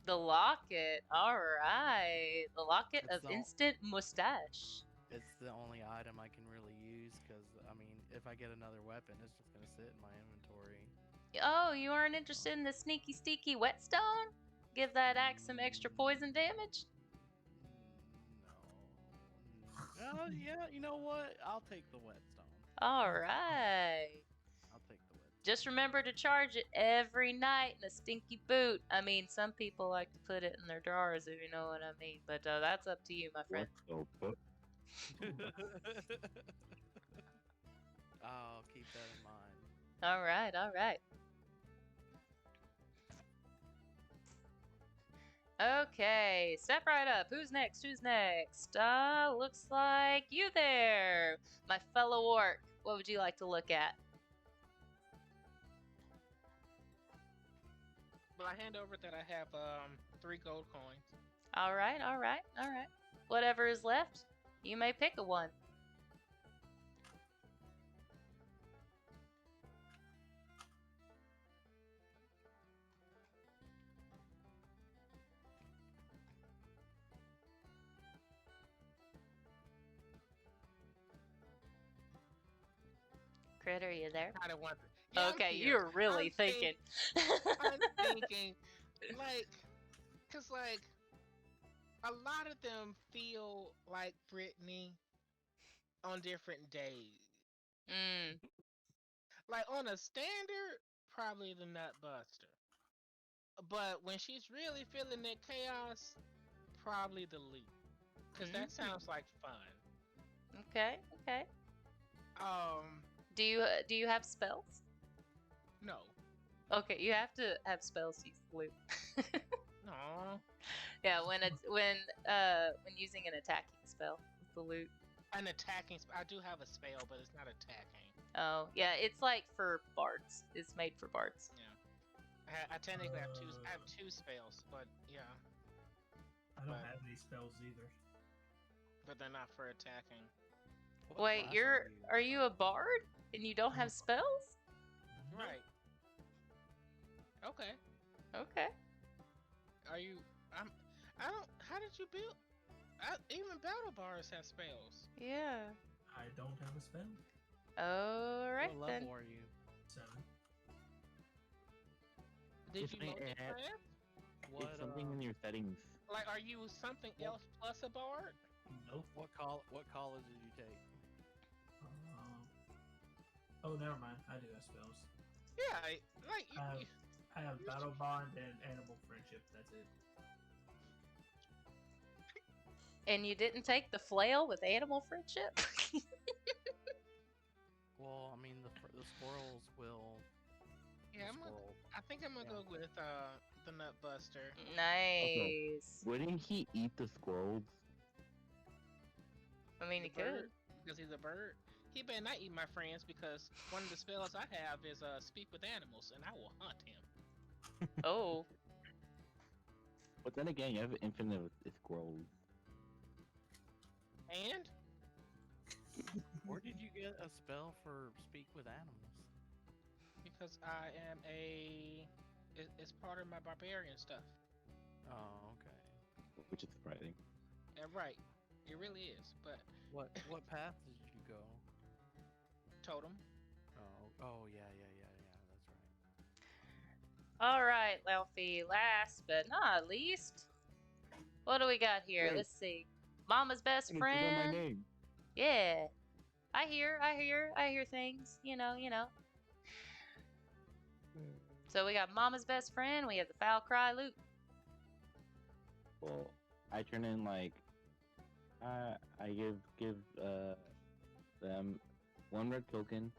The locket, alright. The Locket of Instant Mustache. It's the only item I can really use because, I mean, if I get another weapon, it's just going to sit in my inventory. Oh, you aren't interested in the sneaky whetstone? Give that axe some extra poison damage? No. Yeah, you know what? I'll take the whetstone. Alright. I'll take the whetstone. Just remember to charge it every night in a stinky boot. I mean, some people like to put it in their drawers, if you know what I mean. But that's up to you, my friend. I'll keep that in mind. All right, all right. Okay, step right up. Who's next? Who's next? Looks like you there, my fellow orc. What would you like to look at? Well, I hand over that I have 3 gold coins. All right, all right, all right. Whatever is left, you may pick a one. Critter, are you there? I don't want. Yeah, I'm Okay, here. you're really I'm thinking. I'm thinking, like, cause like a lot of them feel like Brittany on different days. Mm, Like on a standard, probably the Nutbuster. But when she's really feeling that chaos, probably the Leap. Cause that sounds like fun. okay, okay. Um, Do you have spells? no. Okay, you have to have spells to use the loot. No. Yeah, when using an attacking spell with the loot. An attacking I do have a spell, but it's not attacking. Oh, yeah, it's like for bards. It's made for bards. Yeah. I technically have two. I have 2 spells, but yeah. I don't But- have any spells either. But they're not for attacking. What Wait, class are you a bard and you don't have spells? Right. Okay. Okay. Are you? I don't. How did you build? Even battle bars have spells. Yeah. I don't have a spell. All right What then. level are you? 7. Did It's you my load the app. craft? What It's something in your settings. Like, are you something else plus a bard? Nope. What college did you take? Oh, never mind. I do have spells. Yeah. Like. I have Battle Bond and Animal Friendship. That's it. And you didn't take the flail with animal friendship? Well, I mean the squirrels will. Yeah. I think I'm gonna go with the Nutbuster. Nice. Wouldn't he eat the squirrels? I mean, The you could. bird, because he's a bird. He better not eat my friends because one of the spells I have is speak with animals, and I will hunt him. Oh. But then again, you have infinite squirrels. And Where did you get a spell for speak with animals? because I am it's part of my barbarian stuff. Oh, okay. Which is surprising. Yeah, right. It really is. But What path did you go? totem. Oh yeah, that's right. All right, Laufey. Last but not least, what do we got here? Wait. Let's see. Mama's best I forgot my friend. name. Yeah. I hear things. You know. So we got Mama's best friend. We have the Foul Cry loot. Well, I turn in like, I give them 1 red token,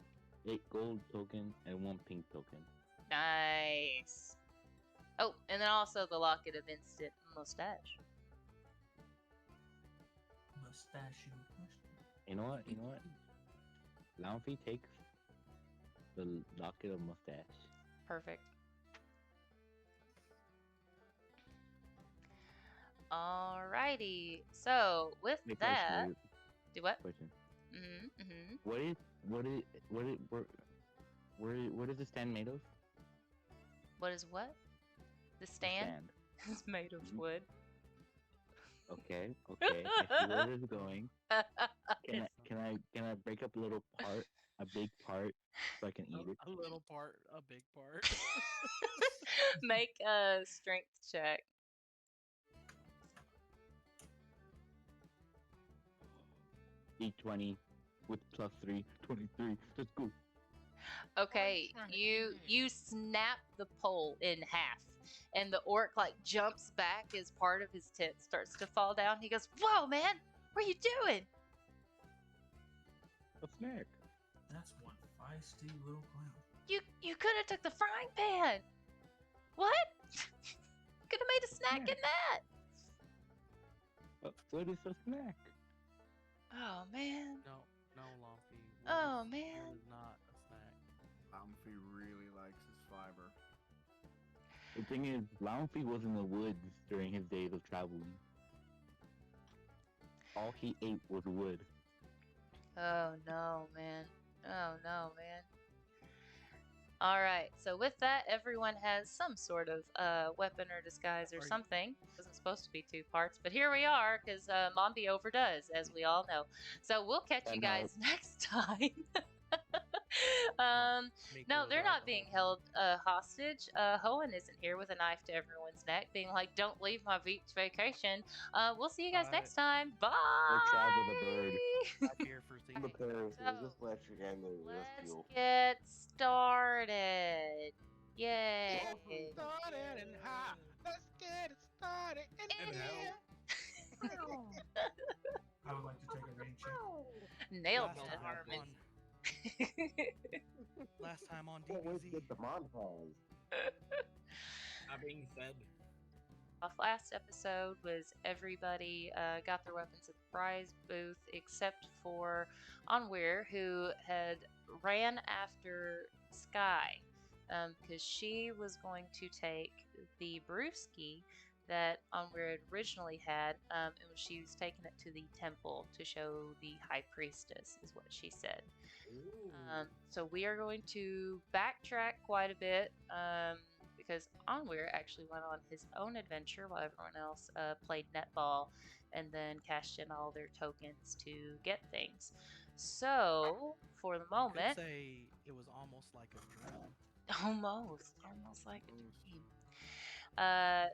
8 gold token, and 1 pink token. Nice. Oh, and then also the Locket of Instant Mustache. Mustachio. You know what? Launfy takes the locket of mustache. Perfect. Alrighty. So with Wait, that, question, do what? question. Mm-hmm. What is the stand made of? What is what? The The stand is made of wood. Okay. I see where this is going. Can I break up a little part, a big part, so I can eat it? A little part, a big part. Make a strength check. D20 with +3, 23. Let's go. Okay, trying to you snap the pole in half, and the orc like jumps back as part of his tent starts to fall down. He goes, "Whoa, man, what are you doing?" A snack. That's one feisty little clown. You could have took the frying pan. What? Could have made a snack in that. What is a snack? Oh man. No, Lumpy. Oh What man. is not a snack? Lumpy really likes his fiber. The thing is, Launfy was in the woods during his days of traveling. All he ate was wood. Oh no, man. Oh no, man. All right. So with that, everyone has some sort of weapon or disguise or Are you- something. It wasn't supposed to be 2 parts, but here we are because Mombi overdoes, as we all know. So we'll catch you And guys next time. Miko No, was they're right not the being whole held hostage. Hoenn isn't here with a knife to everyone's neck, being like, "Don't leave my beach vacation." We'll see you guys Alright. next time. Bye. Travel the bird. time. Back here for I'm a seating. parasite. So, Just electric and the Let's fuel. get started. Yay. Started and high. Let's get it started in hell. I would like to take a rain check. Nailed Last it, time Harmon. on- Last time on Can't wait to DBZ. get the montage. That being said, Last episode was everybody got their weapons at the prize booth except for Onweir, who had ran after Sky because she was going to take the brewski that Onweir had originally had, and she was taking it to the temple to show the high priestess, is what she said. So we are going to backtrack quite a bit because Onweir actually went on his own adventure while everyone else played netball and then cashed in all their tokens to get things. So for the Could moment, say it was almost like a dream. almost like a dream.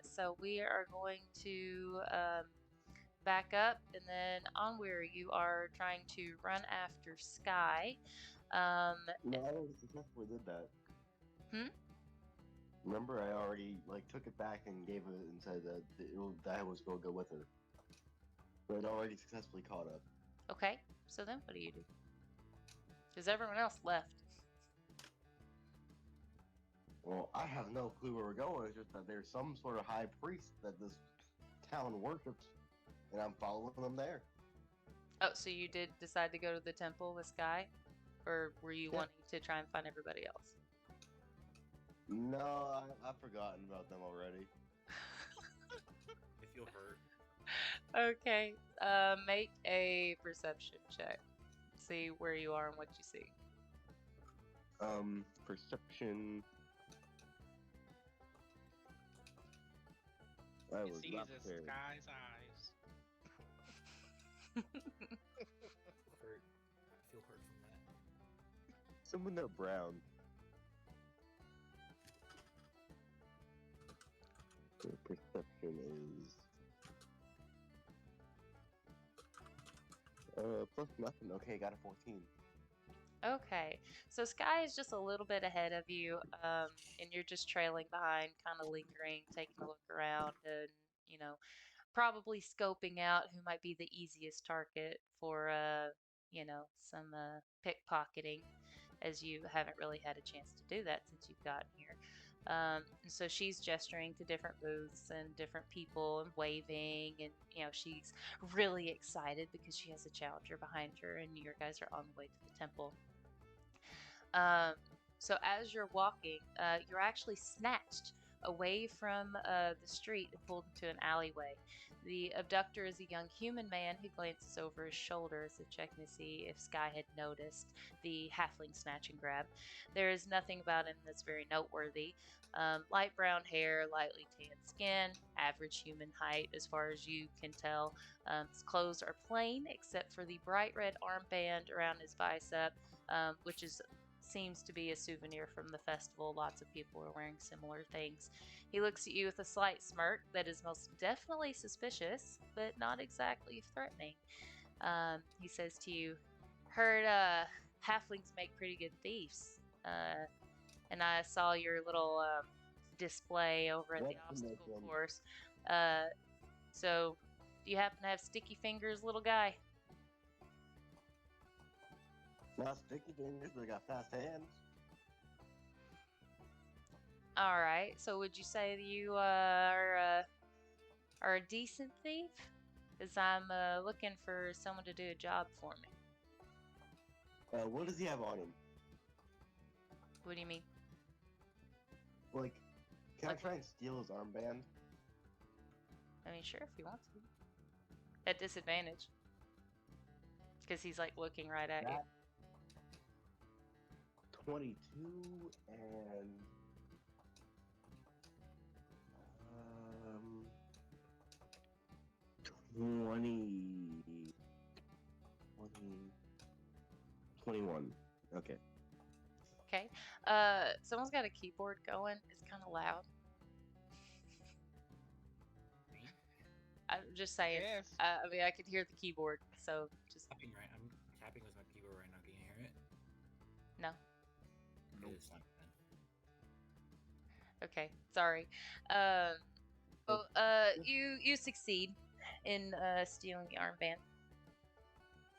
So we are going to back up, and then Onweir, you are trying to run after Sky. No, I already successfully did that. Hmm? Remember, I already took it back and gave it and said that I was going to go with her. But it already successfully caught up. Okay, so then what do you do? Because everyone else left. Well, I have no clue where we're going. It's just that there's some sort of high priest that this town worships, and I'm following them there. Oh, so you did decide to go to the temple with Sky? Or were you Yeah. wanting to try and find everybody else? No, I've forgotten about them already. I feel hurt. Okay, make a perception check. See where you are and what you see. Perception. I He was sees not the prepared. sky's eyes. Hurt. I feel hurt from that. Someone that brown. The perception is plus nothing. Okay, got a 14. Okay, so Sky is just a little bit ahead of you, and you're just trailing behind, kind of lingering, taking a look around, and probably scoping out who might be the easiest target for some pickpocketing, as you haven't really had a chance to do that since you've gotten here. And so she's gesturing to different booths and different people and waving, and she's really excited because she has a challenger behind her, and your guys are on the way to the temple. So as you're walking, you're actually snatched away from the street and pulled into an alleyway. The abductor is a young human man who glances over his shoulder as if checking to see if Sky had noticed the halfling snatch and grab. There is nothing about him that's very noteworthy. Light brown hair, lightly tanned skin, average human height as far as you can tell. His clothes are plain except for the bright red armband around his bicep, which seems to be a souvenir from the festival. Lots of people are wearing similar things. He looks at you with a slight smirk that is most definitely suspicious, but not exactly threatening. He says to you, "Heard halflings make pretty good thieves. And I saw your little display over at the What can they obstacle do? course. So, do you happen to have sticky fingers, little guy?" Not sticky fingers, but I got fast hands. All right. So would you say that you are a decent thief? Because I'm looking for someone to do a job for me. What does he have on him? What do you mean? Like, can Like- I try and steal his armband? I mean, sure, if you want to. At disadvantage. Because he's like looking right at you. That 22 and 20, 21. Okay. Okay. Someone's got a keyboard going. It's kind of loud. I'm just saying. Yes. I mean, I could hear the keyboard, so just Tapping right. I'm tapping with my keyboard right now. Can you hear it? no. It's not bad. Okay, sorry. Well, you succeed in stealing the armband.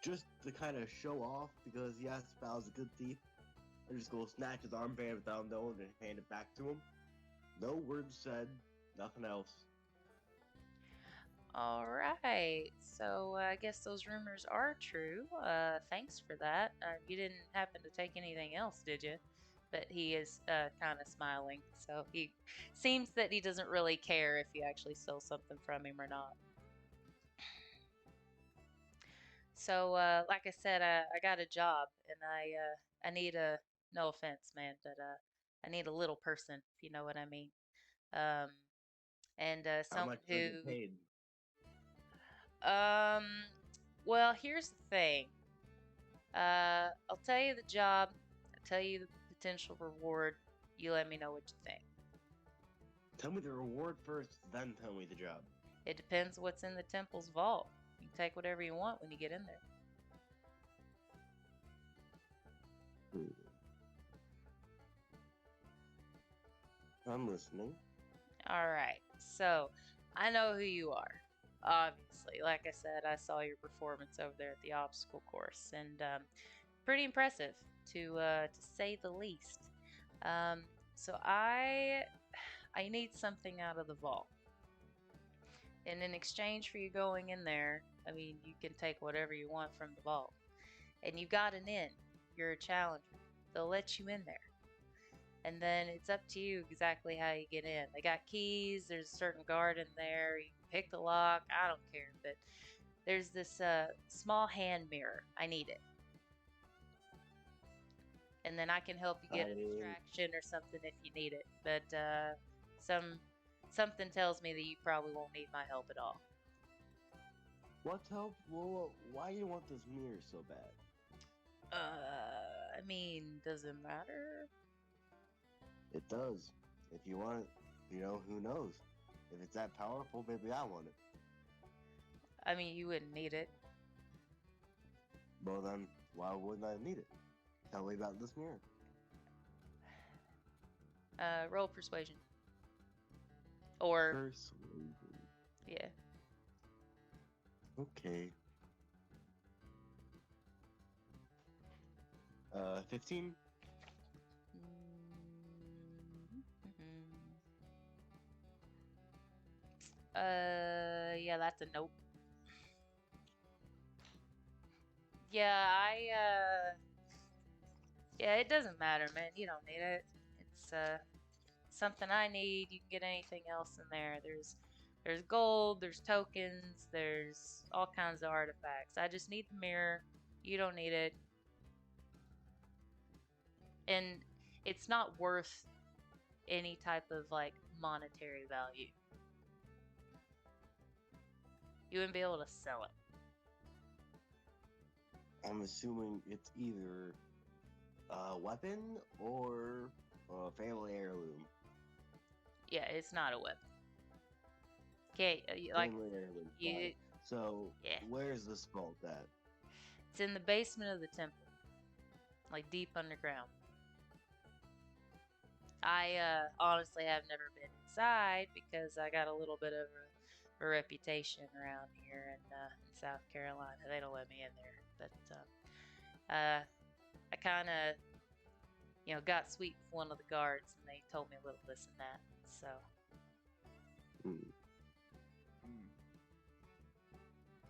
Just to kind of show off, because he asked if I was a good thief, I just go snatch his armband without him knowing and hand it back to him. No words said, nothing else. All right. So I guess those rumors are true. Thanks for that. You didn't happen to take anything else, did you? But he is kind of smiling. So he seems that he doesn't really care if you actually stole something from him or not. So, like I said, I got a job, and I need a no offense, man, but I need a little person, if you know what I mean. And How someone much do I who get paid? Well, here's the thing. I'll tell you the job. I'll tell you the potential reward. You let me know what you think. Tell me the reward first, then tell me the job. It depends what's in the temple's vault. You can take whatever you want when you get in there. I'm listening. All right. So, I know who you are. Obviously, like I said, I saw your performance over there at the obstacle course, and pretty impressive to say the least. So I need something out of the vault, and in exchange for you going in there, I mean, you can take whatever you want from the vault, and you've got an in. You're a challenger. They'll let you in there. And then it's up to you exactly how you get in. They got keys. There's a certain guard in there. You can pick the lock. I don't care. But there's this small hand mirror. I need it. And then I can help you get a distraction or something if you need it. But something tells me that you probably won't need my help at all. What help? Well, why you want this mirror so bad? I mean, does it matter? It does. If you want it, you know, who knows? If it's that powerful, maybe I want it. I mean, you wouldn't need it. Well then, why wouldn't I need it? Tell me about this mirror. Roll persuasion. Or, Persuasion. yeah. Okay. 15? Yeah, that's a nope. Yeah, yeah, it doesn't matter, man. You don't need it. It's, something I need. You can get anything else in there. There's gold, there's tokens, there's all kinds of artifacts. I just need the mirror. You don't need it. And it's not worth any type of, like, monetary value. You wouldn't be able to sell it. I'm assuming it's either a weapon or a family heirloom. Yeah, it's not a weapon. Okay, like, Family heirloom. you, Fine. So, yeah. where's this vault at? It's in the basement of the temple. Like, deep underground. I, honestly have never been inside because I got a little bit of a reputation around here in South Carolina. They don't let me in there. But, I kind of, got sweet with one of the guards, and they told me a little this and that. So,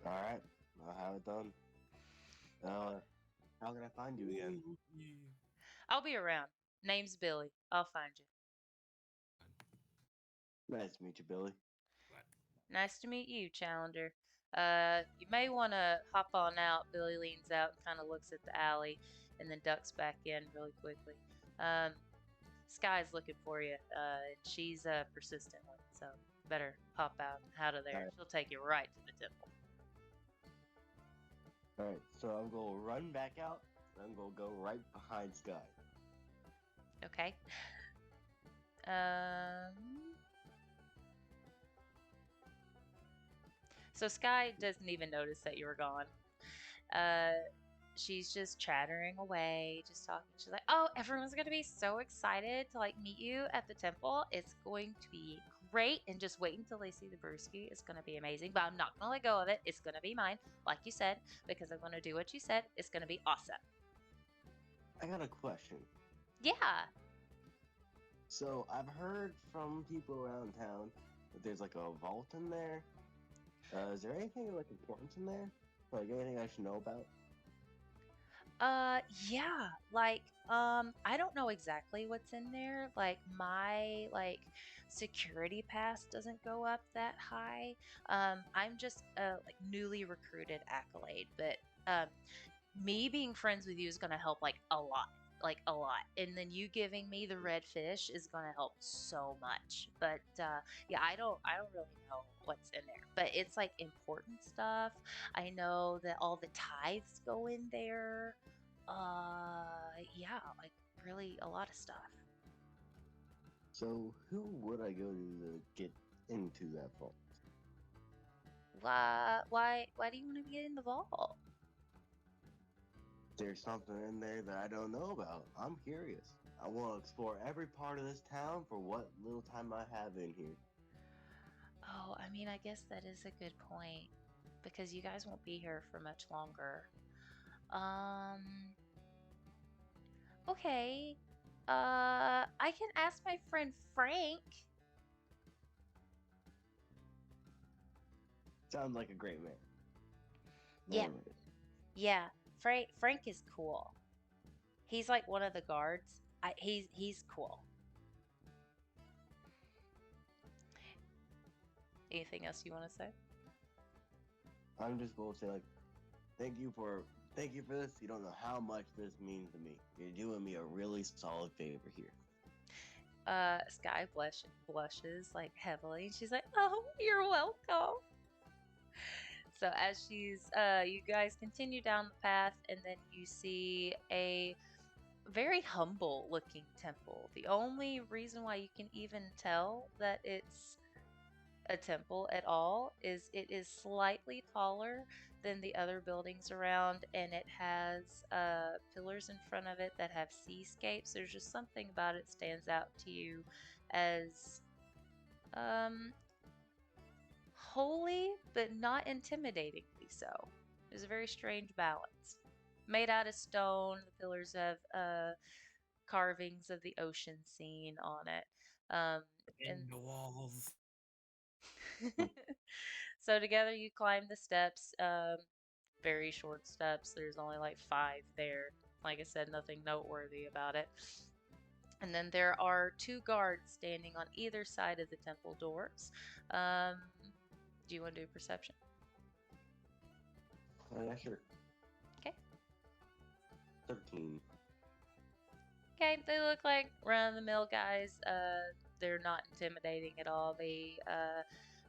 All right, I'll have it done. How can I find you again? I'll be around. Name's Billy. I'll find you. Nice to meet you, Billy. Nice to meet you, Challenger. You may want to hop on out. Billy leans out and kind of looks at the alley and then ducks back in really quickly. Sky's looking for you. She's a persistent one, so better hop out of there. Alright. She'll take you right to the temple. Alright, so I'm going to run back out, and I'm going to go right behind Sky. Okay. So Sky doesn't even notice that you were gone. She's just chattering away, just talking. She's like, "Oh, everyone's gonna be so excited to meet you at the temple. It's going to be great, and just wait until they see the brewski. It's gonna be amazing. But I'm not gonna let go of it. It's gonna be mine, like you said, because I'm gonna do what you said. It's gonna be awesome." I got a question. Yeah. So I've heard from people around town that there's like a vault in there. Is there anything important in there? Like anything I should know about? Yeah, I don't know exactly what's in there. My security pass doesn't go up that high. I'm just a newly recruited acolyte, but me being friends with you is gonna help a lot. A lot. And then you giving me the red fish is gonna help so much. But yeah, I don't really know what's in there. But it's important stuff. I know that all the tithes go in there. Yeah, really a lot of stuff. So who would I go to get into that vault? Why do you want to get in the vault? There's something in there that I don't know about. I'm curious. I want to explore every part of this town for what little time I have in here. Oh, I mean, I guess that is a good point because you guys won't be here for much longer. Okay. I can ask my friend Frank. Sounds like a great man. Yeah. Anyways, Yeah, Frank is cool. He's one of the guards. He's cool. Anything else you want to say? I'm just going to say thank you for this. You don't know how much this means to me. You're doing me a really solid favor here. Sky blushes heavily, and she's like, "Oh, you're welcome." So as you guys continue down the path, and then you see a very humble looking temple. The only reason why you can even tell that it's a temple at all is it is slightly taller than the other buildings around, and it has pillars in front of it that have seascapes. There's just something about it stands out to you as holy, but not intimidatingly so. There's a very strange balance. Made out of stone, the pillars have carvings of the ocean scene on it. In the walls. So together you climb the steps, very short steps. There's only 5 there. Like I said, nothing noteworthy about it. And then there are 2 guards standing on either side of the temple doors. Do you want to do perception? Yeah, sure. Okay. 13. Okay, they look like run-of-the-mill guys. They're not intimidating at all. They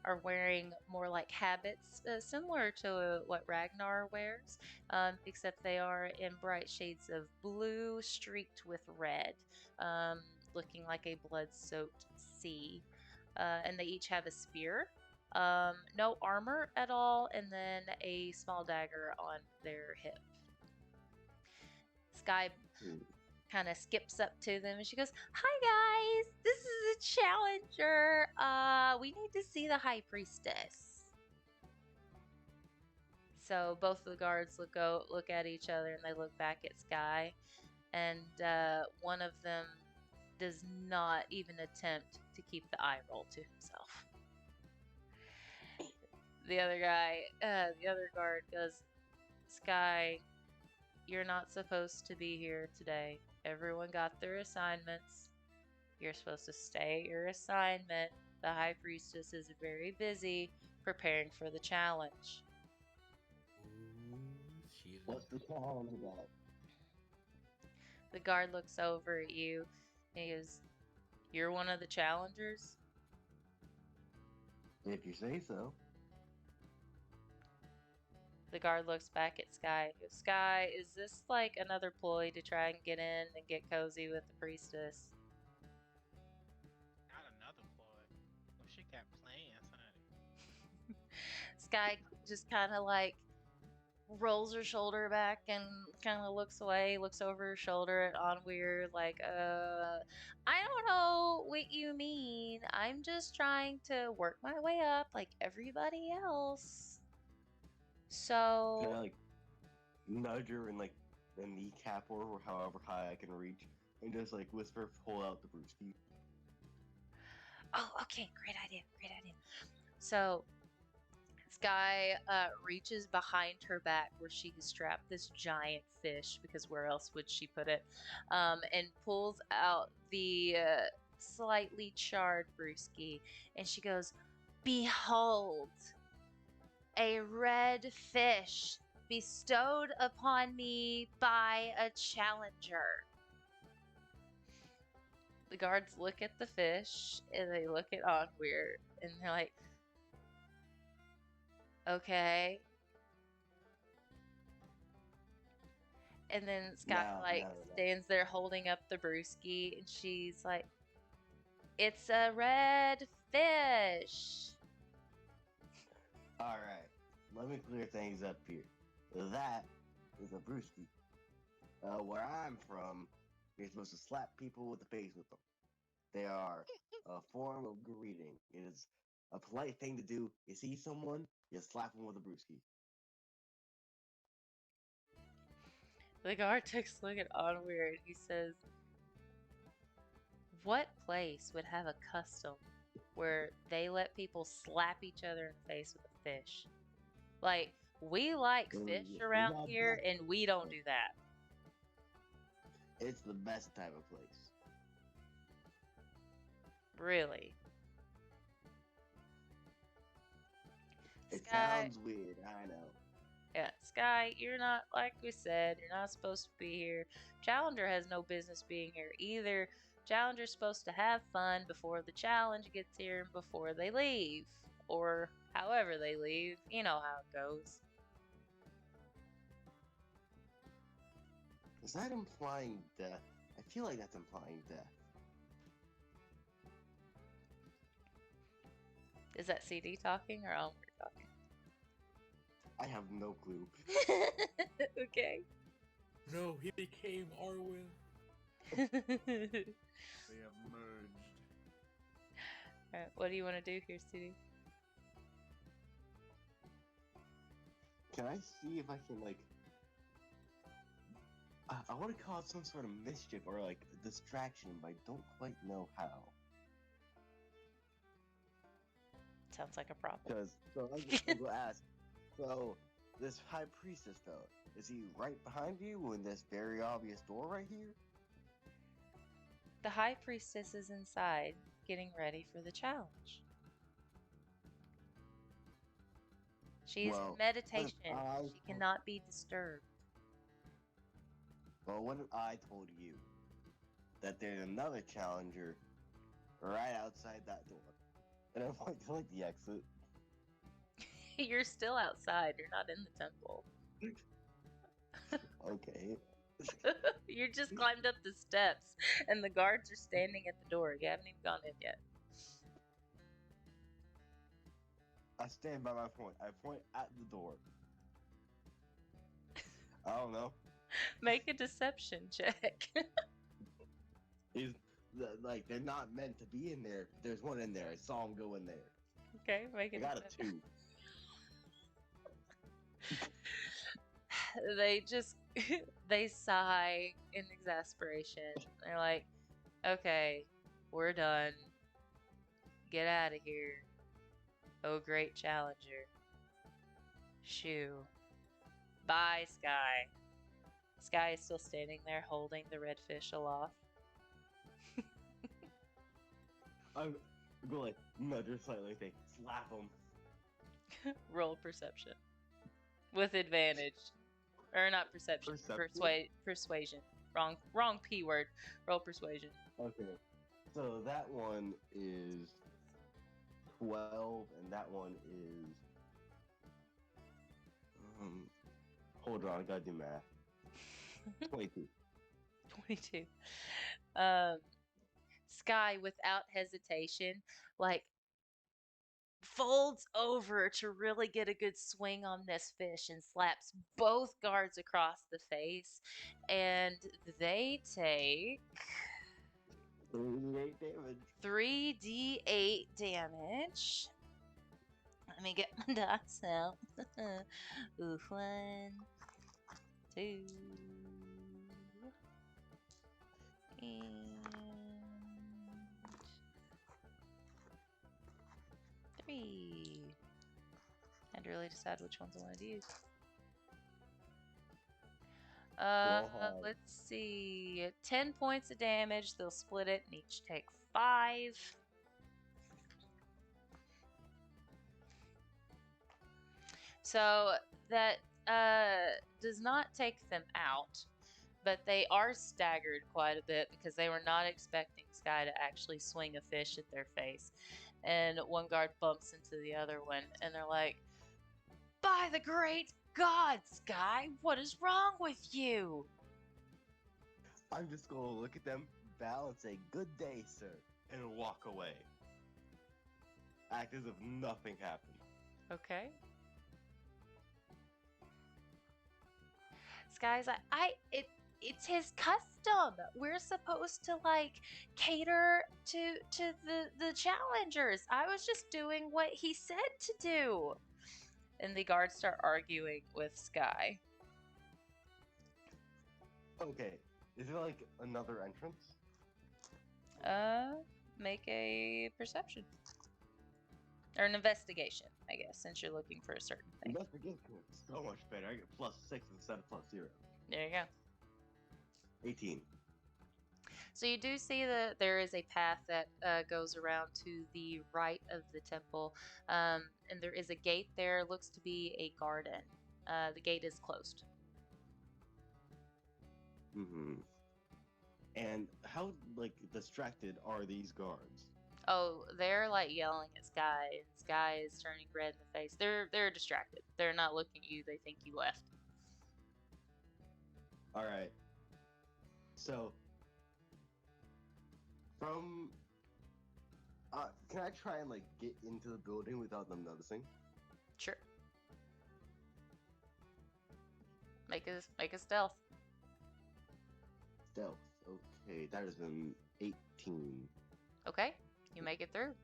are wearing more habits similar to what Ragnar wears, except they are in bright shades of blue streaked with red, looking like a blood-soaked sea. And they each have a spear. No armor at all, and then a small dagger on their hip. Sky kind of skips up to them and she goes, "Hi guys, this is a challenger. We need to see the high priestess." So both of the guards look at each other and they look back at Sky. and one of them does not even attempt to keep the eye roll to himself. The other guard goes, Sky, you're not supposed to be here today. Everyone got their assignments. You're supposed to stay at your assignment. The High Priestess is very busy preparing for the challenge. Ooh, she's What's the challenge about? The guard looks over at you and he goes, You're one of the challengers? If you say so. The guard looks back at Sky and goes, Sky, is this like another ploy to try and get in and get cozy with the priestess? Not another ploy. Well, she got plans, honey. Sky just kind of like rolls her shoulder back and kind of looks away, looks over her shoulder at Onweir, like, I don't know what you mean. I'm just trying to work my way up like everybody else. So, Can I like nudge her and like the kneecap her or however high I can reach and just like whisper, pull out the brewski? oh, okay, great idea. So, Sky reaches behind her back where she has strapped this giant fish, because where else would she put it? And pulls out the slightly charred brewski, and she goes, Behold, a red fish bestowed upon me by a challenger. The guards look at the fish, and they look at Onweir, and they're like, okay. And then Sky No. stands there holding up the brewski, and she's like, It's a red fish. Alright, let me clear things up here. That is a brewski. Where I'm from, you're supposed to slap people with the face with them. They are a form of greeting. It is a polite thing to do. You see someone, you slap them with a brewski. The guard takes a look at Onweir, and he says, What place would have a custom where they let people slap each other in the face with a fish? Like, we like fish around here, and we don't do that. It's the best type of place. Really. It Sky, sounds weird, I know. yeah, Sky, you're not, like we said, you're not supposed to be here. Challenger has no business being here either. Challenger's supposed to have fun before the challenge gets here and before they leave. Or however they leave. You know how it goes. Is that implying death? I feel like that's implying death. Is that CD talking or Onweir talking? I have no clue. Okay. No, he became Arwen. They have merged. Alright, what do you want to do here, CD? Can I see if I can, like... I want to cause some sort of mischief or, like, a distraction, but I don't quite know how. Sounds like a problem. Because, so I'm gonna ask, so, this High Priestess, though, is he right behind you in this very obvious door right here? The High Priestess is inside, getting ready for the challenge. She's Well, in meditation. I- She cannot be disturbed. Well, what if I told you that there's another challenger right outside that door? And I'm like, to, like, the exit. You're still outside. You're not in the temple. Okay. You just climbed up the steps, and the guards are standing at the door. You haven't even gone in yet. I stand by my point. I point at the door. I don't know. Make a deception check. Like, they're not meant to be in there. There's one in there. I saw him go in there. Okay, make I a got a deception. 2. They just they sigh in exasperation. They're like, okay, we're done. Get out of here. Oh, great challenger. Shoo. Bye, Sky. Sky is still standing there holding the red fish aloft. I'm go like nudge her slightly, like they slap him. Roll perception. With advantage. Or not perception. Perception? Persuasion. Wrong P word. Roll persuasion. Okay. So that one is 12, and that one is. Hold on, I gotta do math. 22. 22. Sky, without hesitation, like folds over to really get a good swing on this fish and slaps both guards across the face, and they take 38 damage. 3d8 damage. Let me get my dice out. Ooh, 1, 2, and 3. Had to really decide which ones I wanted to use. Let's see. 10 points of damage. They'll split it and each take 5. So that does not take them out, but they are staggered quite a bit because they were not expecting Sky to actually swing a fish at their face. And one guard bumps into the other one, and they're like, "By the great God, Sky, what is wrong with you?" I'm just gonna look at them, bow, and say, "Good day, sir," and walk away. Act as if nothing happened. Okay. Sky's like, it's his custom. We're supposed to like cater to the challengers. I was just doing what he said to do. And the guards start arguing with Sky. Okay, is there like another entrance? Make a perception. Or an investigation, I guess, since you're looking for a certain thing. Investigation is so much better. I get +6 instead of +0. There you go. 18. So you do see that there is a path that goes around to the right of the temple, and there is a gate there. Looks to be a garden. The gate is closed. Mm-hmm. And how like distracted are these guards? Oh, they're like yelling at Sky, and Sky is turning red in the face. They're distracted. They're not looking at you. They think you left. All right. So, from can I try and like get into the building without them noticing? Sure. Make a stealth. Stealth. Okay, that is an 18. Okay, you make it through.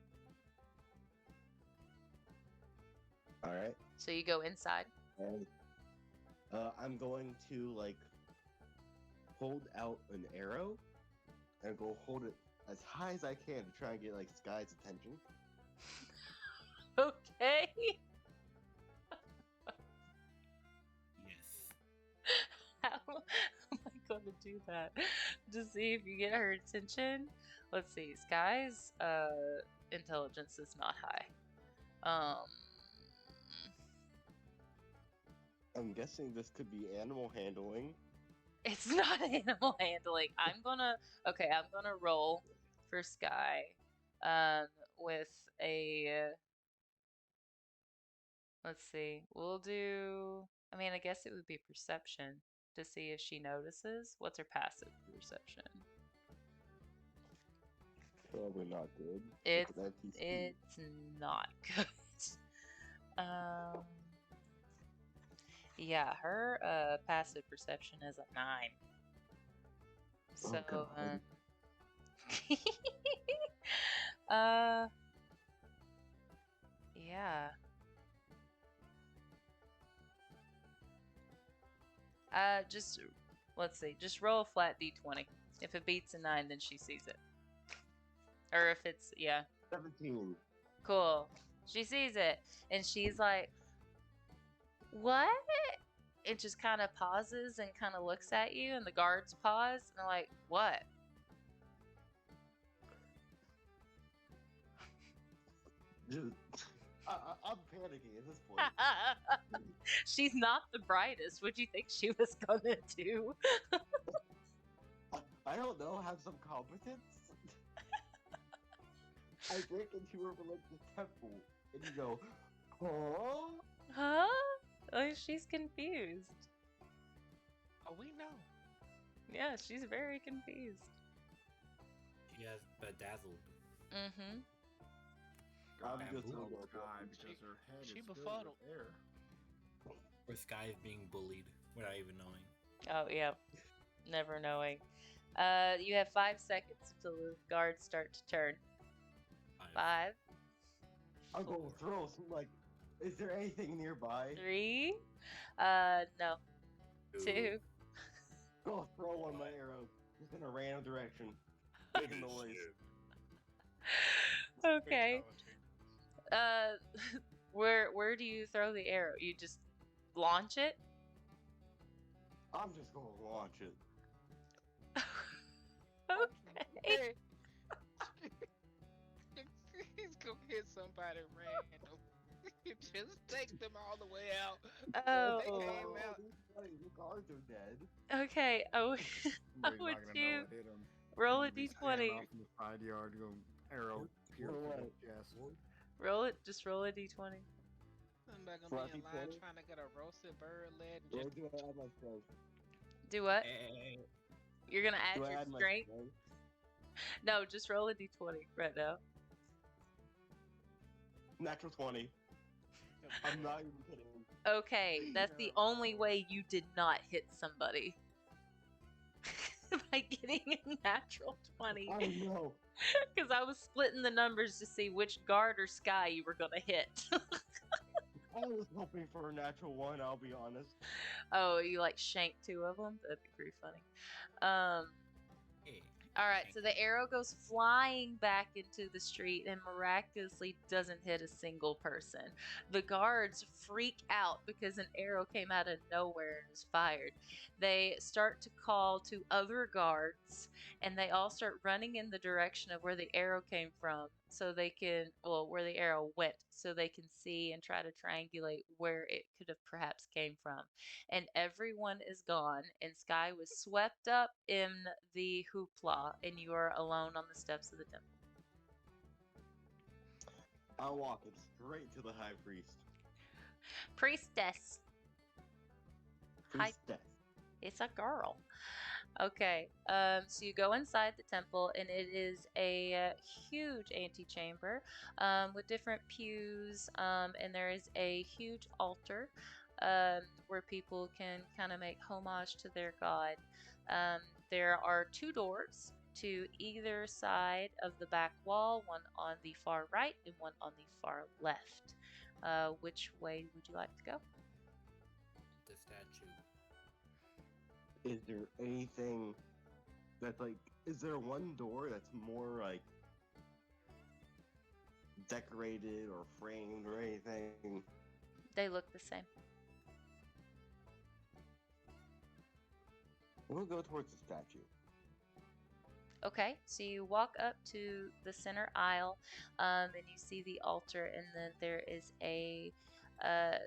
All right. So you go inside. And I'm going to like hold out an arrow and go hold it as high as I can to try and get like Sky's attention. Okay. Yes. How am I going to do that? To see if you get her attention? Let's see. Sky's intelligence is not high. I'm guessing this could be animal handling. It's not animal handling. I'm gonna roll for Sky with a let's see. We'll do, I mean, I guess it would be perception to see if she notices. What's her passive perception? Probably not good. It's Look at that PC. it's not good. Yeah, her passive perception is a 9. So God. yeah. Just let's see. Just roll a flat d20. If it beats a 9, then she sees it. Or if it's 17. Cool. She sees it, and she's like, "What?" It just kind of pauses and kind of looks at you, and the guards pause, and they're like, "What?" I'm panicking at this point. She's not the brightest. What'd you think she was gonna do? I don't know, have some competence? I break into her religious temple, and you go, huh? Huh? Like, she's confused. Oh, we know. Yeah, she's very confused. She has bedazzled. Mm-hmm. I'm just Bamboo. gonna go Sky She- because her head she is filled befuddled. with air. Or Sky is being bullied without even knowing. Oh, yeah. Never knowing. You have 5 seconds until the guards start to turn. 5, I'll go throw some, like, is there anything nearby? 3, no, 2. Go throw one of my arrows, just in a random direction. Make a noise. Okay. Where do you throw the arrow? You just launch it? I'm just gonna launch it. Okay. He's gonna hit somebody random. Just take them all the way out. Oh. They came out. The guards are dead. Okay. Oh, Somebody's would not gonna you know what hit him. roll a He's standing d20? off in the side yard, go arrow pierce Roll through it. his chest. Roll it. Just roll a d20. Somebody gonna Fluffy be in line Teddy? trying to get a roasted bird leg. Or Just do I add my strength? Do what? Hey, You're gonna add Do I your add my strength? No, just roll a d20 right now. Natural 20. I'm not even kidding. Okay, that's the only way you did not hit somebody. By getting a natural 20. I know. Because I was splitting the numbers to see which guard or Sky you were gonna hit. I was hoping for a natural 1, I'll be honest. Oh, you like shanked 2 of them? That'd be pretty funny. hey. All right, so the arrow goes flying back into the street and miraculously doesn't hit a single person. The guards freak out because an arrow came out of nowhere and is fired. They start to call to other guards, and they all start running in the direction of where the arrow came from, so they can, well, where the arrow went, so they can see and try to triangulate where it could have perhaps came from. And everyone is gone, and Sky was swept up in the hoopla, and you are alone on the steps of the temple. I'll walk it straight to the high priest. Priestess. Hi. Priestess. It's a girl. Okay, so you go inside the temple, and it is a huge antechamber with different pews, and there is a huge altar where people can kind of make homage to their god. There are 2 doors to either side of the back wall, one on the far right and one on the far left. Which way would you like to go? The statue. Is there anything that's like, is there one door that's more like decorated or framed or anything? They look the same. We'll go towards the statue. Okay, so you walk up to the center aisle, and you see the altar, and then there is a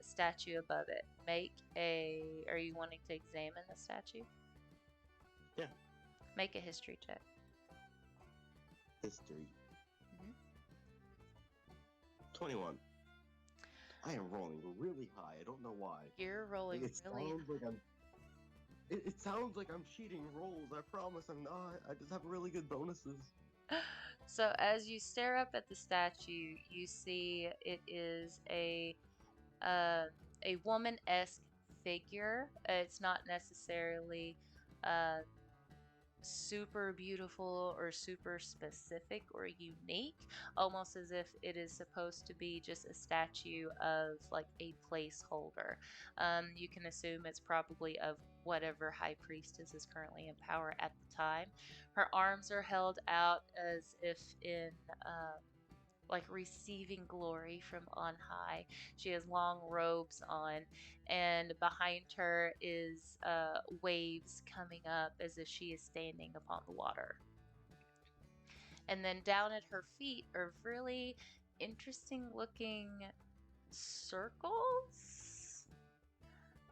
statue above it. Are you wanting to examine the statue? Yeah. Make a history check. History. Mhm. 21. I am rolling really high. I don't know why. You're rolling It really. sounds like I'm. It sounds like I'm cheating rolls. I promise I'm not. I just have really good bonuses. So as you stare up at the statue, you see it is a woman-esque figure. It's not necessarily super beautiful or super specific or unique, almost as if it is supposed to be just a statue of like a placeholder. You can assume it's probably of whatever high priestess is currently in power at the time. Her arms are held out as if in like receiving glory from on high. She has long robes on, and behind her is waves coming up as if she is standing upon the water. And then down at her feet are really interesting looking circles,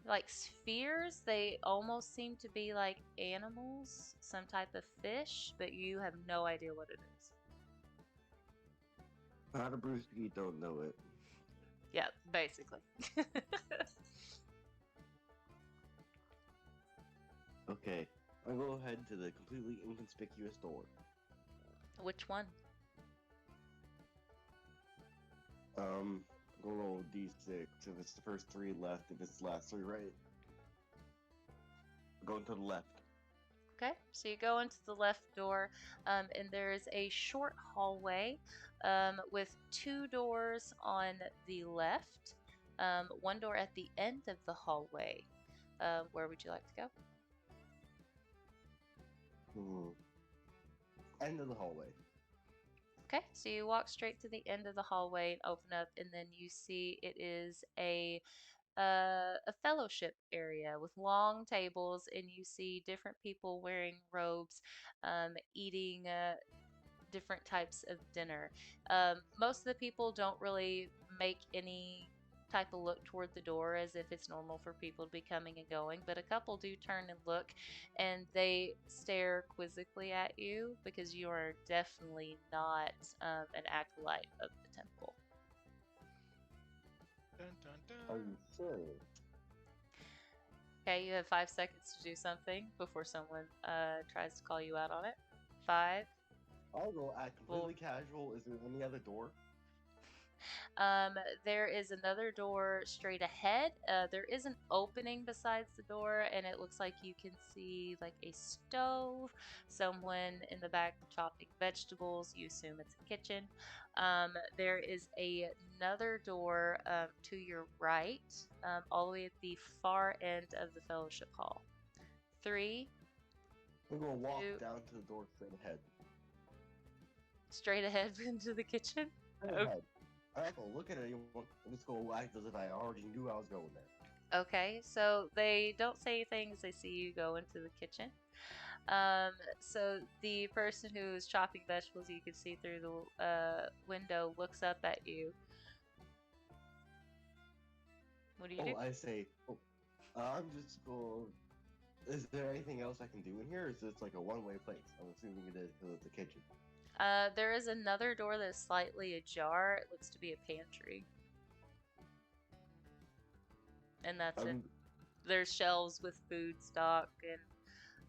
like spheres. They almost seem to be like animals, some type of fish, but you have no idea what it is. How to Bruce you don't know it. Yeah, basically. Okay, I'll go ahead to the completely inconspicuous door. Which one? Go roll D6. If it's the first three left, if it's the last three right. Going to the left. Okay, so you go into the left door, and there's a short hallway with two doors on the left, one door at the end of the hallway. Where would you like to go? End of the hallway. Okay, so you walk straight to the end of the hallway and open up, and then you see it is a fellowship area with long tables, and you see different people wearing robes, eating different types of dinner. Most of the people don't really make any type of look toward the door as if it's normal for people to be coming and going, but a couple do turn and look, and they stare quizzically at you because you are definitely not an acolyte of the temple. Dun, dun, Are dun. you sure? Okay, you have 5 seconds to do something before someone tries to call you out on it. 5. I'll go act completely casual. Is there any other door? There is another door straight ahead. There is an opening besides the door, and it looks like you can see like a stove, someone in the back chopping vegetables. You assume it's a kitchen. There is another door to your right, all the way at the far end of the fellowship hall. 3. I'm gonna walk 2. down to the door straight ahead. Straight ahead into the kitchen. Straight Okay. ahead. I don't go look at anyone. I'm just gonna act as if I already knew I was going there. Okay, so they don't say anything as they see you go into the kitchen. So the person who is chopping vegetables, you can see through the window, looks up at you. What do you do? I say, I'm just going. Is there anything else I can do in here? Or is this like a one-way place? I'm assuming it is because it's a kitchen. There is another door that's slightly ajar. It looks to be a pantry. And that's it. There's shelves with food stock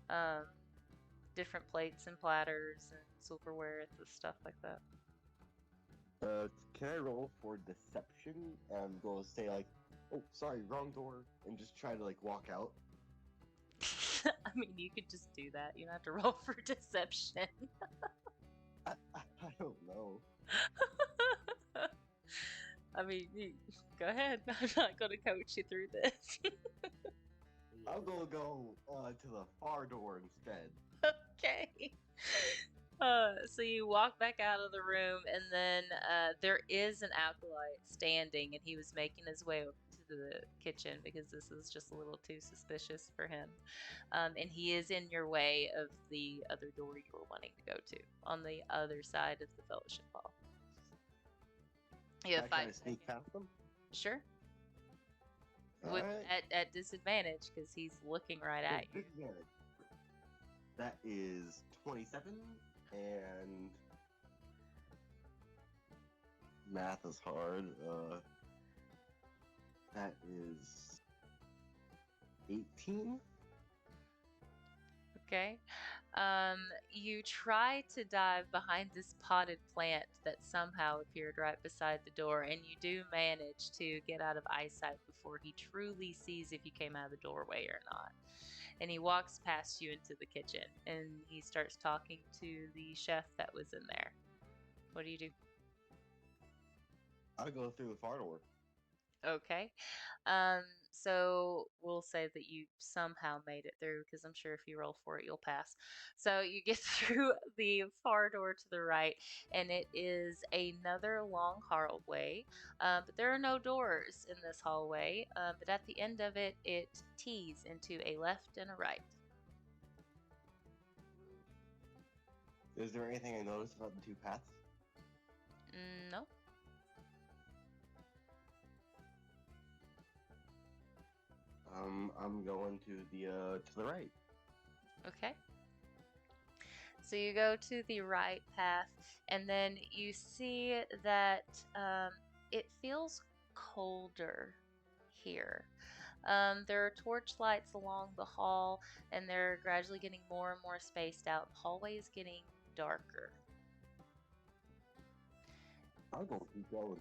and different plates and platters and silverware and stuff like that. Can I roll for deception and go say like, oh, sorry, wrong door, and just try to like walk out? I mean, you could just do that. You don't have to roll for deception. I don't know. I mean, go ahead. I'm not going to coach you through this. I'm gonna go to the far door instead. Okay. So you walk back out of the room, and then there is an acolyte standing, and he was making his way over to the kitchen because this is just a little too suspicious for him. And he is in your way of the other door you were wanting to go to, on the other side of the fellowship hall. You have Can I 5 sneak seconds. past them? Sure. Alright. At disadvantage because he's looking right at you. Disadvantage. That is 27, and math is hard. That is 18. Okay. You try to dive behind this potted plant that somehow appeared right beside the door, and you do manage to get out of eyesight before he truly sees if you came out of the doorway or not. And he walks past you into the kitchen, and he starts talking to the chef that was in there. What do you do? I'll go through the far door. Okay. So we'll say that you somehow made it through because I'm sure if you roll for it, you'll pass. So you get through the far door to the right, and it is another long hallway. But there are no doors in this hallway. But at the end of it, it tees into a left and a right. Is there anything I noticed about the two paths? No. I'm going to the right. Okay. So you go to the right path, and then you see that it feels colder here. There are torch lights along the hall, and they're gradually getting more and more spaced out. The hallway is getting darker. I'll go keep going.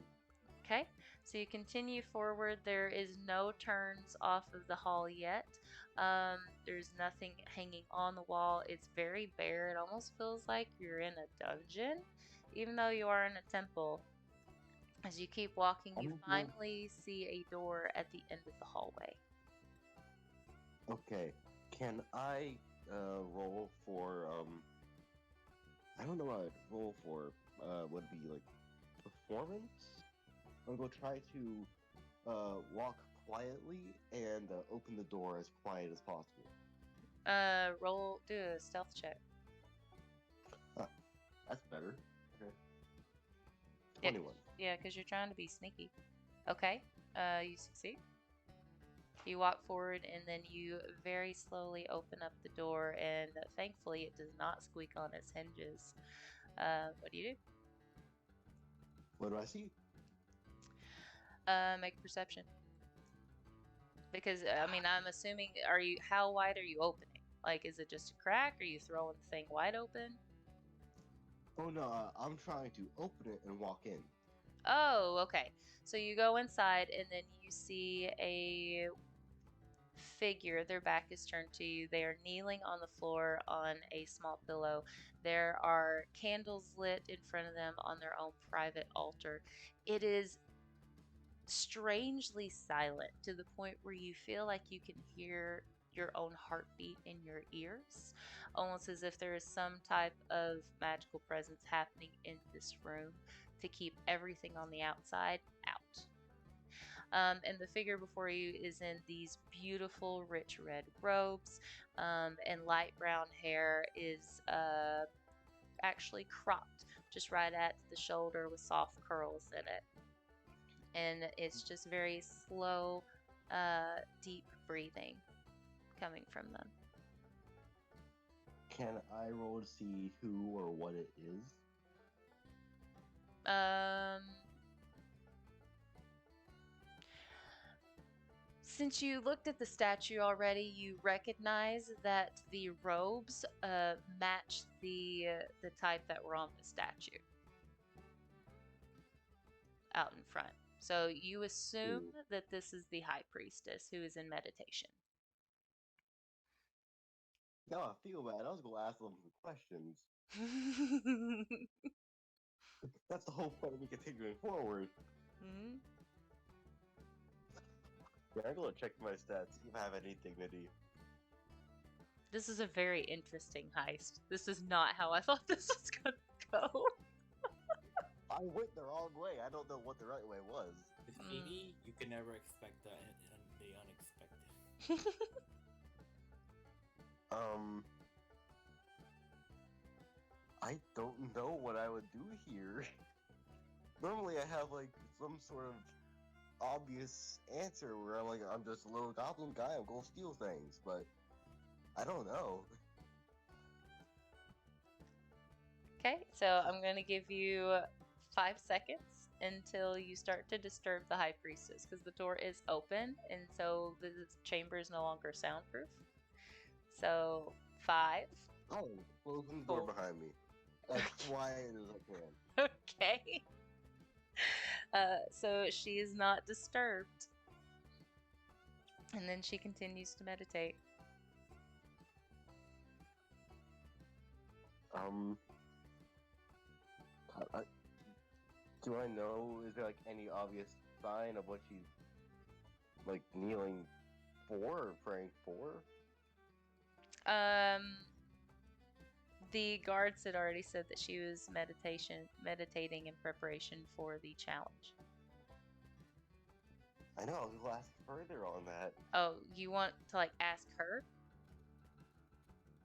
Okay, so you continue forward. There is no turns off of the hall yet. There's nothing hanging on the wall. It's very bare. It almost feels like you're in a dungeon, even though you are in a temple. As you keep walking, you finally see a door at the end of the hallway. Okay, can I roll for I don't know what I'd roll for. Would it be like performance? I'm gonna try to walk quietly and open the door as quiet as possible. Do a stealth check. That's better. Okay. Yeah, 21. Yeah, because you're trying to be sneaky. Okay, you succeed. You walk forward and then you very slowly open up the door, and thankfully it does not squeak on its hinges. What do you do? What do I see? Make a perception. Because I mean, I'm assuming, how wide are you opening? Like, is it just a crack? Are you throwing the thing wide open? Oh no, I'm trying to open it and walk in. Oh, okay. So you go inside and then you see a figure. Their back is turned to you. They are kneeling on the floor on a small pillow. There are candles lit in front of them on their own private altar. It is strangely silent to the point where you feel like you can hear your own heartbeat in your ears, almost as if there is some type of magical presence happening in this room to keep everything on the outside out. And the figure before you is in these beautiful, rich red robes, and light brown hair is actually cropped just right at the shoulder with soft curls in it. And it's just very slow, deep breathing coming from them. Can I roll to see who or what it is? Since you looked at the statue already, you recognize that the robes match the type that were on the statue out in front. So you assume that this is the high priestess who is in meditation. No, I feel bad. I was gonna ask them some questions. That's the whole point of me continuing forward. Mm-hmm. Yeah, I'm gonna check my stats, see if I have any dignity. This is a very interesting heist. This is not how I thought this was gonna go. I went the wrong way. I don't know what the right way was. With 80, you can never expect the unexpected. I don't know what I would do here. Normally I have like some sort of obvious answer where I'm just a little goblin guy, I'm gonna steal things, but I don't know. Okay, so I'm going to give you 5 seconds until you start to disturb the high priestess, because the door is open, and so the chamber is no longer soundproof. So 5. Oh, closing the door behind me. As quiet as I can. Okay. So she is not disturbed. And then she continues to meditate. Do I know, is there like any obvious sign of what she's like kneeling for or praying for? The guards had already said that she was meditating in preparation for the challenge. I know, we'll ask further on that. Oh, you want to like ask her?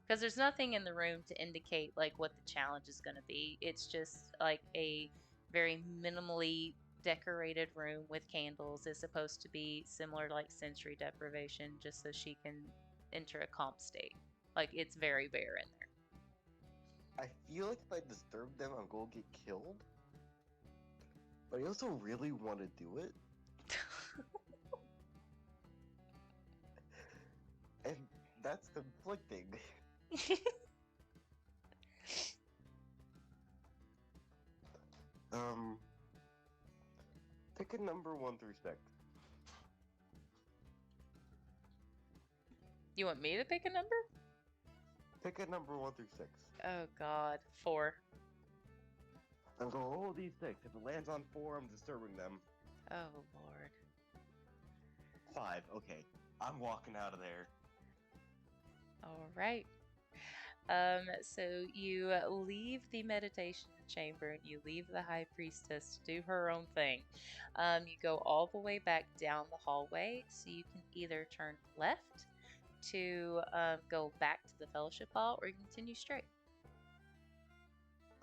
Because there's nothing in the room to indicate like what the challenge is going to be. It's just like a very minimally decorated room with candles. It's supposed to be similar to like sensory deprivation, just so she can enter a calm state. Like it's very bare in there. I feel like if I disturb them, I'm going to get killed. But I also really want to do it. And that's conflicting. Pick a number 1 through 6. You want me to pick a number? Pick a number 1 through 6. Oh God, 4. I'm going to roll these 6. If it lands on 4, I'm disturbing them. Oh Lord. 5. Okay, I'm walking out of there. All right. So you leave the meditation chamber and you leave the high priestess to do her own thing. You go all the way back down the hallway, so you can either turn left to go back to the fellowship hall, or you can continue straight.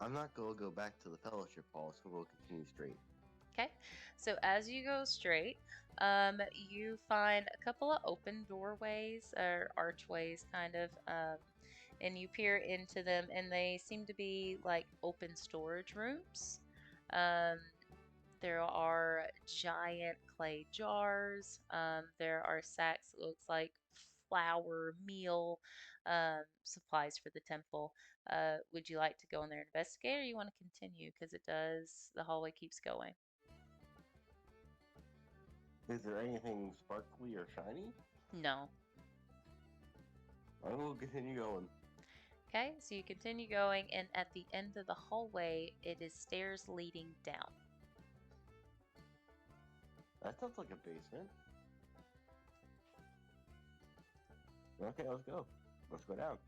I'm not going to go back to the fellowship hall, so we'll continue straight. Okay, so as you go straight, you find a couple of open doorways or archways, kind of, and you peer into them, and they seem to be like open storage rooms. There are giant clay jars. There are sacks that looks like flour, meal, supplies for the temple. Would you like to go in there and investigate, or you want to continue? Because the hallway keeps going. Is there anything sparkly or shiny? No. I will continue going. Okay, so you continue going, and at the end of the hallway, it is stairs leading down. That sounds like a basement. Okay, let's go. Let's go down.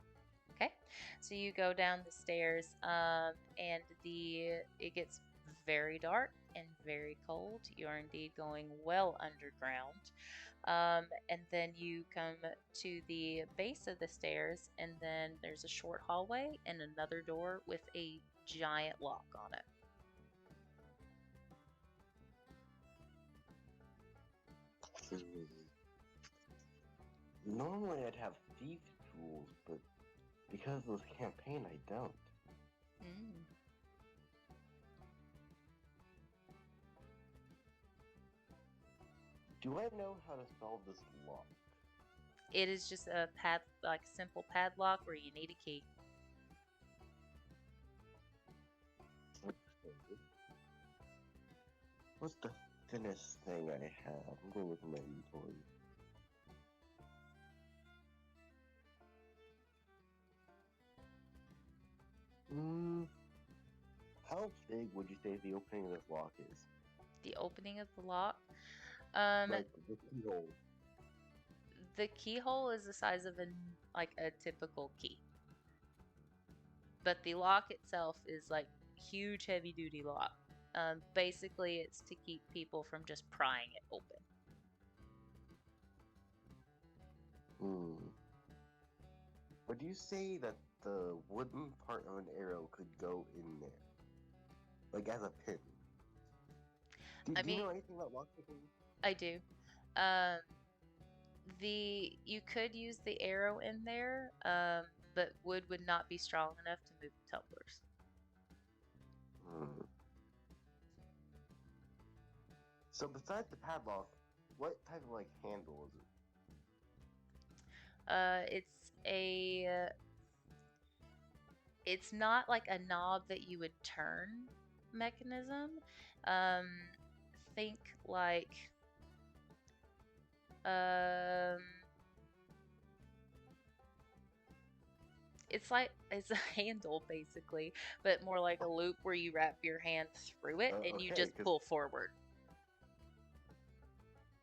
Okay, so you go down the stairs, and it gets very dark and very cold. You are indeed going well underground. And then you come to the base of the stairs, and then there's a short hallway and another door with a giant lock on it. Normally I'd have thieves' tools, but because of this campaign, I don't. Mm. Do I know how to solve this lock? It is just a simple padlock where you need a key. What's the thinnest thing I have? I'm going to look at my inventory. How big would you say the opening of this lock is? The opening of the lock? Like the keyhole. The keyhole is the size of a typical key. But the lock itself is like huge heavy duty lock. Basically it's to keep people from just prying it open. Would you say that the wooden part of an arrow could go in there? Like as a pin? Do you know anything about lockpicking? I do. You could use the arrow in there, but wood would not be strong enough to move the tumblers. So besides the padlock, what type of handle is it? It's not like a knob that you would turn mechanism. Think like it's a handle basically, but more like a loop where you wrap your hand through it and you just pull forward.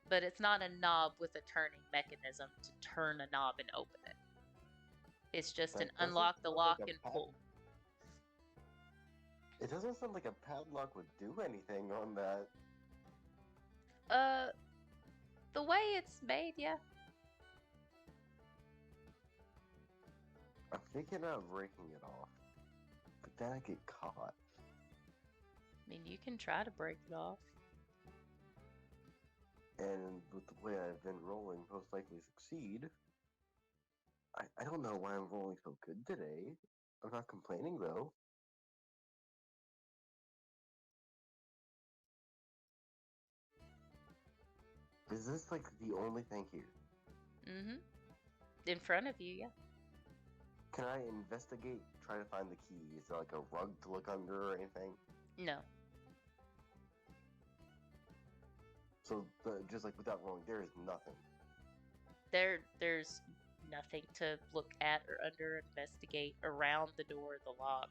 but it's not a knob with a turning mechanism to turn a knob and open it. It's just an That doesn't unlock the sound lock like a and pad- pull. It doesn't sound like a padlock would do anything on that. The way it's made, yeah. I'm thinking of breaking it off, but then I get caught. I mean, you can try to break it off. And with the way I've been rolling, most likely succeed. I don't know why I'm rolling so good today. I'm not complaining though. Is this like the only thing here? Mm-hmm. In front of you, yeah. Can I investigate, try to find the key? Is there like a rug to look under or anything? No. So just like without rolling, there is nothing. There's nothing to look at or under or investigate around the door or the lock.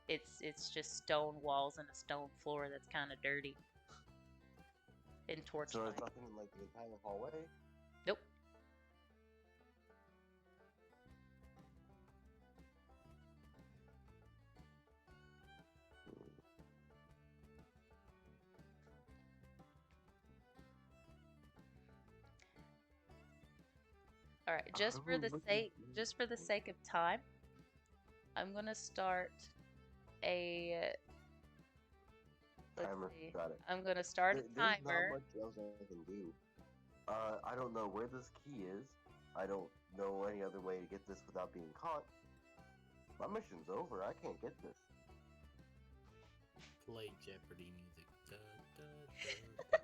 It's just stone walls and a stone floor that's kind of dirty. And So torchlight. there's nothing in like the entire hallway? Nope. All right, just for the sake of time, I'm gonna start a. Let's Timer, see. got it. I'm gonna start a There's not timer. much else I can do. I don't know where this key is. I don't know any other way to get this without being caught. My mission's over. I can't get this. Play Jeopardy music. Da, da, da, da,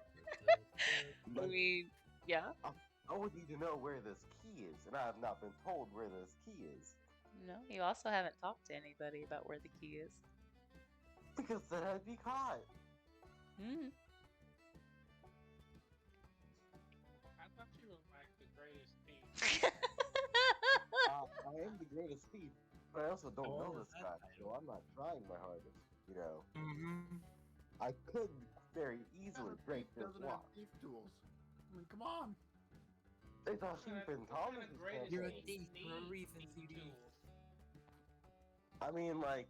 da, da, I da. mean, yeah. I would need to know where this key is, and I have not been told where this key is. No, you also haven't talked to anybody about where the key is. Because then I'd be caught. Mm. I thought you were like the greatest thief. I am the greatest thief, but I also don't Oh, know this that fact, so title. I'm not trying my hardest. You know, Mm-hmm. I could very easily Thief break this doesn't have lock. thief tools. I mean, come on. It's a What thief kind in of- what kind Thomas's of greatest You're a thief thief for a needs reason, thief CD. tools? I mean, like,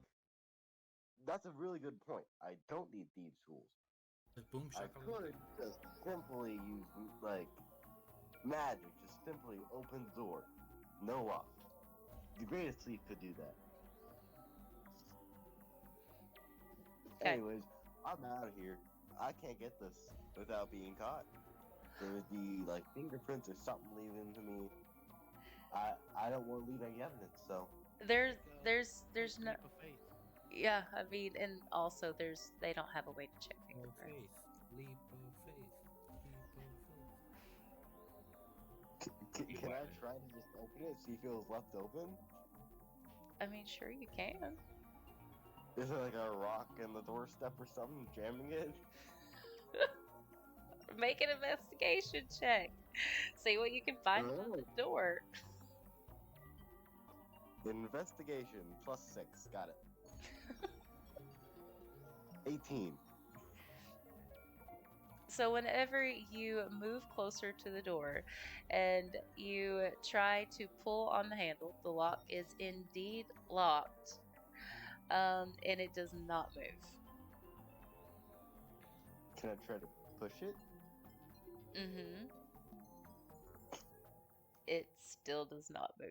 that's a really good point. I don't need thieves' tools. The boom I shakalaka. could just simply use, like, magic, just simply open the door. No lock. The greatest thief could do that. Okay. Anyways, I'm out of here. I can't get this without being caught. There would be, like, fingerprints or something leaving to me. I don't want to leave any evidence, so. There's Take a no. leap of faith. Yeah, I mean, and also they don't have a way to check Leap of fingerprints. faith. Leap of faith. Leap of faith. Can I try to just open it, see if it was left open? I mean, sure you can. Is there like a rock in the doorstep or something jamming it? Make an investigation check. See what you can find on the door. Investigation +6, got it. 18. So whenever you move closer to the door and you try to pull on the handle, the lock is indeed locked, and it does not move. Can I try to push it? Mm-hmm. It still does not move.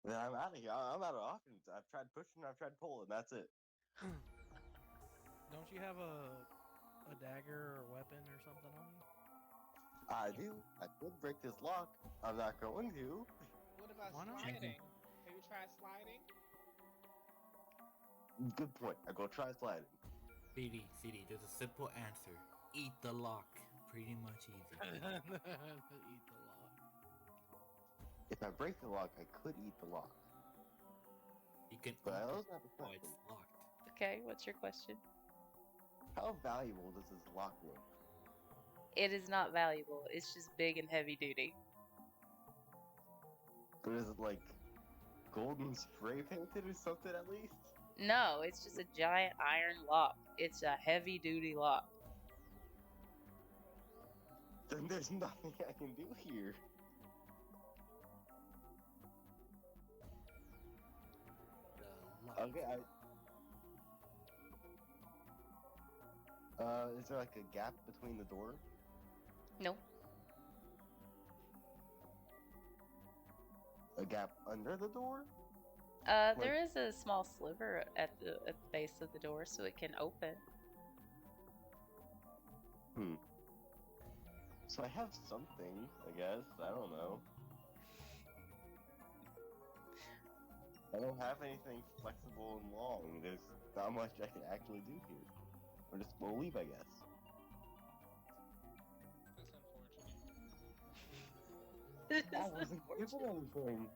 Then I'm out of here. I'm out of options. I've tried pushing, I've tried pulling. That's it. Don't you have a dagger or weapon or something on you? I do. I could break this lock. I'm not going to. What about Why not? sliding? Have you tried sliding? Good point. I go try sliding. CD, there's a simple answer. Eat the lock. Pretty much easy. Eat the lock. If I break the lock, I could eat the lock. You can But I eat also it have a while question. it's locked. Okay, what's your question? How valuable does this lock look? It is not valuable. It's just big and heavy duty. But is it like golden spray painted or something at least? No, it's just a giant iron lock. It's a heavy duty lock. Then there's nothing I can do here. Okay, is there like a gap between the door? No. A gap under the door? There is a small sliver at the base of the door, so it can open. So I have something, I guess. I don't know. I don't have anything flexible and long. There's not much I can actually do here. We'll leave, I guess. That's unfortunate. I wasn't given anything.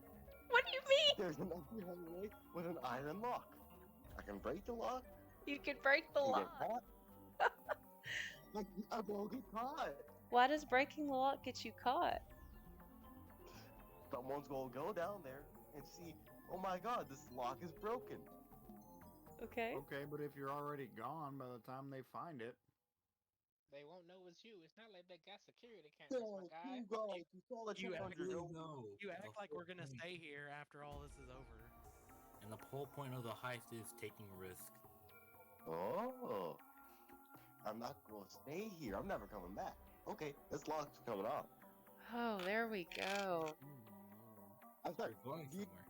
What do you mean? There's an iron way with an iron lock. I can break the lock. You can break the I can lock. get caught. I won't get caught. Why does breaking the lock get you caught? Someone's gonna go down there and see, oh my god, this lock is broken. Okay. Okay, but if you're already gone by the time they find it, They won't know it's you. It's not like they got security cameras, my guy. You guys, you saw the You 200 You act like we're gonna stay here after all this is over. And the whole point of the heist is taking risk. Oh. I'm not gonna stay here. I'm never coming back. Okay, this lock's coming off. Oh, there we go. I'm sorry. We're going somewhere.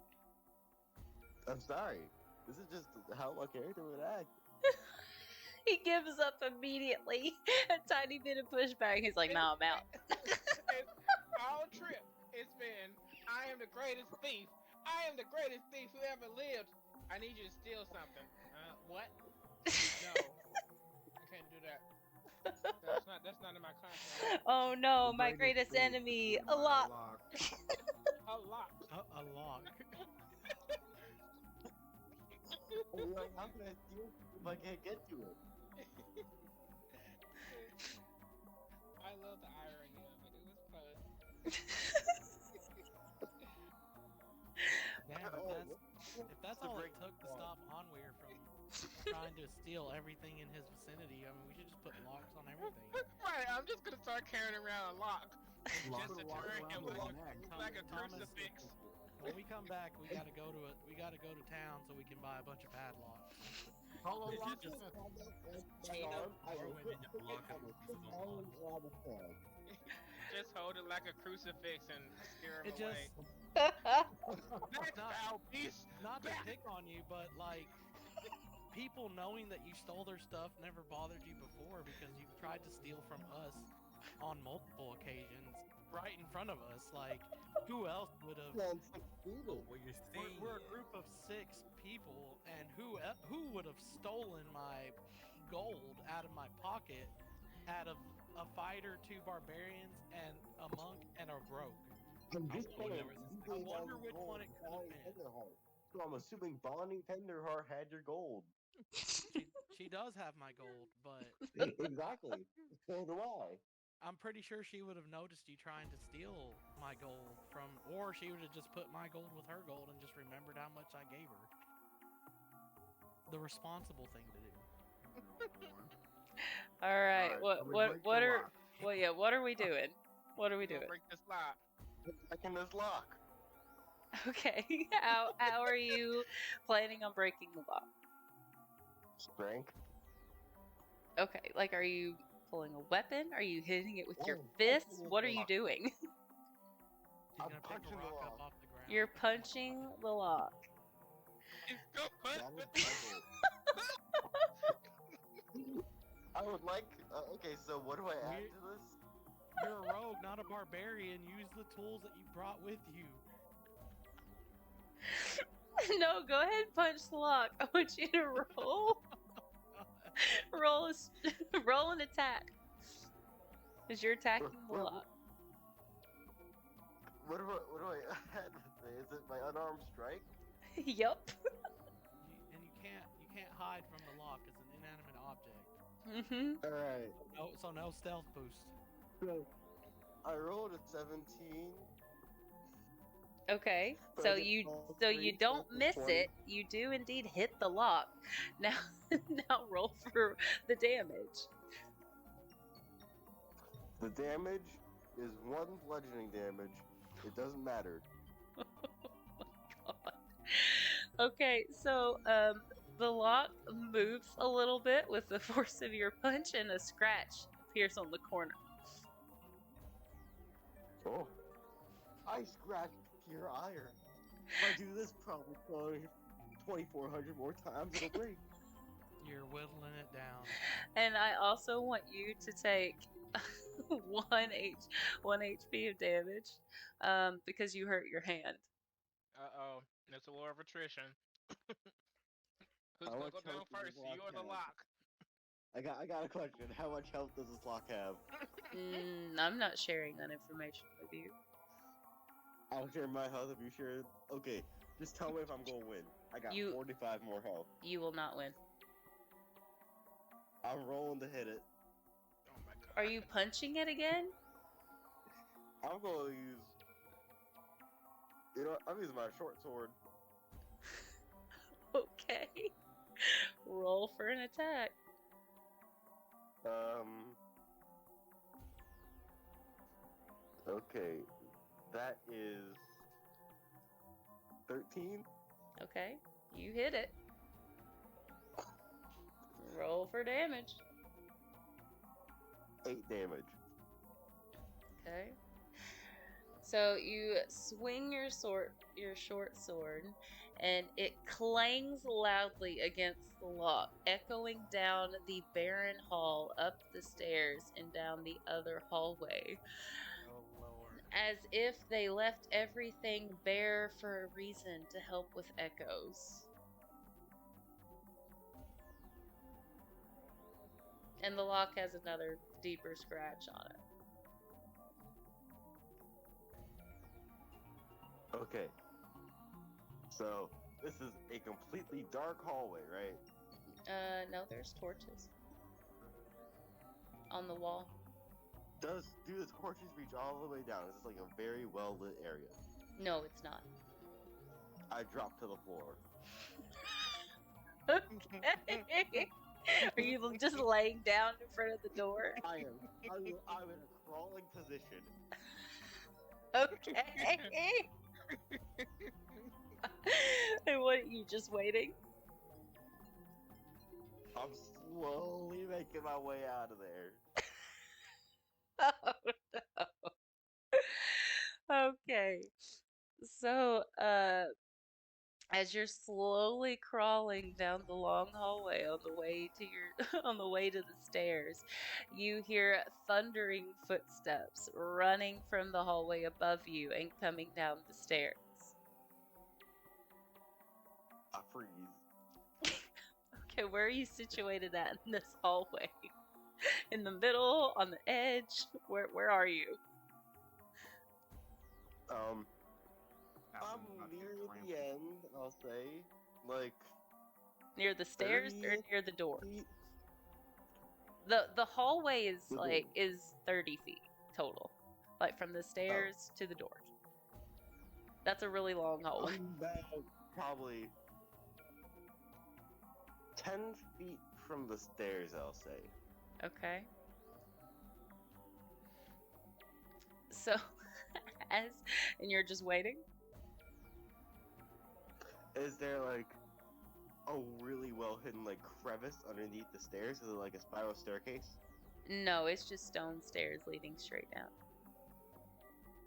I'm sorry. This is just how my character would act. He gives up immediately. A tiny bit of pushback. He's like, "No, I'm out." It's all trip. It's been, I am the greatest thief. I am the greatest thief who ever lived. I need you to steal something. What? No. I can't do that. That's not in my contract. Oh no, The my greatest greatest thief enemy, is a lock. A lot. A lock. Like, how can I steal if I can't get to it? I love the irony of it. It was fun. Damn, if that's all it took to stop Onweir from trying to steal everything in his vicinity, I mean, we should just put locks on everything. Right, I'm just gonna start carrying around a lock. Lock Just to the lock turn him around his like, neck. like a Thomas- crucifix. When we come back, we gotta go to town so we can buy a bunch of padlocks. Hollow Is it lock just- my Chain arm. up I or will when put you lock up pieces of all lock? around the side. Just hold it like a crucifix and scare him It away. just Back, not- foul beast! not to pick on you, but like people knowing that you stole their stuff never bothered you before because you tried to steal from us on multiple occasions right in front of us. Like, who else would have? What you're saying We're a group of 6 people, and who would have stolen my gold out of my pocket out of a fighter, 2 barbarians, and a monk and a rogue? I'm just I saying, wonder you I gave wonder out which gold one it to could have Bonnie been. Tenderheart. So I'm assuming Bonnie Tenderheart had your gold. She does have my gold, but Exactly. So do I. I'm pretty sure she would have noticed you trying to steal my gold from, or she would have just put my gold with her gold and just remembered how much I gave her. The responsible thing to do. All right. Alright, so we break What the are? lock. Well, yeah. What are we doing? What are we We'll doing? break this lock. I can this lock. Okay. How are you planning on breaking the lock? Strength. Okay. Like, are you pulling a weapon? Are you hitting it with your Oh, fists? punching with What the are you lock. doing? She's I'm gonna pick punching a the rock lock. up off the ground. You're punching the lock. Go punch That with is I would like. Okay, so what do I add We- to this? You're a rogue, not a barbarian. Use the tools that you brought with you. No, go ahead and punch the lock. I want you to roll. Roll an attack. Because you're attacking the What- lock. What do I add to this? Is it my unarmed strike? Yup. And you can't hide from the lock. It's an inanimate object. Mm-hmm. All right. So no stealth boost. So I rolled a 17. Okay, But so I get you all so you three, don't that's miss 20. it. You do indeed hit the lock. Now, now roll for the damage. The damage is 1 bludgeoning damage. It doesn't matter. Okay, so the lock moves a little bit with the force of your punch, and a scratch appears on the corner. Oh. I scratched pure iron. If I do this probably 2,400 more times, it'll break. You're whittling it down. And I also want you to take 1 HP of damage, because you hurt your hand. Uh-oh. It's a war of attrition. Who's How gonna much go down health does first? this lock You or the have? lock? I got a question. How much health does this lock have? I'm not sharing that information with you. I'll share my health if you share it. Okay, just tell me if I'm gonna win. I got You- 45 more health. You will not win. I'm rolling to hit it. Oh my god. Are you punching it again? I'm gonna use. You know, I'm using my short sword. Okay. Roll for an attack. Okay, that is 13. Okay, you hit it. Roll for damage. 8 damage. Okay. So you swing your short sword, and it clangs loudly against the lock, echoing down the barren hall, up the stairs, and down the other hallway, Oh lord. as if they left everything bare for a reason to help with echoes. And the lock has another deeper scratch on it. Okay. So, this is a completely dark hallway, right? No, there's torches on the wall. Do the torches reach all the way down? Is this like a very well lit area? No, it's not. I drop to the floor. Okay. Are you just laying down in front of the door? I'm in a crawling position. Okay. And what, are you just waiting? I'm slowly making my way out of there. Oh no. Okay. So, as you're slowly crawling down the long hallway on the way to your on the way to the stairs, you hear thundering footsteps running from the hallway above you and coming down the stairs. I freeze. Okay, where are you situated at in this hallway? In the middle, on the edge? Where are you? I'm Not near explain. the end, I'll say. Like, Near the stairs or 30 near the door? feet. The hallway is The like door. is 30 feet total. Like from the stairs to the door. That's a really long hallway. I'm about probably 10 feet from the stairs, I'll say. Okay. So, and you're just waiting? Is there like a really well hidden like crevice underneath the stairs? Is it like a spiral staircase? No, it's just stone stairs leading straight down.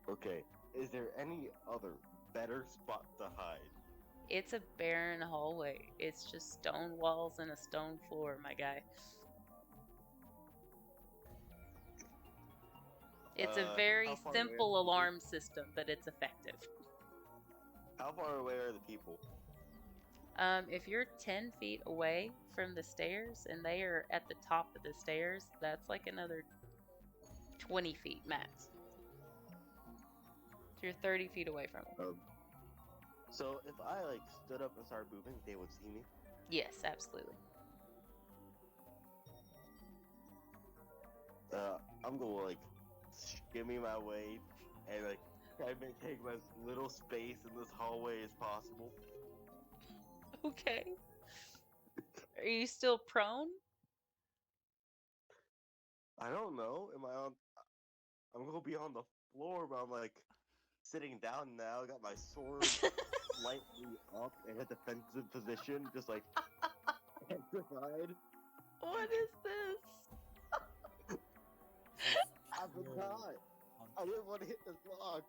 Okay. Is there any other better spot to hide? It's a barren hallway. It's just stone walls and a stone floor, my guy. It's a very how far away are simple the alarm system, but it's effective. How far away are the people? If you're 10 feet away from the stairs and they are at the top of the stairs, that's like another 20 feet max. So you're 30 feet away from them. So if I like stood up and started moving, they would see me? Yes, absolutely. I'm gonna like shimmy my way and like try to maintain as little space in this hallway as possible. Okay. Are you still prone? I don't know. Am I on? I'm gonna be on the floor, but I'm like sitting down now. Got my sword slightly up in a defensive position, just like petrified. What is this? I forgot. I didn't want to hit this lock.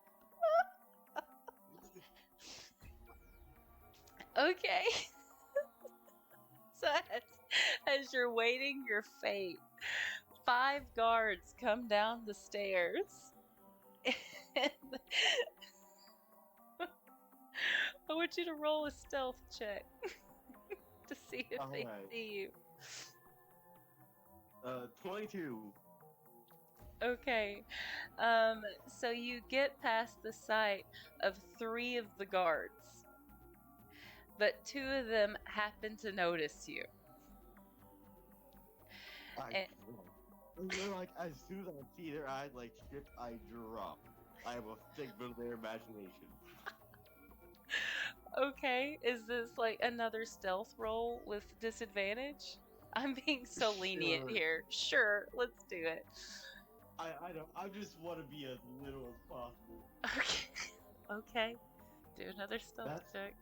Okay. So as you're waiting your fate, 5 guards come down the stairs. And I want you to roll a stealth check to see if they Alright. see you. 22. Okay. So you get past the sight of 3 of the guards, but 2 of them happen to notice you. And then, like, as soon as I see their eyes, like, shift, I drop. I have a figment of their imagination. Okay, is this like another stealth roll with disadvantage? I'm being so lenient Sure. here. Sure, let's do it. I don't. I just want to be as little as possible. Okay. Okay. Do another stealth That's- check.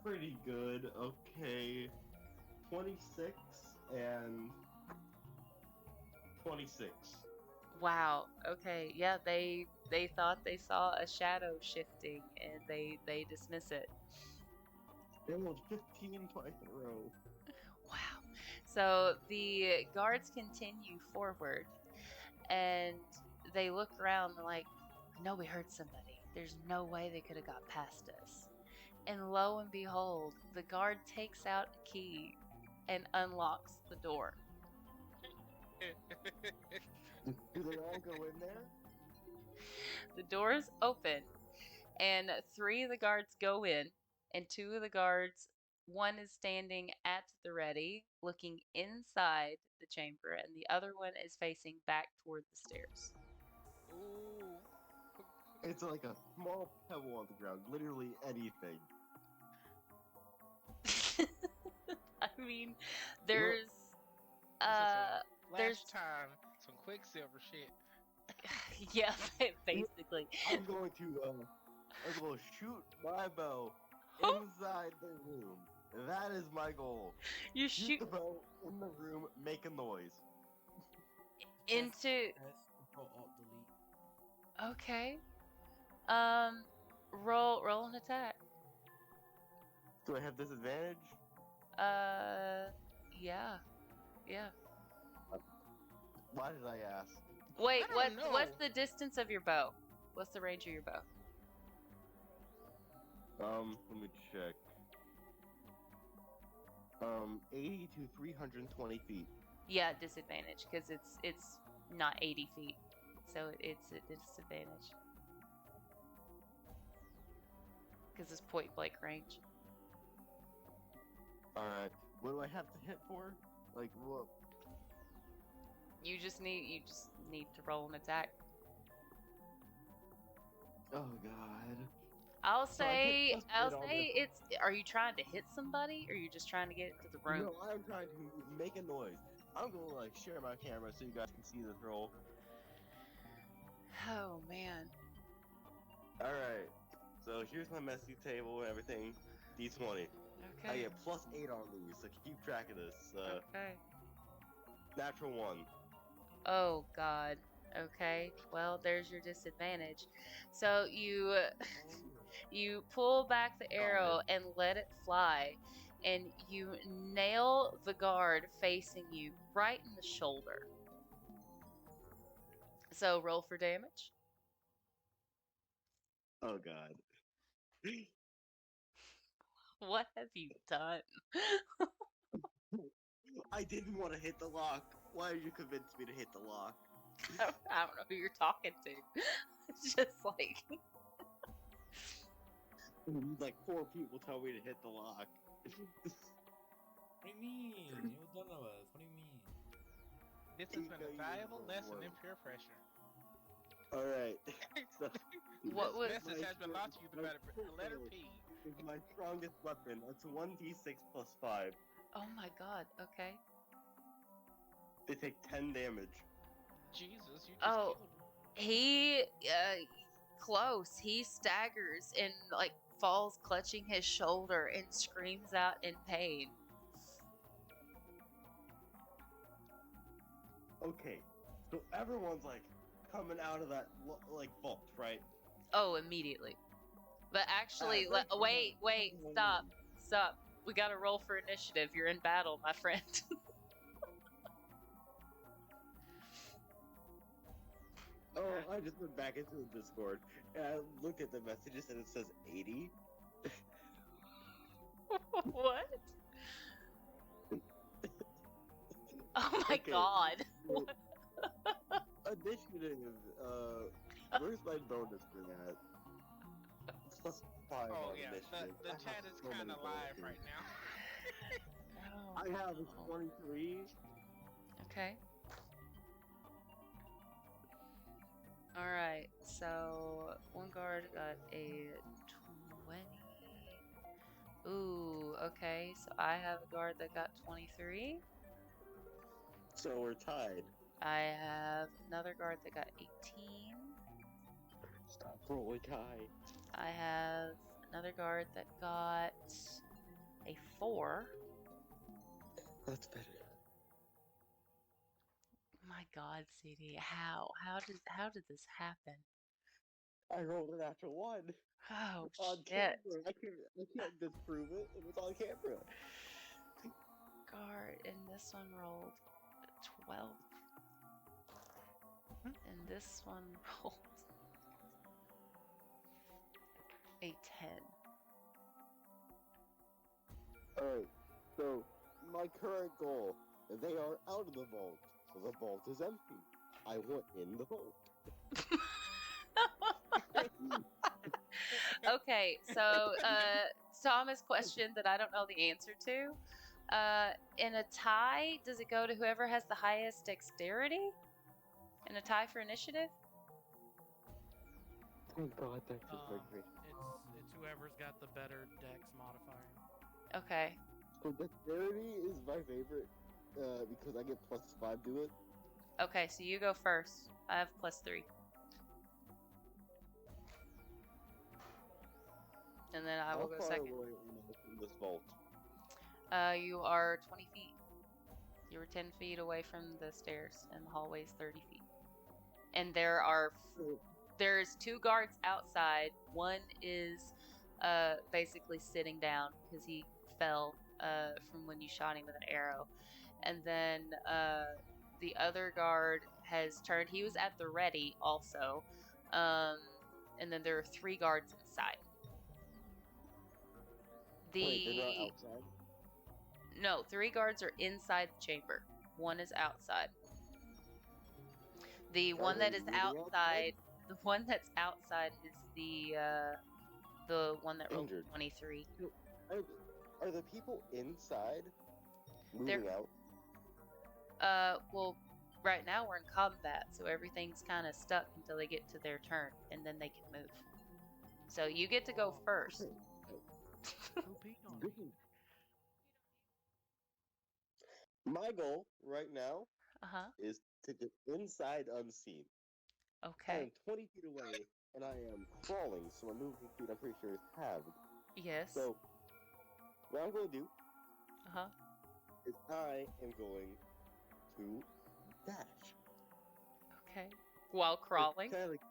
Pretty good. Okay. 26 and 26. Wow. Okay. Yeah, they thought they saw a shadow shifting and they dismiss it. They rolled 15 twice in a row. Wow. So the guards continue forward and they look around like, no, we heard somebody. There's no way they could have got past us. And lo and behold, the guard takes out a key and unlocks the door. Do they all go in there? The door is open, and 3 of the guards go in, and 2 of the guards, one is standing at the ready, looking inside the chamber, and the other one is facing back toward the stairs. Ooh. It's like a small pebble on the ground. Literally anything. I mean, there's there's Last time, some Quicksilver shit. yeah, basically. I'm going to shoot my bow inside the room. That is my goal. You Shoot shoot the bow in the room, make a noise. into Alt delete. okay. Roll an attack. Do I have disadvantage? Yeah. Yeah. Why did I ask? Wait, I don't know. what's the distance of your bow? What's the range of your bow? Let me check. 80 to 320 feet. Yeah, disadvantage because it's not 80 feet, so it's a disadvantage because it's point blank range. Alright. What do I have to hit for? Like, what? You just need to roll an attack. Oh, God. I'll So I say get plus 8 on it's. Are you trying to hit somebody, or are you just trying to get into the room? No, I'm trying to make a noise. I'm gonna, like, share my camera so you guys can see this roll. Oh man. Alright. So here's my messy table and everything. D20. I Okay. get plus 8 on these, so keep track of this. Okay. Natural 1. Oh God. Okay. Well, there's your disadvantage. So you you pull back the arrow and let it fly, and you nail the guard facing you right in the shoulder. So roll for damage. Oh, God. What have you done? I didn't want to hit the lock. Why did you convince me to hit the lock? I don't know who you're talking to. It's just like Like 4 people tell me to hit the lock. What do you mean? You've done us. What do you mean? This has been a valuable lesson in peer pressure. All right. So, What This was? message has been lost to you by the letter P. is my strongest weapon. It's 1d6 plus 5. Oh my god. Okay. They take 10 damage. Jesus, you just Oh. killed him. He close. He staggers and like falls, clutching his shoulder, and screams out in pain. Okay, so everyone's like coming out of that like vault, right? Oh, immediately. But actually, thank you. wait, stop. We gotta roll for initiative. You're in battle, my friend. Oh, I just went back into the Discord and I looked at the messages and it says 80. What? Oh my Okay. god. So, initiative. Where's my bonus for that? Plus 5 Oh on yeah, initiative. the I have chat is so kind many of live bonuses. right now. I have a 23. Okay. Alright, so one guard got a 20. Ooh, okay, so I have a guard that got 23. So we're tied. I have another guard that got 18. Stop rolling high. I have another guard that got a 4. That's better. My god, CD, how did this happen? I rolled it after 1. Oh On shit. camera. I can't disprove it. It was on camera. Guard, and this one rolled a 12. And this one rolled a 10. Alright, so my current goal, they are out of the vault, so the vault is empty. I want in the vault. Okay, so Thomas question that I don't know the answer to. In a tie, does it go to whoever has the highest dexterity? In a tie for initiative? Thank God, that's just my great. It's whoever's got the better dex modifier. Okay. So dexterity is my favorite, because I get plus 5 to it. Okay, so you go first. I have +3. And then I will go How far second. away am I from this vault? You are 20 feet. You were 10 feet away from the stairs, and the hallway's 30 feet. And there's 2 guards outside. One is basically sitting down because he fell from when you shot him with an arrow. And then the other guard has turned. He was at the ready also. And then there are 3 guards inside. Wait, they're not outside? No, 3 guards are inside the chamber. 1 is outside. The Are one that they is looting outside, the one that's outside is the one that rolled Injured. 23. Are the people inside moving out? Well, right now we're in combat, so everything's kind of stuck until they get to their turn, and then they can move. So you get to go first. Who peed on me? My goal right now Uh-huh. is to get inside unseen. I Okay. am 20 feet away, and I am crawling, so my movement speed, I'm pretty sure, is halved. Yes. So, what I'm going to do Uh-huh. is I am going to dash. Okay. While crawling? Kinda like,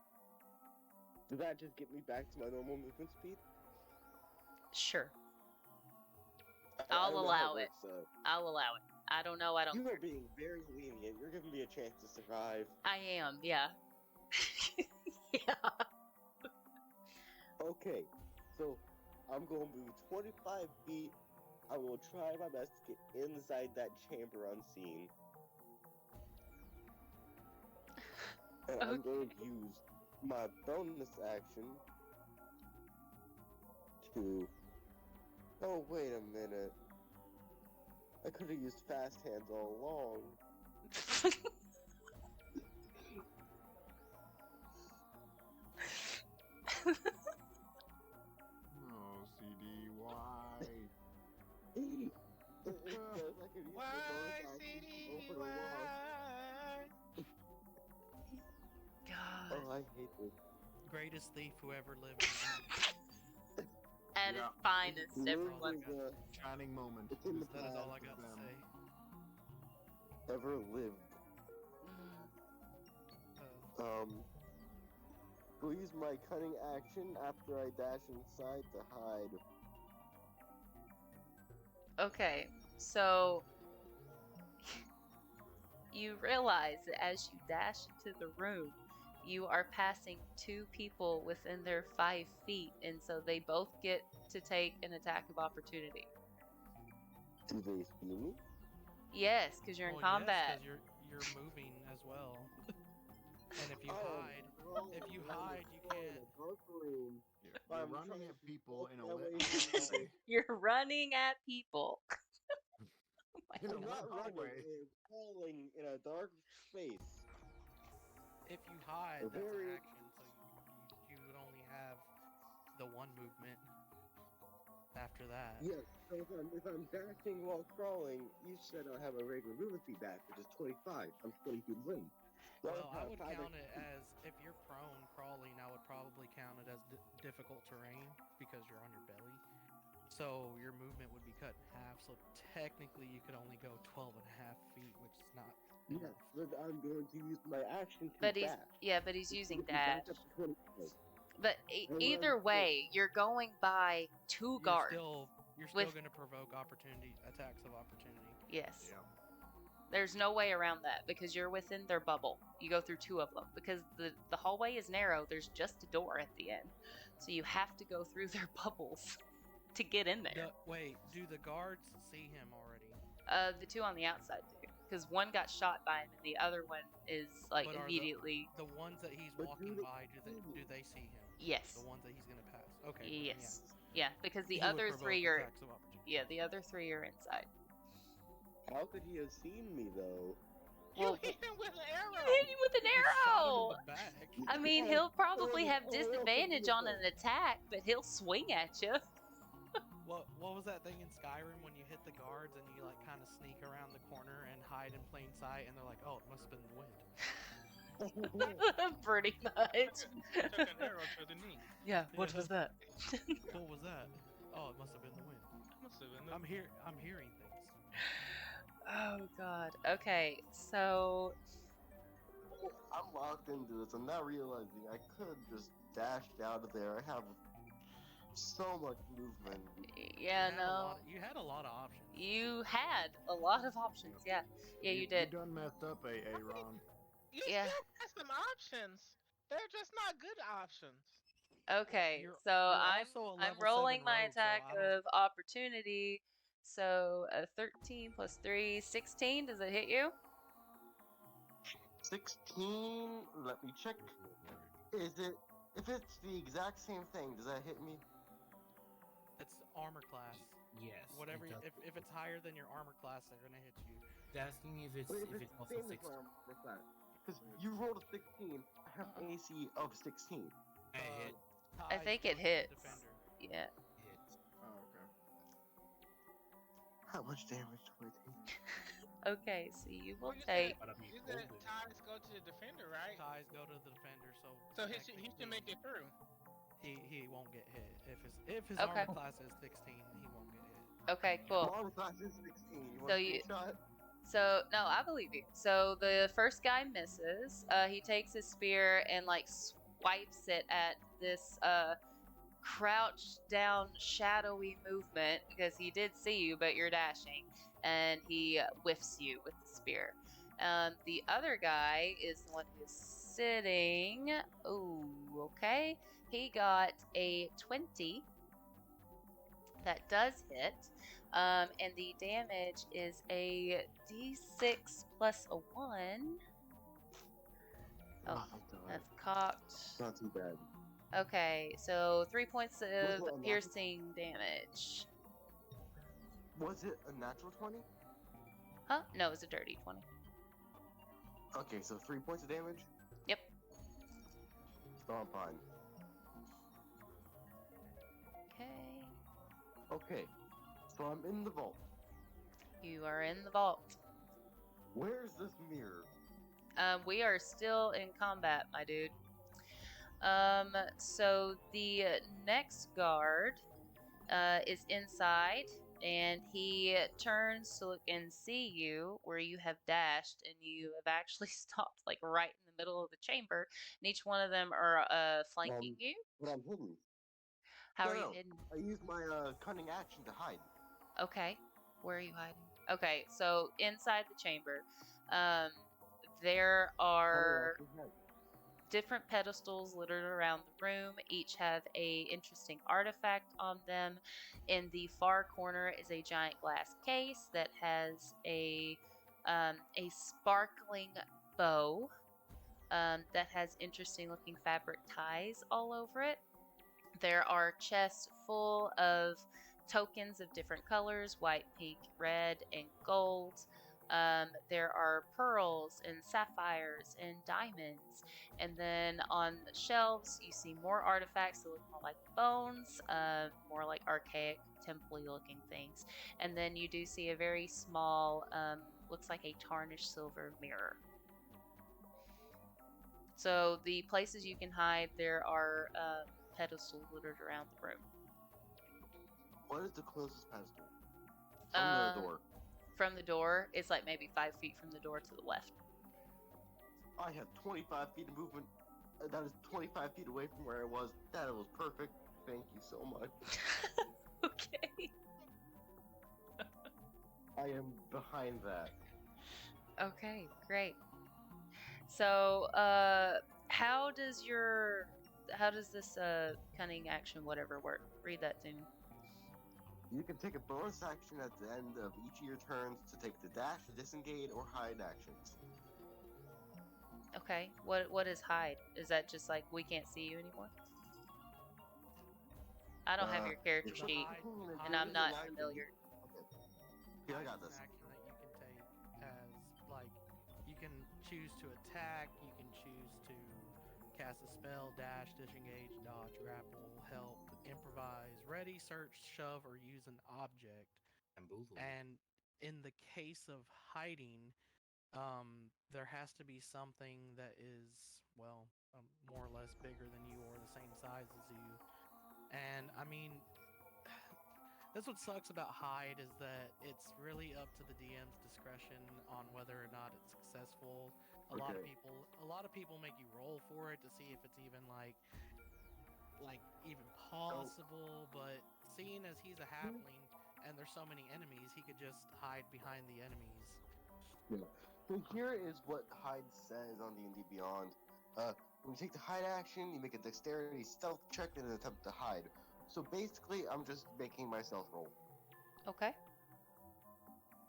does that just get me back to my normal movement speed? Sure. I I'll don't know how allow it. works, I'll allow it. I don't know. I don't. You are being very lenient. You're giving me a chance to survive. I am. Yeah. Yeah. Okay, so I'm going to move 25 feet. I will try my best to get inside that chamber unseen. And I'm going to use my bonus action to... Oh, wait a minute. I could have used fast hands all along. Oh, CD, why? Why, CD, why? God. Oh, I hate this. Greatest thief who ever lived. At Yeah. its finest, It's everyone. literally the shining moment. It's in the That is all I past got to them. say. Ever lived. Mm. Go use my cunning action after I dash inside to hide. Okay, so you realize that as you dash into the room, you are passing two people within their 5 feet, and so they both get to take an attack of opportunity. Do they see me? Yes, because you're in Well, combat. Yes, because you're moving as well. And if you I am hide, crawling if you around hide, you in can't. a dark room. You're I'm running trying at to people in a make my lit way hallway. through- You're running at people. Oh my In a I'm lit not running. hallway. I'm crawling in a dark space. If you hide, that's an Very- action, so you would only have the one movement after that. Yes, so if I'm dashing while crawling, you said I have a regular movement speed back, which is 25. I'm 20 feet away. Well, I would count it as if you're prone crawling. I would probably count it as difficult terrain because you're on your belly. So your movement would be cut in half. So technically, you could only go 12 and a half feet, which is not. Yes, but I'm going to use my action to But he's dash. he's using It back dash. up to 25. But either way, you're going by 2 guards. You're With- still going to provoke attacks of opportunity. Yes. Yeah. There's no way around that because you're within their bubble. You go through 2 of them because the hallway is narrow. There's just a door at the end, so you have to go through their bubbles to get in there. Wait, do the guards see him already? The 2 on the outside do, because one got shot by him and the other one is like But are immediately. The ones that he's But walking do they by, do they see him? Yes. The ones that he's gonna pass. Okay. Yes. Yeah, because the He would other provoke 3 are. attacks of opportunity. Yeah, the other 3 are inside. How could he have seen me, though? You Well, hit him with an You arrow. hit him with an You shot him arrow. in the back. I mean, he'll probably have disadvantage on an attack, but he'll swing at you. What was that thing in Skyrim when you hit the guards and you like kind of sneak around the corner and hide in plain sight, and they're like, "Oh, it must have been the wind." Pretty much. Took an arrow to the knee. Yeah. What Yeah. was that? What was that? Oh, it must have been the wind. Must have been the- I'm hearing things. Oh God. Okay. So I'm locked into this. I'm not realizing I could just dash out of there. I have so much movement. yeah, You had a lot of options. you had a lot of options. Yeah. Yeah, you did. You done messed up, Ron. You Yeah. still got some options. They're just not good options. Okay. You're- So you're I'm also a I'm level rolling 7 my rogue, so attack I don't- of opportunity. So 13 plus 3, 16. Does it hit you? 16. Let me check. Is it? If it's the exact same thing, does that hit me? It's armor class. Yes. Whatever. it does. If it's higher than your armor class, they're gonna hit you. Asking if it's also same as 6. my armor class. Because you rolled a 16. I have an AC of 16. I hit. I Ties think goes it to hits. Defender. Yeah. Hits. Oh, okay. How much damage do I take? Okay, so you will Well, you take. But I mean, You said hold it. ties go to the defender, right? Ties go to the defender, so So he should make it through. he won't get hit. If his Okay. armor class is 16, he won't get hit. Okay, My cool. armor class is 16. You want So a you- screenshot? So no, I believe you. So the first guy misses. He takes his spear and like swipes it at this crouched down shadowy movement because he did see you, but you're dashing, and he whiffs you with the spear. The other guy is the one who's sitting. Ooh, okay. He got a 20. That does hit. And the damage is a d6 plus a 1. Oh, my God. that's cocked. Not too bad. Okay, so 3 points Was it a of natural? piercing damage. Was it a natural 20? Huh? No, it was a dirty 20. Okay, so 3 points of damage? Yep. Oh, I'm fine. Okay, so I'm in the vault. You are in the vault. Where's this mirror? We are still in combat, my dude. So the next guard is inside, and he turns to look and see you where you have dashed, and you have actually stopped like right in the middle of the chamber, and each one of them are flanking you. But I'm hidden. How No, are you no, hidden? I used my cunning action to hide. Okay, where are you hiding? Okay, so inside the chamber, um, there are different pedestals littered around the room. Each have a interesting artifact on them. In the far corner is a giant glass case that has a sparkling bow that has interesting looking fabric ties all over it. There are chests full of tokens of different colors: white, pink, red, and gold. There are pearls and sapphires and diamonds. And then on the shelves, you see more artifacts that look more like bones, more like archaic, temple looking things. And then you do see a very small, looks like a tarnished silver mirror. So the places you can hide, there are pedestals littered around the room. What is the closest pedestal? From the door. From the door, it's like maybe 5 feet from the door to the left. I have 25 feet of movement. That is 25 feet away from where I was. That was perfect. Thank you so much. Okay. I am behind that. Okay, great. So, how does this cunning action whatever work? Read that to me. You can take a bonus action at the end of each of your turns to take the dash, disengage, or hide actions. Okay. What is hide? Is that just like we can't see you anymore? I don't have your character it's a sheet, hide- and I'm not hide- familiar. Okay. Here, I got this. An action that you can take as like you can choose to attack, you can choose to cast a spell, dash, disengage, dodge, grapple, help, improvise, ready, search, shove, or use an object. Bamboozle. And in the case of hiding, there has to be something that is, well, more or less bigger than you or the same size as you. And I mean, that's what sucks about hide is that it's really up to the DM's discretion on whether or not it's successful. A lot of people make you roll for it to see if it's even like even possible. But seeing as he's a halfling and there's so many enemies, he could just hide behind the enemies. Yeah. So here is what hide says on D&D Beyond. When you take the hide action, you make a dexterity stealth check in an attempt to hide. So basically, I'm just making myself roll. Okay.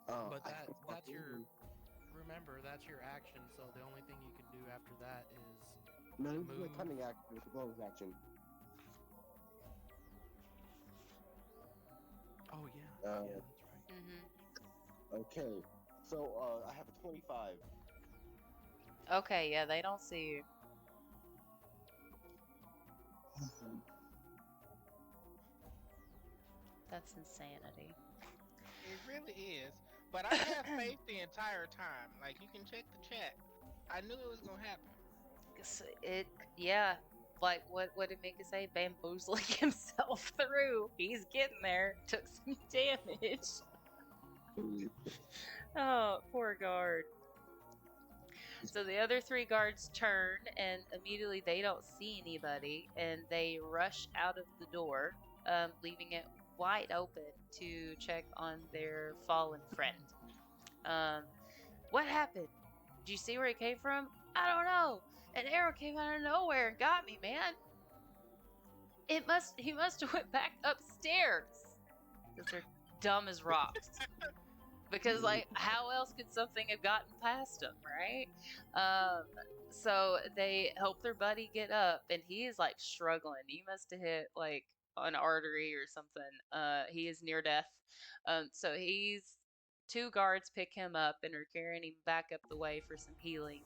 But that's your remember that's your action. So the only thing you can do after that is No, this is move. a cunning action. It's a bonus action. Oh yeah, yeah, that's right. Mhm. Okay. So I have a 25. Okay, yeah, they don't see you. That's insanity. It really is. But I have faith the entire time. Like, you can check the chat. I knew it was gonna happen. Yeah. Like what did Mika say? Bamboozling himself through. He's getting there. Took some damage. Oh, poor guard. So the other 3 guards turn, and immediately they don't see anybody, and they rush out of the door, leaving it wide open to check on their fallen friend. What happened? Did you see where he came from? I don't know. An arrow came out of nowhere and got me, man. He must have went back upstairs. Because they're dumb as rocks. Because, like, how else could something have gotten past him, right? So they help their buddy get up, and he is, like, struggling. He must have hit, like, an artery or something. He is near death. So 2 guards pick him up and are carrying him back up the way for some healing.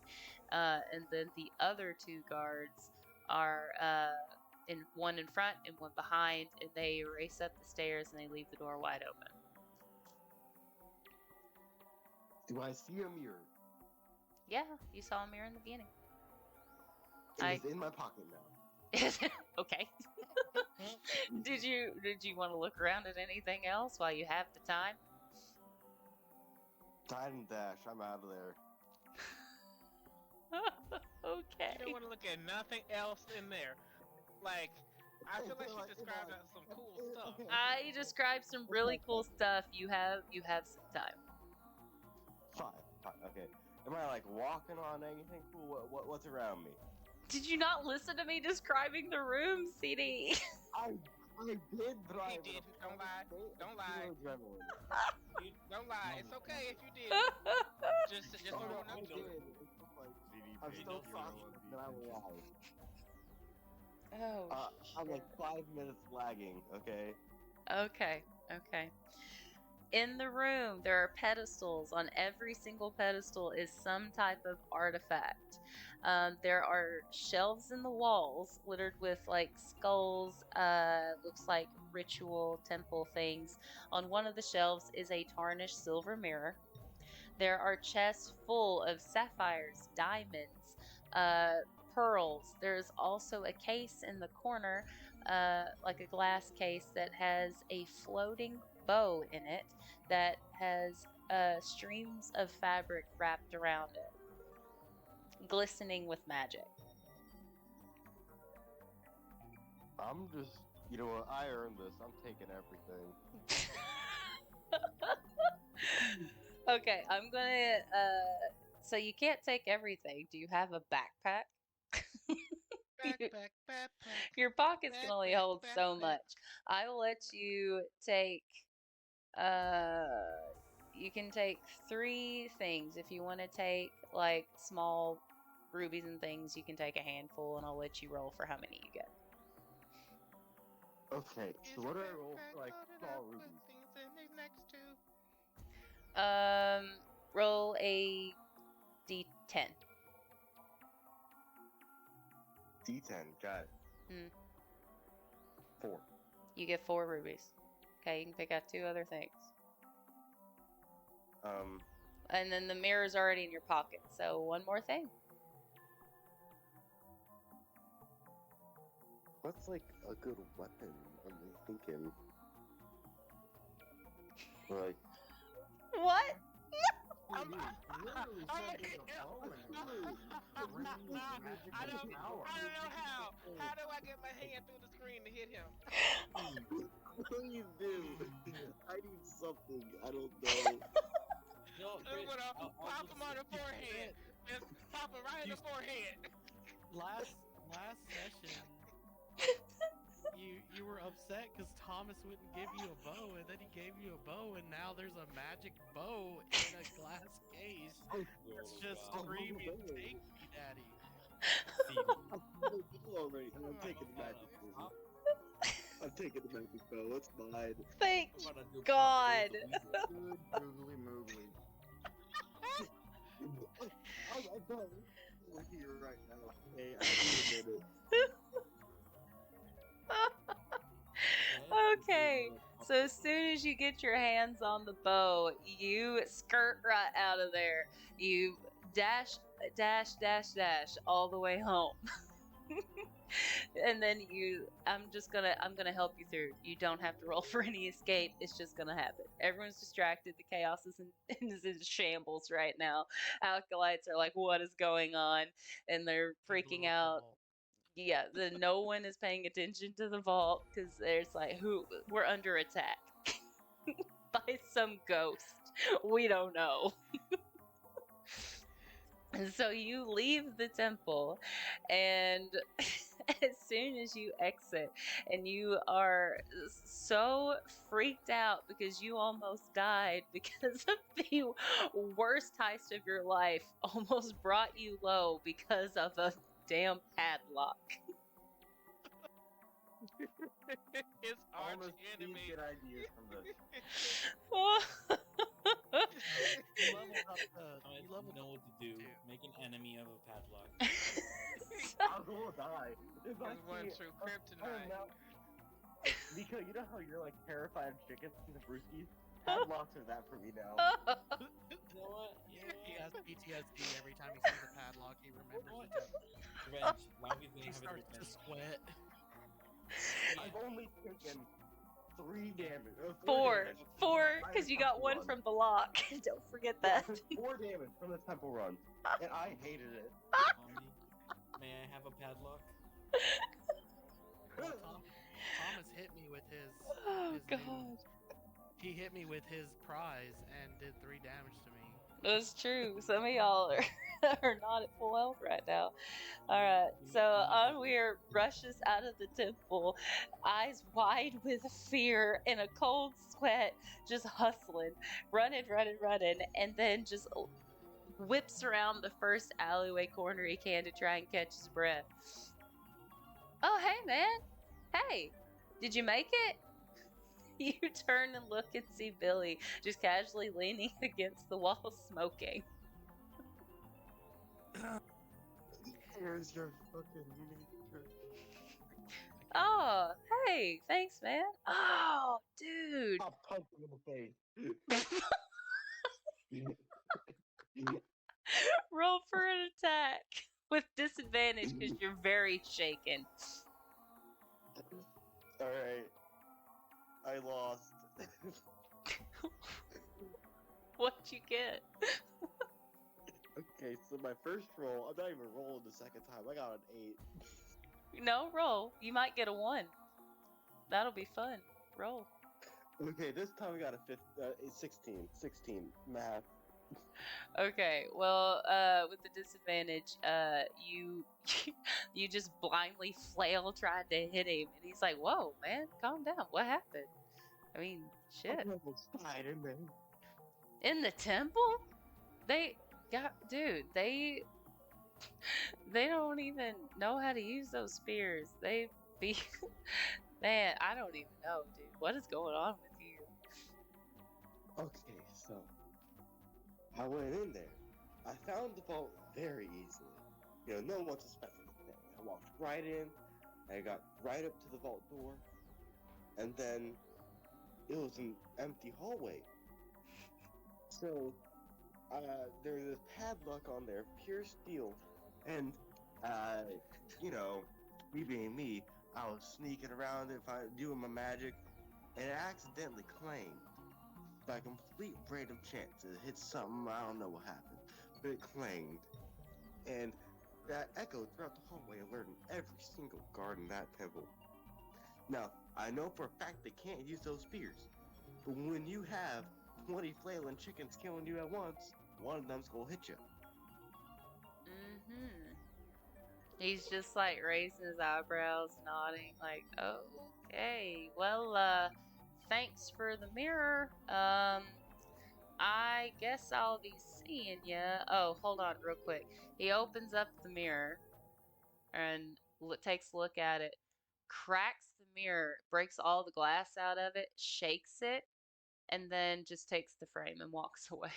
And then the other 2 guards are in one in front and one behind, and they race up the stairs and they leave the door wide open. Do I see a mirror? Yeah, you saw a mirror in the beginning. It's in my pocket now. Okay. Did you want to look around at anything else while you have the time? Tide and dash. I'm out of there. Okay. You don't want to look at nothing else in there. Like, I feel like she described some cool stuff. I described some really cool stuff. You have some time. Fine. Okay. Am I like walking on anything cool? What's around me? Did you not listen to me describing the room, CD? I did, but He didn't. Don't lie. Don't lie. Don't lie. It's okay if you did. Just so everyone I knows. did. I'm still talking, but I'm alive. Oh. I'm like 5 minutes lagging. Okay. Okay. In the room, there are pedestals. On every single pedestal is some type of artifact. There are shelves in the walls littered with like skulls, looks like ritual temple things. On one of the shelves is a tarnished silver mirror. There are chests full of sapphires, diamonds, pearls. There's also a case in the corner, like a glass case that has a floating bow in it that has streams of fabric wrapped around it, glistening with magic. I'm just, you know what? I earned this. I'm taking everything. Okay, I'm gonna. So you can't take everything. Do you have a backpack? Backpack. Your pockets can only hold so much. I will let you take. You can take 3 things. If you want to take like small rubies and things, you can take a handful, and I'll let you roll for how many you get. Okay, so what do I roll for like small rubies? Roll a d10. D10, got it. 4. You get 4 rubies. Okay, you can pick out 2 other things. And then the mirror's already in your pocket, so one more thing. What's like a good weapon? I'm thinking. Like. What? Dude, literally said there's a bow in it. I don't know how. How do I get my hand through the screen to hit him? Please do. I need something. I don't know. I'm gonna pop him on the forehead. Just pop him right in the forehead. Last session, you were upset because Thomas wouldn't give you a bow, and then he gave you a bow, and now there's a magic bow in a glass case. It's just screaming, "Take me, Daddy!" I'm taking the magic bow. I'm taking the magic bow. It's mine. Thank God. Good googly moogly. I'm done. We're here right now. Hey, I need a minute. Okay, so as soon as you get your hands on the bow, you skirt right out of there. You dash all the way home. And then I'm gonna help you through. You don't have to roll for any escape. It's just gonna happen. Everyone's distracted. The chaos is in shambles right now. Acolytes are like, what is going on? And they're freaking out. Yeah, no one is paying attention to the vault because there's like, we're under attack by some ghost. We don't know. And so you leave the temple, and as soon as you exit, and you are so freaked out because you almost died because of the worst heist of your life almost brought you low because of a damn padlock. His arch Almost enemy. good ideas from this. You leveled up I know what to do. Make an enemy of a padlock. I'm I will die. If I He's going see through I kryptonite. am now. Because you know how you're like terrified of chickens and the brewskis? Padlocks are that for me now. You know what? He has PTSD every time he sees a padlock. He remembers the temple. Revenge. Lavi's gonna He have his starts to revenge. sweat. I've only taken 3 damage. 4, damage. 4, I because you have got one one. from the lock. Don't forget Yeah, that. 4 damage from the temple run, and I hated it. Zombie. May I have a padlock? Well, Thomas hit me with his. Oh his God, new, he hit me with his prize and did 3 damage to me. that's true. Some of y'all are not at full health right now. All right, so Onweir rushes out of the temple, eyes wide with fear and a cold sweat, just hustling, running, and then just whips around the first alleyway corner he can to try and catch his breath. Oh, hey, man. Hey, did you make it? You turn and look and see Billy just casually leaning against the wall smoking. Here's your fucking nature. Oh, hey, thanks, man. Oh, dude. I'll punch you in the face. Roll for an attack with disadvantage because you're very shaken. Alright. I lost. What'd you get? Okay, so my first roll, I'm not even rolling the second time. I got an 8. No, roll. You might get a 1. That'll be fun. Roll. Okay, this time I got a 16. 16 math. Okay, well, with the disadvantage, you you just blindly flail trying to hit him, and he's like, "Whoa, man, calm down. What happened? I mean, shit. Spider-Man. In the temple? They got, dude. They don't even know how to use those spears. They be, man. I don't even know, dude. What is going on with you? Okay, so I went in there. I found the vault very easily. You know, no one suspected a thing. I walked right in. I got right up to the vault door, and then it was an empty hallway. So there's this padlock on there, pure steel, and you know, me being me, I was sneaking around it, doing my magic, and it accidentally clanged. By complete random chance, it hit something, I don't know what happened, but it clanged. And that echoed throughout the hallway, alerting every single guard in that temple. Now, I know for a fact they can't use those spears, but when you have 20 flailing chickens killing you at once, one of them's gonna hit you. Mm-hmm. He's just like raising his eyebrows, nodding, like, okay, well, thanks for the mirror. I guess I'll be seeing ya. Oh, hold on real quick. He opens up the mirror and takes a look at it, cracks the mirror, breaks all the glass out of it, shakes it, and then just takes the frame and walks away.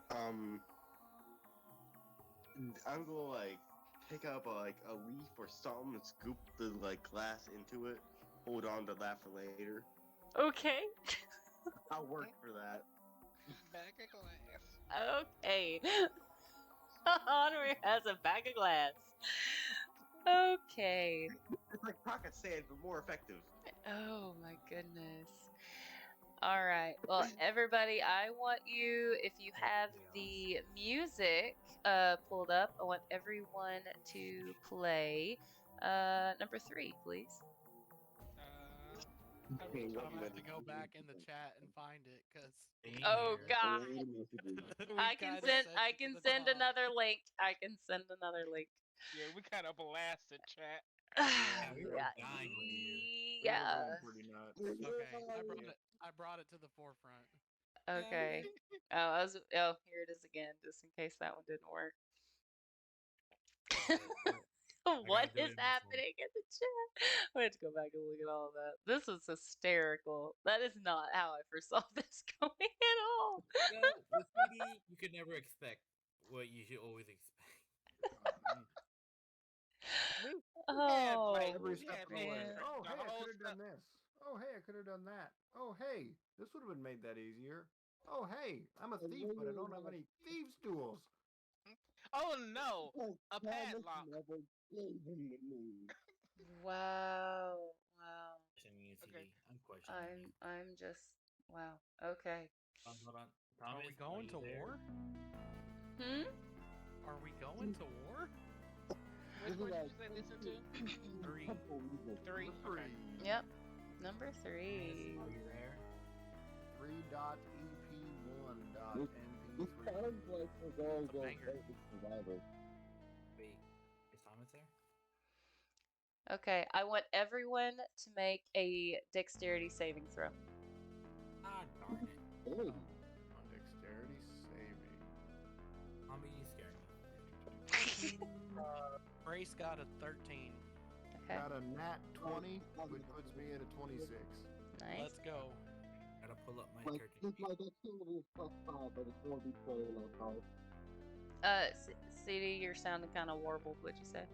I'm gonna like pick up a leaf or something and scoop the glass into it. Hold on to that for later. Okay. I'll work for that. Bag of glass. Okay. Honor has a bag of glass. Okay. It's like pocket sand, but more effective. Oh my goodness. All right. Well, everybody, I want you, if you have the music pulled up, I want everyone to play number 3, please. Okay, I'll have to go back in the chat and find it because Oh God. I can send another link. I can send another link. Yeah, we kind of blasted chat. Yeah, we were dying over here. Yeah. Pretty nuts. okay, I brought it to the forefront. Okay. Oh, here it is again, just in case that one didn't work. What is happening in the chat? I have to go back and look at all of that. This is hysterical. That is not how I foresaw this going at all. The CD, you could never expect what you should always expect. We had Oh, like Every we step had of the way. man. Oh, the hey, I whole could have done this. Oh, hey, I could have done that. Oh, hey, this would have been made that easier. Oh, hey, I'm a thief, but I don't have any thieves' tools. Oh no, a padlock. Wow. Wow. Questioning you, Okay. CD. I'm questioning you. I'm just wow. Okay. Hold on. Are we Thomas, going you to there? war? Hmm? Are we going to war? Which one did you say listen to? 3. Three. Free. Okay. Yep. Number Thomas, 3. are you there? 3.ep1.mp3. This sounds like we're going to go banger. play with Survivor. Wait, is Thomas there? Okay, I want everyone to make a dexterity saving throw. Ah, darn it. Hey, On dexterity saving. Mommy, you scared me. Brace got a 13. Okay, Got a nat 20, which puts me at a 26. nice. Let's go. Gotta pull up my like, character this sheet. my dexterity is +5, but it's going to be 20 like how. CD, you're sounding kind of warbled. What'd you say?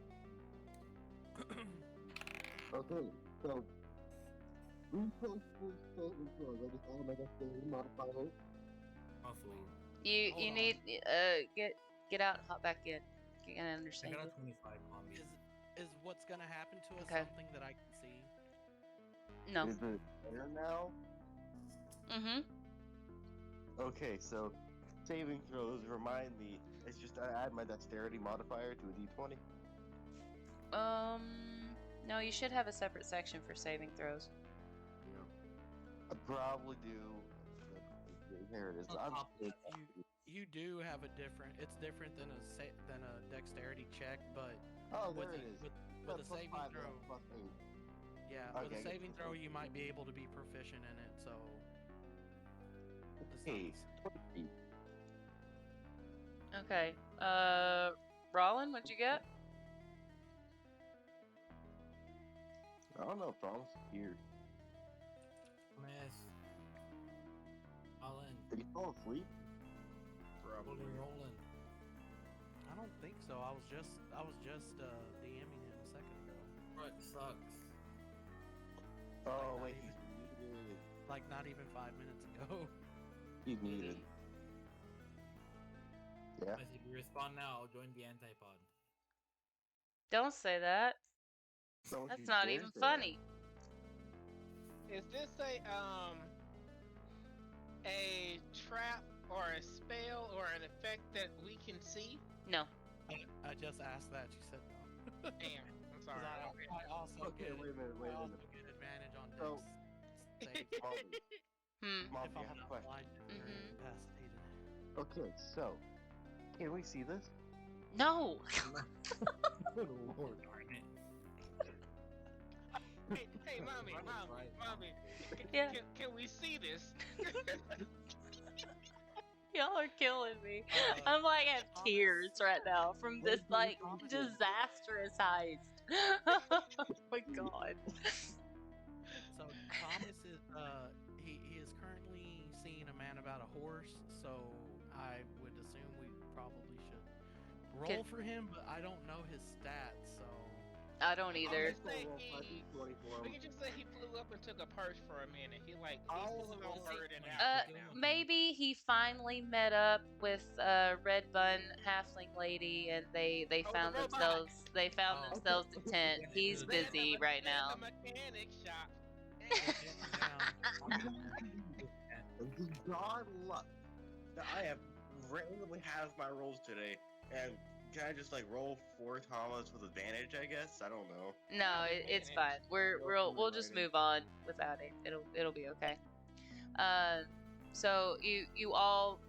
Okay, so. Resources saving throws. I just added my dexterity modifier. Oh, sweet. You Hold on. need get out and hop back in. You can I understand got a it. 25, Mommy. Is what's gonna happen to us Okay. something that I can see? No. Is it better now? Mm-hmm. Okay, so saving throws remind me. It's just I add my dexterity modifier to a d20. No, you should have a separate section for saving throws. Yep. I probably do. Here it is. On I'm top of that, You do have a different. It's different than a dexterity check, but Oh, with there a, it is. with That's a plus saving 5, throw. plus 8. Yeah, Okay, with I a get saving this throw, one. you might be able to be proficient in it. So. it's not Hey, the 20. Okay. Rollin, what'd you get? I don't know. Problems here. Thomas. All in. Did he fall asleep? Probably. Rolling. I don't think so. I was just DMing him a second ago. What sucks? Oh, not wait, even- he's muted. Like not even 5 minutes ago. He's muted. Yeah. If you respond now, I'll join the antipod. Don't say that. Don't That's you not dare even say funny. Is this a trap or a spell or an effect that we can see? No. I just asked that. She said no. Damn. I'm 'Cause sorry. Okay. I also Okay, get wait a minute, wait I a also minute. get advantage on So- dex saves Molly, Hmm. Molly, if I I'm have a not question. blinded or Mhm. incapacitated. Okay, so can we see this? No. Good lord. Darn it. Hey, mommy, Right, mommy, right. mommy. Yeah. Can we see this? Y'all are killing me. Uh, I'm like at Thomas- tears right now from this like Thomas- disastrous heist. Oh my god. So Thomas is he is currently seeing a man about a horse, so I would assume we probably should roll Can- for him, but I don't know his stats, so I don't either. Just say we can just say he flew up and took a perch for a minute. He flew on bird and out. Maybe he finally met up with Red Bun Halfling Lady, and they Oh, the found robot. themselves a tent. He's busy right now. The mechanic shop. God luck that I have randomly halved my rolls today, and can I just like roll 4 Thomas with advantage? I guess I don't know. No, it's fine. We'll just move on without it. It'll be okay. So you all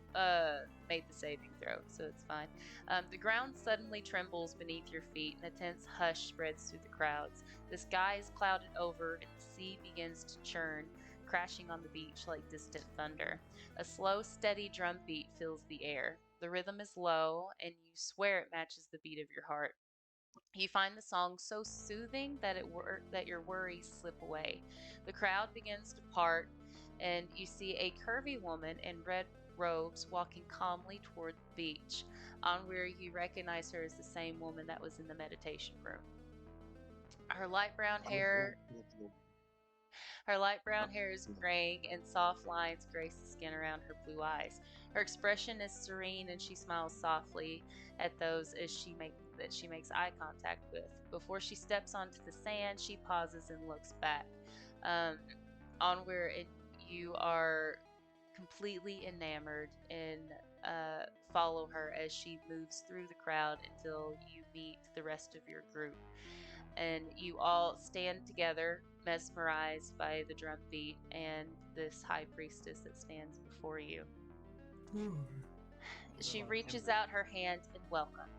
made the saving throw, so it's fine. The ground suddenly trembles beneath your feet, and a tense hush spreads through the crowds. The sky is clouded over, and the sea begins to churn, crashing on the beach like distant thunder. A slow, steady drum beat fills the air. The rhythm is low, and you swear it matches the beat of your heart. You find the song so soothing that that your worries slip away. The crowd begins to part, and you see a curvy woman in red robes, walking calmly toward the beach. Onweir, you recognize her as the same woman that was in the meditation room. Her light brown hair is graying and soft lines grace the skin around her blue eyes. Her expression is serene and she smiles softly at those that she makes eye contact with. Before she steps onto the sand, she pauses and looks back. Onweir, you are completely enamored and follow her as she moves through the crowd until you meet the rest of your group. And you all stand together, mesmerized by the drum beat and this high priestess that stands before you. She reaches out her hand in welcome.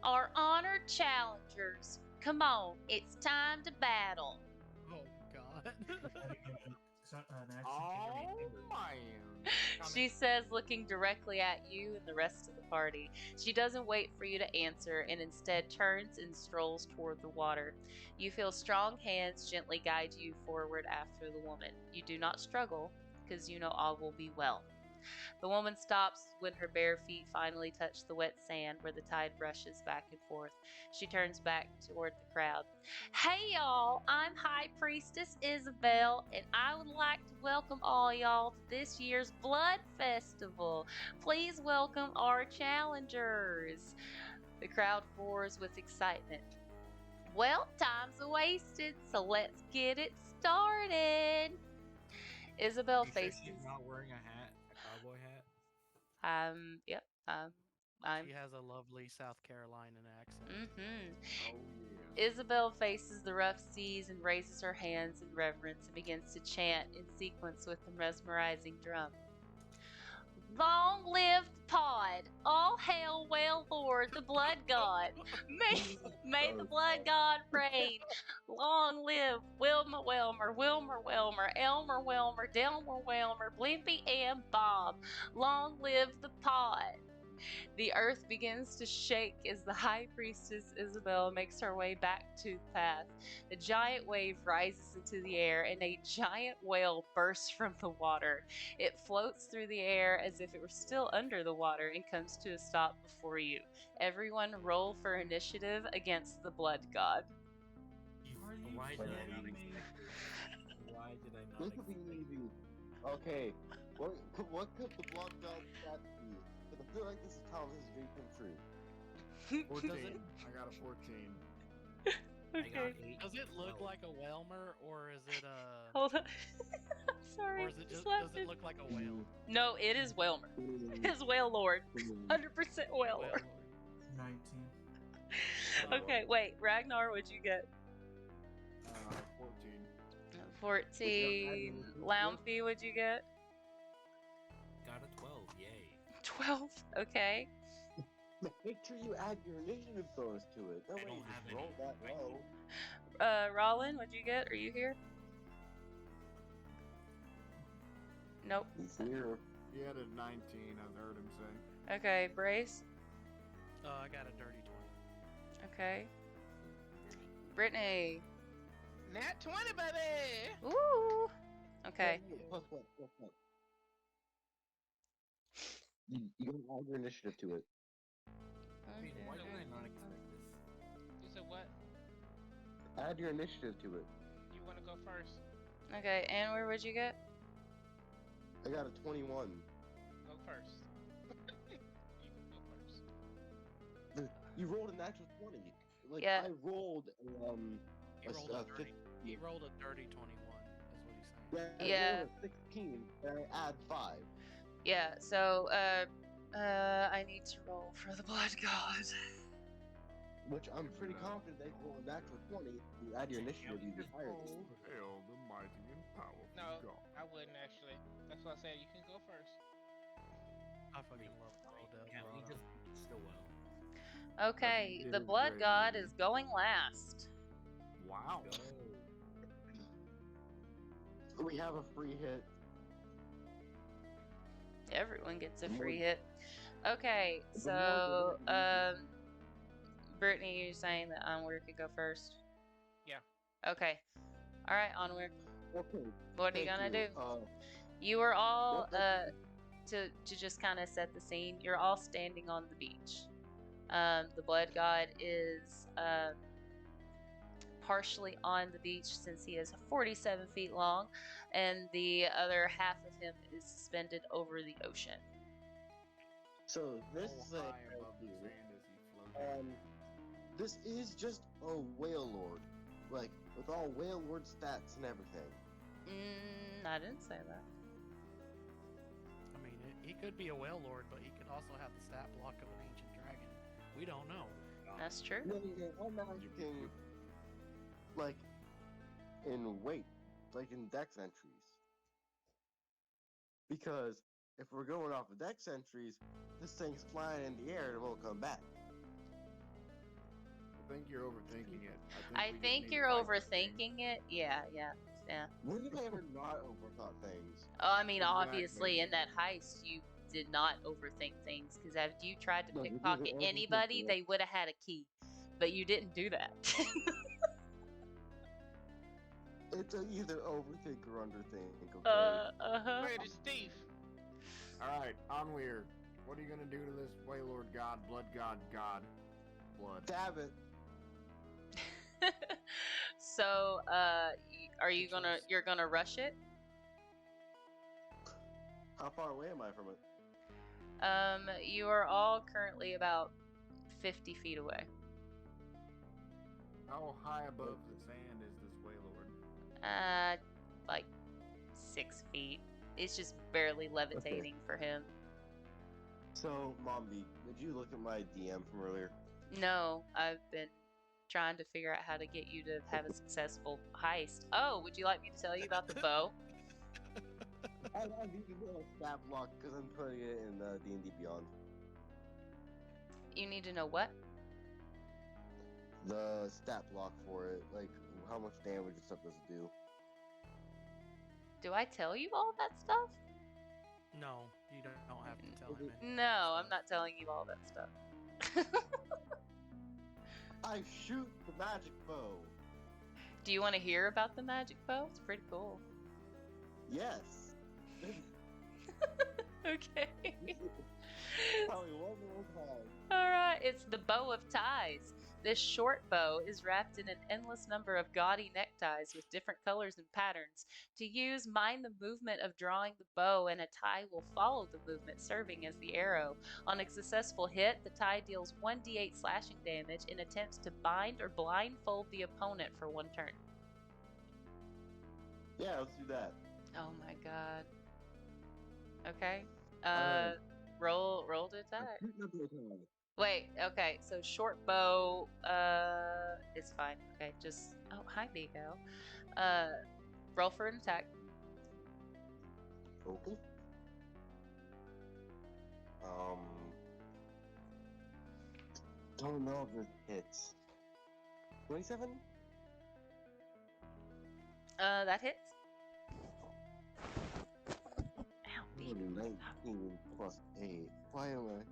Our honored challengers, come on, it's time to battle. Oh God. Oh man. She says, looking directly at you and the rest of the party. She doesn't wait for you to answer and instead turns and strolls toward the water. You feel strong hands gently guide you forward after the woman. You do not struggle, because you know all will be well. The woman stops when her bare feet finally touch the wet sand where the tide brushes back and forth. She turns back toward the crowd. Hey y'all, I'm High Priestess Isabel, and I would like to welcome all y'all to this year's Blood Festival. Please welcome our challengers. The crowd roars with excitement. Well, time's wasted, so let's get it started. Isabel You sure faces. she's not wearing a hat, a cowboy hat? Yep. She has a lovely South Carolinian accent. Mm-hmm. Oh yeah. Isabel faces the rough seas and raises her hands in reverence and begins to chant in sequence with the mesmerizing drum. Long live the pod! All hail Whale Lord, the Blood God! May the Blood God reign! Long live Wilma Welmer, Wilmer Welmer, Elmer Welmer, Delmer Welmer, Blimpy and Bob! Long live the pod! The earth begins to shake as the High Priestess Isabel makes her way back to the path. A giant wave rises into the air and a giant whale bursts from the water. It floats through the air as if it were still under the water and comes to a stop before you. Everyone roll for initiative against the Blood God. Why did I not expect this? Why did I not This will be expect this? easy. Okay, what could the blood god stat be? Because I feel like this is Thomas's dream come true. 14. I got a 14. I got 8. Does it look like a Whelmer, or is it a? Hold on. I'm sorry. Or is it just? Slapped Does it look like a whale? No, it is Whelmer. It's Whale Lord. 100% Whale Lord. 19. Okay, wait. Ragnar, what'd you get? 14. 14. Lampy, what'd you get? Got a 12. Yay. 12. Okay. Make sure you add your initiative bonus to it. That I way don't you have just roll that any. low. Rollin, what'd you get? Are you here? Nope. He's here. He had a 19. I've heard him say. Okay, Brace. I got a dirty 20. Okay. Brittany. Nat 20, baby! Ooh. Okay. Plus what? You gotta add your initiative to it. I mean, why did I not expect this? You said what? Add your initiative to it. You want to go first? Okay, and where would you get? I got a 21. Go first. You can go first. You rolled an actual 20. Like, Yeah. I rolled, He rolled a dirty. 15. He rolled a dirty 21. Is what he's saying. Yeah, I Yeah. rolled a 16, and I add 5. Yeah, so, I need to roll for the Blood God. Which I'm pretty confident they roll a natural 20. You add your initiative, you'd be higher than Oh, hail the mighty and powerful No, god. I wouldn't actually. That's why I said you can go first. I fucking love Odell. Yeah, we just so well. Okay, It the is Blood great God movie. is going last. Wow. We have a free hit. Everyone gets a The free more- hit. Okay, the so, more the Brittany, you're saying that Onward could go first? Yeah. Okay. Alright, Onward. Okay. What are you thank gonna do? you. You are all, What- to just kind of set the scene, you're all standing on the beach. The blood god is partially on the beach since he is 47 feet long, and the other half of him is suspended over the ocean. So this How is a high above the sand is he floating? this is just a whale lord, like with all whale lord stats and everything. I didn't say that. I mean, he could be a whale lord, but he could also have the stat block of an ancient dragon. We don't know. That's true. No, I'm asking, like, in weight, like in dex entries. Because if we're going off of dex entries, this thing's flying in the air and it won't come back. I think you're overthinking it. I we just think need to you're fight this thing. overthinking it. Yeah. When did I ever not overthought things? Oh, I mean, Exactly. obviously, in that heist, you did not overthink things, because if you tried to No, you pickpocket didn't overthink anybody, it. they would have had a key, but you didn't do that. It's either overthink or underthink, okay? uh-huh. Wait, it's Steve. Alright, Onweir, what are you gonna do to this whale lord god, blood god, blood? Stab it. So, are you you're gonna rush it? How far away am I from it? You are all currently about 50 feet away. How high above the sand is this whale lord? Like 6 feet. It's just barely levitating for him. So, Mombi, did you look at my DM from earlier? No, I've been trying to figure out how to get you to have a successful heist. Oh, would you like me to tell you about the bow? I need to know a stat block because I'm putting it in D&D Beyond. You need to know what? The stat block for it, like how much damage and stuff does it do? Do I tell you all that stuff? No, you don't have to tell him. any of No, that I'm stuff. not telling you all that stuff. I shoot the magic bow. Do you want to hear about the magic bow? It's pretty cool. Yes. Okay. Tell me one more time. Alright, it's the bow of ties. This short bow is wrapped in an endless number of gaudy neckties with different colors and patterns. To use, mind the movement of drawing the bow, and a tie will follow the movement, serving as the arrow. On a successful hit, the tie deals 1d8 slashing damage and attempts to bind or blindfold the opponent for 1 turn. Yeah, let's do that. Oh my god. Okay. Alright. Roll to attack. Shoot my bow tie. Wait, okay, so short bow, is fine. Okay, just, oh, hi, Vigo. Roll for an attack. Okay. Don't know if this hits. 27? That hits. Ow, Vigo. 19 plus 8. Why am I...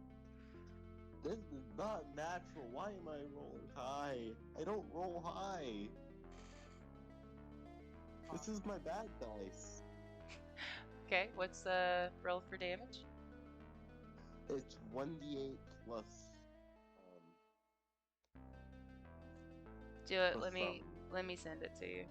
This is not natural. Why am I rolling high? I don't roll high. This is my bad dice. Okay, what's, roll for damage? It's 1d8 plus... Do it, plus let me send it to you.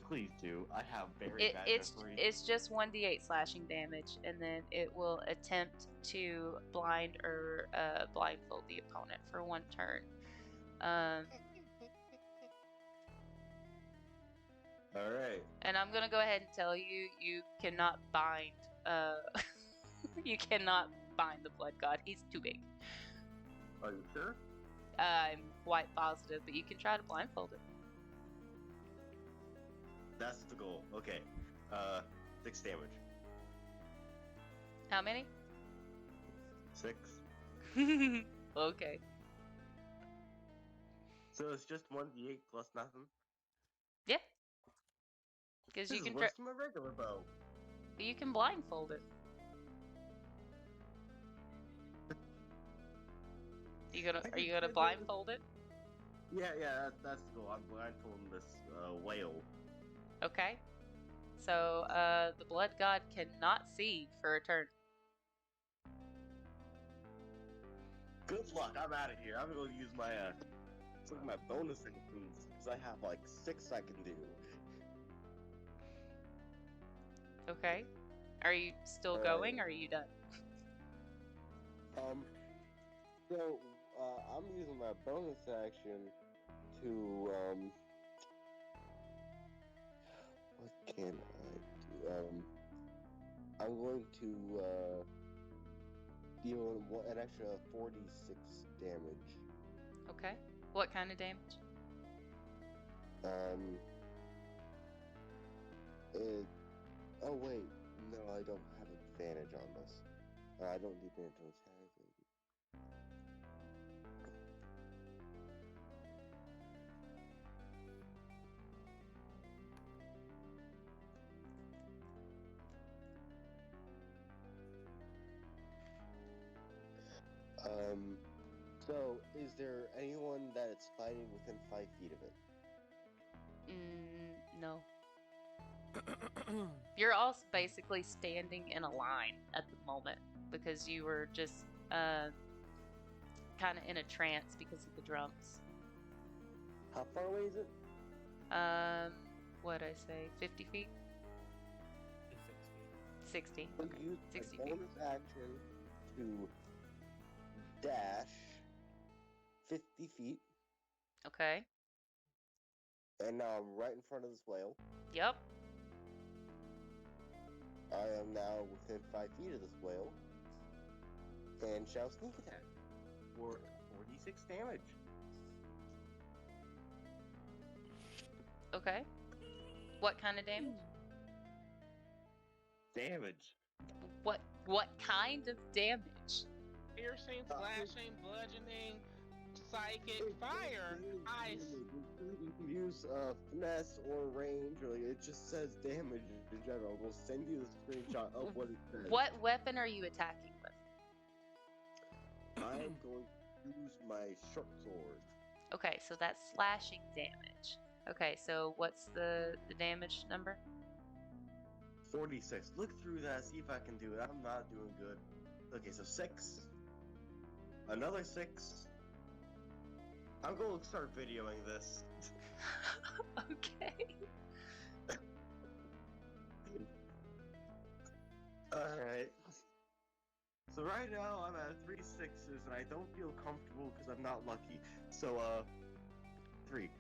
Please do. I have very bad memory. It's just 1d8 slashing damage, and then it will attempt to blind or blindfold the opponent for 1 turn. Alright. And I'm gonna go ahead and tell you, you cannot bind. You cannot bind the blood god. He's too big. Are you sure? I'm quite positive, but you can try to blindfold it. That's the goal. Okay. 6 damage. How many? 6. Okay. So it's just 1d8 plus nothing? Yeah. Because This you is can worse than my regular bow. you can blindfold it. Are you gonna blindfold it? Yeah, that's the goal. I'm blindfolding this whale. Okay. So the blood god cannot see for a turn. Good luck. I'm out of here. I'm going to use my my bonus actions because I have like 6 I can do. Okay. Are you still Alright. going, or are you done? So I'm using my bonus action to what can I do? I'm going to deal an extra 46 damage. Okay. What kind of damage? Oh wait, no, I don't have advantage on this. I don't need advantage on attack. So is there anyone that it's fighting within 5 feet of it? No. You're all basically standing in a line at the moment because you were just kind of in a trance because of the drums. How far away is it? What'd I say? 50 feet? 60. So Okay. use 60 my feet. bonus action to dash 50 feet, Okay. and now I'm right in front of this whale. Yep. I am now within 5 feet of this whale, and shall sneak attack for 46 damage. Okay. What kind of damage? Damage. What kind of damage? Piercing, slashing, bludgeoning, psychic, fire, ice. You can use finesse or range, or it just says damage in general. We'll send you the screenshot of what it says. What weapon are you attacking with? I'm going to use my short sword. Okay, so that's slashing damage. Okay, so what's the damage number? 46. Look through that, see if I can do it. I'm not doing good. Okay, so 6. Another 6. I'm going to start videoing this. Okay. Alright. So right now I'm at 3 6s and I don't feel comfortable because I'm not lucky. So 3.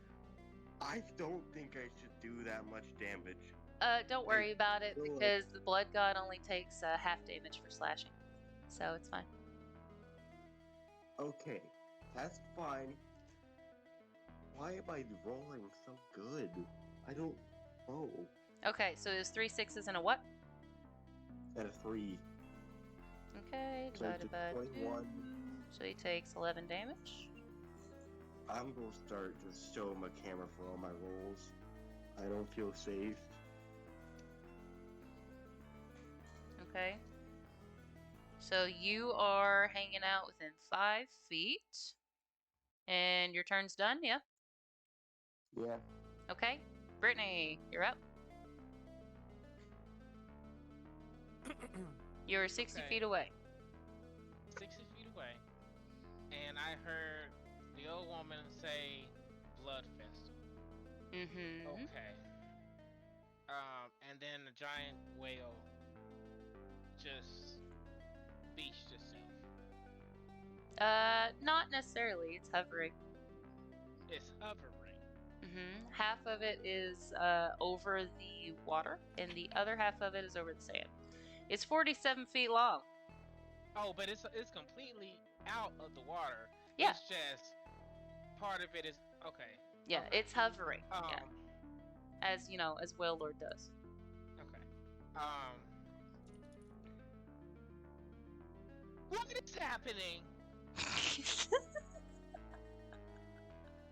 I don't think I should do that much damage. Don't worry about it go ahead. because the blood god only takes half damage for slashing. So it's fine. Okay, that's fine. Why am I rolling so good? I don't know. Okay, so there's 3 6s and a what? And a 3. Okay, So divided just by 21. 2. So he takes 11 damage. I'm gonna start just showing my camera for all my rolls. I don't feel safe. Okay. So you are hanging out within 5 feet. And your turn's done, yeah? Yeah. Okay. Brittany, you're up. You're 60 Okay. feet away. 60 feet away. And I heard the old woman say blood festival. Mm-hmm. Okay. And then the giant whale just beached itself. Not necessarily. It's hovering. It's hovering. Mm-hmm. Half of it is over the water, and the other half of it is over the sand. It's 47 feet long. Oh, but it's completely out of the water. Yeah. It's just part of it is okay. Yeah, Okay. it's hovering. Um. Yeah, as you know, as Whale Lord does. Okay. What is happening?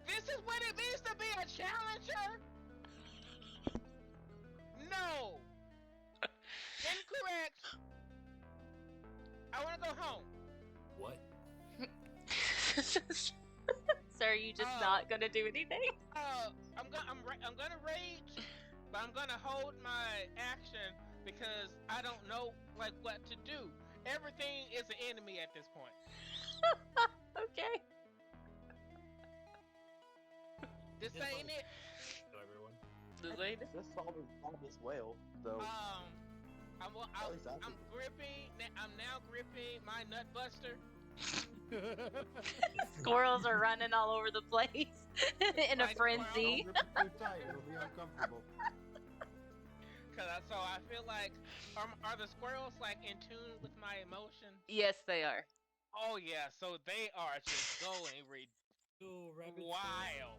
This is what it means to be a challenger? No. Incorrect. I want to go home. What? So are you just not gonna do anything? I'm gonna rage but I'm gonna hold my action because I don't know like what to do. Everything is an enemy at this point. Okay. This ain't it. So everyone. This ain't it. This solved this well. So At least I I'm think- gripping. I'm now gripping my nut buster. Squirrels are running all over the place in a Like, frenzy. Don't grip it too tight; it'll be uncomfortable. So I feel like, are the squirrels like in tune with my emotions? Yes, they are. Oh yeah, so they are just going wild.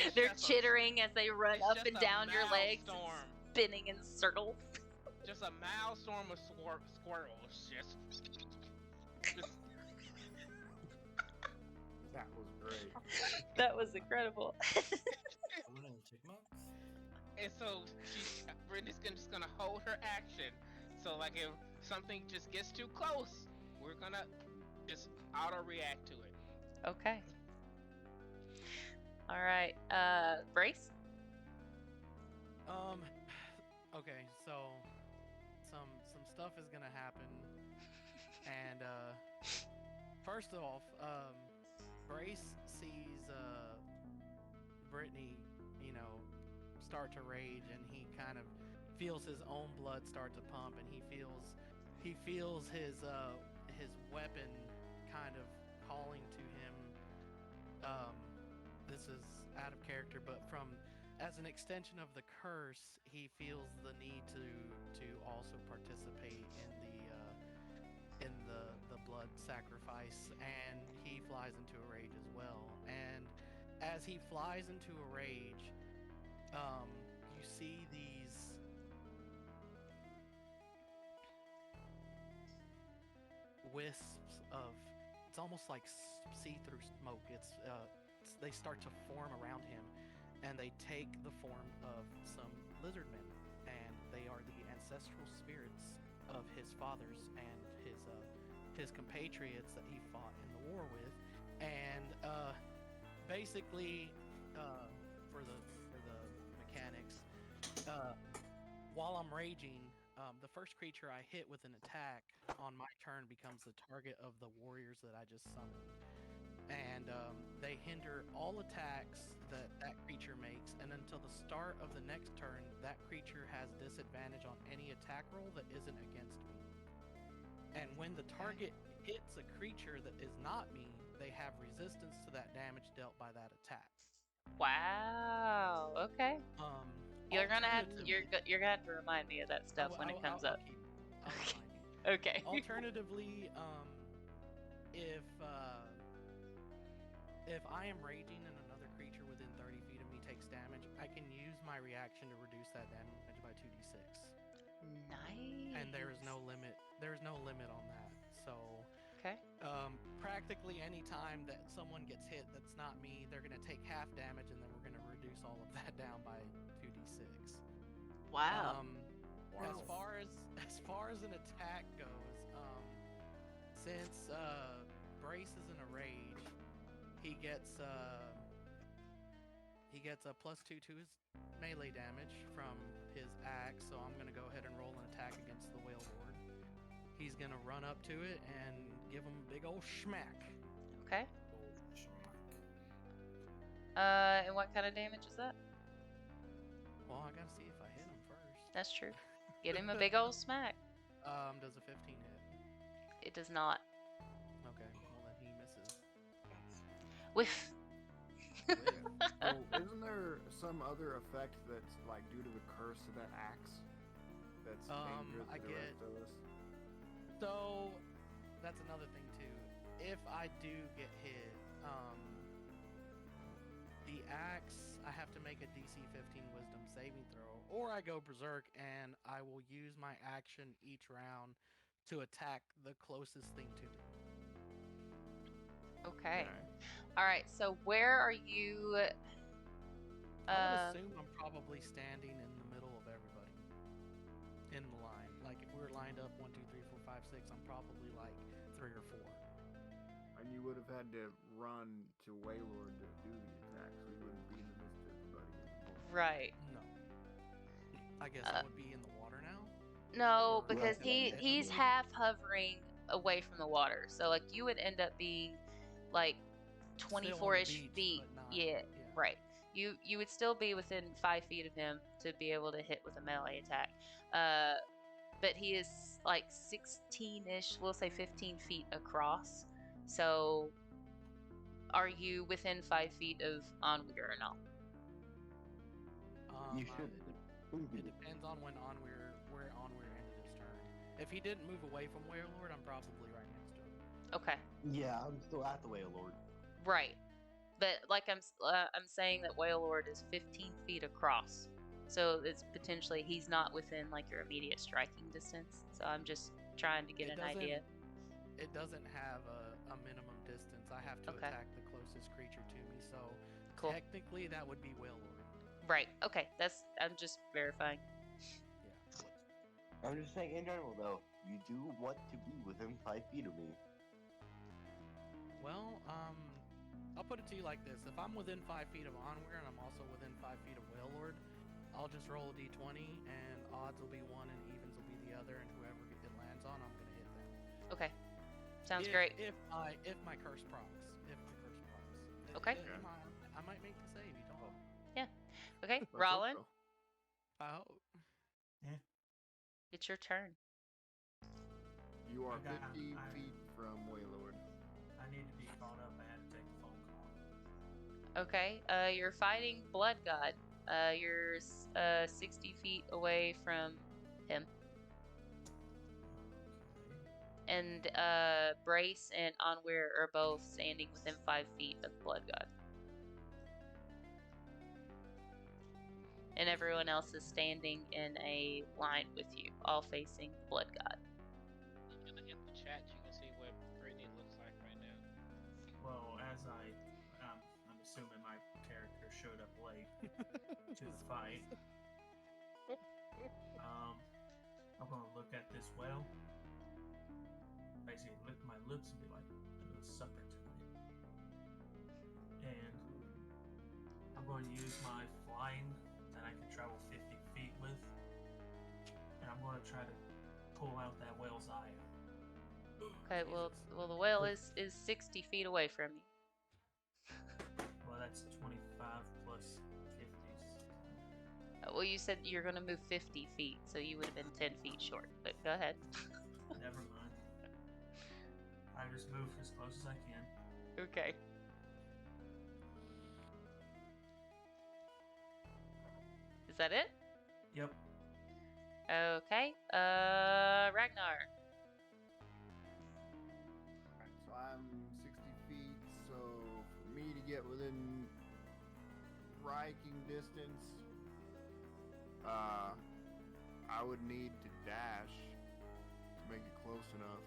It's They're just a- chittering as they run it's up just and a down your legs, maelstrom. spinning in circles. Just a maelstrom of squirrels. Just That was great. That was incredible. and so Brittany's just gonna hold her action. So like if something just gets too close, we're gonna just auto react to it. Okay. All right. Brace. Okay, so some stuff is gonna happen, and first off, Brace sees Brittany, start to rage, and he kind of feels his own blood start to pump, and he feels his weapon kind of calling to him. This is out of character, but as an extension of the curse, he feels the need to also participate in the blood sacrifice, and he flies into a rage as well. And as he flies into a rage, you see these wisps of, it's almost like see-through smoke. They start to form around him, and they take the form of some lizard men, and they are the ancestral spirits of his fathers and his compatriots that he fought in the war with. And basically, for the mechanics, while I'm raging, the first creature I hit with an attack on my turn becomes the target of the warriors that I just summoned. And they hinder all attacks that creature makes, and until the start of the next turn, that creature has disadvantage on any attack roll that isn't against me. And when the target hits a creature that is not me, they have resistance to that damage dealt by that attack. Wow. Okay. You're gonna have to. Alternatively- You're gonna have to remind me of that stuff when it comes up. I'll remind you. Okay. Alternatively, if I am raging and another creature within 30 feet of me takes damage, I can use my reaction to reduce that damage by 2d6. Nice. And there is no limit. There is no limit on that. So, Okay. practically any time that someone gets hit that's not me, they're gonna take half damage, and then we're gonna reduce all of that down by 2d6. Wow. As far as an attack goes, since Brace is in a rage, he gets a +2 to his melee damage from his axe. So I'm gonna go ahead and roll an attack against the whale lord. He's gonna run up to it and give him a big old schmack. Okay. And what kind of damage is that? Well, I gotta see if I hit him first. That's true. Get him a big old smack. Does a 15 hit? It does not. Okay, well then he misses. Whiff. Oh, isn't there some other effect that's like due to the curse of that axe? That's dangerous I to the get- rest of us. So that's another thing too. If I do get hit, the axe, I have to make a DC 15 Wisdom saving throw, or I go berserk and I will use my action each round to attack the closest thing to me. Okay. All right. So where are you? I would assume I'm probably standing in the middle of everybody in the line. Like if we were lined up 1, 2, 3, 4, 5, 6, I'm probably like 3 or 4. And you would have had to run to Waylord to do the attack, so you wouldn't be in the midst of everybody anymore. Right. No. I guess Uh, I would be in the water now. No, Or because at the edge of the he's water? half hovering away from the water. So like you would end up being like Still on the 24-ish beach, feet. but not. Yeah, right. You would still be within 5 feet of him to be able to hit with a melee attack. But he is like 16-ish, we'll say 15 feet across. So are you within 5 feet of Onweir or not? You should. It depends on where Onweir ended his turn. If he didn't move away from Wailord, I'm probably right next to him. Okay. Yeah, I'm still at the Whale Lord. Right. But like I'm saying that Wailord is 15 feet across. So it's potentially he's not within like your immediate striking distance. So I'm just trying to get an idea. It doesn't have a minimum distance. I have to Okay. attack the closest creature to me, so Cool. technically that would be Wailord. Right. Okay. I'm just verifying. I'm just saying, in general, though, you do want to be within 5 feet of me. Well, I'll put it to you like this: if I'm within 5 feet of Onweir and I'm also within 5 feet of Wailord, I'll just roll a d20, and odds will be one and evens will be the other, and whoever it lands on, I'm gonna hit them. Okay. Sounds great. If my curse procs. Okay. I might make the save. You don't know. Okay, Let's hope Rollin, so. I hope. it's your turn. You are I got- 50 I- feet from Wailord. I need to be caught up. I had to take a phone call. Okay. You're fighting Blood God. You're 60 feet away from him. Okay. And Brace and Onweir are both standing within 5 feet of the Blood God. And everyone else is standing in a line with you, all facing Blood God. In the chat, you can see what Brittany looks like right now. Well, I'm assuming my character showed up late to the fight. I'm gonna look at this whale, basically lick my lips and be like, "I'm gonna supper tonight." And I'm going to use my flying that I can travel 50 feet with, and I'm going to try to pull out that whale's eye. Okay, well the whale is 60 feet away from you. Well, that's 25 plus 50. Well, you said you're going to move 50 feet, so you would have been 10 feet short. But go ahead. Never mind. I just move as close as I can. Okay. Is that it? Yep. Okay. Ragnar. Alright, so I'm 60 feet, so for me to get within striking distance, I would need to dash to make it close enough.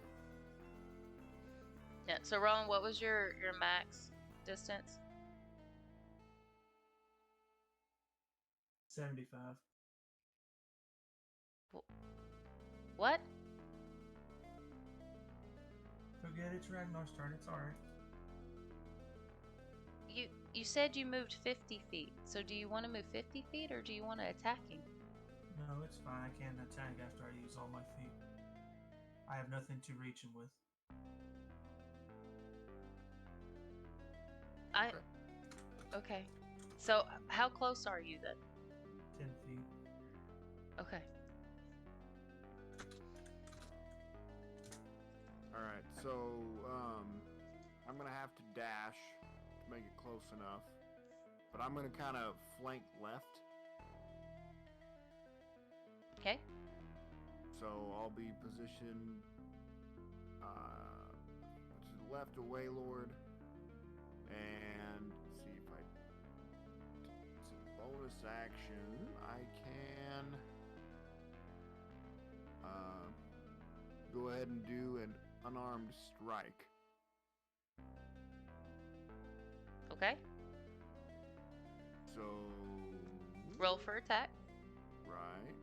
Yeah. So, Roland, what was your max distance? 75. What? Forget it's Ragnar's turn. It's alright. You said you moved 50 feet. So, do you want to move 50 feet or do you want to attack him? No, it's fine. I can't attack after I use all my feet. I have nothing to reach him with. Okay. So, how close are you then? 10 feet. Okay. Alright, so I'm gonna have to dash to make it close enough. But I'm gonna kind of flank left. Okay. So I'll be positioned to the left of Wailord. And see if it's a bonus action. I can go ahead and do an unarmed strike. Okay. So Roll for attack. right.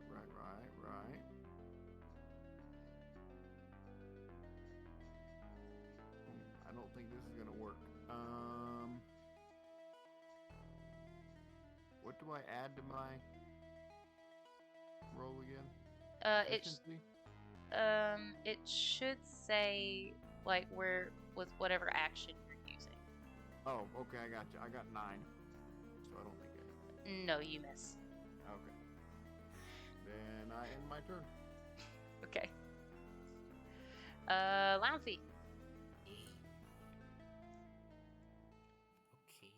I don't think this is gonna work. What do I add to my roll again? Efficiency? It should say like where with whatever action you're using. Oh, okay, I got you. I got 9. So I don't think I... No, you miss. Okay. Then I end my turn. Okay. Lampy. Okay.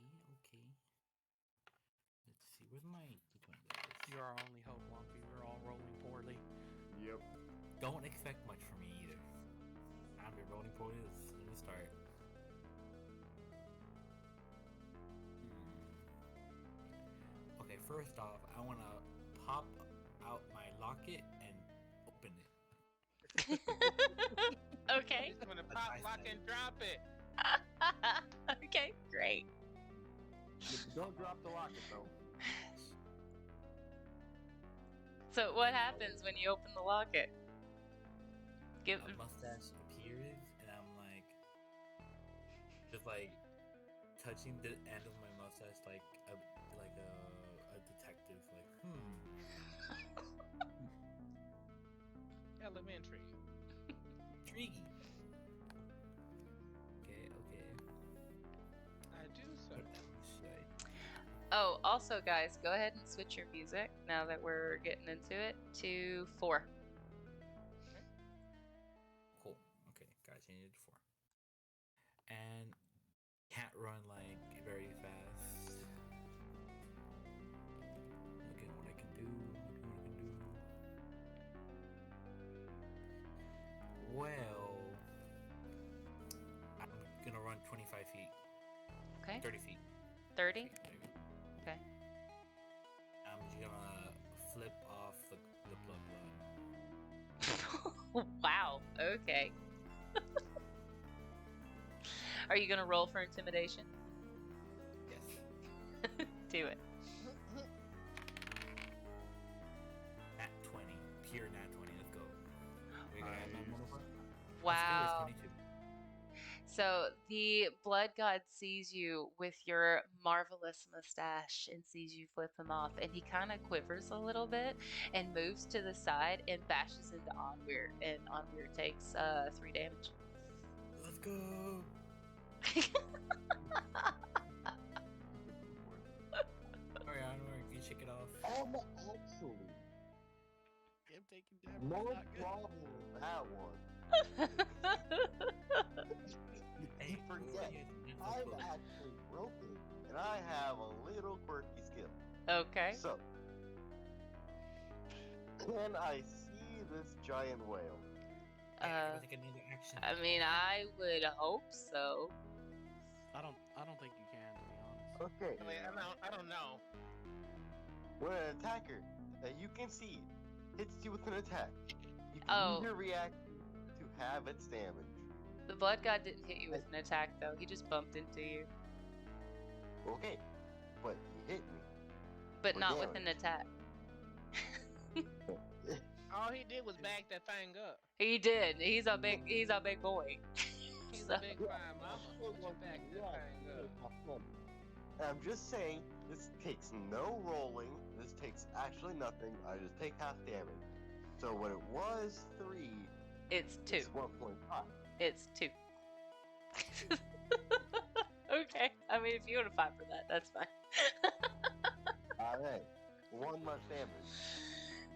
Let's see, where's my d20 dice? You're our only hope, Lumpy. We're all rolling poorly. Yep. Don't expect much from me either. I've been rolling poorly in the start. Okay, first off, I want to pop out my locket and open it. Okay. He's gonna pop, lock, and drop it. Okay, great. Don't drop the locket, though. So what happens when you open the locket? Give. A mustache appears, and I'm like, just like touching the end of my mustache, like a detective, like Elementary. intriguing. Okay. I do so. What else should I? Oh, also, guys, go ahead and switch your music now that we're getting into it to 4. Cool. Okay, guys, you needed 4. And can't run like very fast. Look at what I can do. Well, I'm gonna run 25 feet. Okay. 30 feet. 30. Okay. I'm just gonna flip off the blood. Wow. Okay. Are you gonna roll for intimidation? Yes. Do it. Nat 20. Pure nat 20. Let's go. We gonna add my Nice. modifier? Wow. Let's go, it's 22. So the blood god sees you with your marvelous mustache and sees you flip him off, and he kind of quivers a little bit and moves to the side and bashes into Onweir, and Onweir takes 3 damage. Let's go. Alright, you shake it off. Actually, Him taking damage. no is not good. problem with that one. Hey, Forget. I'm actually broken, and I have a little quirky skill. Okay. So, can I see this giant whale? Take another action. I mean, I would hope so. I don't think you can, to be honest. Okay. I mean, I don't know. When an attacker that you can see hits you with an attack, you can Oh. use your reaction to have its damage. The blood god didn't hit you with an attack, though. He just bumped into you, Okay, but he hit me. but For not with an damage. attack. All he did was back that thing up. He did. He's a big boy. He's So- a big fine mama. What you back that thing up? I'm just saying, this takes no rolling. This takes actually nothing. I just take half damage. So when it was 3, It's 2. it's 1.5. It's 2. Okay. I mean, if you want to fight for that, that's fine. Alright, 1 less damage.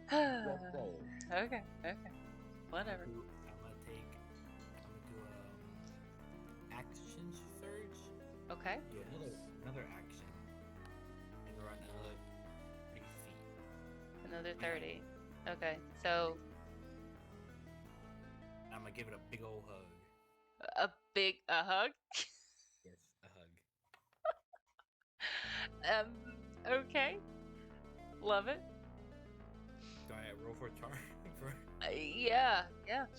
Just saying. Okay. Whatever. I'm gonna do action surge. Okay. Do another action. And run another 3 feet. Another 30. Okay. So I'm gonna give it a big old hug. a hug. Yes, a hug. Okay. Love it. Do I roll for a charm? for Yeah,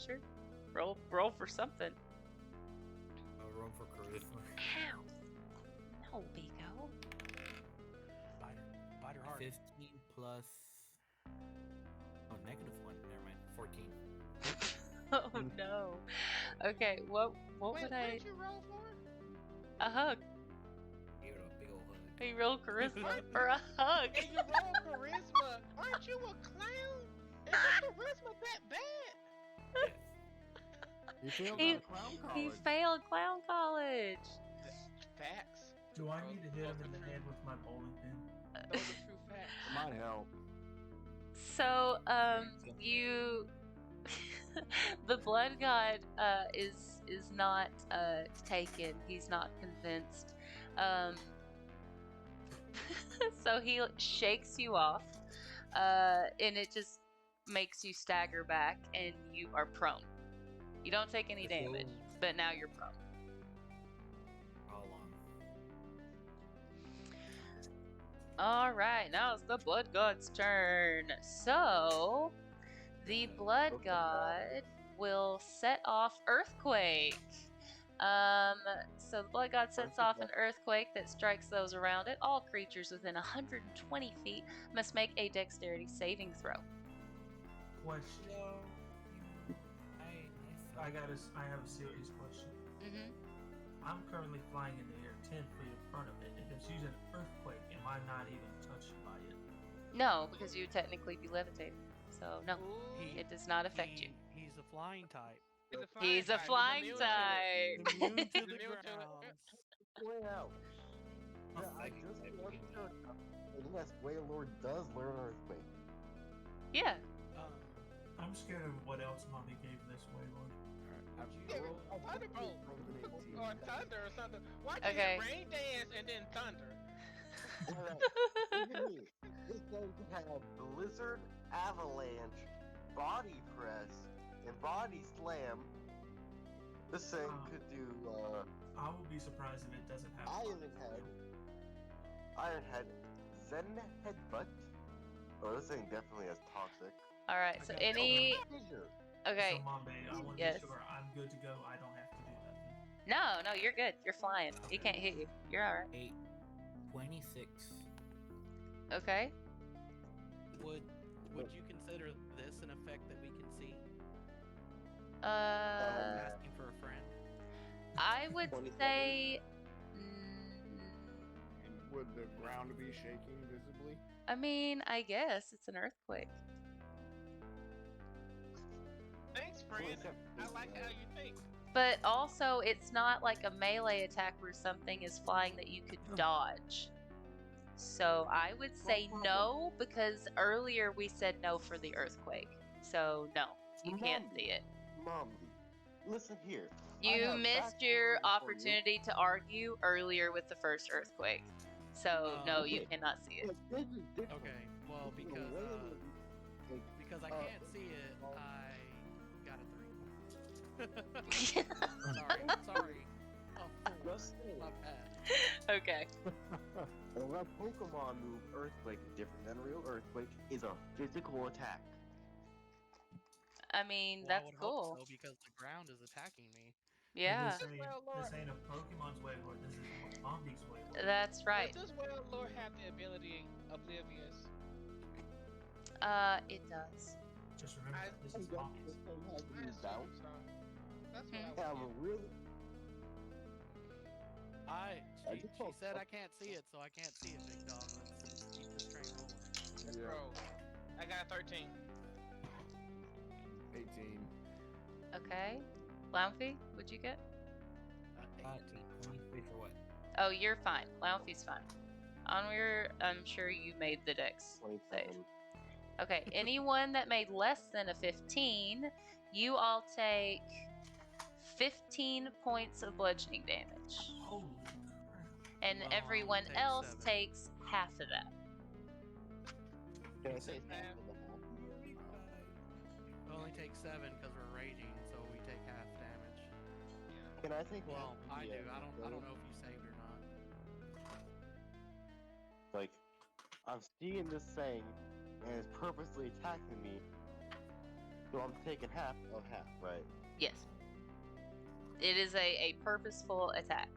sure. Roll for something. I'll roll for charisma. Ow. No, Biko. Bite her hard. 15 plus. Oh, -1. Never mind. 14. Oh no. Okay, what Wait, would what I did you roll for? a hug. Give it a big old hug. You roll charisma for a hug. And you roll charisma. Aren't you a clown? Is your charisma that bad? Yes. You failed He- out of clown He college. failed clown college. Facts. Do I Those- need to hit those him are in the true- head with my bowling pin? Those are true facts. It might help. So, you, the blood god, is not taken. He's not convinced. So he shakes you off, and it just makes you stagger back, and you are prone. You don't take any damage, but now you're prone. How long? All right, now it's the blood god's turn. So, the blood god will set off earthquake. So the blood god sets off an earthquake that strikes those around it. All creatures within 120 feet must make a dexterity saving throw. Question. I have a serious question. Mm-hmm. I'm currently flying in the air 10 feet in front of it. If it's using an earthquake, am I not even touched by it? No, because you would technically be levitating. So no, Ooh, it does not affect you. He's a flying type. He's a flying immune to it. type. Immune to the Immune to it. grounds. Way out. A Yeah, I psychic just type learned again. and yes, Waylord does learn Earthquake. Yeah. I'm scared of what else Mommy gave this Waylord. Yeah, Thunderbolt or thunder or something. Why can't Okay. it rain dance and then thunder? Alright, this thing can have Blizzard, Avalanche, Body Press, and Body Slam. This thing could do I will be surprised if it doesn't have Iron Head, Zen Headbutt. Oh, this thing definitely has Toxic. All right. So any. Fissure. Okay. So Mommy, I want to Yes. be sure I'm good to go. I don't have to do nothing. No, you're good. You're flying. He can't hit you. You're all right. 26. Okay. Would you consider this an effect that we can see? Asking for a friend. I would 27. say. And would the ground be shaking visibly? I mean, I guess it's an earthquake. Thanks, friend. I like how you think. But also, it's not like a melee attack where something is flying that you could dodge. So I would say no, because earlier we said no for the earthquake. So no, you can't see it. Mommy, listen here. I You have missed backstory your for you. opportunity to argue earlier with the first earthquake. So no, you okay. cannot see it. Look, this is different. Okay, well, The because way because I can't see it, I got a 3. sorry. Oh, 4. Just saying. My bad. Okay. A Pokemon move Earthquake is different than real Earthquake is a physical attack. I mean, Well, I that's would hope cool. so, because the ground is attacking me. Yeah, This ain't a Pokemon's Waylord. This is Mombi's Waylord. that's right. Does well Lord have the ability Oblivious? It does. Just remember, I- this is Mombi's. This thing has I you assume bounce. so. That's Hmm. what Yeah, I would I'm really. She said I can't see it, so I can't see it, big dog. Let's keep this train rolling. Let's roll. I got 13. 18. Okay. Lounfy, what'd you get? 18. 23 for what? Oh, you're fine. Lounfy's fine. Onweir, I'm sure you made the dex save. 27. Okay, anyone that made less than a 15, you all take 15 points of bludgeoning damage. Holy crap. And Well, everyone I'll take else 7. takes half of that. Can I say Except half that- of the half? We only take 7 because we're raging, so we take half damage. Can I take Well, half of I the, do. I don't know if you saved or not. Like, I'm seeing this thing, and it's purposely attacking me. So I'm taking half of half, right? Yes. It is a purposeful attack.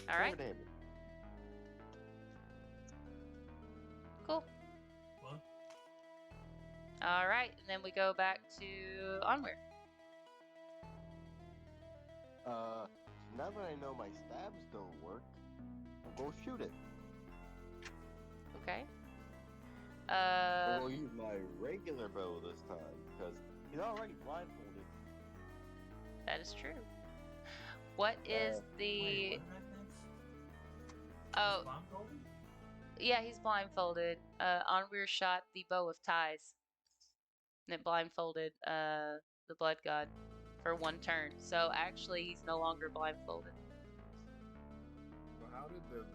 Alright, 4 damage. cool. What? Alright, and then we go back to Onweir. Now that I know my stabs don't work, go shoot it. Okay. I'm gonna use my regular bow this time because he's already blindfolded. That is true. What is the? Wait, what did I miss? Oh, Blindfolded? yeah, he's blindfolded. Onweir shot the bow of ties, and it blindfolded the blood god for 1 turn. So actually, he's no longer blindfolded. Well, how did the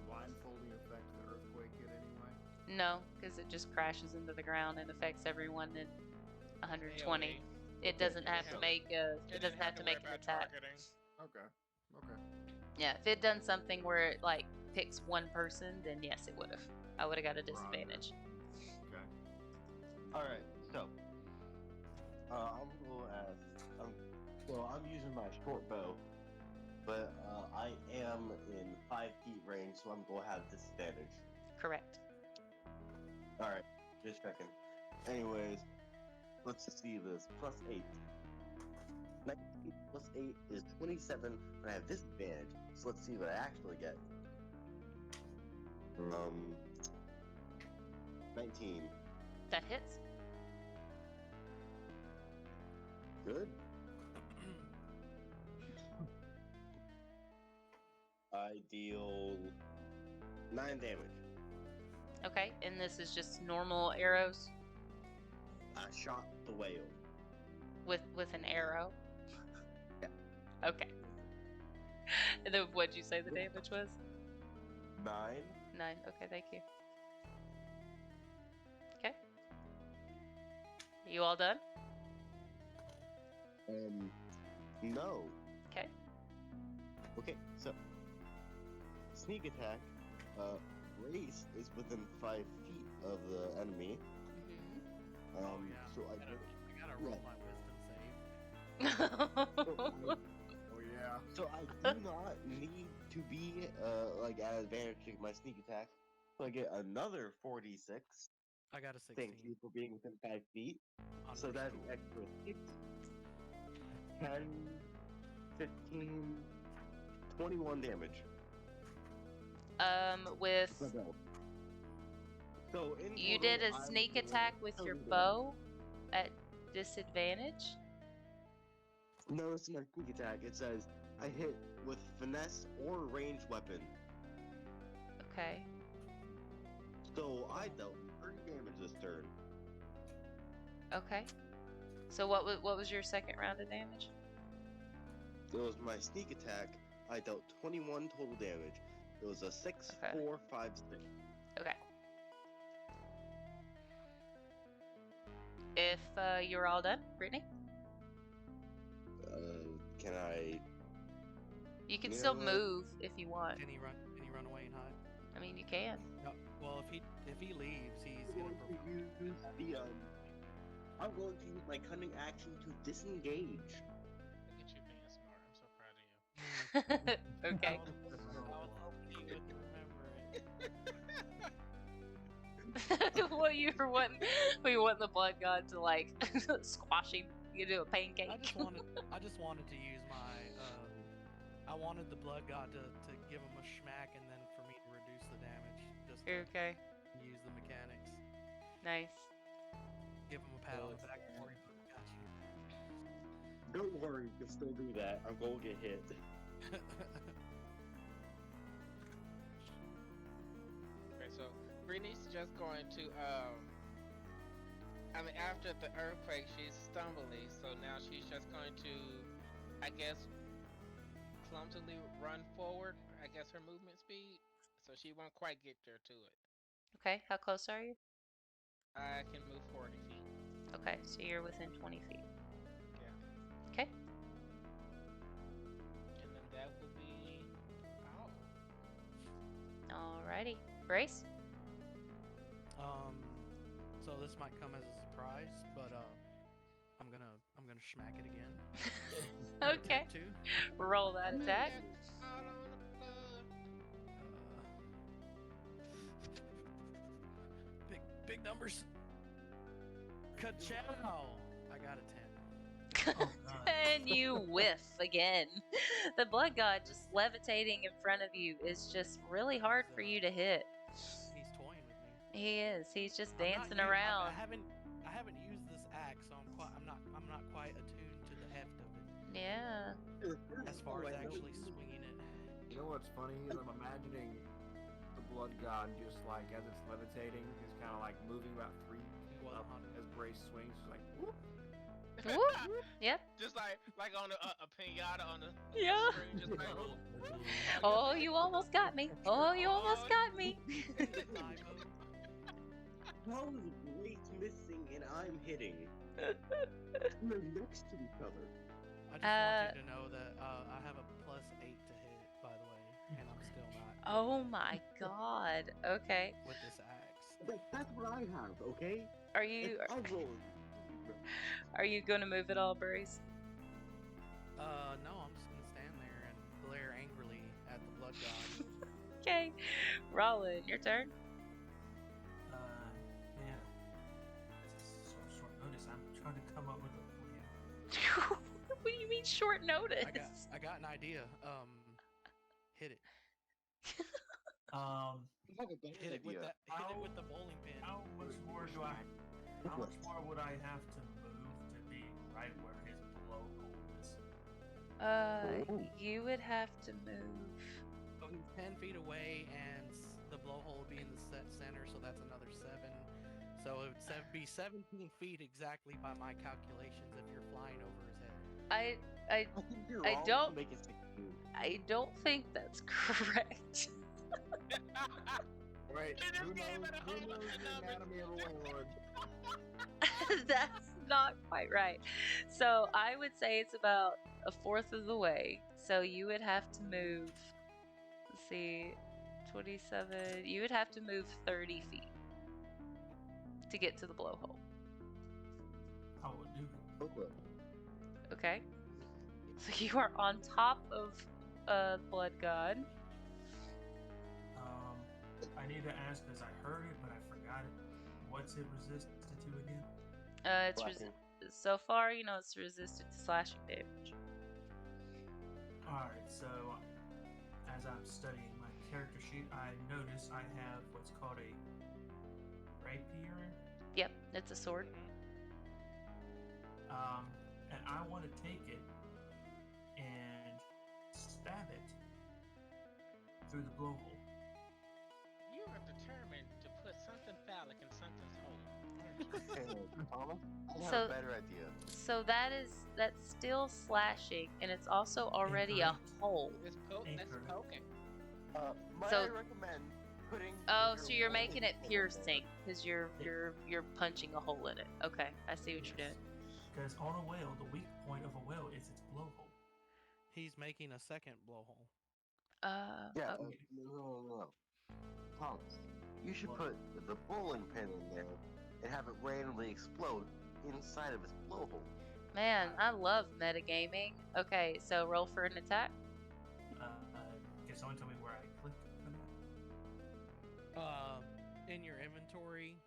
blindfolding affect the earthquake hit anyway? No, because it just crashes into the ground and affects everyone in 120. AoE. It doesn't have to Yeah. make a. It doesn't have to make an worry about attack. targeting. Okay. Okay. Yeah, if it done something where it like picks one person, then yes, it would have. I would have got a disadvantage. Okay. All right, so I'm gonna ask. I'm using my short bow, but I am in 5 feet range, so I'm gonna have disadvantage. Correct. All right, just checking. Anyways, let's see this. +8. 19 plus 8 is 27, and I have disadvantage. So let's see what I actually get. 19. That hits. Good. I deal 9 damage. Okay, and this is just normal arrows I shot the whale. with an arrow. Yeah. Okay. And then what'd you say the damage was? 9. 9. Okay, thank you. Okay. You all done? No. Okay. Okay, so sneak attack. Race is within 5 feet of the enemy. Mm-hmm. Oh yeah. So I I gotta roll my wisdom save. Oh yeah. So I do not need to be like at advantage to my sneak attack. So I get another 46. I got a 16. Thank you for being within 5 feet. So that's an extra 6, 10, 15, 21 damage. With So in you total, did a I'm sneak doing attack with your 30 damage. bow at disadvantage. Notice my sneak attack. It says I hit with finesse or ranged weapon. Okay. So I dealt 30 damage this turn. Okay. So what was your second round of damage? It was my sneak attack. I dealt 21 total damage. It was a 6, Okay. 4, 5, 6. Okay. If you're all done, Brittany, Can I? you can You still know what? move if you want. Can he run? Can he run away and hide? I mean, you can. No. Well, if he leaves, he's I'm gonna. going to use the I'm going to use my cunning action to disengage. Look at you being smart. I'm so proud of you. Okay. I was hoping he wouldn't remember it. Well, you were wanting the blood god to like squash him. You do a pancake. I just wanted to use my. I wanted the blood god to give him a schmack and then for me to reduce the damage. Just to Okay. use the mechanics. Nice. Give him a pat on the back before he got you. Don't worry, you can still do that. I'm going to get hit. Okay, so Brittany's just going to I mean, after the earthquake, she's stumbling, so now she's just going to, I guess, clumsily run forward. I guess her movement speed, so she won't quite get there to it. Okay. How close are you? I can move 40 feet. Okay, so you're within 20 feet. Yeah. Okay. And then that will be all. Alrighty. Brace. So this might come as a surprise, but I'm gonna schmack it again. Okay. Attack 2. Roll that attack. Out on the blood. Big numbers. Ka-chow! I got a Oh god. And you whiff again. The blood god just levitating in front of you is just really hard for you to hit. He's toying with me. He is. He's just I'm not dancing u- I- around. I haven't used this axe, so I'm not quite attuned to the heft of it. Yeah. As far as actually swinging it. You know what's funny is I'm imagining the blood god just like as it's levitating, is kind of like moving about 3 feet up as Brace swings, just like whoop. Whoop. Yep. Just like on a pinata on the Yeah. string, just like, Oh, you almost got me. Oh, you almost got me. How is Grace missing and I'm hitting? We're next to each other. I just want you to know that I have a +8 to hit, by the way, and I'm still not Oh my god. Okay. with this axe. That's what I have, okay? Are you I roll. are you gonna move at all, Brace? No, I'm just gonna stand there and glare angrily at the blood god. Okay. Rollin, your turn. Yeah. This is so short notice. I'm trying to come up with a plan. What do you mean short notice? I got an idea. Hit it. Hit it with that. Hit it with the bowling pin. How much more would I have to move to be right where his blowhole is? You would have to move. So he's 10 feet away, and the blowhole would be in the center, so that's another 7. So it would be 17 feet exactly by my calculations if you're flying over his head. I think you're I wrong. don't- Make it 16. I don't think that's correct. Wait, He just who gave knows, it a who whole knows bunch of the numbers. anatomy of a waylord? That's not quite right. So I would say it's about a fourth of the way. So you would have to move. Let's see, 27. You would have to move 30 feet to get to the blowhole. I will do it. Okay. Okay. So you are on top of blood god. I need to ask because I heard it, but I forgot it. What's it resisted to again? It's Slashing. so far, you know, it's resistant to slashing damage. Alright, so as I'm studying my character sheet, I notice I have what's called a rapier. Yep, it's a sword. And I want to take it and stab it through the blowhole. You are determined to put something phallic in something's hole. Thomas, I have So- a better idea. So that's still slashing, and it's also already a Incorrect. hole. That's Incorrect. poking. Might So- I recommend putting? Oh, your so you're rolling making it pin in piercing because you're punching a hole in it. Okay, I see what you're doing. Because on a whale, the weak point of a whale is its blowhole. He's making a second blowhole. Yeah. Okay. No. Thomas, you should What? put the bowling pin in there and have it randomly explode inside of its blowhole. Man, I love metagaming. Okay, so roll for an attack. Can someone tell me where I click for that? In your inventory,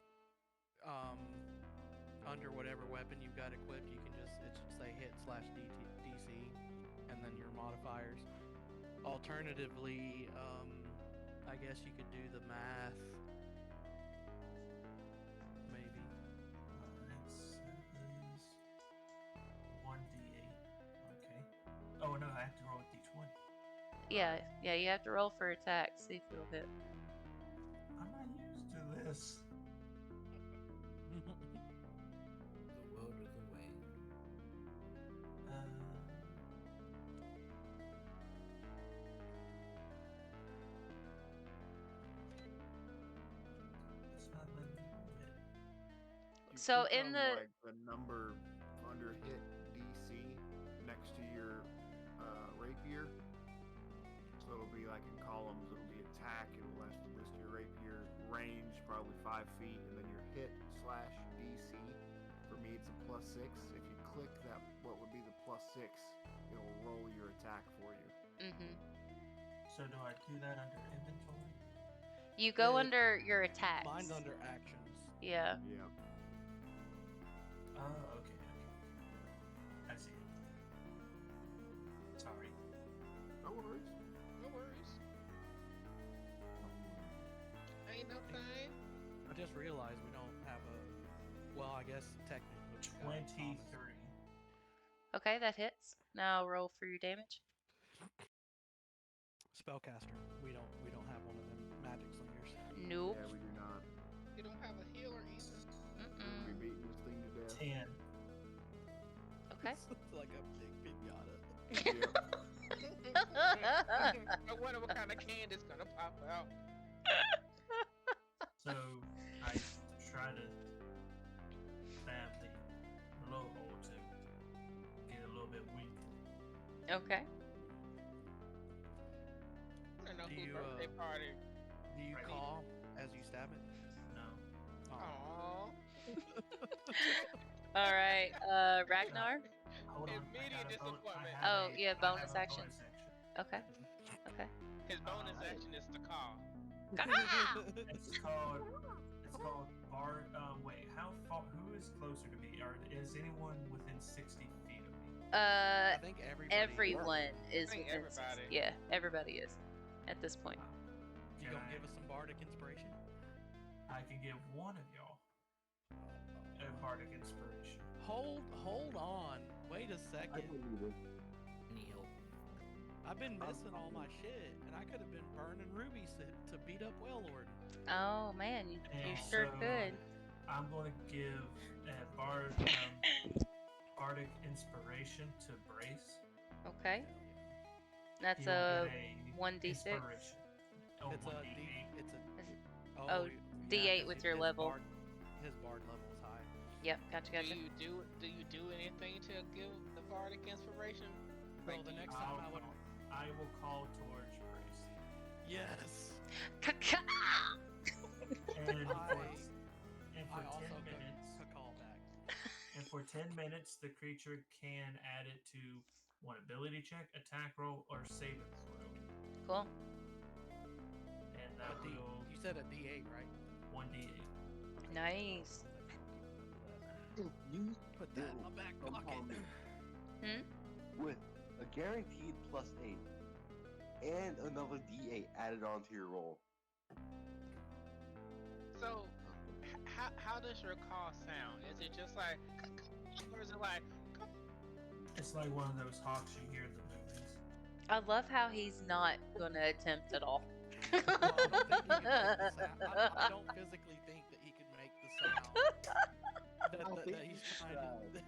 under whatever weapon you've got equipped, you can it should say hit /DC, and then your modifiers. Alternatively, I guess you could do the math. Maybe. Alright, so that is 1d8. Okay. Oh no, I have to roll a d20. Yeah, you have to roll for attack. See if it'll hit. I'm not used to this. The world is away. It's not letting me do it. You So click in on, the- like, the number under hit DC next to your rapier, so it'll be like in columns. It'll be attack. It'll list your rapier range, probably 5 feet, and then your hit /DC. For me, it's a +6. If you click that, what would be the +6, it'll roll your attack for you. Mm-hmm. So do I do that under inventory? You go Yeah, under your attacks. Mine's under actions. Yeah. Yeah. Oh, okay. I see. I guess technically. we got Thomas. 23. Okay, that hits. Now roll for your damage. Spellcaster. We don't have one of them magic slingers. Nope. Yeah, we do not. You don't have a healer either. We're gonna be beating this thing to death. 10. Okay. It's like a big pinata. I wonder what kind of candy's gonna pop out. So I try to stab the blowhole to get a little bit weak. Okay. I don't know Do whose you, birthday party. Do you Right. call as you stab it? No. Aww. All right. Ragnar. Hold on. Immediate disappointment. Oh, yeah, bonus action. Okay. Okay. His bonus action is to call. It's called Bard. Wait, how far? Who is closer to me? Is anyone within 60 feet of me? I think Everyone is I think within everybody. Yeah, everybody is at this point. You Can gonna I- give us some bardic inspiration? I can give one of y'all a bardic inspiration. Hold on. Wait a I second. believe it. Neil. I've been missing all my shit, and I could have been burning rubies to beat up Waylord. Oh man, you And sure so could. I'm going to give a bardic inspiration to Brace. Okay. That's He will a get a 1d6. inspiration. Oh, It's a 1d8. It's a. Is it- Oh, oh, yeah, D8 'cause with your his level. His bard level is high. Yep, gotcha, gotcha. Do you do anything to give the bardic inspiration? Well, Like, the do you- next time I would. I will call towards Brace. Yes. Ka-ka! And for, I 10 also minutes, could call back. and for 10 minutes, the creature can add it to one ability check, attack roll, or saving throw. Cool. And that A D, will you said a D8, right? 1d8. Nice. You Put that in my back pocket. with a guaranteed +8 and another D8 added onto your roll. So, how does your call sound? Is it just like, or is it like? It's like one of those hawks you hear in the movies. I love how he's not gonna attempt at all. Well, I don't think he can make the sound. I don't physically think that he can make the sound that he's trying to.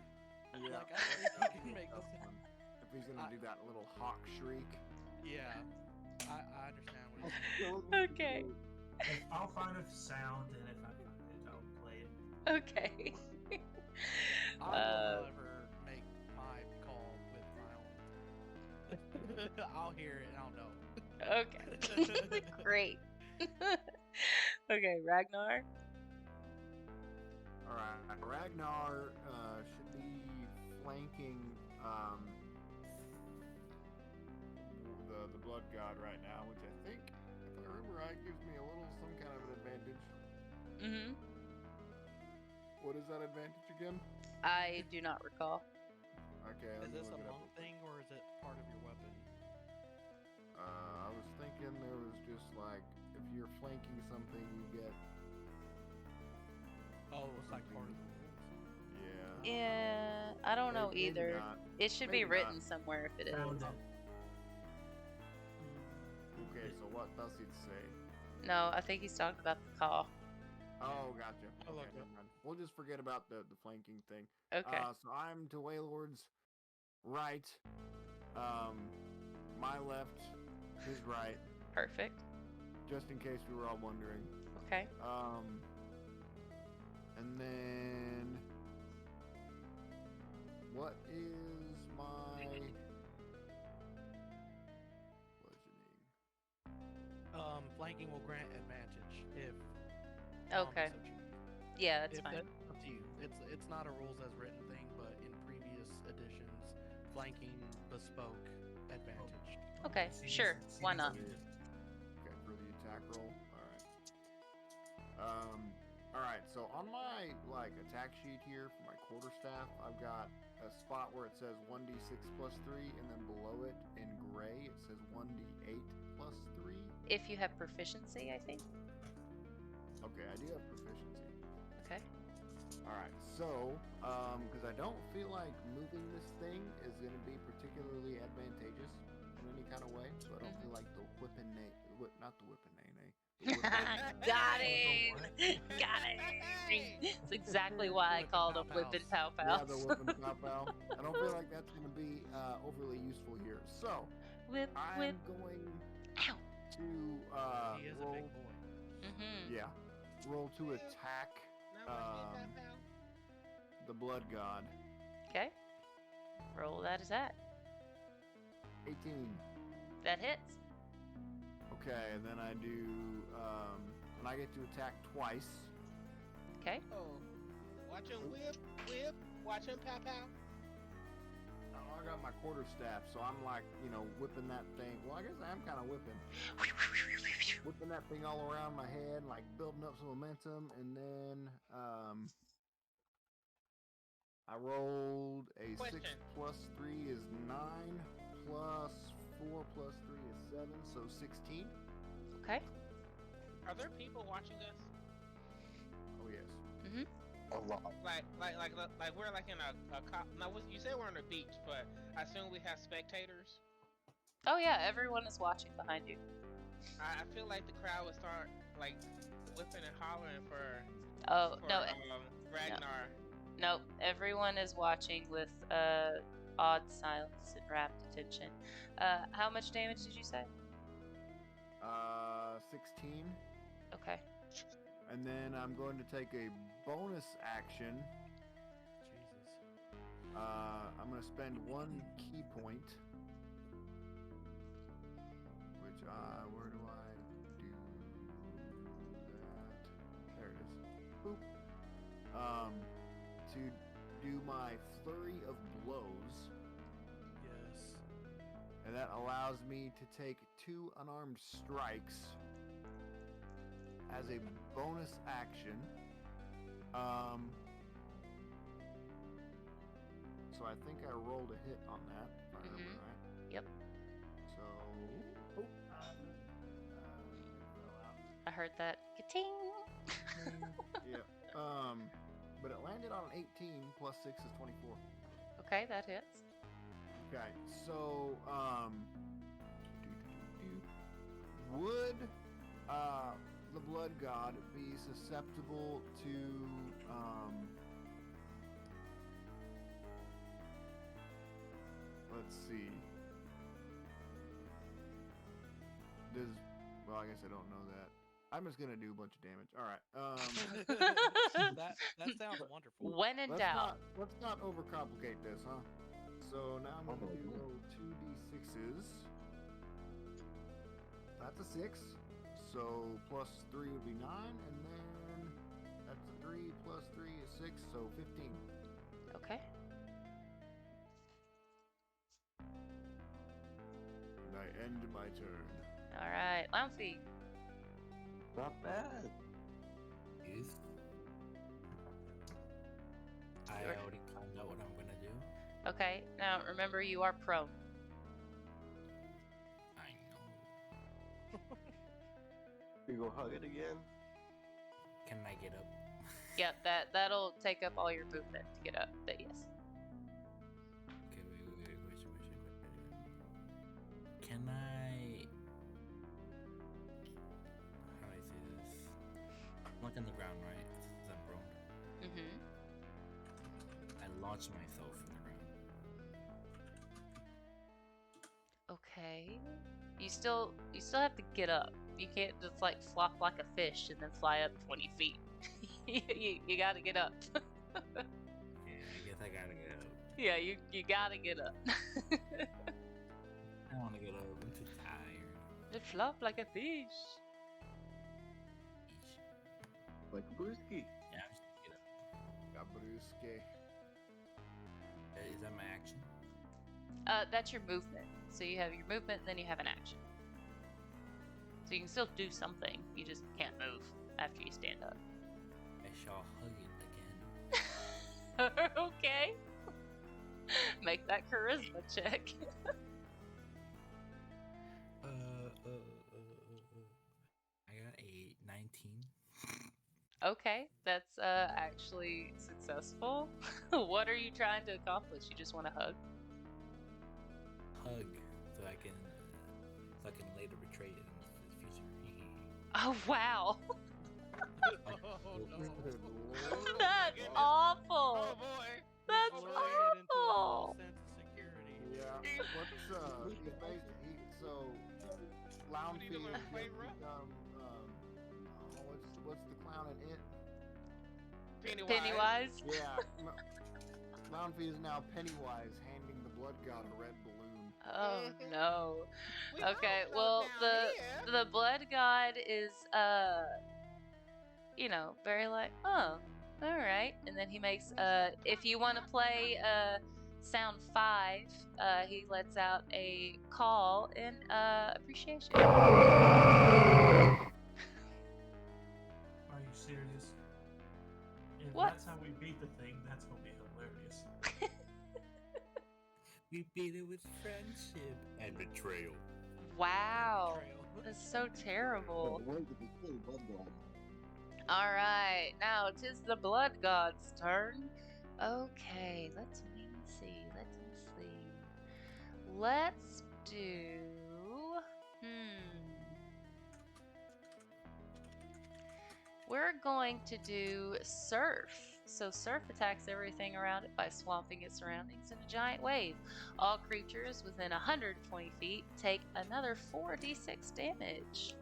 Yeah. Like, I don't think he can make the Tough sound. one. If he's gonna do that little hawk shriek. Yeah, I understand what he's saying. Okay. I'll find a sound, and if I find it, I'll play it. Okay. I will never make my call with my own. I'll hear it and I'll know. Okay. Great. Okay, Ragnar. Alright, Ragnar should be flanking the blood god right now, which I think, if I remember right, gives me some kind of an advantage. Mm-hmm. What is that advantage again? I do not recall. Okay, let Is me this a look it up. monk thing or is it part of your weapon? I was thinking there was just like, if you're flanking something, you get. Oh, it's like part of the rules. Yeah. Yeah, I don't know Maybe either. not. It should be Maybe written not. somewhere if it is. Found it. Okay, so what does it say? No, I think he's talking about the call. Oh, gotcha. I Okay, looked never mind. We'll just forget about the flanking thing. Okay. So I'm to Waylord's right. My left, his right, Perfect. just in case we were all wondering. Okay. And then what is my bludgeoning? Flanking will grant advantage if. Okay. so chooses. Yeah, that's If fine. that's up to you. It's not a rules as written thing, but in previous editions, flanking bespoke advantage. Okay, See, sure. see, Why see, not? see. Okay, for the attack roll. All right. So on my attack sheet here for my quarterstaff, I've got a spot where it says 1d6 plus 3, and then below it in gray it says 1d8 plus 3. If you have proficiency, I think. Okay, I do have proficiency. Okay. All right. So, because I don't feel like moving this thing is going to be particularly advantageous in any kind of way, so I don't feel like the whipping not the whipping Got him! Got him! That's exactly why I called him Whippin' Pow Yeah, Pow. the whipping pow pow. I don't feel like that's going to be overly useful here. So, Whip, I'm whip. going Ow! to He is a roll. big boy. Mm-hmm. Yeah, roll to attack Now what hit that pound? the blood god. Okay. Roll that attack. 18. That hits. Okay, and then I do, and I get to attack twice. Okay. Oh, watch him whip, whip. Watch him pow pow. Oh, I got my quarterstaff, so I'm like, whipping that thing. Well, I guess I am kind of whipping that thing all around my head, like building up some momentum, and then I rolled a 6 Question. plus 3 is 9, plus 4 plus 3 is 7, so 16. Okay. Are there people watching us? Oh yes. Mm-hmm. A lot. Like we're like in a now you said we're on a beach, but I assume we have spectators. Oh yeah, everyone is watching behind you. I feel like the crowd would start like whipping and hollering for Oh no, Ragnar. no, everyone is watching with odd silence and rapt attention. How much damage did you say? 16. Okay. And then I'm going to take a bonus action. Jesus. I'm going to spend 1 key point. Which where do I do that? There it is. Boop. To do my flurry of blows. Yes. And that allows me to take 2 unarmed strikes as a bonus action. So I think I rolled a hit on that, if I remember right. Yep. So, I heard that. Ka-ting! yeah. But it landed on an 18 plus 6 is 24. Okay, that hits. Okay, so would the blood god be susceptible to let's see. Well, I guess I don't know that. I'm just gonna do a bunch of damage. All right. that sounds wonderful. When in doubt. Let's not overcomplicate this, huh? So now I'm gonna roll 2d6s. That's a 6. So plus 3 would be 9, and then that's a 3 plus 3 is 6, so 15. Okay. And I end my turn. All right, Louncy. Not bad. Is I Sure. already kind of know what I'm gonna do. Okay, now remember you are prone. I know. You go hug it again. Can I get up? Yep, that'll take up all your movement to get up, but yes. Okay, wait. Can I? How do I say this? I'm like on the ground, right? Since I'm prone. Mm-hmm. I launch myself from the ground. Okay. You still have to get up. You can't just like flop like a fish and then fly up 20 feet. you gotta get up. Yeah, I guess I gotta get up. Yeah, you gotta get up. I don't wanna get up. I'm too tired. Just flop like a fish. Like a brewski. Yeah, I'm just gonna get up. Gabruske. Is that my action? That's your movement. So you have your movement, then you have an action. So you can still do something. You just can't move after you stand up. I shall hug it again. Okay. Make that charisma check. I got a 19. Okay, that's actually successful. What are you trying to accomplish? You just want to hug? Hug so I can later betray it in the future. Oh wow, Oh no. Good lord. that's goodness. awful. Oh boy. That's Oh, boy. Get into a awful. false sense of security. Yeah. What's he's basically so What are you Clownfee doing, has play just rough? become what's the clown in it? Pennywise. Yeah. Clownfee is now Pennywise handing the blood god a red balloon. Oh no. We Okay, all well float down here. the blood god is very like, oh, all right, and then he makes if you want to play sound 5, he lets out a call in appreciation. Are you serious? If What? that's how we beat the thing, that's gonna be hilarious. We beat it with friendship and betrayal. Wow, Betrayal. that's so terrible. Wait to be killed, blood god. All right, now it is the blood god's turn. Okay, let me see. Let's do. We're going to do surf. So surf attacks everything around it by swamping its surroundings in a giant wave. All creatures within 120 feet take another 4d6 damage.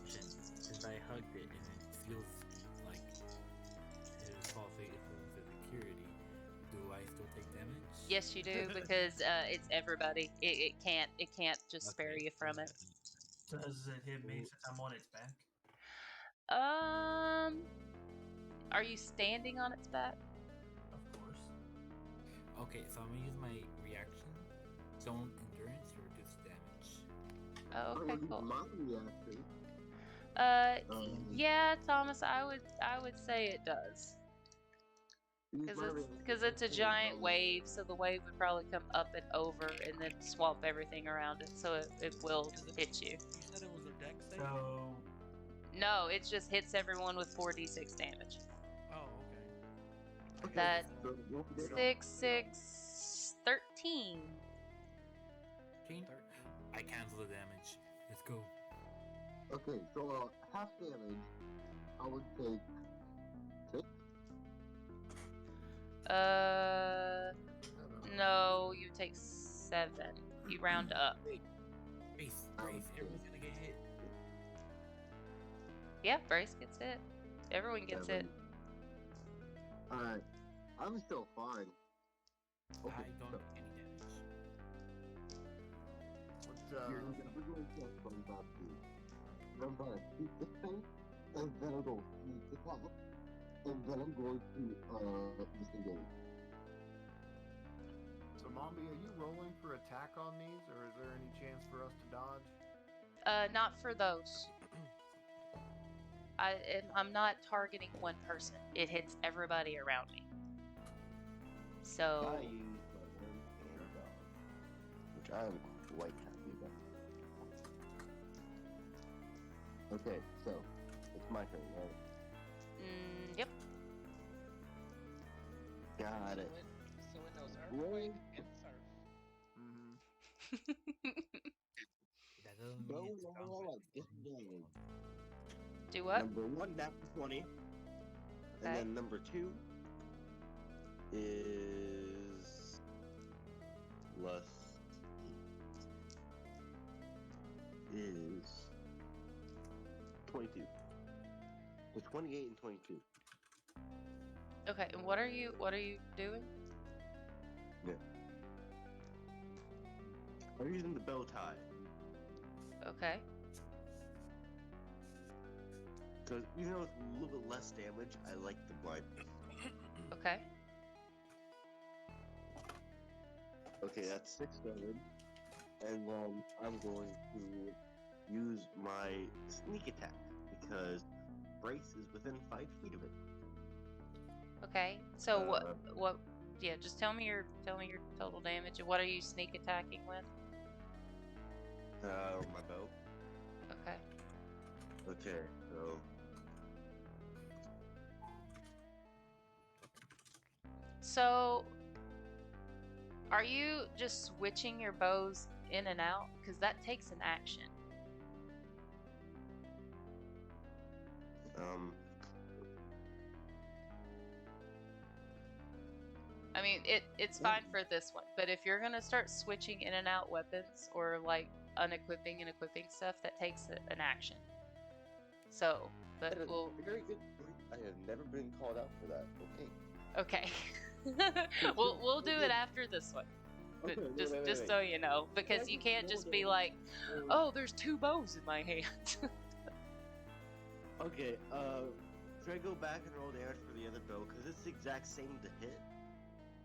Since I hugged it and it feels like it was falsely influenced as security, do I still take damage? Yes, you do, because it's everybody. It can't just spare you from it. Does it hit me since I'm on its back? Are you standing on its back? Of course. Okay, so I'm gonna use my reaction, zone endurance to reduce damage. Oh, okay, cool. My reaction. Yeah, Thomas, I would say it does. Because it's a giant wave, so the wave would probably come up and over and then swamp everything around it, so it will hit you. You said it was a dex save? So No, it just hits everyone with 4d6 damage. Oh, okay. That So, 6, 13. 13? I cancel the damage. Let's go. okay, so half damage, I would take 6. No, you take 7. You round up. Brace, everyone's gonna get hit. Yeah, Brace gets hit. Everyone gets hit. Alright, I'm still fine. I don't take any damage. We're going to check from that too. I'm gonna keep this thing, and then I'm going to sneak attack, and then I'm going to disengage. So Mombi, are you rolling for attack on these, or is there any chance for us to dodge? Not for those. I'm not targeting one person. It hits everybody around me. So I use my one and dodge, which I am quite happy about. Okay, so it's my turn, right? yep. Got it. So it knows earthquake and surf. Mm-hmm. That doesn't No, mean it's combat. disengage. Do what? Number 1, natural 20. Okay. And then number 2 is plus 8 is 22. So 28 and 22. Okay, and what are you doing? I'm using the bow tie. Okay. Because even though it's a little bit less damage, I like the blind. Okay. Okay, that's 6 damage. And then I'm going to use my sneak attack because Brace is within 5 feet of it. Okay. So what yeah, just tell me your total damage and what are you sneak attacking with? My bow. Okay. Okay, so So, are you just switching your bows in and out? Because that takes an action. I mean, it's fine for this one, but if you're gonna start switching in and out weapons or like unequipping and equipping stuff, that takes an action. So, but we'll. Very good. I have never been called out for that. Okay. we'll do it after this one. But Okay, just so you know, because you can't just be like, oh, there's 2 bows in my hand. Okay. Should I go back and roll damage for the other bow? Because it's the exact same to hit.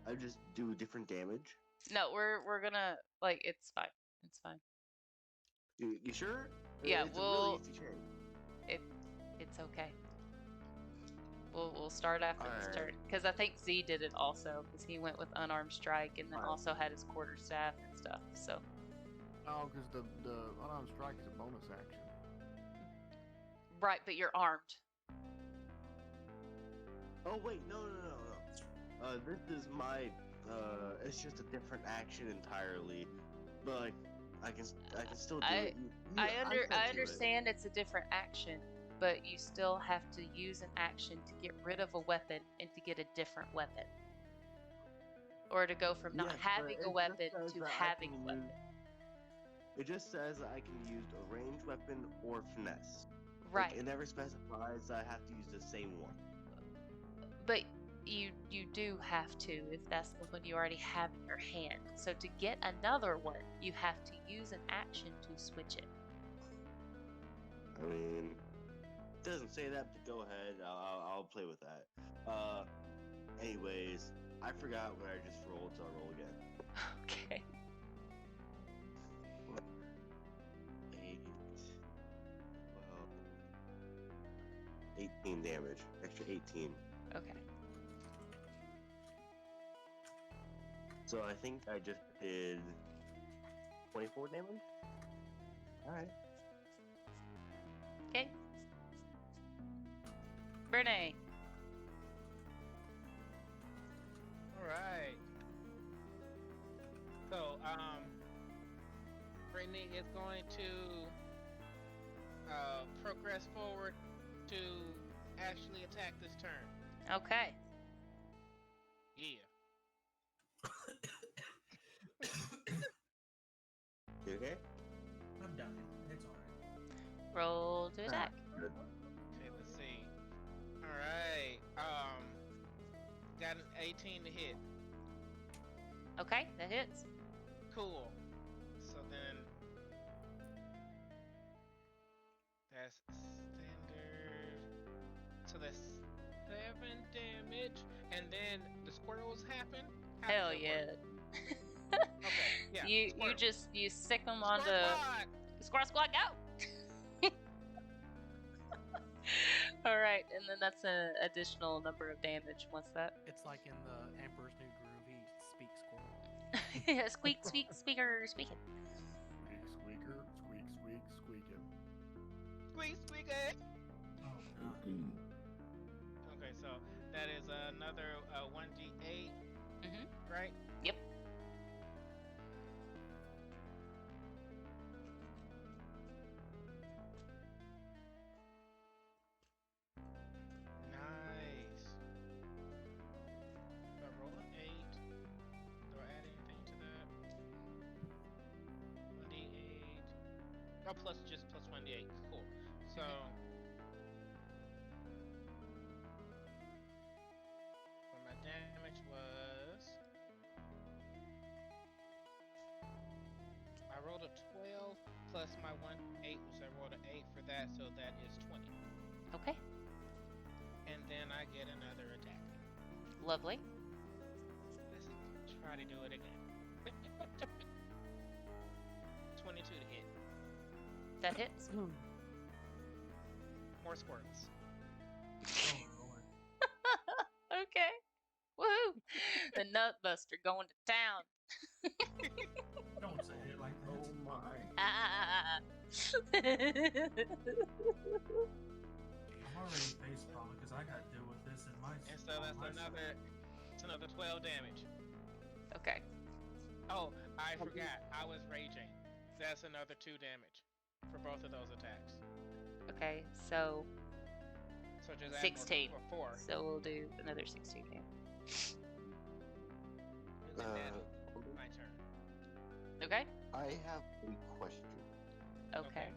I just do different damage. No, we're gonna like it's fine. It's fine. You sure? Yeah, it's we'll. a really easy change. It's okay. We'll start after this Alright. turn because I think Z did it also because he went with unarmed strike and then Alright. also had his quarterstaff and stuff. So Oh, because the unarmed strike is a bonus action. right, but you're armed. Oh wait, no. This is my. It's just a different action entirely, but like, I can still do it. I still do it. understand it's a different action, but you still have to use an action to get rid of a weapon and to get a different weapon, or to go from not Yes, but having it a just weapon says to that I having can a weapon. It just says that I can use a ranged weapon or finesse. Right, Like, it never specifies that I have to use the same one. but you do have to if that's the one you already have in your hand. So to get another one, you have to use an action to switch it. I mean, it doesn't say that, but go ahead. I'll play with that. Anyways, I forgot what I just rolled, so I'll roll again. Okay. 8, 12, 18 damage. Extra 18. Okay. So I think I just did 24 damage? Alright. Okay. Brene. Alright. So, Brittany is going to progress forward to actually attack this turn. Okay. Yeah. You okay? I'm dying. It's alright. Roll to attack. Good. Okay, let's see. Alright. Got an 18 to hit. Okay, that hits. Cool. So then that's standard. So that's 7 damage. And then the squirrels happen? How does Hell that yeah. work? Okay, yeah. You squirrels. you sick them Squirrel onto squad! squad go. All right, and then that's an additional number of damage. What's that? It's like in the Emperor's New Groove, he speaks squirrel. Yeah, squeak, squeak, speaker, speaking. Squeak, squeaker, squeak, squeak, squeaking. Squeak, squeak, eh? Oh god. Okay, so that is another 1d8, Mhm. right? Yep. Nice. So I roll an 8. Do I add anything to that? 1d8. Oh, just plus 1d8. Cool. So. So my damage was. I rolled a 12 plus my 1d8, so I rolled an 8 for that, so that is 20. Okay, And then I get another attack. lovely. Let's try to do it again. 22 to hit. That hits. More squirrels. Oh lord. Okay. Woohoo! The Nutbuster going to town. Don't say it like that. Oh my. Ah. I'm already face palming because I got to deal with this in my. And so that's on my another. side. That's another 12 damage. Okay. Oh, I forgot. I was raging. That's another 2 damage for both of those attacks. Okay, so So just add 16. more for 4. So we'll do another 16 damage. And then my turn. Okay. I have a question. Okay.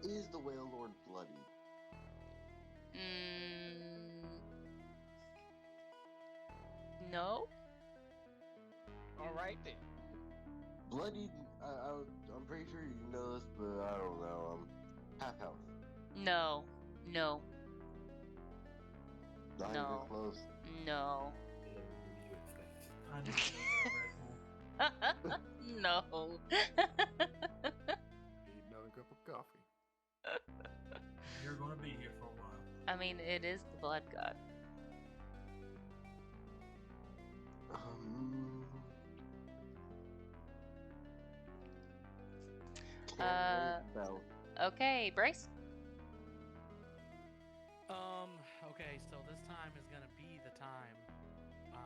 Is the Whale Lord bloody? No. All right then. Bloodied? I'm pretty sure you know this, but I don't know. Half health. No. No. Not No. even close. No. You expect. I need Red Bull. No. Need another cup of coffee. You're gonna be here for a while. I mean, it is the blood god. No. Okay, Brace. Okay, so this time is gonna be the time. I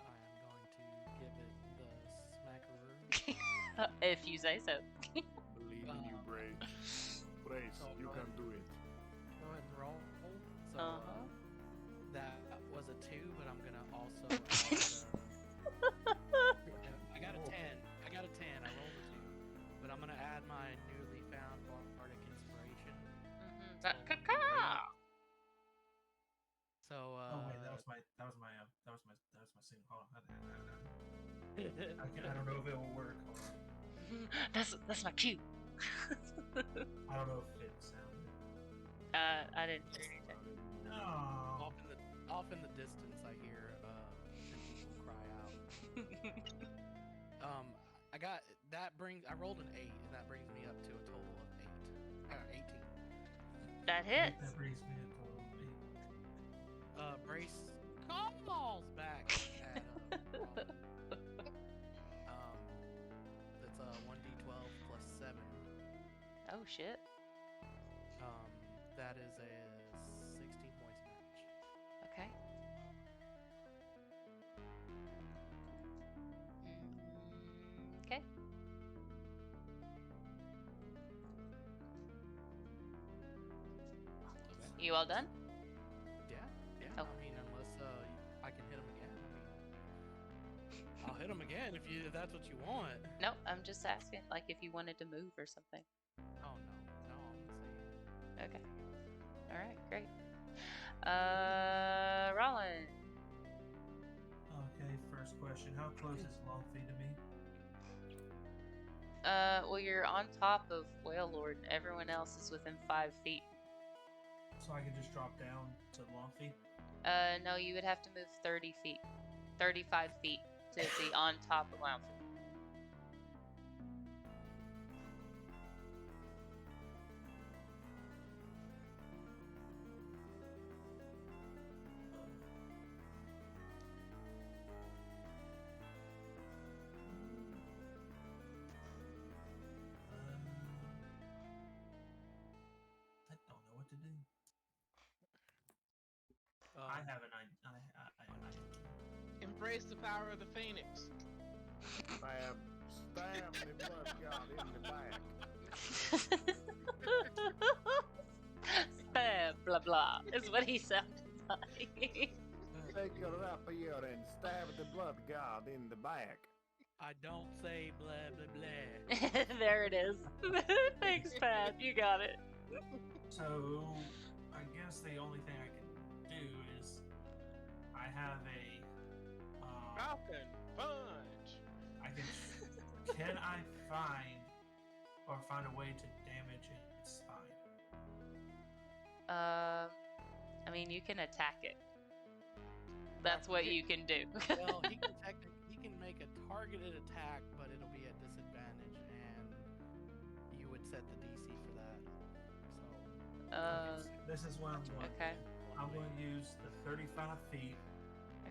am going to give it the smackaroo. If you say so. Believe in you, Brace. Brace, Oh, you go can ahead. do it. Go ahead and roll. So that was a 2, but I'm gonna also add I got a 10. I got a 10. I rolled a 2, but I'm gonna add my newly found bardic inspiration. So Oh wait, that was my single. Hold on. I don't know if it will work. Hold on. That's my cue. I don't know if it sounded. I didn't hear anything. No. Off in the distance, I hear some people cry out. I got that brings. I rolled an 8, and that brings me up to a total of 18. That hits. That brings me a total of 8. Brace calls back at that's 1d12 plus 7. Oh shit. That is a 16 points match. Okay. Okay. You all done? Yeah. Oh. I mean, unless I can hit him again. I mean, I'll hit him again if that's what you want. No, I'm just asking, like, if you wanted to move or something. Oh no, I'm saying. Okay. All right, great. Rollin. Okay, first question. How close is Longfeet to me? Well, you're on top of Whale Lord, and everyone else is within 5 feet. So I can just drop down to Longfeet? No, you would have to move 30 feet, 35 feet to be on top of Lounge. I don't know what to do. Um, I have an idea. Embrace the power of the phoenix. Stab the blood god in the back. Spam, blah blah, is what he sounded like. Take a rapier and stab the blood god in the back. I don't say blah blah blah. There it is. Thanks, Pat. You got it. So, I guess the only thing I can do is I have a Falcon punch. I can I find a way to damage its spine? I mean, you can attack it. That's what you can do. Well, he can make a targeted attack, but it'll be at disadvantage, and you would set the DC for that. So This is what I'm going. Okay. I'm going to use the 35 feet,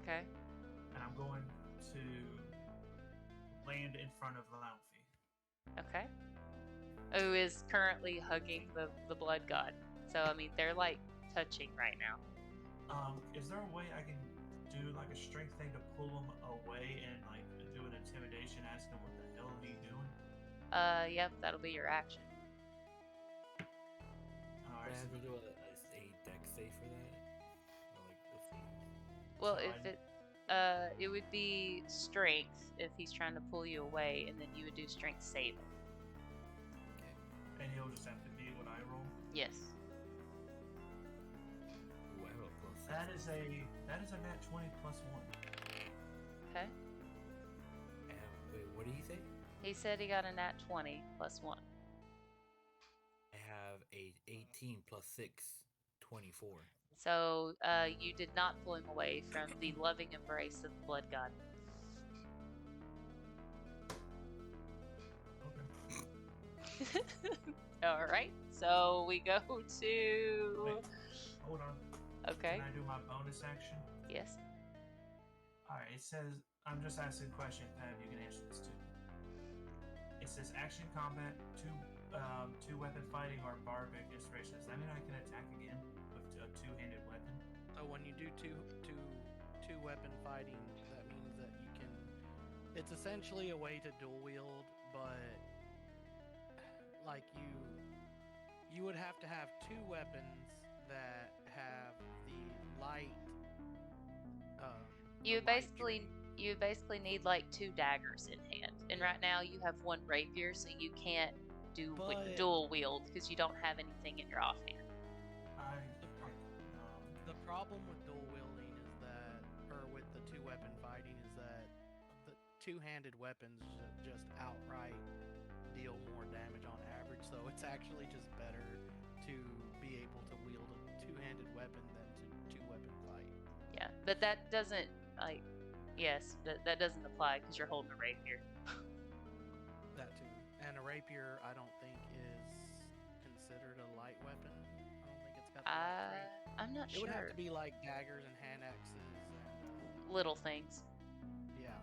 Okay. and I'm going to land in front of Launfy. Okay. Who is currently hugging the blood god. So, I mean, they're like touching right now. Is there a way I can do do like a strength thing to pull him away and like do an intimidation, ask him what the hell are you doing? Yep, that'll be your action. Alright, I so, have to do a deck save for that. Or like, let's see. Well, So if it would be strength if he's trying to pull you away, and then you would do strength saving. and he'll just have to beat what I roll. Yes. Ooh, I have a plus. That is a nat 20 plus 1. Okay. Wait, what did he say? He said he got a nat 20 plus 1. I have a 18 plus 6, 24. So you did not pull him away from the loving embrace of the blood god. Okay. All right. So we go to. Wait, hold on. Okay. Can I do my bonus action? Yes. Alright, it says, I'm just asking a question, Pam, you can answer this too. It says action combat, two weapon fighting, or barbaric inspiration. Does that mean I can attack again with a two-handed weapon? So when you do two weapon fighting, that means that you can. It's essentially a way to dual wield, but like you would have to have two weapons that have the light. You the light basically need like 2 daggers in hand, and right now you have 1 rapier, so you can't do But- dual wield because you don't have anything in your offhand. The problem with dual wielding is that, or with the two weapon fighting, is that the two-handed weapons just outright deal more damage on average. So it's actually just better to be able to wield a two-handed weapon than to two-weapon fight. Yeah, but that doesn't like. Yes, that doesn't apply because you're holding a rapier. That too. And a rapier, I don't think is considered a light weapon. I don't think it's got the light trait. I'm not It sure. would have to be like daggers and hand axes and Little things. yeah.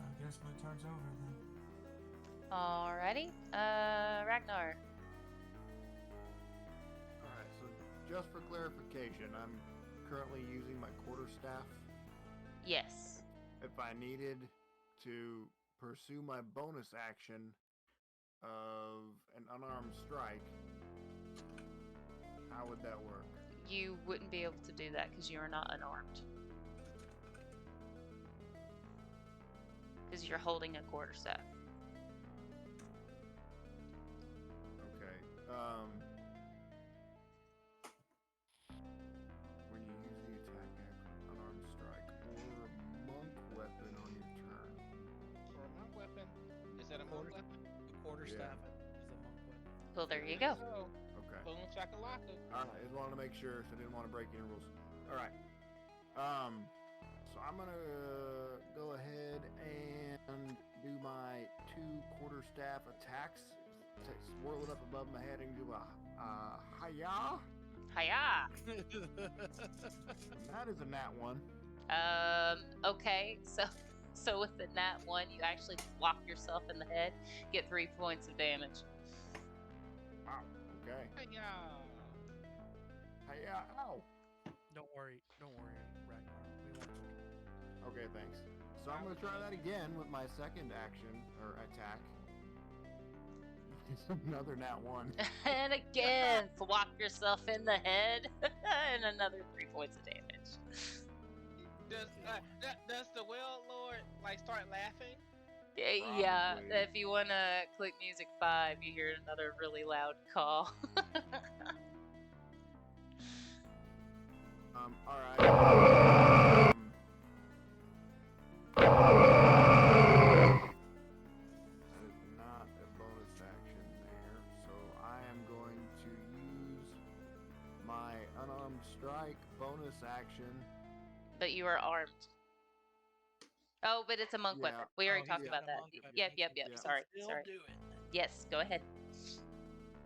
I guess my turn's over then. Alrighty. Ragnar. Alright, so just for clarification, I'm currently using my quarterstaff. Yes. If I needed to pursue my bonus action of an unarmed strike, how would that work? You wouldn't be able to do that because you are not unarmed. Because you're holding a quarterstaff. Okay. When you use the attack unarmed strike or monk weapon on your turn. For a monk weapon, is that a monk weapon? The quarterstaff is a monk weapon. Well, there you go. Okay. Boom shakalaka. Alright, I just wanted to make sure, so I didn't want to break any rules. Alright. So I'm gonna go ahead and do my 2 quarterstaff attacks. Swirl it up above my head and do a hiya. Hiya! That is a nat 1. Okay, so with the nat 1, you actually whop yourself in the head, get 3 points of damage. Wow. Okay. Hey-ya. Hiya. Ow. Don't worry, Ragnar. We won't. Okay, thanks. So I'm gonna try that again with my second action or attack. It's another nat 1. And again, whop yourself in the head, and another 3 points of damage. Does the well lord like start laughing? Yeah, Probably. if you want to click music 5, you hear another really loud call. Alright. That is not a bonus action there, so I am going to use my unarmed strike bonus action. But you are armed. Oh, but it's a monk Yeah. weapon. We already Oh, talked he's about got a that. monk weapon. Yep. Yeah. Sorry. Still Sorry. do it. Yes, go ahead.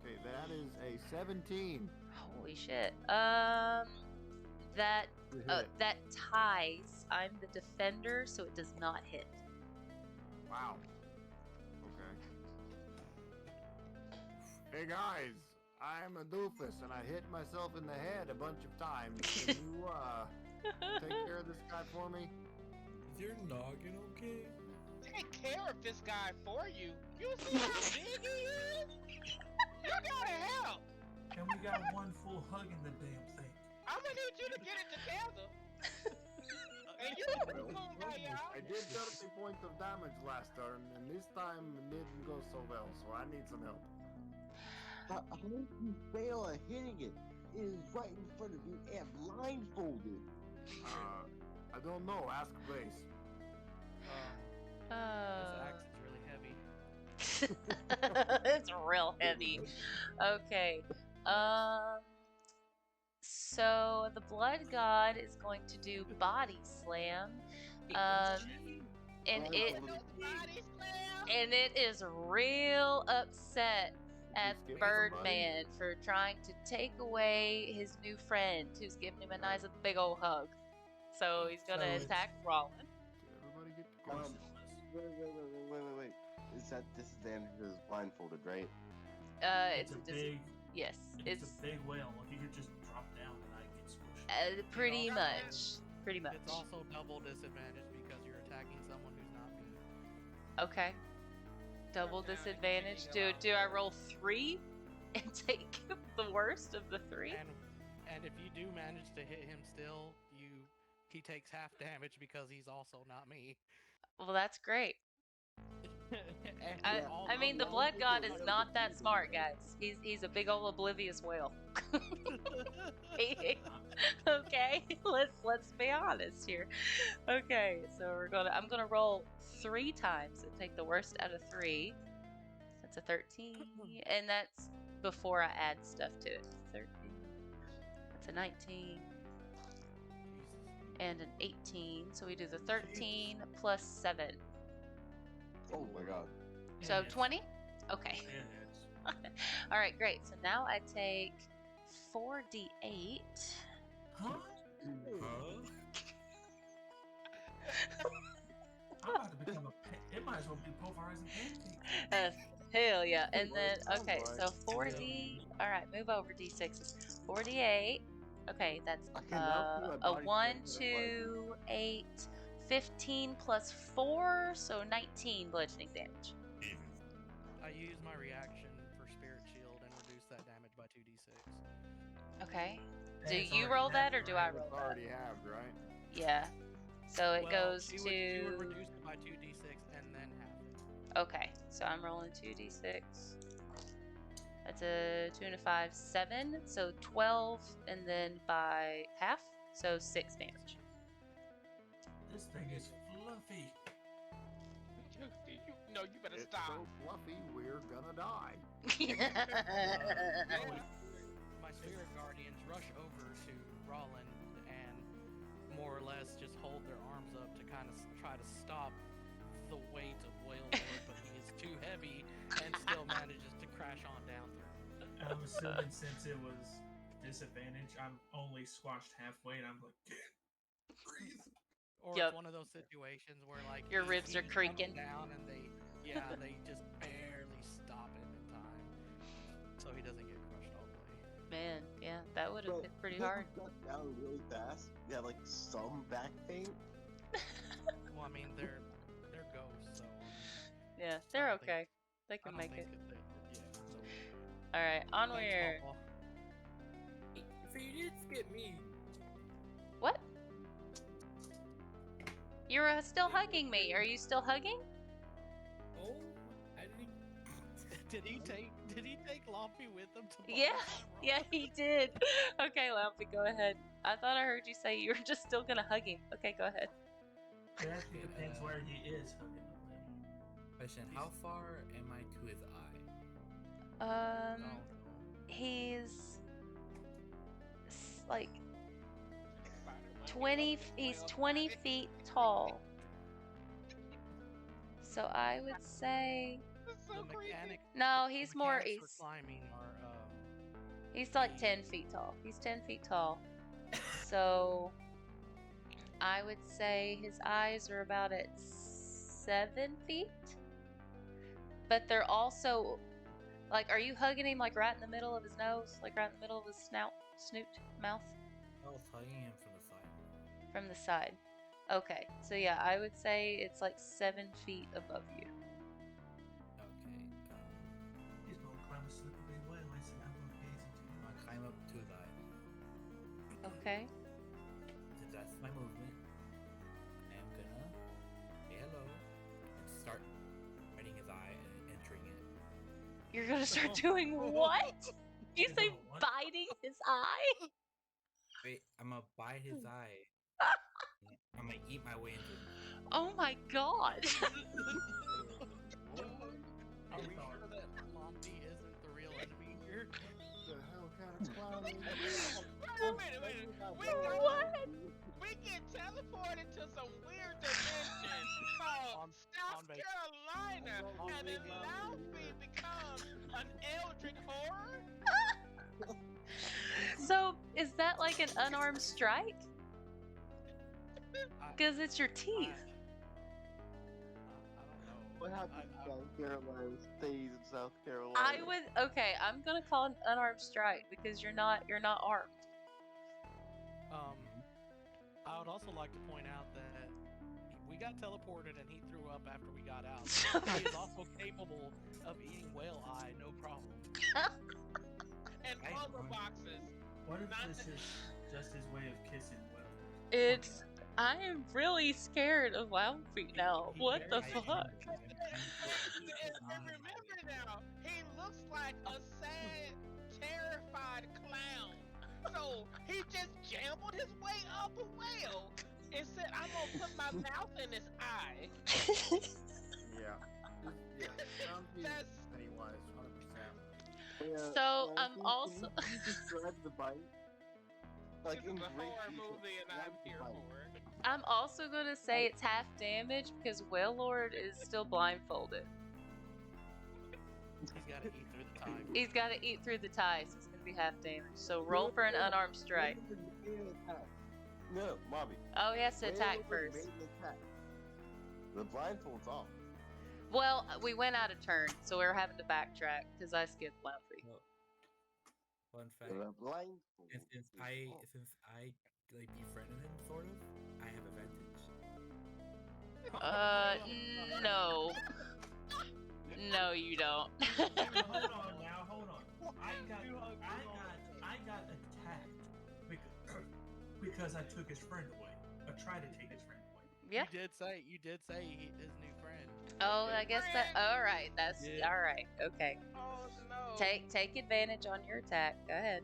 Okay, that is a 17. Holy shit. That To hit. that ties. I'm the defender, so it does not hit. Wow. Okay. Hey guys, I'm a doofus, and I hit myself in the head a bunch of times. Can you take care of this guy for me? Is your noggin okay? Take care of this guy for you. You see how big he is? You gotta help. And we got one full hug in the damn thing. I'm gonna need you to get it together. And you Well, I did 30 points of damage last turn, and this time it didn't go so well, so I need some help. How did you fail at hitting it? It is right in front of you and blindfolded. I don't know. Ask Blaze. This axe is really heavy. It's real heavy. Okay. So the blood god is going to do body slam. And it is real upset at Birdman for trying to take away his new friend who's giving him a nice big old hug. So he's gonna attack Rollin. Everybody get to go. Wait. Is that disadvantage is blindfolded, right? It's a big. yes, It's it's a big whale. Like you could just drop down and I get squished. pretty much. Pretty much. It's also double disadvantage because you're attacking someone who's not me. Okay. Double disadvantage. Do I roll 3 and take the worst of the 3? And if you do manage to hit him still, he takes half damage because he's also not me. Well, that's great. And I mean, the blood god is not that smart, guys. He's a big old oblivious whale. Okay, let's be honest here. Okay, so I'm gonna roll 3 times and take the worst out of 3. That's a 13, and that's before I add stuff to it. 13. That's a 19. And an 18. So we do the 13 plus 7. Oh my god. So 20? Okay. All right, great. So now I take 4d8. Huh? I'm about to become it might as well be pulverizing pancake. Hell yeah. And then, okay, so 4d. All right, move over d6. 4d8. Okay, that's a 1, 2, 8, 15 plus 4, so 19 bludgeoning damage. I use my reaction for Spirit Shield and reduce that damage by 2d6. Okay. Do you roll that or do I roll that? Already have, right? Yeah. So it goes she to. would reduce it by 2d6 and then half it. Okay, so I'm rolling 2d6. That's a 2 and a 5, 7. So 12, and then by half, so 6 damage. This thing is fluffy. No, you better It's stop. so fluffy, we're gonna die. My spirit guardians rush over to Rollin and more or less just hold their arms up to kind of try to stop the weight of Whale Lord, but he is too heavy and still manages to crash on down through. I'm assuming since it was disadvantage, I'm only squashed halfway, and I'm like, breathe. Or Yep. it's one of those situations where like Your ribs are he's creaking. coming down and they just barely stop him in time, so he doesn't get crushed all the way. Man, yeah, that would have been pretty hard. Got down really fast. You have like some back pain. Well, I mean they're ghosts, so Yeah, they're don't think- okay. They I can don't make think it. that so All right, thanks, onward. Pawpaw. So you did skip me. What? You're still hugging me. Are you still hugging? Oh, I didn't. Did he take Lumpy with him to Yeah, Boston, Rob? yeah, he did. Okay, Lampy, go ahead. I thought I heard you say you were just still gonna hug him. Okay, go ahead. It actually depends where he is hugging the lady. Question: how far am I to his eye? Oh, He's like 20. He's 20 feet tall. So I would say That's so the creepy. mechanic. no. He's the more. mechanics He's for climbing are he's like 10 feet tall. He's 10 feet tall. So I would say his eyes are about at 7 feet. But they're also Like, are you hugging him like right in the middle of his nose, like right in the middle of his snoot, mouth? I was hugging him from the side. From the side. Okay, so yeah, I would say it's like 7 feet above you. Okay. He's gonna climb a slippery way and say, I'm gonna gaze into I'm you. gonna climb up to his eye. Okay. Since that's my movement, I am gonna say hello and start biting his eye and entering it. You're gonna start doing what? You You're say gonna what? biting his eye? Wait, I'm gonna bite his eye. I'm gonna eat my way into it. Oh my god. Are we sure that Monty isn't the real enemy here? The hell kind of clown is this? Wait a minute. We get teleported to some weird dimension called South on base. Carolina, On and then base. Laufey becomes an eldritch horror. So, is that like an unarmed strike? Because it's your teeth. I don't know. What happens in South Carolina stays in South Carolina. I would. Okay, I'm gonna call it an unarmed strike because you're not armed. I would also like to point out that we got teleported and he threw up after we got out. He is also capable of eating whale eye, no problem. And Nice other one. boxes. What if Not- this is just his way of kissing Will? It's. I am really scared of Laufey now. What the I- fuck? And remember now, he looks like a sad, terrified clown. So he just jambled his way up a whale and said, I'm gonna put my mouth in his eye. Yeah. Yeah. Sounds good. That's Pennywise, 100%. Yeah, So, I I'm think- also- Can you describe the bite? Like this in is a great horror detail, movie and I'm describe the here bite. for it. I'm also gonna say it's half damage because Wailord is still blindfolded. He's got to eat through the time. He's got to eat through the tie, so it's gonna be half damage. So roll for an unarmed strike. No, Bobby. Oh, he has to attack Wailord first. made an attack. The blindfold's off. Well, we went out of turn, so we're having to backtrack because I skipped Laufey. Well, fun fact. The blindfold. Since is I off. like befriended him sort of, I have advantage. No. No, you don't. Hold on now, hold on. I got attacked because I took his friend away. Or tried to take his friend away. Yeah. You did say his new friend. Oh, I guess that. All right. That's Yeah. all right. Okay. Oh no. Take advantage on your attack. Go ahead.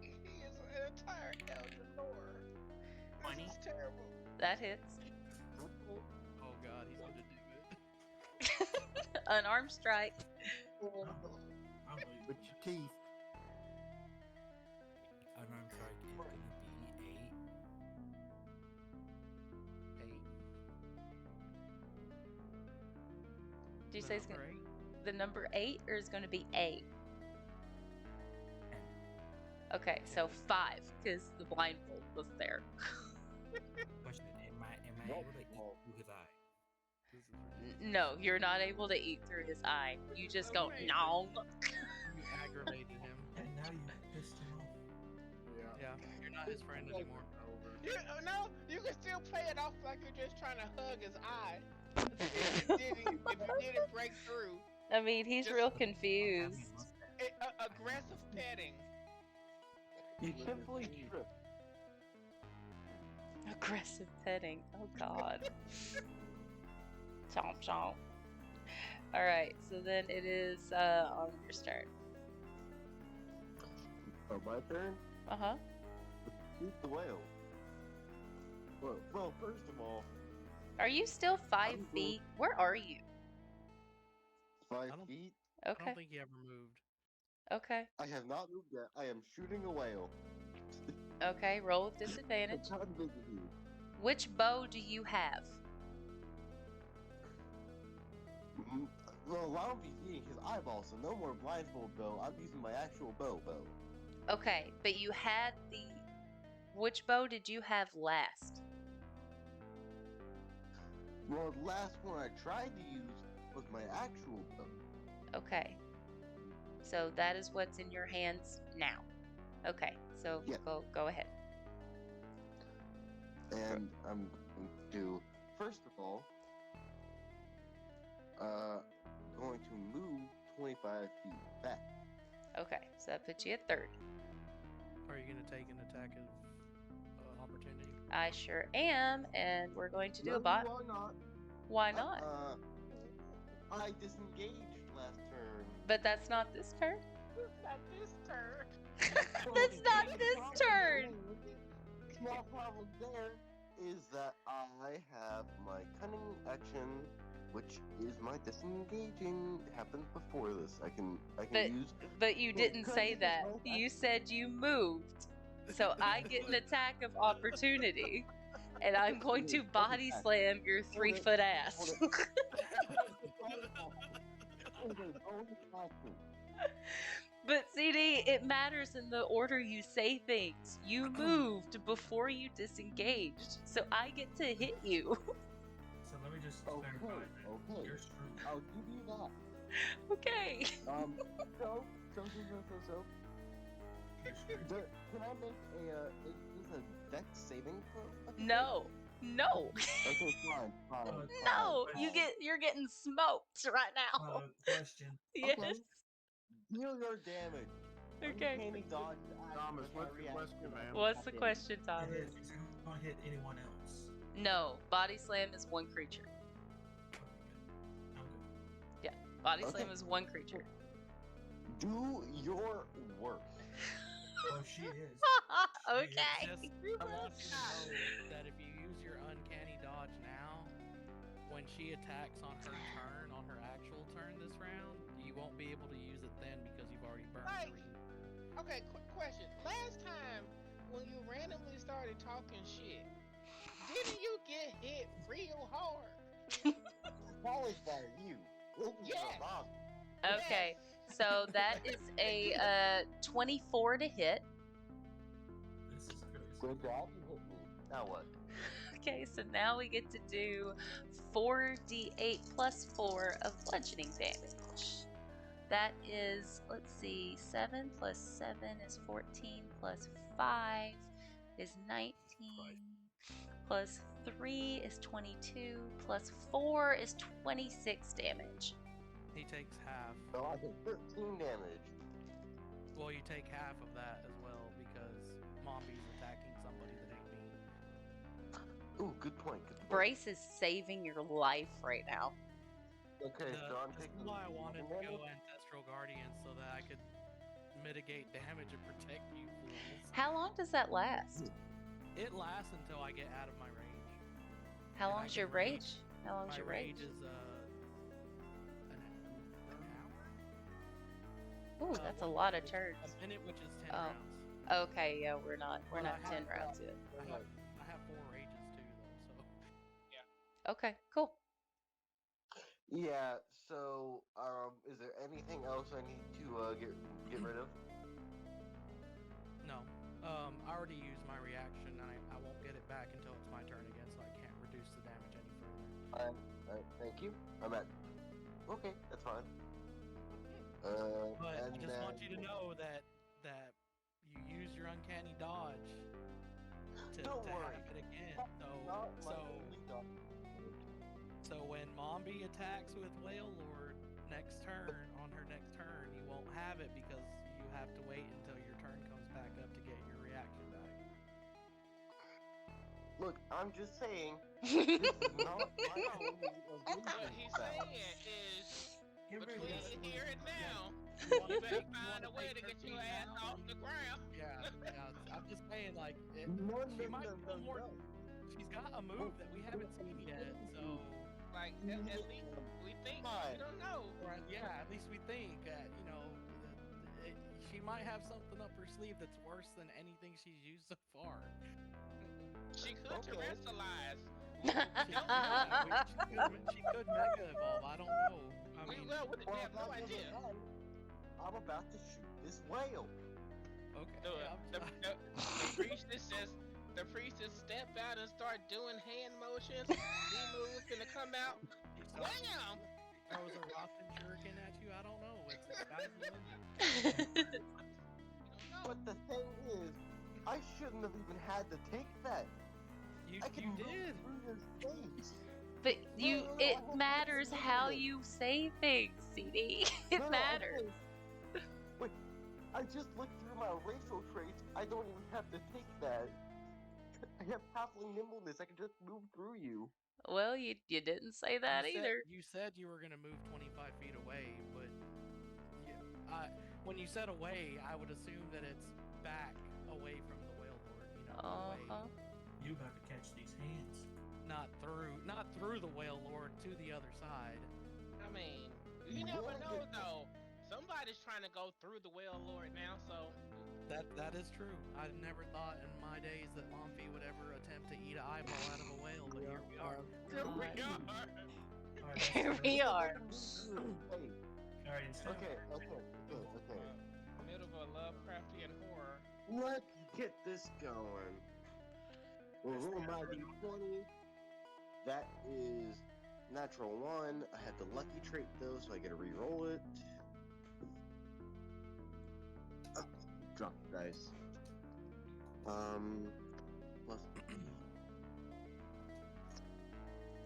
He is an entire elder lord. This 20. is terrible. That hits. Oh god, he's gonna do it. Unarmed strike. I'm leaving. With your teeth. Unarmed strike is gonna be 8. 8. Did you say it's gonna, the number 8 or is going to be A? Okay, so 5 because the blindfold was there. Question: Am I able to eat through his eye? No, you're not able to eat through his eye. You just go Okay. no. You aggravated him. And now you pissed him off. Yeah. Yeah, you're not his friend anymore. Over. No, you can still play it off like you're just trying to hug his eye. if you didn't break through. I mean, he's Just- real confused. Aggressive petting. You simply trip. Aggressive petting. Oh god. Chomp chomp. Alright, so then it is on your turn. Oh, my turn? Uh-huh. Shoot the whale. Well, first of all, Are you still 5 I'm feet? Where are you? 5 don't- feet. I Okay. don't think he ever moved. Okay. I have not moved yet. I am shooting a whale. Okay, roll with I'm disadvantage. trying to visit you. Which bow do you have? Well, Ronald be eating his eyeball, so no more blindfold bow. I'm using my actual bow. Okay, but you had the... Which bow did you have last? Well, the last one I tried to use was my actual bow. Okay. So that is what's in your hands now. Okay. So Yeah. go ahead. And I'm going to, first of all, going to move 25 feet back. Okay. So that puts you at third. Are you gonna take an attack of opportunity? I sure am, and we're going to do No, a bot. you are not. Why not? I disengaged last turn. But that's not this turn. Not this turn. That's not this turn. Small problem there is that I have my cunning action, which is my disengaging. Happened before this. I can use. But you didn't say that. You said you moved. So I get an attack of opportunity. And I'm going to body slam your 3-foot ass. But CD, it matters in the order you say things. You moved before you disengaged. So I get to hit you. So let me just Okay, clarify that. okay. You're screwed. I'll give you that. Okay. So. You're screwed. Can I make is this a dex saving throw? No. No. Okay, fine. No. You're getting smoked right now. Question. Yes. Okay. Deal your damage. Okay. Uncanny dodge. Thomas, what's the question, man? What's the question, Thomas? Is it going to hit anyone else? No. Body slam is one creature. I'm good. Body slam Okay. is one creature. Do your work. Oh, she is. Okay. Just, I want you to know that if you use your uncanny dodge now, when she attacks on her turn, on her actual turn this round, you won't be able to use it then because you've already burned Right. 3. Okay, quick question. Last time when you randomly started talking shit, didn't you get hit real hard? Followed by you. Yes. Okay. So that is a 24 to hit. This is crazy. Good job. You hit me. Now what? Okay, so now we get to do 4d8 plus 4 of bludgeoning damage. That is, let's see, 7 plus 7 is 14 plus 5 is 19 plus 3 is 22 plus 4 is 26 damage. He takes half. So I did 13 damage. Well, you take half of that as well because Mombi's attacking somebody that ain't me. Ooh, good point. Good point. Brace is saving your life right now. Okay, so I'm That's taking. why I wanted to go damage. Ancestral Guardian so that I could mitigate damage and protect you fools. How long does that last? It lasts until I get out of my range. How And I long's can your rage? How long's My your rage rage? is an hour. Ooh, that's a one lot minute, of turns. A minute, which is 10 Oh. rounds. Okay, yeah, we're not Well, I 10 have, rounds yet. I have 4 rages too, though. So Okay, cool. Yeah. So, is there anything else I need to get rid of? no, I already used my reaction, and I won't get it back until it's my turn again, so I can't reduce the damage any further. Thank you. I'm at. Okay, that's fine. But and I just want then- you to know that you use your uncanny dodge to Don't worry. have it again. Not my So only dodge. so when Mombi attacks with Whale Lord next turn, on her next turn, you won't have it because you have to wait until your turn comes back up to get your reaction back. Look, I'm just saying. This is not my only What illusion he's spell. saying is, Get rid of between this. here and now, You wanna you better take- you find wanna a way take to get 13 your ass now? off the ground. Yeah, I'm just saying, like, No, she no, might no, still no, more. no. She's got a move that we haven't seen yet, so Like, at least we think. Fine. We don't know. or, yeah, at least we think, she might have something up her sleeve that's worse than anything she's used so far. She could Okay. terrestrialize. She could mega evolve. I don't know. I We mean, have no idea. I'm about to shoot this whale. okay. The, yeah, the, the, the priestess says, the priestess step out and start doing hand motions. D moves gonna come out. Wham! throws a rotten shuriken at you. I don't know. It's the sky's the limit. But the thing is, I shouldn't have even had to take that. I can move did. through your space. But you, No, it I have matters to how do it. you say things, CD. It No, matters. Wait, I just looked through my racial traits. I don't even have to take that. I have halfling nimbleness. I can just move through you. Well, you didn't say that either. You said you were gonna move 25 feet away, but when you said away, I would assume that it's back away from the whale lord. You know, away. You about to catch these hands. Not through the whale lord to the other side. I mean, you never know though. Somebody's trying to go through the whale lord now, so That is true. I never thought in my days that Lumpy would ever attempt to eat an eyeball out of a whale, but here we are. here we are. Alright, Here we are. Hey, Alright, instead okay. Middle of a Lovecraftian horror. Let's get this going. We'll roll my d20. That is natural 1. I had the lucky trait though, so I gotta re-roll it. Drop the dice. Plus.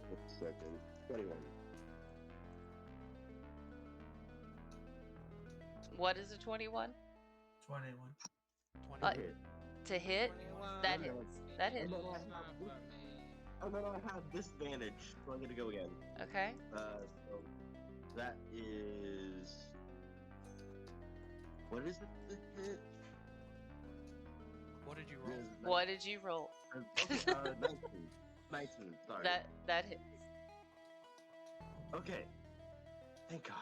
Wait a second. 21. What is a 21? 21. Hit. To hit? 21. That hits. That hits. And then I have disadvantage, so I'm gonna go again. Okay. So that is. What is it? The hit? What did you roll? What did you roll? Okay, 19. 19, sorry. That hits. Okay. Thank God.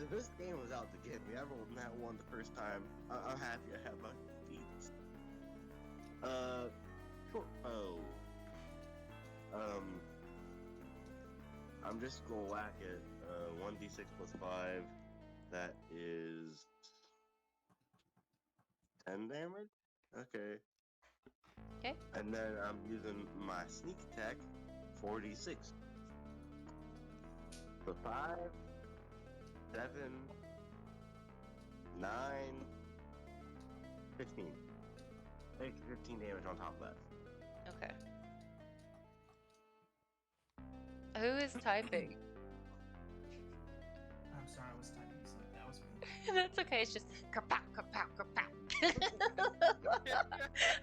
This game was out to get me. I rolled that one the first time. I'm happy I have my feet. Short bow. I'm just gonna whack it. 1d6 plus 5. That is 10 damage? Okay. Okay. And then I'm using my sneak attack, 4d6. So 5, 7, 9, 15. Take 15 damage on top of that. Okay. Who is typing? I'm sorry, I was typing something. That was me. That's okay. It's just kapow, kapow, kapow.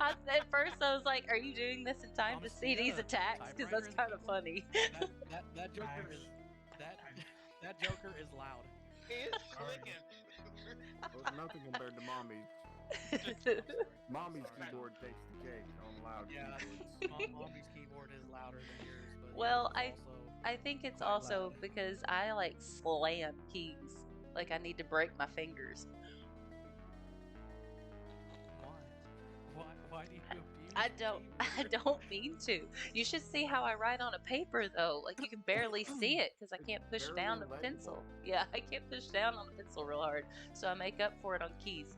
At first, I was like, "Are you doing this in time to see these attacks?" Because that's kind of funny. That joker is that joker is loud. It's clicking. Well, nothing compared to Mommy's. Mommy's keyboard takes the cake on loud keyboards. Mommy's keyboard is louder than yours, but Well, yours is I think it's quite also loud. because I like slam keys. Like I need to break my fingers. Why do you abuse I the don't. keyboard? I don't mean to. You should see how I write on a paper, though. Like you can barely see it because I can't push Barely down a illegible. pencil. Yeah, I can't push down on a pencil real hard, so I make up for it on keys.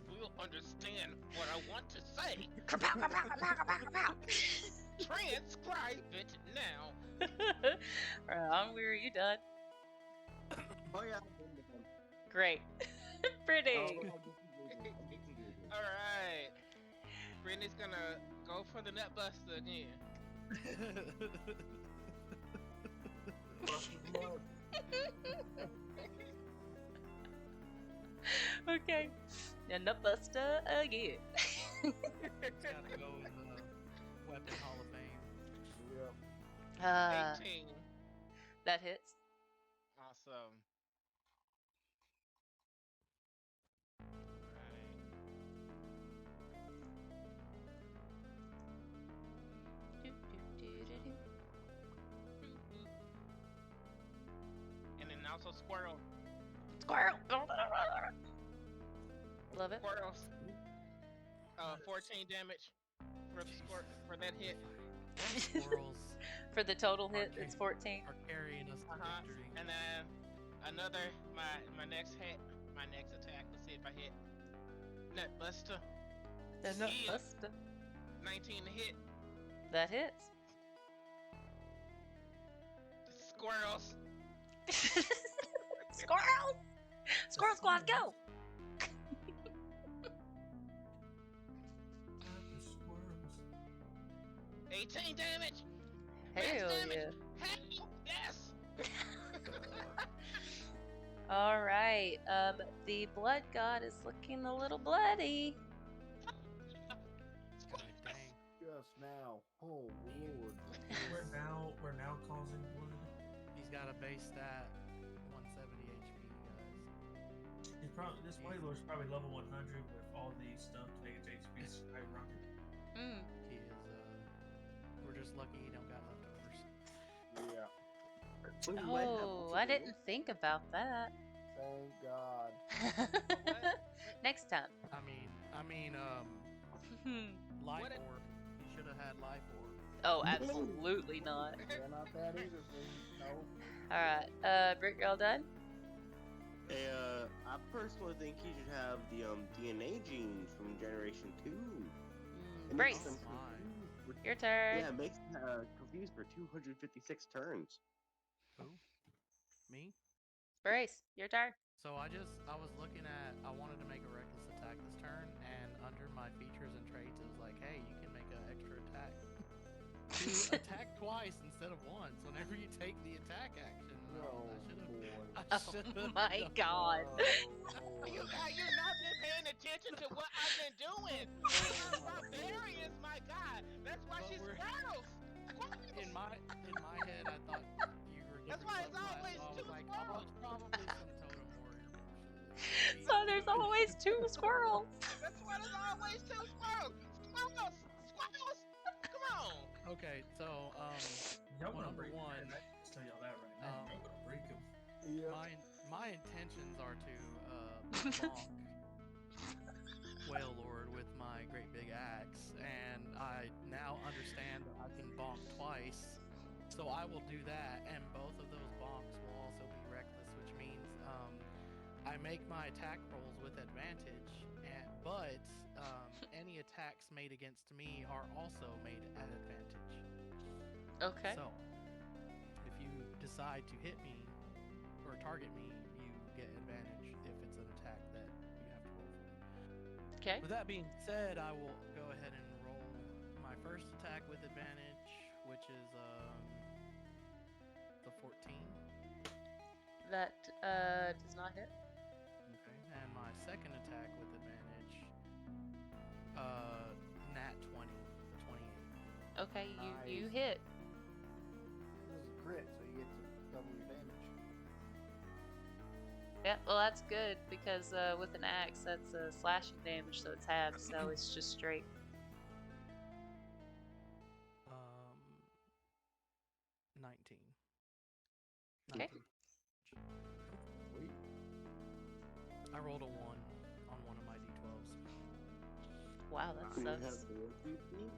You will understand what I want to say. Kapow, kapow, kapow, kapow, kapow. Transcribe it now. Alright, Weir, you done? Oh yeah. Great. Pretty. All right. Brittany's gonna go for the nut buster again. Okay. And the buster again. It's gotta go in the Weapon Hall of Fame. Yeah. 18. That hits. Awesome. And then also squirrel. Squirrel. Love it. Squirrels. 14 damage for the for that hit. Squirrels For the total hit, it's 14. are carrying us to victory. And then another my next hit, my next attack. Let's see if I hit. Nut buster. The nut Yeah. buster. 19 to hit. That hits. Squirrels. Squirrels! Squirrel Squad, go! The squirrels. 18 damage. Hell Max damage. yeah. Hell yes. All right. The blood god is looking a little bloody. God dang. Just now. Oh lord. We're now causing blood. He's got a base stat 170 HP, guys. He's probably this Wailord's probably level 100 with all these stuff to make his HP skyrocket. Mm. He is. We're just lucky he don't got leftovers. Yeah. Oh, I didn't think about that. Thank God. Next time. I mean, life What a- orb. He should have had life orb. Oh, absolutely not. Yeah, not that either, please. No. All right. Britt, you're all done? I personally think he should have the DNA genes from Generation 2. It makes Brace, them Fine. confused your turn. Yeah, it makes them confused for 256 turns. Who? Me? Brace, your turn. So I was looking at, I wanted to make a reckless attack this turn, and under my features and traits, it was like, hey, you can make an extra attack. To attack twice instead of once whenever you take the attack action. And Oh, I should Oh have. my god. You not been paying attention to what I've been doing. I'm barbarians, my God. That's why But she's we're- squirrels. In my head, I thought you were That's different why it's subclass, always so I was two like, squirrels. oh, it's probably some totem warrior bullshit. So there's always two squirrels. That's why there's always two squirrels. Squirrels. Squirrels. Come on. Okay, so Y'all Well, gonna number break one, him. I can just tell y'all that right now. Y'all gonna break him. Yeah. my intentions are to bonk Whale Lord with my great big axe, and I now understand that I can bonk twice, so I will do that, and both of those bonks will also be reckless, which means I make my attack rolls with advantage, but any attacks made against me are also made at advantage. Okay. So, if you decide to hit me or target me, you get advantage if it's an attack that you have to roll for. Okay. With that being said, I will go ahead and roll my first attack with advantage, which is the 14. That does not hit. Okay. And my second attack with advantage, nat 20, 28. Okay, you Nice. hit. This is a crit, so you get to double your damage. Yeah, well that's good because with an axe that's slashing damage, so it's halved, so it's just straight. 19. Okay. 19. Sweet. I rolled a 1 on one of my d12s. Wow, that Can you have sucks. the lucky feet?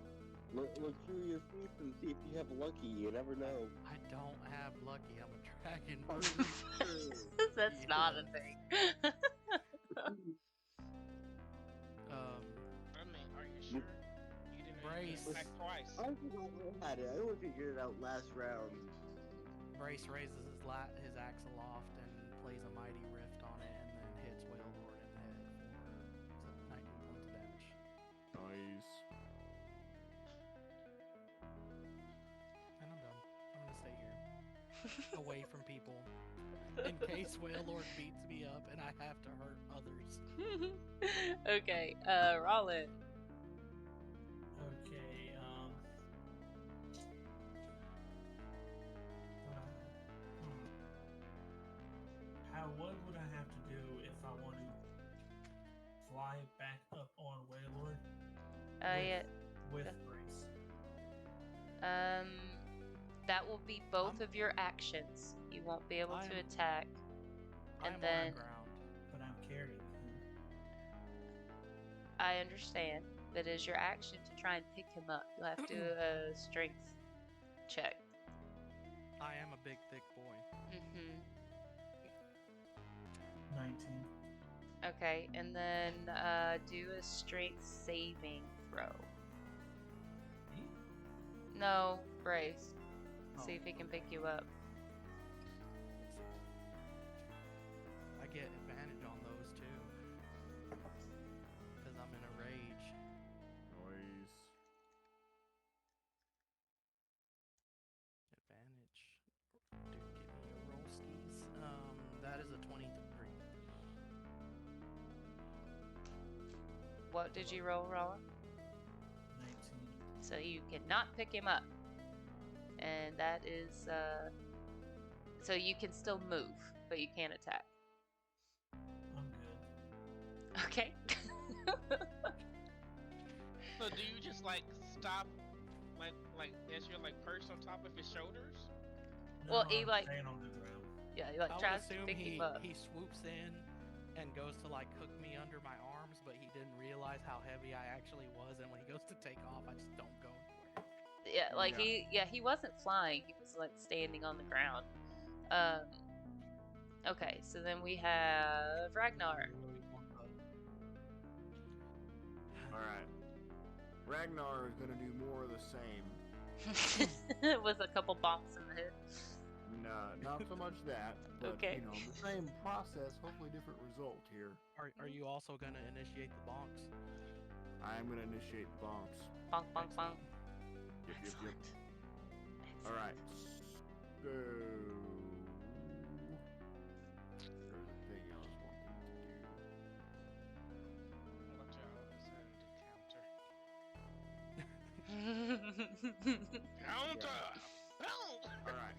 Look through your feet and see if you have lucky. You never know. I don't have lucky. I'm a dragon. That's not a thing. I mean, are you sure? You didn't Brace. attack twice. I forgot I had it. I only figured it out last round. Brace raises his axe aloft and plays a mighty rift on it, and then hits Whale Lord in the head for 19 points of damage. Nice. And I'm done. I'm gonna stay here, away from people, in case Whale Lord beats me up and I have to hurt others. Okay, Rollin. Okay, what would I have to do if I want to fly back up on Waylord Yeah. with Yeah. Brace? That will be both of your actions. You won't be able to I'm- attack. I'm And then on the ground. But I'm carrying him. I understand that is your action to try and pick him up. You'll have to do a strength check. I am a big, thick boy. Mm-hmm. 19. Okay, and then do a strength saving throw. No, Brace. Oh, See if he can okay. pick you up. I get advantage on those too. Because I'm in a rage. Noise. Advantage. Dude, give me your roll skis. That is a 23. What did you roll, Rolla? 19. So you cannot pick him up. And that is, so you can still move, but you can't attack. I'm good. Okay. So do you just like stop, like as you're like perched on top of his shoulders? No, Well, he, I'm like- staying on the ground. Yeah, he like I would tries to assume pick him up. he swoops in and goes to like hook me under my arms, but he didn't realize how heavy I actually was, and when he goes to take off, I just don't go anywhere. Yeah, like Yeah. he wasn't flying. He was like standing on the ground. Okay, so then we have Ragnar. Alright. Ragnar is gonna do more of the same. With a couple bonks in the head. No, not so much that, but Okay. you know, the same process, hopefully different result here. Are you also gonna initiate the bonks? I'm gonna initiate bonks. Bonk, bonk, bonk. Yep, yep, yep. Excellent. Alright. So there's a thing I was wanting to do. What y'all decided to counter? Counter! No! Alright.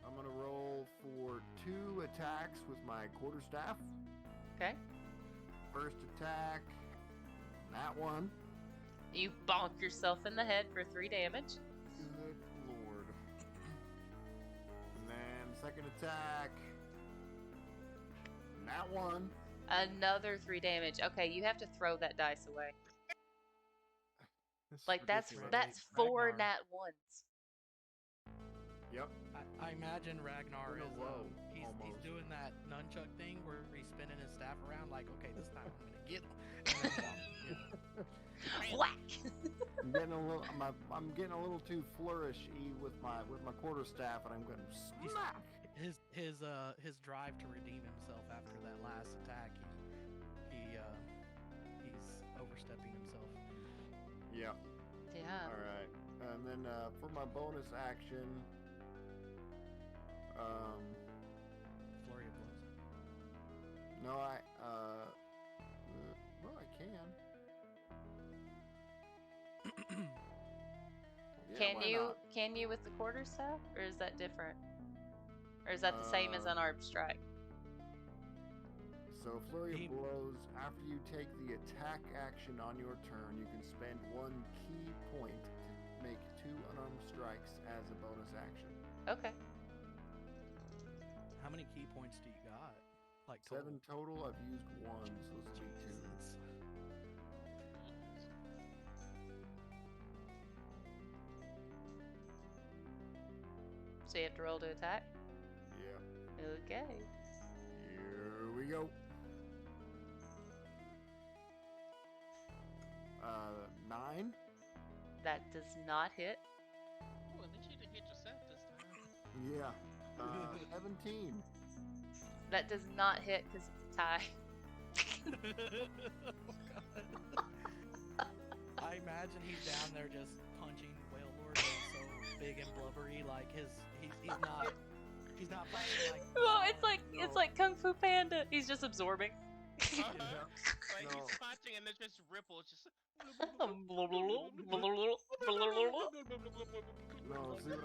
I'm gonna roll for 2 attacks with my quarterstaff. Okay. First attack, that one. You bonk yourself in the head for 3 damage. Good lord. And then second attack, that one. Another 3 damage. Okay, you have to throw that dice away. This is Like that's ridiculous. 4 Ragnar. nat ones. Yep. I imagine Ragnar In a is row, he's almost. doing that nunchuck thing where he's spinning his staff around like, okay, this time I'm gonna get him. And then, Whack! I'm getting a little too flourishy with my quarterstaff, and I'm going to smack. his drive to redeem himself after that last attack, he's overstepping himself. Yeah. Yeah. All right. And then for my bonus action, Flurry of blows. no, well, I can. Yeah, why not? Can you with the quarterstaff, or is that different? Or is that the same as unarmed strike? So flurry He- of blows. After you take the attack action on your turn, you can spend 1 key point to make 2 unarmed strikes as a bonus action. Okay. How many key points do you got? Like total? 7 total. I've used 1, so this will be 2. Jesus. So you have to roll to attack? Yeah. Okay. Here we go. 9. That does not hit. Ooh, at least you didn't hit yourself this time. Yeah. 17. That does not hit because it's a tie. I imagine he's down there just punching Whale Lord. He's so big and blubbery, like he's not fighting like. Well, it's like Kung Fu Panda. He's just absorbing. Like No. he's punching and there's just ripples, just. No, see what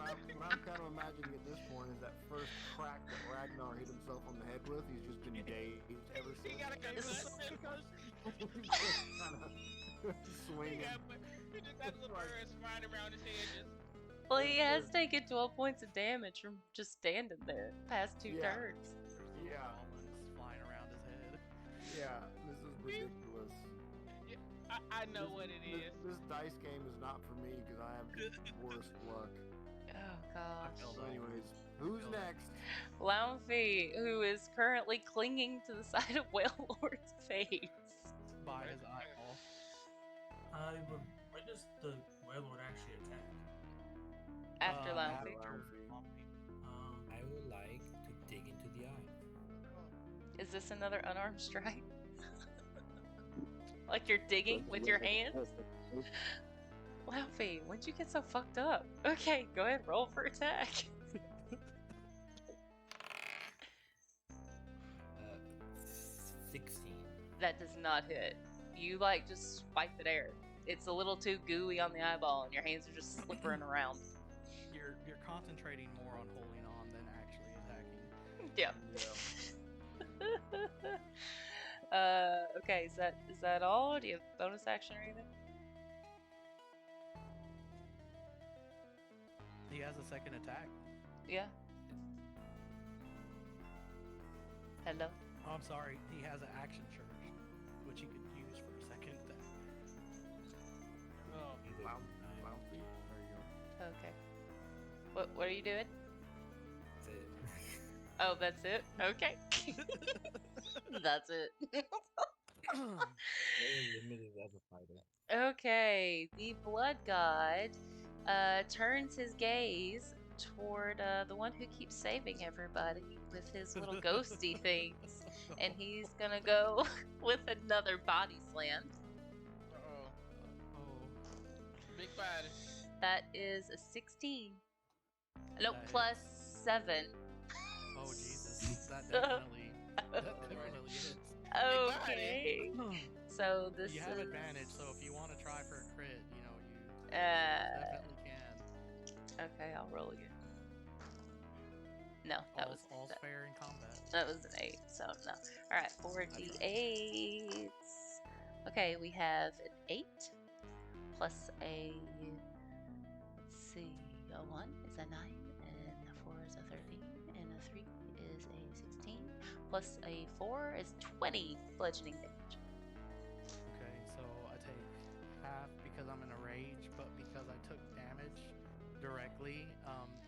I'm kind of imagining at this point is that first crack that Ragnar hit himself on the head with. He's just been dazed ever He since. gotta go Swinging. He just got little birds flying around his head. Just. Well, he has taken 12 points of damage from just standing there past 2 Yeah. turns. Yeah. Ballins flying around his head. Yeah, this is ridiculous. I know what it is. This dice game is not for me because I have the worst luck. Oh gosh. So anyways, who's next? Launfy, who is currently clinging to the side of Whale Lord's face. By his eyeball. When does the Wailord actually attack? After After Lampy. Lampy. I would like to dig into the eye. Is this another unarmed strike? Like you're digging with your hands? Lampy, when'd you get so fucked up? Okay, go ahead, roll for attack. 16. That does not hit. You like just swipe at air. It's a little too gooey on the eyeball, and your hands are just slippering around. You're concentrating more on holding on than actually attacking. Yeah. Okay, is that all? Do you have bonus action or anything? He has a second attack. Yeah. Hello? Oh, I'm sorry. He has an action charge, which he could use for a second attack. Oh, Lampy? There you go. Okay. What are you doing? That's it. Oh, that's it? Okay. That's it. Very limited as a fighter. Okay, the blood god turns his gaze toward the one who keeps saving everybody with his little ghosty things, and he's gonna go with another body slam. uh-oh. Oh, Big body. That is a 16. Nope, That plus 7. oh Jesus! That definitely hits. Okay. So this You have is advantage, so if you want to try for a crit, you know you definitely can. Okay, I'll roll again. No, that was All's fair in combat. that was an 8, so no. Alright, 4d8s. Okay, we have an 8 plus a, let's see, a 1 is a 9, and a 4 is a 13, and a 3 is a 16, plus a 4 is 20 bludgeoning damage. Okay, so I take half because I'm in a rage, but because I took damage directly,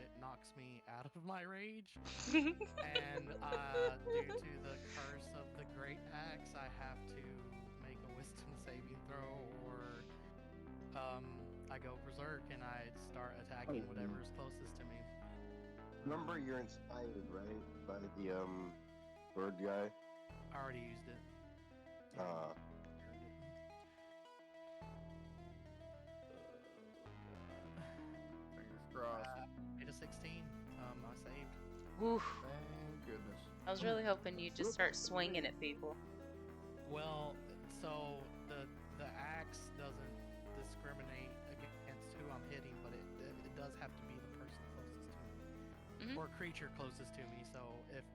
it knocks me out of my rage. And due to the curse of the Great Axe, I have to make a Wisdom saving throw, or I go berserk and I start attacking whatever is closest to me. Remember, you're inspired, right, by the bird guy. I already used it. Fingers crossed. Made a 16. I saved. Oof. Thank goodness. I was really hoping you'd just start swinging at people. Well, so the axe doesn't discriminate against who I'm hitting, but it does have to be the person closest to me, or creature closest to me. So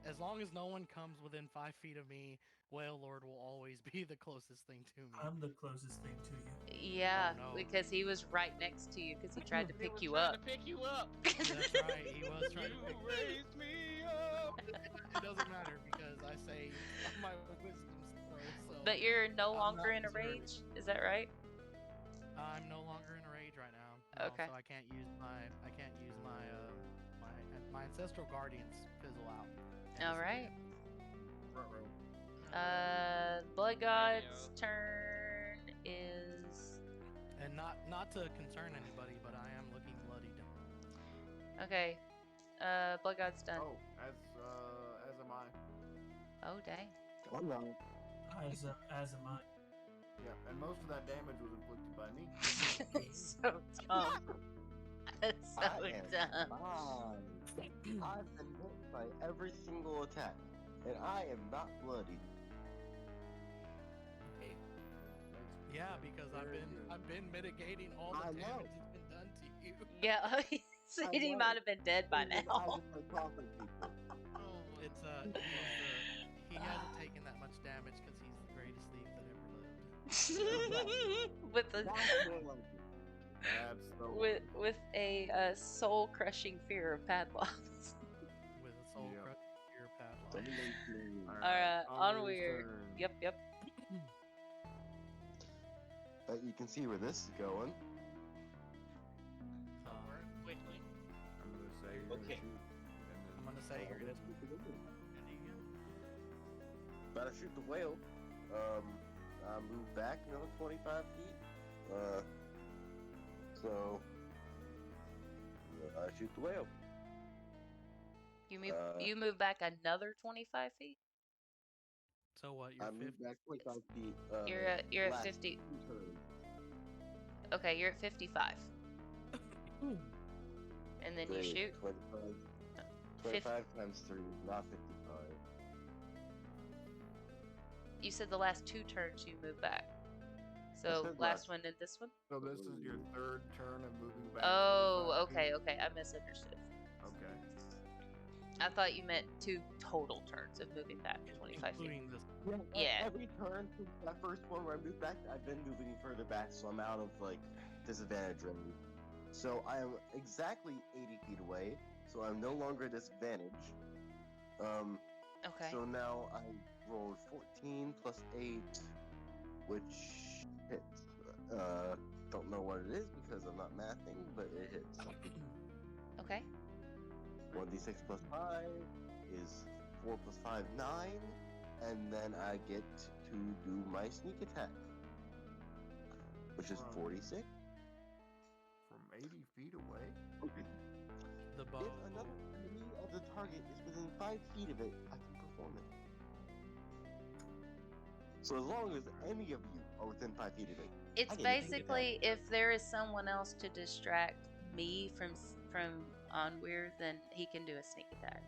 as long as no one comes within 5 feet of me, Whale Lord will always be the closest thing to me. I'm the closest thing to you. Yeah, Oh, no. because he was right next to you because he tried to He pick was you trying up. to pick you up. That's right. He was trying to You pick me raised me up. It doesn't matter because I saved my wisdom throw. So But you're no I'm longer in not a deserving. rage, is that right? I'm no longer in a rage right now. No, Okay. So I can't use my my ancestral guardians fizzle out. and All right. Ruh-roh. Blood God's turn is And not to concern anybody, but I am looking bloodied. okay. Blood God's done. Oh, as am I. Oh dang. Oh no. As am I. Yeah, and most of that damage was inflicted by me. It's so dumb. It's so I am dumb. fine. I've been hit by every single attack, and I am not bloody. Hey, Yeah, because I've been mitigating all the I know. damage that's been done to you. Yeah, he might have been dead by Because I now. just like talking to people. Oh my It's he hasn't taken that much damage because he's the greatest thief that ever lived. with a That's more like it. That's the with a soul crushing fear of padlocks. With a soul Yep. crush your padlock. Alright, Onward's onward. turn. Yep. You can see where this is going. Over quickly. I'm gonna say you're Okay. gonna shoot, and then I'm gonna say you're gonna Gotta shoot the whale. I move back another 25 feet. So shoot the whale. You move back another 25 feet. So what? You're I moved 50. back 25 feet. You're at last 50. 2 turns. Okay, you're at 55. And then you Great, shoot. 25 times 3, not 55. You said the last 2 turns you move back. I So said last last- one and this one? So this is your third turn of moving back. Oh, 25 feet? okay. I misunderstood. Okay. I thought you meant 2 total turns of moving back 25 feet. Including this. Yeah. Every turn since that first one where I moved back, I've been moving further back, so I'm out of like disadvantage range. So I am exactly 80 feet away, so I'm no longer at disadvantage. Okay. So now I rolled 14 plus 8, which hits. Don't know what it is because I'm not mathing, but it hits. Okay. 1d6 plus 5 is 4 plus 5, 9, and then I get to do my sneak attack, which is Wow. 46. From 80 feet away? The bow. If another enemy of the target is within 5 feet of it, I can perform it. So as long as any of you are within 5 feet of it, It's I get a sneak basically if there is someone else to distract me from Onweir, then he can do a sneak attack.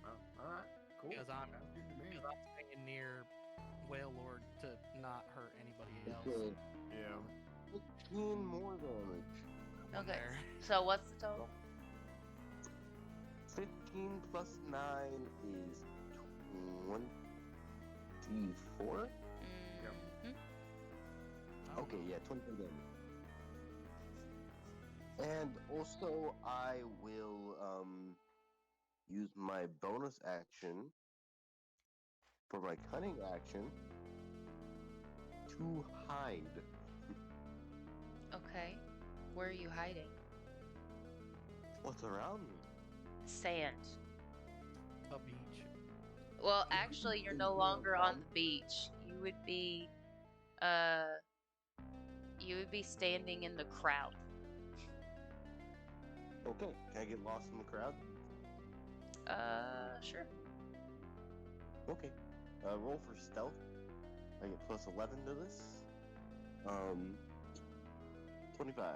Oh, alright, cool. Because I'm Sounds good to me. staying near Whale Lord to not hurt anybody else. Okay, Yeah. 15 more damage. on Okay. there. So what's the total? 15 plus 9 is 24? Mhm. Oh, Okay, yeah, 24 damage. And also, I will use my bonus action for my cunning action to hide. Okay. Where are you hiding? What's around me? Sand. A beach. Well, actually, you're no longer on the beach. You would be standing in the crowd. Okay, can I get lost in the crowd? Sure. Okay. Roll for stealth. I get plus 11 to this. 25.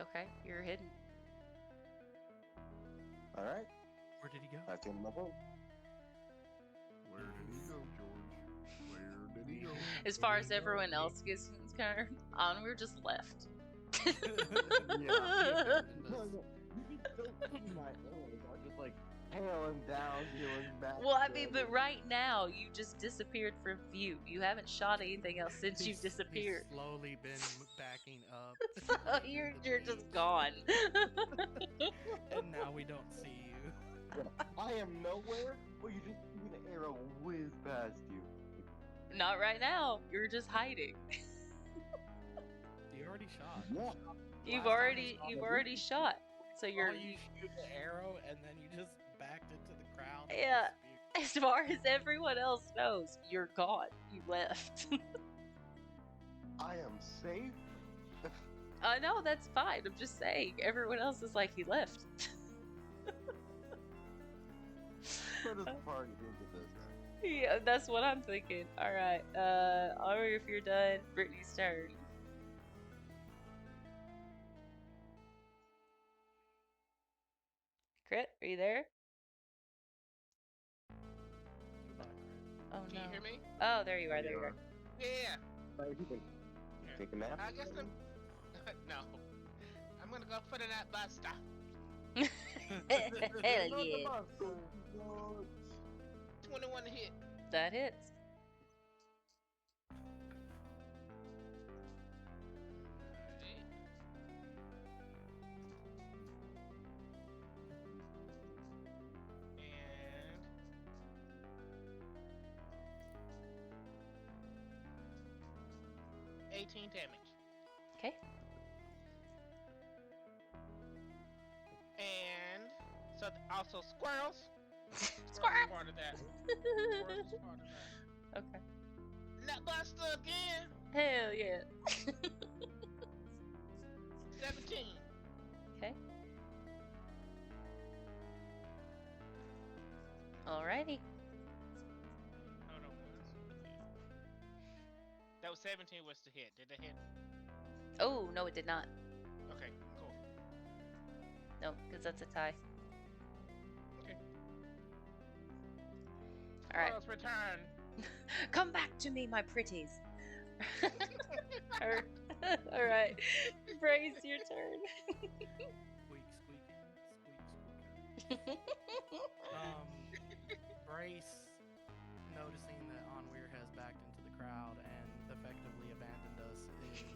Okay, you're hidden. Alright, Where did he go? back in my boat. Where did he go, George? Where did he go? As far as everyone else is concerned, Onweir just left. No, no. You can still see my arrows. I'm just like hailing down, healing back. Well, I mean, but right now you just disappeared from view. You haven't shot anything else since you He's disappeared. slowly been backing up. So you're just gone. And now we don't see you. I am nowhere, but you just see an arrow whiz past you. Not right now. You're just hiding. You already shot. Yeah. You've Last time already we saw you've the already shot. So you're you shoot the arrow and then you just backed into the crowd. and Yeah. disappeared. as far as everyone else knows, you're gone. You left. I am safe. No, that's fine. I'm just saying. Everyone else is like he left. Where does the party think of this? Yeah, that's what I'm thinking. All right. Ari, if you're done, Brittany's turn. Crit, are you there? Goodbye, Chris. Oh Can no. you hear me? Oh, there you are. There you are. Yeah. What do you think? Take a nap? I guess I'm. No. I'm gonna go for the nap buster. Hell yeah. 21 to hit. That hits. And 18 damage. Okay. And so also squirrels. Squirrel. Part of that. Squirrels is part of that. Okay. Nutbuster again. Hell yeah. 17. Okay. Alrighty. Hold on one second. That was 17 was to hit. Did it hit? Oh, no, it did not. Okay, cool. No, because that's a tie. Okay. Alright. Squirrels return. Come back to me, my pretties. Alright. Brace, your turn. Squeak, squeak, squeak, squeak. Brace, noticing that Onweir has backed into the crowd and effectively abandoned us, is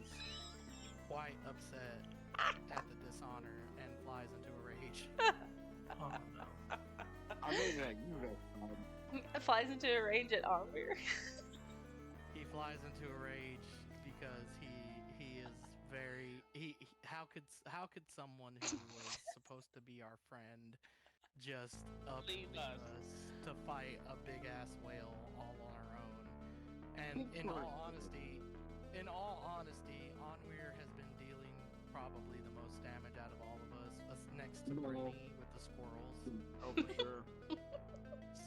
quite upset at the dishonor and flies into a rage. Oh no. I mean, you know. Flies into a range at Onweir. He flies into a rage because he is very how could someone who was supposed to be our friend just Leave leave us. us to fight a big ass whale all on our own? And in all honesty, Onweir has been dealing probably the most damage out of all of us next to Brittany with the squirrels. Oh, for sure.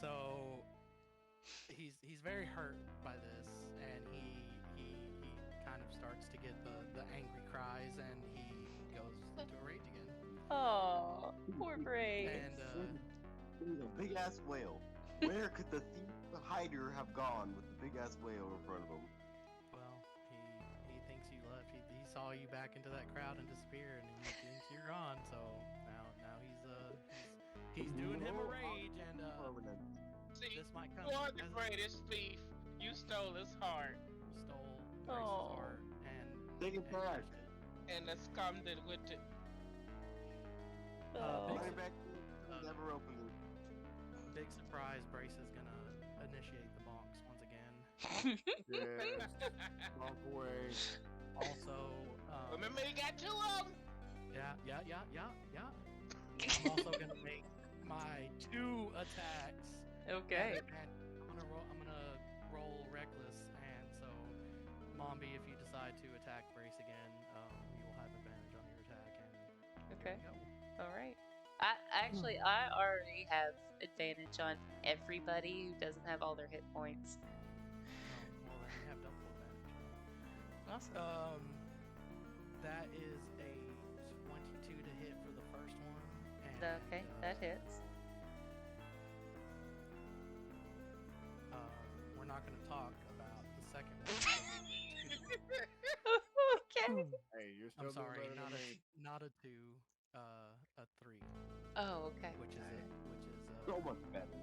So he's very hurt by this, and he kind of starts to get the angry cries, and he goes into a rage again. Oh, poor Brace. And There's a big ass whale. Where could the thief, the hider, have gone with the big ass whale in front of him? well, he thinks you left. He saw you back into that crowd and disappeared, and he thinks you're gone. So now he's doing him a rage, and See, this might come. you are the as- greatest thief. You stole his heart, stole Brace's Aw. heart and Take it and back. used it. and the scum that with it. Oh. Big, Right back to never opened. big surprise, Brace is gonna initiate the bonks once again. Yes. Walk away. Also, Remember, you got two of them. yeah. I'm also gonna make my 2 attacks. Okay. I'm gonna roll reckless, and so Mombi, if you decide to attack Brace again, you will have advantage on your attack. And Okay. there we go. All right. I already have advantage on everybody who doesn't have all their hit points. Oh, well, then you have double advantage. Awesome. That is a 22 to hit for the first one. And, Okay, that hits. We're not going to talk about the second one. Okay. Hey, you're still I'm sorry, doing better than me. not a 2, a 3, Oh, okay. which is Alright. So much better.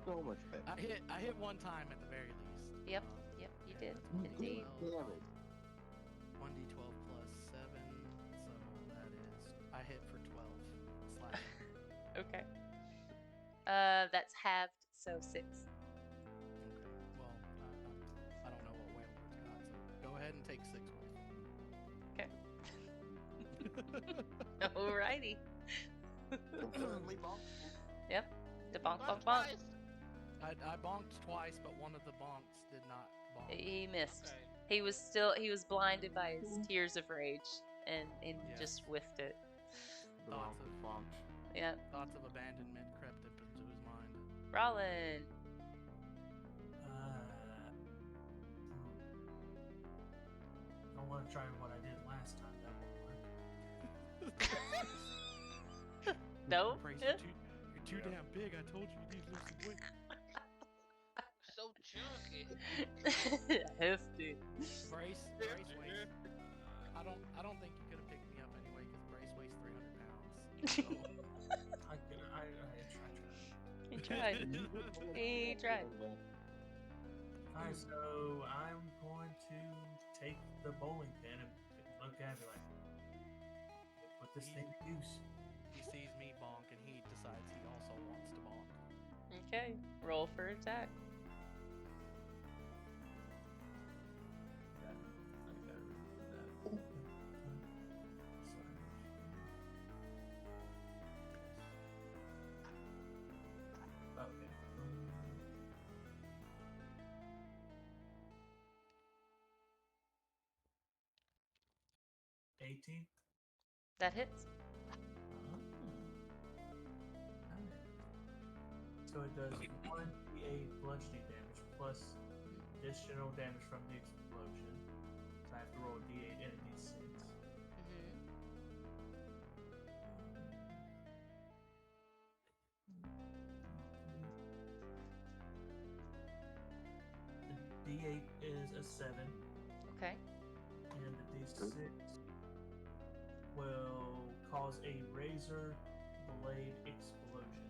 So much better. I hit one time at the very least. Yep, yep, you did, That's indeed. 1d12, Damn it. 1d12 plus 7, so that is I hit for 12 slashing. Okay. That's halved, so 6. Okay. Well, I don't know what whale it's got, so go ahead and take 6 away. Okay. Alrighty. Currently bonked. Yep. The bonk, bonk, bonk. Twice. I bonked twice, but one of the bonks did not bonk. He missed. Okay. He was blinded by his tears of rage and Yes. just whiffed it. The Thoughts bonk of- bonked. Yep. Thoughts of abandonment crept up into his mind. Rollin. I want to try what I did last time. That won't work. No. Brace, you're too damn big. I told you you need to lose some weight. So chunky. Hefty. Brace weighs. I don't think you could have picked me up anyway because Brace weighs 300 pounds. So. I tried. He tried. He tried. Alright, so I'm going to take the bowling pin and look at it like, put this thing to use. He sees me bonk and he decides he also wants to bonk. Okay. Roll for attack. Okay. 18. That hits. So it does 1d8 bludgeoning damage plus additional damage from the explosion. So I have to roll a d8 and a d6. Mm-hmm. The d8 is a 7, Okay. and the d6 will cause a razor blade explosion.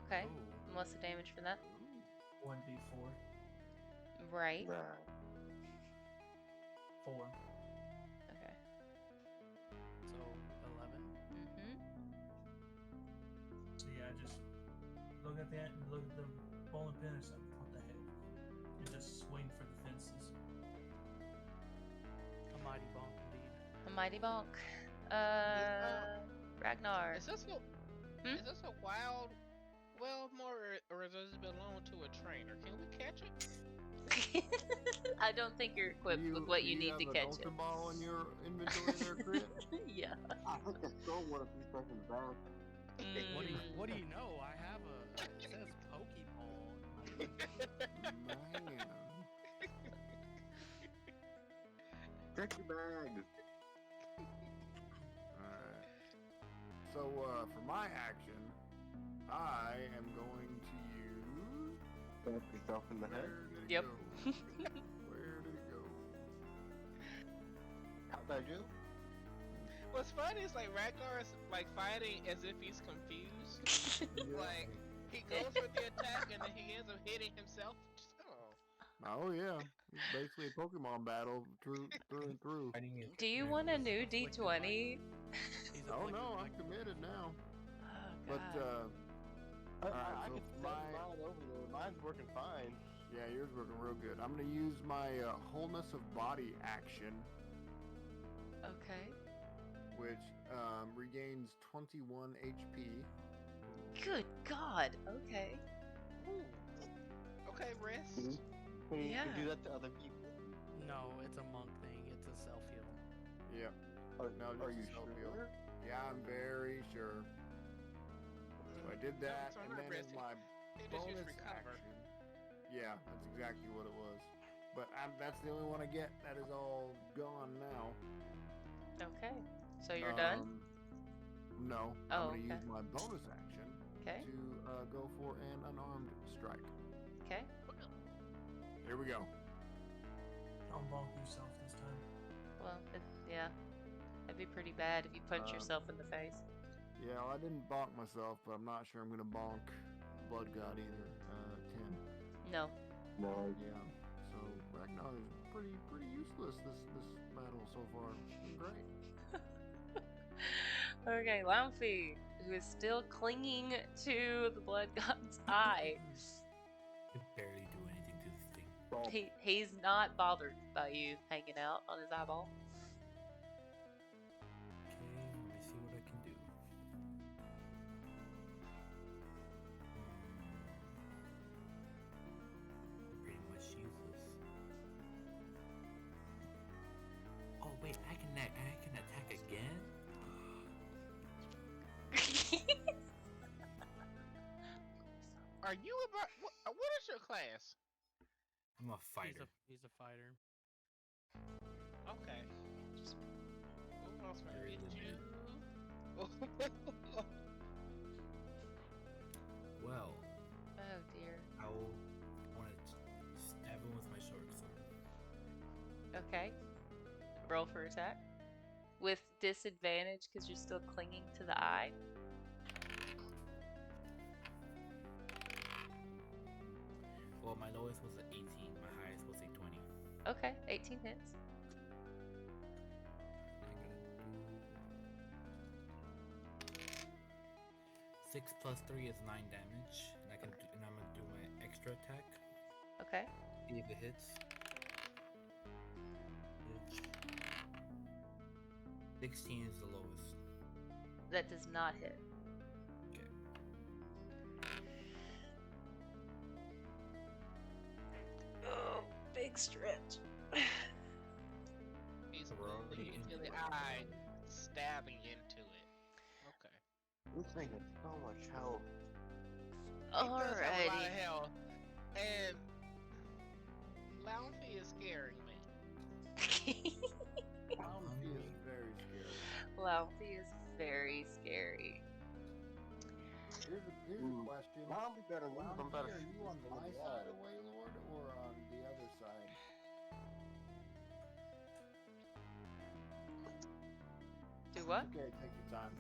Okay. Ooh. And what's the damage for that? 1d4. Right. Nah. 4. Okay. So 11. Mm-hmm. So yeah, I just look at that and look at the bowling pin and say, what the hell? And just swing for the fences. A mighty bonk indeed. A mighty bonk. Ragnar. Is this a Hmm? is this a wild more, or does it belong to a trainer? Can we catch it? I don't think you're equipped with what you need to catch it. Ultra ball in your inventory there, Crit? Yeah. I think I stole one a few seconds back. What do you know? I have it says Pokeball. Man. Check your bags. Alright. So, for my action, I am going to use... Stab yourself in the head. Where did it Yep. go? Where did it go? How'd that do? What's funny is like Ragnar is like fighting as if he's confused. Like he goes for the attack and then he ends up hitting himself. Oh yeah, it's basically a Pokemon battle through and through. Do you want a new D20? He's Oh afflicted no, by- I'm committed now. Oh, But God. I so can send my- mine over there. Mine's working fine. yeah, yours working real good. I'm gonna use my wholeness of body action, Okay. which regains 21 HP. Good God. Okay. Okay, rest. Mhm. You Yeah. can do that to other people. No, it's a monk thing. It's a self heal. Yep. Are, No, are just you a self-heal. sure? Yeah, I'm very sure. So I did that, So and not then as resting. my They just use bonus recover. action. Yeah, that's exactly what it was. But that's the only one I get. That is all gone now. Okay. So you're done? No, Oh, I'm gonna okay. use my bonus action Okay. to go for an unarmed strike. Okay. Here we go. Don't bonk yourself this time. Well, yeah. That'd be pretty bad if you punch yourself in the face. Yeah, well, I didn't bonk myself, but I'm not sure I'm gonna bonk Blood God either. 10. No. No. Yeah. So Ragnar is pretty useless this battle so far. Great. Okay, Lamphy, who is still clinging to the blood god's eye. Could barely do anything to this thing. He's not bothered by you hanging out on his eyeball. Okay, let me see what I can do. Pretty much useless. Oh wait, I can attack again? Are you about what is your class? I'm a fighter. He's a fighter. Okay. Who else gonna Very get you? Well, Oh dear. I want to stab him with my short sword. Okay. Roll for attack. With disadvantage because you're still clinging to the eye. Well, my lowest was an 18. My highest was a 20. Okay, 18 hits. I'm gonna do 6 plus 3 is 9 damage, and I'm gonna do my extra attack. Okay. See if it hits. 16 is the lowest. That does not hit. Okay. Oh, big stretch. He's So we're already moving into into the it. eye, stabbing into it. Okay. This thing has so much health. He does have a lot Alrighty. of health, and Laufey is scaring me. He is very scary. Laufey is very scary. Here's a question. I'll be better than I'm better. Are you on my side of Waylord or on the other side? Do what? Okay, take your time.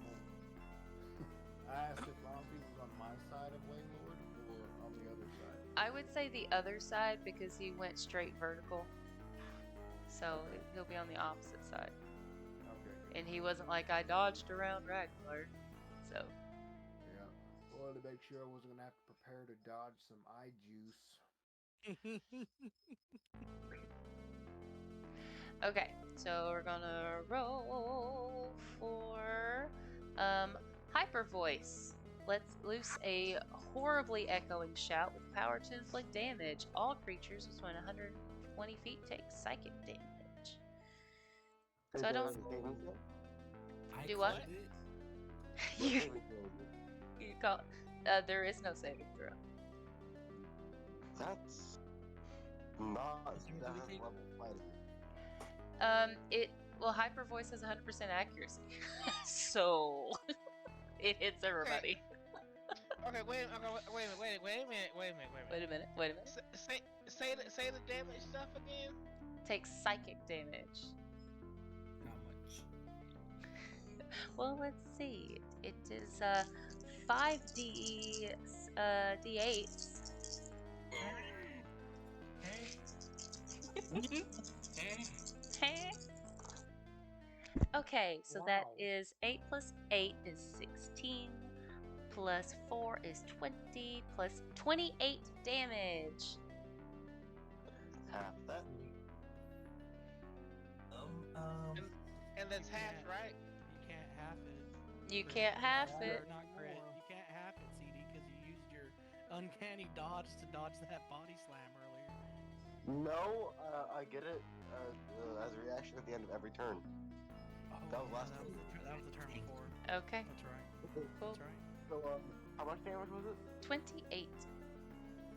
I asked if Lumpy was on my side of Waylord or on the other side. I would say the other side because he went straight vertical. So he'll be on the opposite side. Okay. And he wasn't like, I dodged around Ragnar. So. Yeah. I wanted to make sure I wasn't gonna have to prepare to dodge some eye juice. Okay, so we're gonna roll for hyper voice. Let's loose a horribly echoing shout with power to inflict damage. All creatures within 120 feet take psychic damage. So I don't do what? you call. There is no saving throw. That's not that level fighting. Hyper voice has 100% accuracy, so it hits everybody. Okay, wait a minute. Say the damage stuff again. Takes psychic damage. How much? Well, let's see. It is 5d d8s. Okay, so that is 8 plus 8 is 16, plus 4 is 20, plus 28 damage. Half that. And that's half, right? You can't half it. You can't half Or it. not crit. You can't half it, CD, because you used your uncanny dodge to dodge that body slam earlier. No, I get it as a reaction at the end of every turn. Oh, That was yeah, last that turn. was that was the turn before. Okay, That's right. cool. That's right. So, how much damage was it? 28.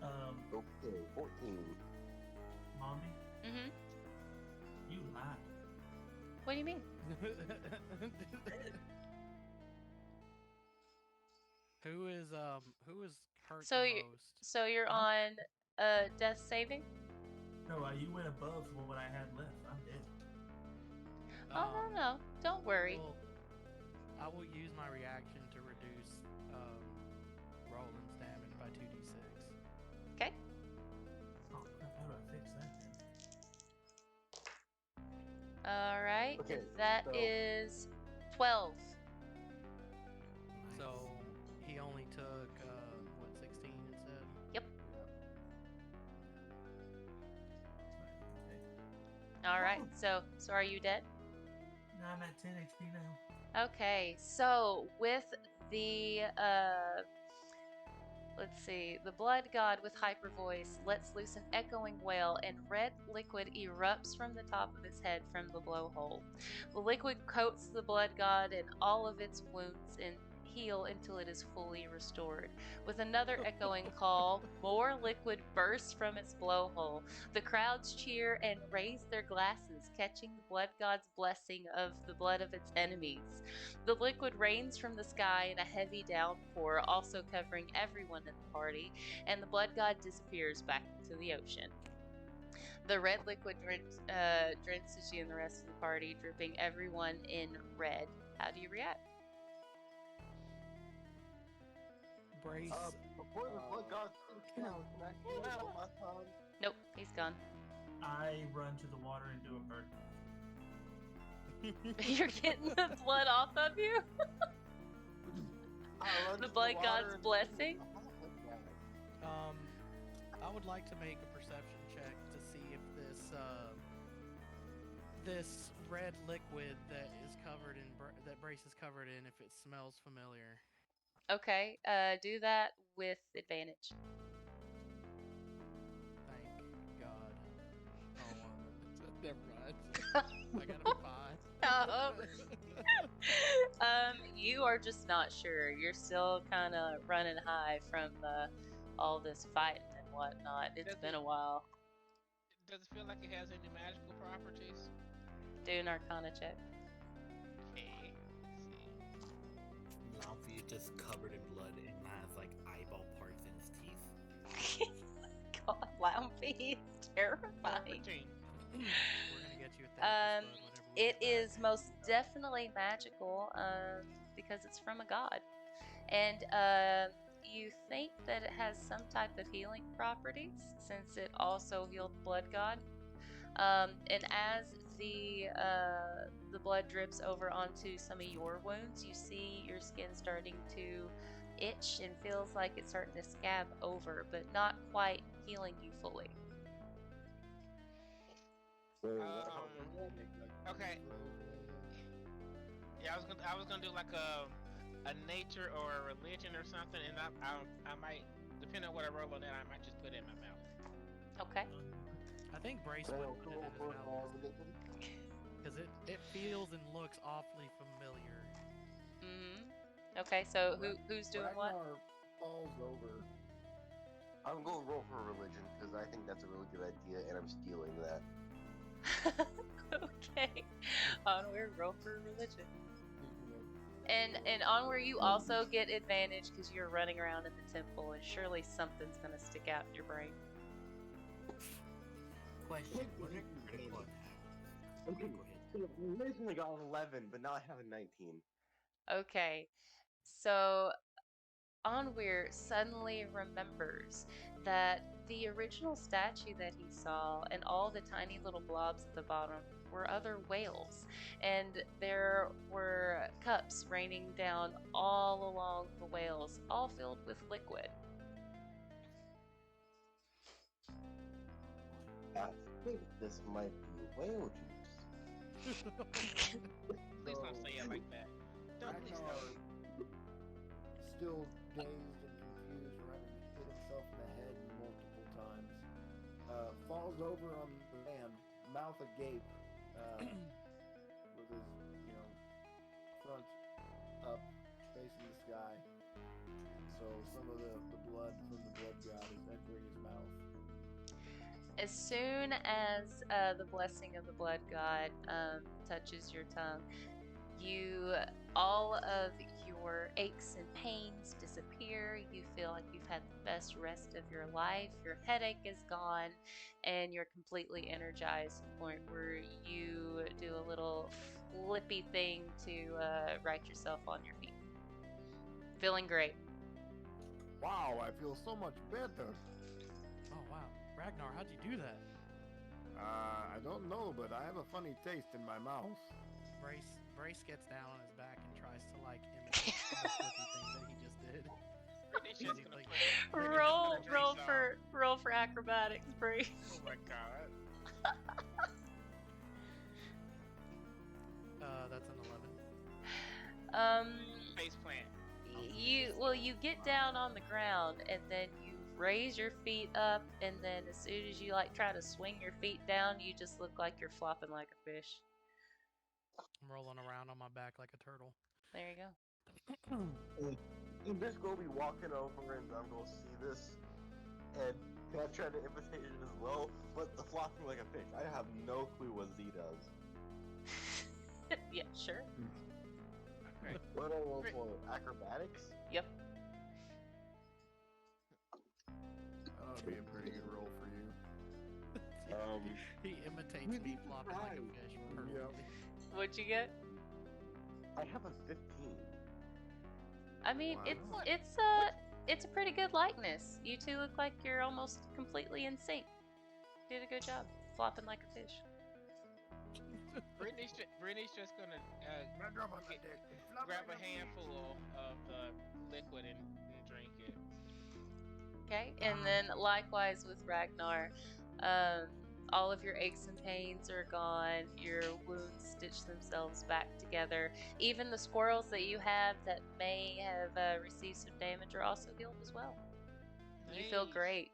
Okay, 14. Mommy, Mm-hmm. you lied. What do you mean? Who is hurt So the you- most? So you're on death saving? No, you went above what I had left. I'm dead. Oh, no. Don't worry. Well, I will use my reaction to reduce Roland's damage by 2d6. Okay. Oh crap! How do I fix that then? All right. Okay, That so- is 12. So he only took 16 instead. Yep. All right. So are you dead? No, I'm at 10 HP now. Okay. So with the let's see, the blood god with hyper voice lets loose an echoing wail, and red liquid erupts from the top of his head from the blowhole. The liquid coats the blood god and all of its wounds and heal until it is fully restored. With another echoing call, more liquid bursts from its blowhole. The crowds cheer and raise their glasses, catching the blood god's blessing of the blood of its enemies. The liquid rains from the sky in a heavy downpour, also covering everyone in the party, and the blood god disappears back into the ocean. The red liquid drenches you and the rest of the party, dripping everyone in red. How do you react? Brace. Before the blood god can I heal one last time? Nope, he's gone. I run to the water and do a bird. You're getting the blood off of you? I run The to blood water god's and- blessing? I would like to make a perception check to see if this red liquid that is covered in that Brace is covered in, if it smells familiar. Okay, do that with advantage. Thank God. Oh, Never mind. I got a 5. Oh. You are just not sure. You're still kind of running high from all this fighting and whatnot. It's been a while. Does it feel like it has any magical properties? Do an Arcana check. Okay. Lampy is just covered in blood and has like eyeball parts in his teeth. God, Lampy is terrifying. 14. We're gonna get you a therapist, bud, whenever we It get is back. most definitely magical, because it's from a god, and you think that it has some type of healing properties since it also healed the blood god. And as the blood drips over onto some of your wounds, you see your skin starting to itch and feels like it's starting to scab over, but not quite healing you fully. Okay. Yeah, I was gonna do like a nature or a religion or something, and I might, depending on what I roll on that, I might just put it in my mouth. Okay. I think Brace would put it in his mouth because it feels and looks awfully familiar. Okay, so who's doing what? Ragnar falls over. I'm going to roll for religion because I think that's a really good idea, and I'm stealing that. Okay. Onward, roll for religion. And Onward, you also get advantage because you're running around in the temple, and surely something's gonna stick out in your brain. Question: what are critical attacks? Okay, go ahead. I originally got an 11, but now I have a 19. Okay, so Onweir suddenly remembers that the original statue that he saw and all the tiny little blobs at the bottom were other whales, and there were cups raining down all along the whales, all filled with liquid. I think this might be whale juice. Please don't say it like that. Don't please Ragnar, don't. still dazed and confused, having hit himself in the head multiple times, falls over on the van, mouth agape, with his, front up, facing the sky. So some of the blood from the blood god is entering his mouth. As soon as the blessing of the blood god touches your tongue, all of your aches and pains disappear. You feel like you've had the best rest of your life. Your headache is gone, and you're completely energized to the point where you do a little flippy thing to right yourself on your feet. Feeling great. Wow, I feel so much better. Oh wow, Ragnar, how'd you do that? I don't know, but I have a funny taste in my mouth. Brace gets down on his back and tries to like imitate the flippy thing that he just did. Brittany's just gonna Like, put- Brittany's just gonna drink some. roll for acrobatics, Bree. Oh my god. That's an 11. Face plant. You get down on the ground, and then you raise your feet up, and then as soon as you try to swing your feet down, you just look like you're flopping like a fish. I'm rolling around on my back like a turtle. There you go. And this will be walking over, and I'm going to see this, and I try to imitate it as well, but the flopping like a fish. I have no clue what Z does. Yeah, sure. Okay. What do I roll for? Acrobatics? Yep. That would be a pretty good roll for you. He imitates me flopping like a fish perfectly. What'd you get? I have a 15. I mean, Wow. it's a pretty good likeness. You two look like you're almost completely in sync. Did a good job flopping like a fish. Brittany's just gonna grab a handful of the liquid and drink it. Okay, and then likewise with Ragnar, all of your aches and pains are gone. Your wounds stitch themselves back together. Even the squirrels that you have that may have received some damage are also healed as well. You feel Nice. great.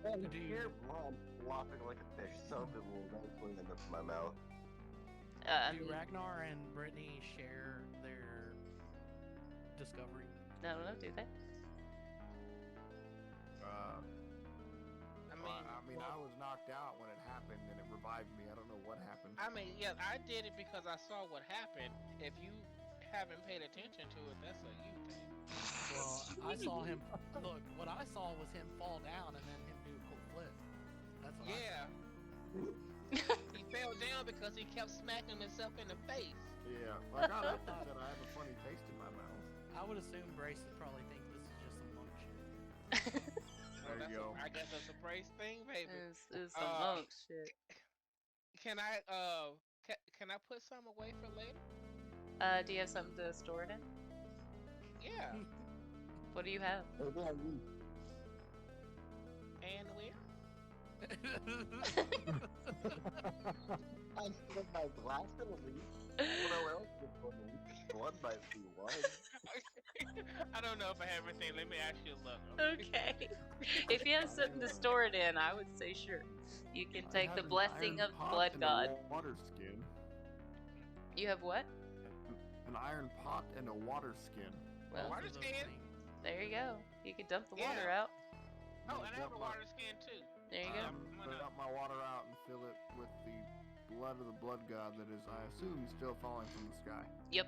And Do you- here, I'm flopping like a fish. Some of it will eventually end up in my mouth. I Do mean, Ragnar and Brittany share their discovery? I don't know, do they? I mean, I was knocked out when it happened, and it revived me. I don't know what happened. I mean, yeah, I did it because I saw what happened. If you haven't paid attention to it, that's a you thing. Well, I saw him. Look, what I saw was him fall down and then him do a cool flip. That's what I Yeah. He fell down because he kept smacking himself in the face. Yeah, I got up and said I have a funny taste in my mouth. saw. I would assume Brace would probably think this is just some monk shit. There you go. I got the surprise thing, baby. It's some monk shit. Can I can I put some away for later? Do you have something to store it in? Yeah. What do you have? And where? I put my glass in a leaf. What else is for me? Blood might be one. I don't know if I have everything. Let me actually look. Okay. If you have something to store it in, I would say sure. You can take I the have an blessing iron of pot Blood and a God. Water skin. You have what? An iron pot and a water skin. Well, Water Those skin? things. there you go. You can dump the Yeah. water out. Oh, and I have a water skin too. There you go. I'm Put gonna- up my water out and fill it with the blood of the blood god that is, I assume, still falling from the sky. Yep.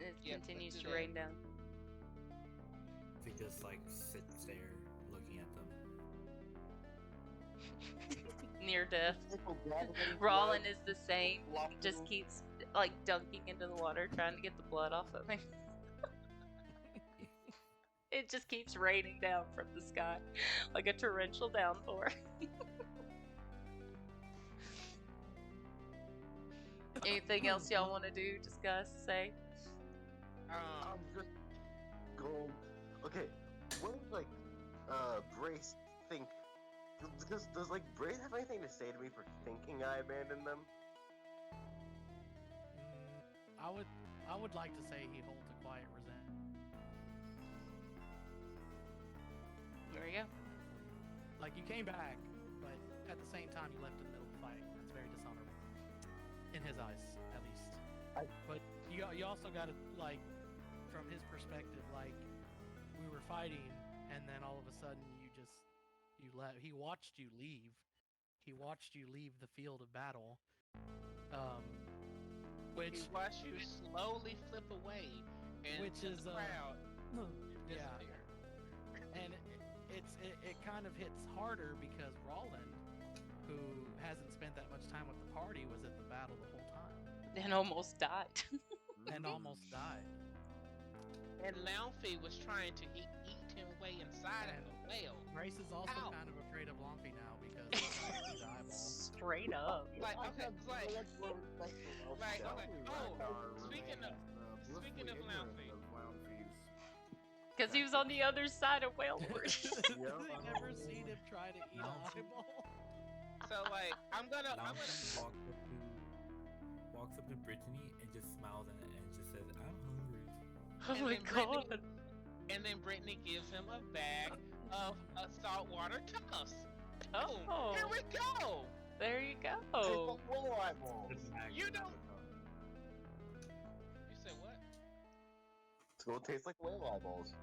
It Yep, continues let's to do that. rain down. He just like sits there looking at them. Near death. Rollin is the same. He just keeps like dunking into the water, trying to get the blood off of him. It just keeps raining down from the sky like a torrential downpour. Anything else y'all want to do, discuss, say? I'm just going. Okay, what does like Brace think? Does like Brace have anything to say to me for thinking I abandoned them? I would like to say he holds a quiet resentment. There you go. Like you came back, but at the same time you left in the middle of the fight. That's very dishonorable, in his eyes, at least. But you also got to like, from his perspective, like we were fighting, and then all of a sudden you left. He watched you leave. He watched you leave the field of battle. Which He watched you slowly flip away, and Which the is, crowd yeah. disappeared. And it kind of hits harder because Roland, who hasn't spent that much time with the party, was at the battle the whole time And almost died. and almost died. And Launfey was trying to eat him way inside of the whale. Grace is also Ow. kind of afraid of Lumpy now because he's trying to see the eyeball. Straight up. Like, okay, speaking of Launfey. Because he was on the other side of Whaleford. I've never seen him try to eat an eyeball. So like, I'm gonna Walks up to Brittany and just smiles and just says, "I'm hungry." Oh And my then Brittany- god. and then Brittany gives him a bag of saltwater tuffs. Oh. Boom! Here we go. There you go. You don't. You said what? It's gonna taste like whale eyeballs.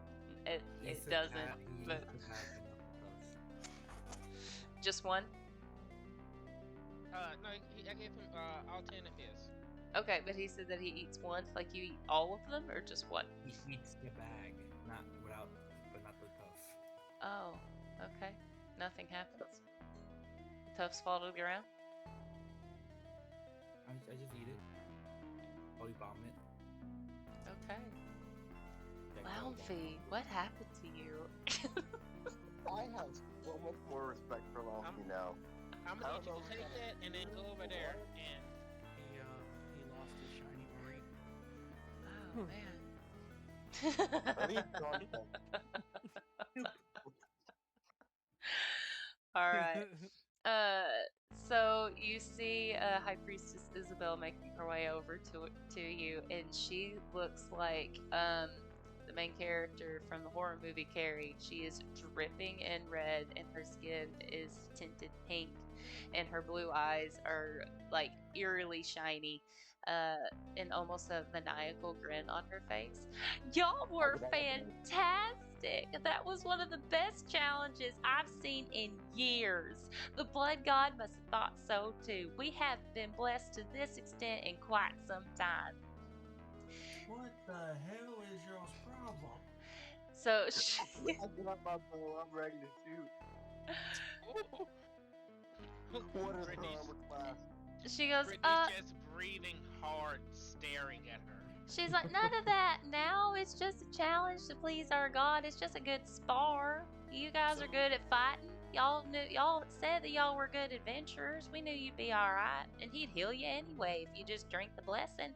It It's a doesn't, cat, he but eats the cat and the just one? No, I gave him all 10 of his. Okay, but he said that he eats one. Like you eat all of them or just one? puffs. He eats the bag, not the puff. Oh, okay. Nothing happens. The tufts fall to the ground? I just eat it. Probably vomit. Okay. Then go Launfey, what happened to you? I have so much more respect for Launfey now. I'm gonna need you to take that and then go over there and. He lost his shiny marine. Oh man. I need context. All right. So you see High Priestess Isabel making her way over to you, and she looks like the main character from the horror movie Carrie. She is dripping in red, and her skin is tinted pink, and her blue eyes are like eerily shiny, and almost a maniacal grin on her face. Y'all were fantastic. That was one of the best challenges I've seen in years. The Blood God must have thought so too. We have been blessed to this extent in quite some time. What the hell is y'all's problem? So I'm ready to shoot. What is her Brittany's- armor class? she goes, Brittany's just breathing hard, staring at her. she's like, none of that now. It's just a challenge to please our God. It's just a good spar. You guys are good at fighting. Y'all said that y'all were good adventurers. We knew you'd be alright. And he'd heal you anyway if you just drink the blessing.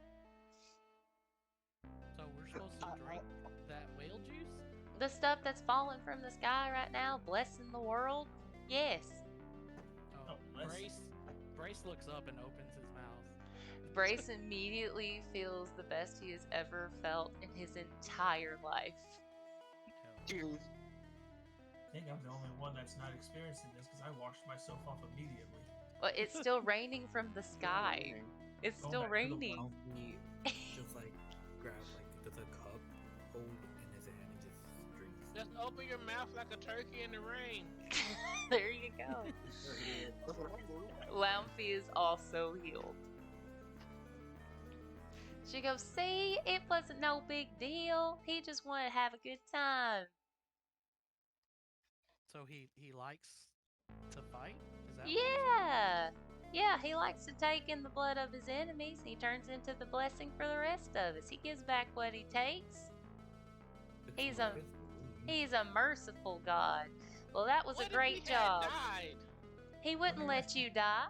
So we're supposed to drink that whale juice? The stuff that's falling from the sky right now, blessing the world. Yes. Oh, Oh, let's- Brace looks up and opens his mouth. Brace immediately feels the best he has ever felt in his entire life. Cheers. I think I'm the only one that's not experiencing this because I washed myself off immediately. But it's still raining from the sky. It's Going still back to the raining. well. He just like grab like there's a cup, hold in his hand, and just drinks. Just open your mouth like a turkey in the rain. There you go. Lamphy is also healed. She goes, see, it wasn't no big deal. He just wanted to have a good time. So he likes to fight? Is that Yeah. Yeah, he likes to take in the blood of his enemies. He turns into the blessing for the rest of us. He gives back what he takes. He's a merciful God. Well, that was What a if great he had job. died? He wouldn't Let me let ask you die.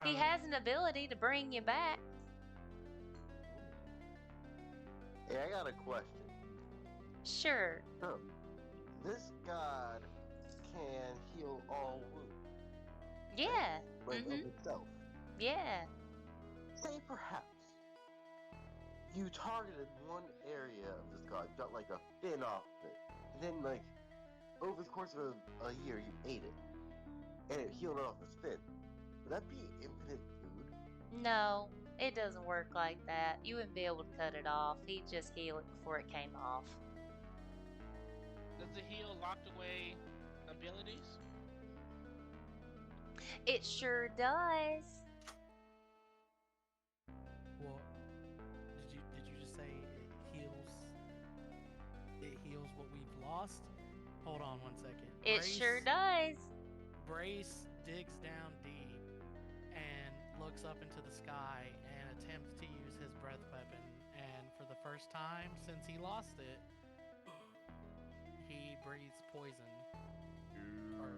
He How- has an ability to bring you back. Hey, I got a question. Sure. So, this god can heal all wounds, Yeah. like Mhm. of itself. Yeah. Say perhaps you targeted one area of this god, got like a fin off of it, and then like over the course of a year you ate it, and it healed off its fin. Would that be infinite food? No, it doesn't work like that. You wouldn't be able to cut it off. He'd just heal it before it came off. Does the heal locked away abilities? It sure does. Well, did you just say it heals what we've lost? Hold on one second. It sure does. Brace digs down deep and looks up into the sky and attempts to use his breath weapon. And for the first time since he lost it, he breathes poison. Or,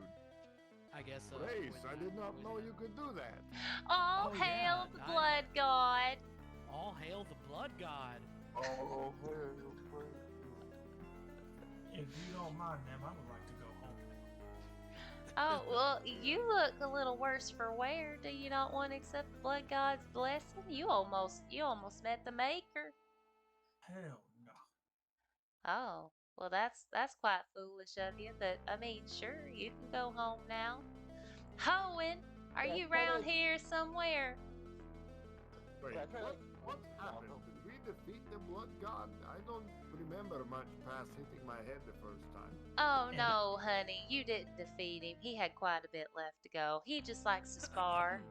I guess. Brace, I poison- did not know poison. you could do that. All Oh, hail yeah, the I- blood god. All hail the blood god. Oh, If you don't mind, ma'am, I would like to go home. Oh, well, you look a little worse for wear. Do you not want to accept the blood god's blessing? You almost met the maker. Hell no. Oh, well, that's quite foolish of you, but I mean, sure, you can go home now. Hoenn, are Yeah, you kinda around like- here somewhere? Wait, Yeah, I tried what happened? Did we defeat the blood god? I don't remember much past hitting my head the first time. Oh And- no, honey, you didn't defeat him. He had quite a bit left to go. He just likes to spar.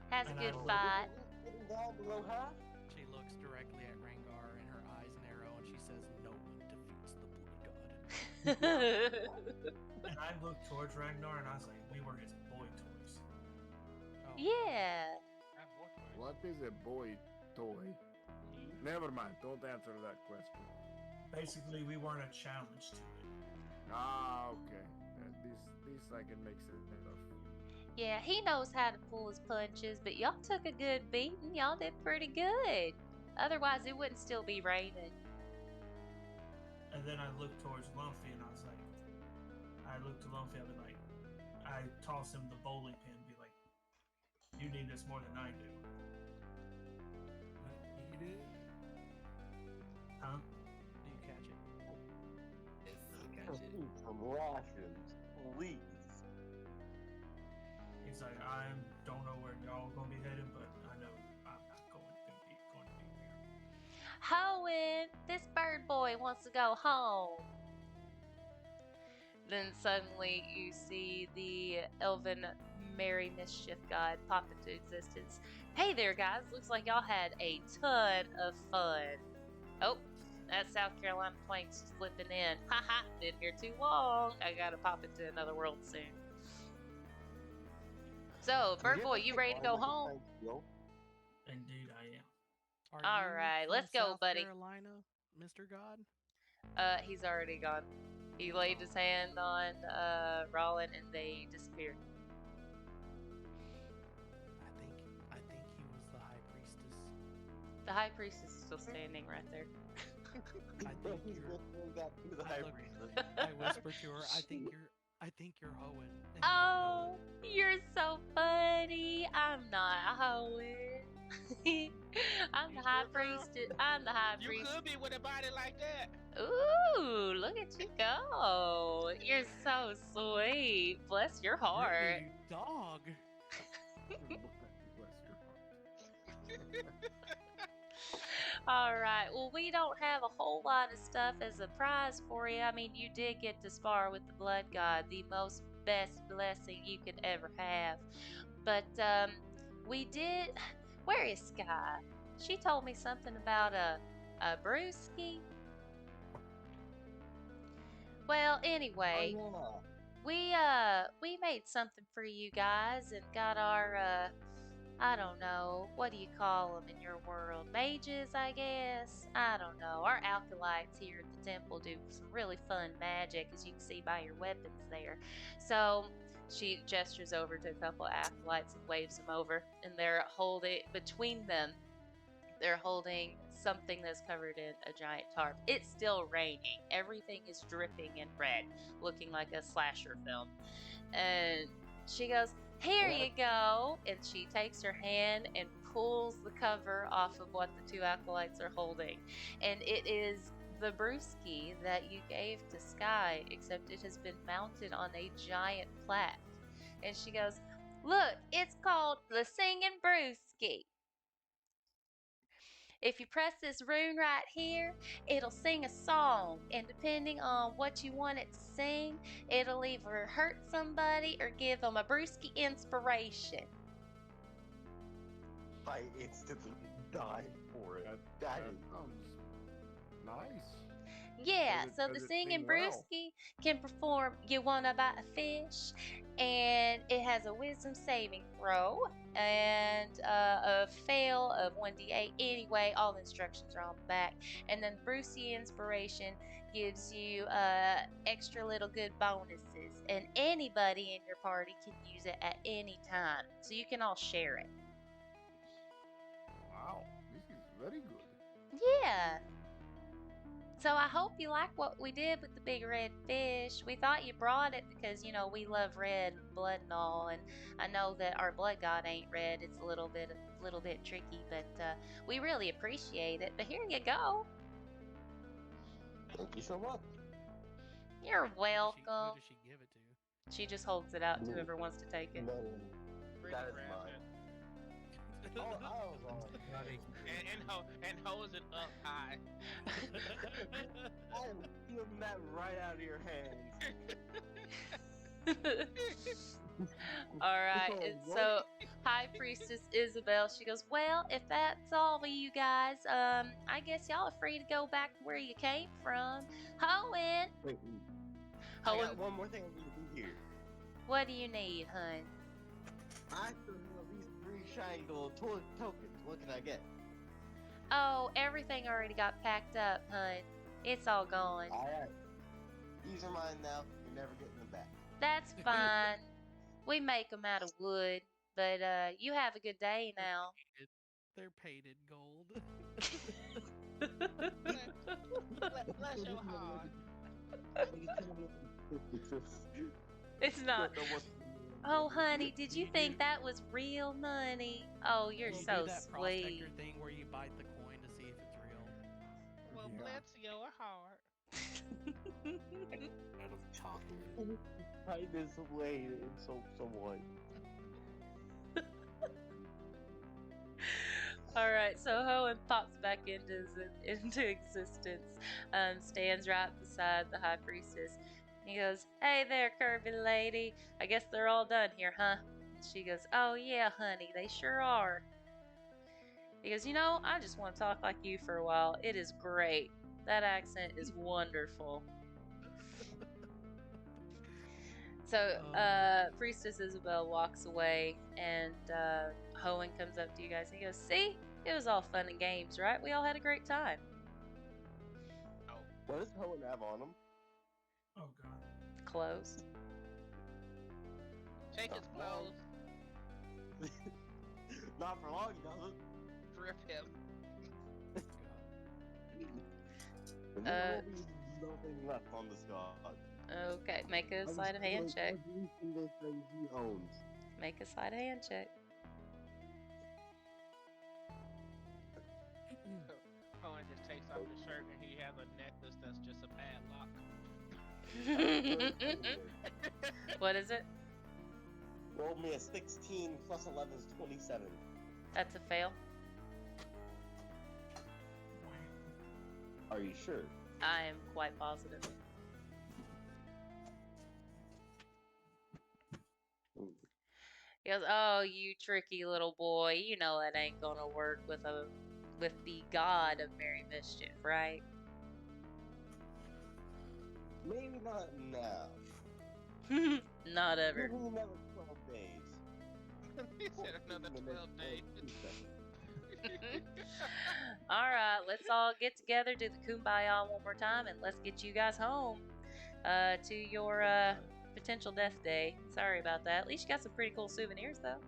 Has a And good I- fight. Getting down below half? She looks directly at Rengar and her eyes narrow and she says, "No one defeats the blood god." And I looked towards Ragnar and I was like, we were his boy toys. Oh, Yeah. I have more toys. What is a boy toy? Never mind, don't answer that question. Basically, we weren't a challenge to it. Ah, okay. These I can make sense of. Yeah, he knows how to pull his punches, but y'all took a good beating. Y'all did pretty good. Otherwise, it wouldn't still be raining. And then I looked towards Lumpy and I was like, I looked to Lumpy, I'd be like, I toss him the bowling pin and be like, you need this more than I do. Eat it. Huh? Do you catch it? Yes, I catch it. need some rations, please. He's like, I don't know where y'all gonna be heading, but I know I'm not going to be there. Hoenn, this bird boy wants to go home. Then suddenly you see the elven Merry Mischief God pop into existence. Hey there, guys. Looks like y'all had a ton of fun. Oh, that South Carolina twang's slipping in. Haha, been here too long. I gotta pop into another world soon. So, bird boy, you ready to go home? Indeed, I am. Are All you right, from let's go, South buddy. Carolina, Mr. God? He's already gone. He laid his hand on Rollin and they disappeared. I think he was the high priestess. The high priest is still standing right there. I think you're. I whispered to her. I think you're Hoenn. and you don't know Oh, you're so funny. I'm not Hoenn. I'm the You high sure, girl? priest. I'm the high You priest. could be with a body like that. Ooh, look at you go. You're so sweet. Bless your it. heart. Really, you dog. All right. Well, we don't have a whole lot of stuff as a prize for you. I mean, you did get to spar with the blood god, the most best blessing you could ever have. But we did. Where is Sky? She told me something about a brewski. Well, anyway, we made something for you guys and got our I don't know, what do you call them in your world? Mages, I guess? I don't know. Our acolytes here at the temple do some really fun magic, as you can see by your weapons there. So she gestures over to a couple of acolytes and waves them over, and they're holding, between them, they're holding something that's covered in a giant tarp. It's still raining. Everything is dripping in red, looking like a slasher film. And she goes, "Here you go." And she takes her hand and pulls the cover off of what the two acolytes are holding. And it is the brewski that you gave to Sky, except it has been mounted on a giant plaque. And she goes, "Look, it's called the Singing Brewski. If you press this rune right here, it'll sing a song, and depending on what you want it to sing, it'll either hurt somebody or give them a brewski inspiration." I instantly die for it. That That is sounds nice. Yeah, Does it- so does the it singing sing well? brewski can perform "You Wanna Buy a Fish," and it has a wisdom saving throw and a fail of 1d8. Anyway, all the instructions are on the back. And then brewski inspiration gives you extra little good bonuses, and anybody in your party can use it at any time, so you can all share it. Wow, this is very good. Yeah. So I hope you like what we did with the big red fish. We thought you brought it because, you know, we love red and blood and all, and I know that our blood god ain't red. It's a little bit tricky, but we really appreciate it. But here you go. Thank you so much. You're Who welcome. does she give it to? She just holds it out to Me. whoever wants to take it. No, Really that is grabs mine. it. Oh, I was wrong. And holds it up high. I am stealing that right out of your hands. All right, and so High Priestess Isabel, she goes, "Well, if that's all of you guys, I guess y'all are free to go back to where you came from." Hoenn, Wait, I got Hoenn, one more thing I need to do here. what do you need, hun? I still have these 3 shiny gold tokens. What can I get? Oh, everything already got packed up, hun. It's all gone. Alright. These are mine now. You're never getting them back. That's fine. We make them out of wood, but you have a good day now. They're painted gold. Bless your heart. It's not. Oh, honey, did you think that was real money? Oh, you're You so do that sweet. prospector thing where you bite the coin to see if it's real. Well, Bless your heart. Out of chocolate. Find this way in someone. All right, so Hoenn pops back into existence, stands right beside the high priestess. He goes, "Hey there, curvy lady. I guess they're all done here, huh?" And she goes, "Oh yeah, honey, they sure are." He goes, "I just want to talk like you for a while. It is great. That accent is wonderful." So, Priestess Isabel walks away, and Hoenn comes up to you guys and he goes, "See? It was all fun and games, right? We all had a great time." What does Hoenn have on him? Oh god. Clothes. Take his clothes, Not for long, he doesn't. strip him. There will be nothing left on this god. Okay, make a sleight of hand check. Every single thing he owns. Make a sleight of hand check. Owen just takes off his shirt and he has a necklace that's just a padlock. What is it? Roll me a 16 plus 11 is 27. That's a fail. Are you sure? I am quite positive. He goes, "Oh, you tricky little boy. You know that ain't gonna work with the god of Merry Mischief, right?" Maybe not now. Not ever. Maybe another 12 days. He said another 12 days. Alright, let's all get together, do the kumbaya one more time, and let's get you guys home to your potential death day. Sorry about that. At least you got some pretty cool souvenirs, though.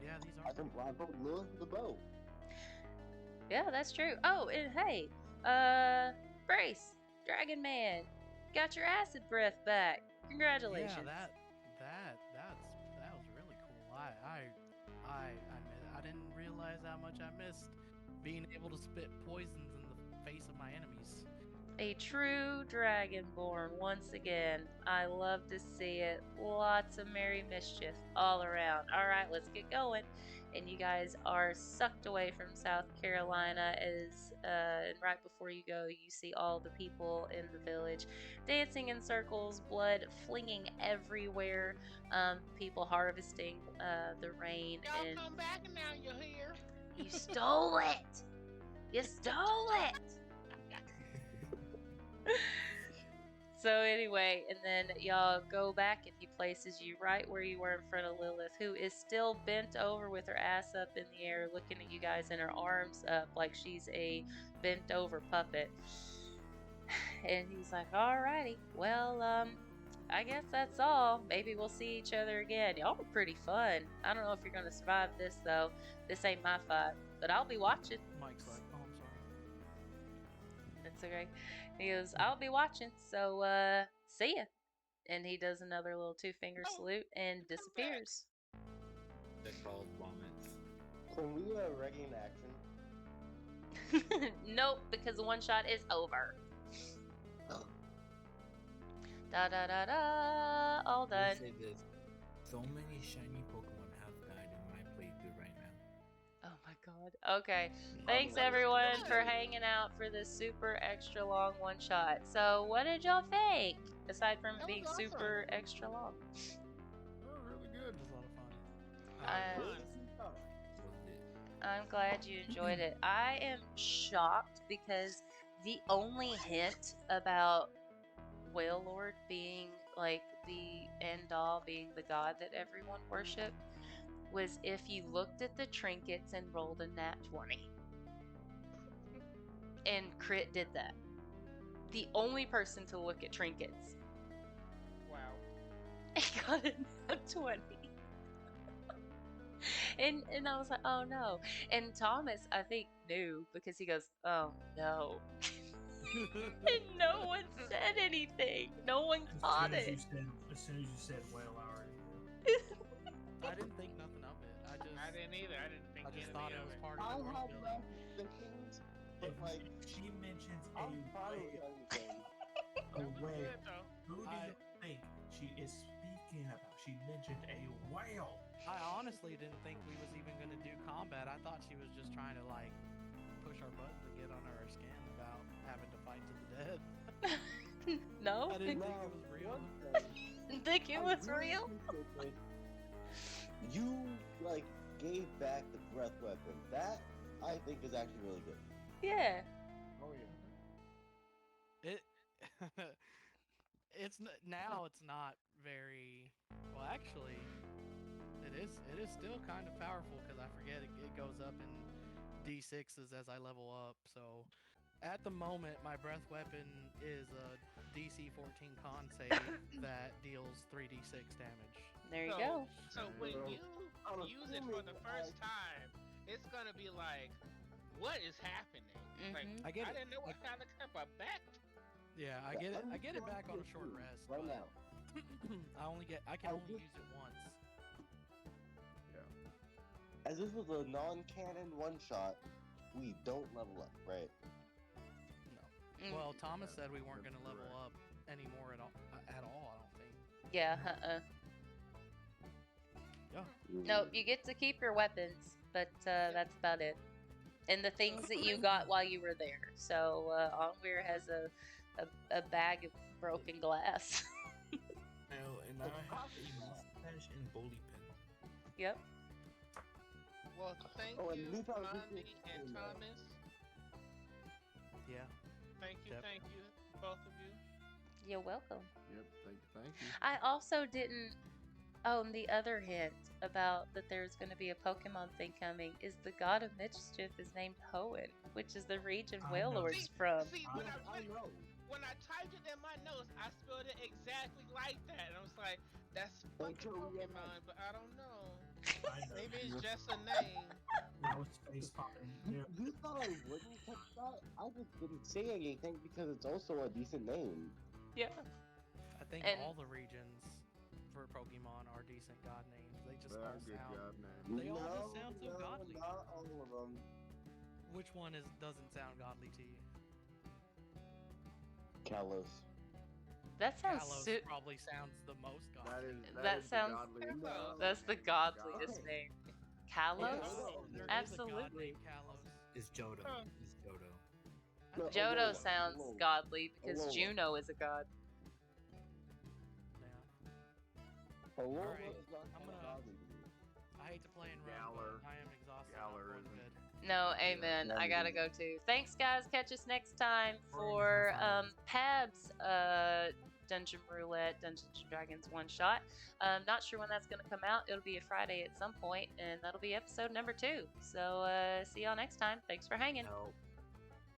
Yeah, these I are. can put Lilith in the boat. Yeah, that's true. Oh, and hey, Brace, Dragon Man, got your acid breath back. Congratulations. Yeah, that was really cool. I didn't realize how much I missed being able to spit poisons in the face of my enemies. A true dragonborn once again. I love to see it. Lots of merry mischief all around. All right, let's get going. And you guys are sucked away from South Carolina as and right before you go, you see all the people in the village dancing in circles, blood flinging everywhere, people harvesting the rain. Y'all And come back and now you're here. you stole it! You stole it! So anyway, and then y'all go back and he places you right where you were in front of Lilith, who is still bent over with her ass up in the air, looking at you guys and her arms up like she's a bent over puppet. And he's like, "Alrighty, well, I guess that's all. Maybe we'll see each other again. Y'all were pretty fun. I don't know if you're gonna survive this though. This ain't my fight, but I'll be watching." Mike's like, "Oh, I'm sorry." That's okay. He goes, "I'll be watching, so see ya." And he does another little two-finger salute and disappears. They're called vomits. Can we ready in action? Nope, because the one shot is over. Da da da da. All I'll done. say this: so many shiny Pokemon have died in my playthrough right now. Oh my god. Okay. Thanks everyone for hanging out for this super extra long one shot. So what did y'all think? Aside from That was being awesome. super extra long. Oh, really good. It was a lot of fun. I'm glad you enjoyed it. I am shocked because the only hint about Whale Lord being like the end all, being the god that everyone worshipped, was if you looked at the trinkets and rolled a nat 20. And Crit did that. The only person to look at trinkets. Wow. He got a nat 20. And I was like, oh no. And Thomas, I think, knew because he goes, oh no. And no one said anything. No one caught it. As soon as you said whale, I already knew. I didn't think nothing of it. I didn't either. I didn't think I just anything thought it of was it. part I of the world had building. massive things, but like, She mentions a I'm fine with whale. anything. A That was whale. good though. Who do you think she is speaking about? She mentioned a whale. I honestly didn't think we was even gonna do combat. I thought she was just trying to like push our buttons and get under our skin about having to fight to the death. No, I didn't think Now, it was real. one thing, didn't think it I was really real. appreciate this. You like gave back the breath weapon. That I think is actually really good. Yeah. Oh yeah. It now it's not very well. Actually, it is still kind of powerful because I forget it goes up in d6s as I level up. So at the moment, my breath weapon is a DC 14 con save that deals 3d6 damage. There you go. So when Well, you I'm use it for the assuming first time, it's gonna be like, what is happening? Like, Mhm. I get it. didn't know what kind of crap I backed. Yeah, I get it. I get it back on a short rest. Right but now. I can I only just- use it once. As this was a non-canon one-shot, we don't level up, right? No. Mm. Well, Thomas said we weren't going to level up anymore at all. I don't think. Yeah. No, you get to keep your weapons, but that's about it. And the things that you got while you were there. So Onweir has a bag of broken glass. And I have a mustache and bowling pin. Yep. Well, thank Oh, and you, we probably Mondi did- and Thomas. Yeah. Thank you, both of you. You're welcome. Yep. Thank you. I also didn't. Oh, and the other hint about that there's going to be a Pokemon thing coming is the God of Mischief is named Hoenn, which is the region I Whale know. Lord's from. See, I know. when I typed it in my notes, I spelled it exactly like that, and I was like, "That's fucking Pokemon," but I don't know. I know. Maybe it's just a name. I was face popping. You thought I wouldn't touch that? I just didn't say anything because it's also a decent name. Yeah. I think And- all the regions for Pokemon are decent god names. They just They're all good sound. god man. They all just sound so godly. Not all of them. Which one doesn't sound godly to you? Kalos. That sounds Kalos probably sounds the most godly. That is sounds- the godliest No. That's the name. godliest God. name. There Kalos? is a god Absolutely. named Kalos. Is Johto. Huh. Is Johto. No, Johto Alola. sounds Alola. godly because Alola. Juno is a god. Yeah. Alola Alright, is not I'm gonna- godly to me. I hate to play in Rome, Galar. but I am exhausted. Galar I'm going to isn't- bed. No, amen. I gotta go too. Thanks, guys. Catch us next time for Pab's Dungeon Roulette, Dungeons and Dragons one shot. Not sure when that's gonna come out. It'll be a Friday at some point, and that'll be episode number 2. So see y'all next time. Thanks for hanging. No.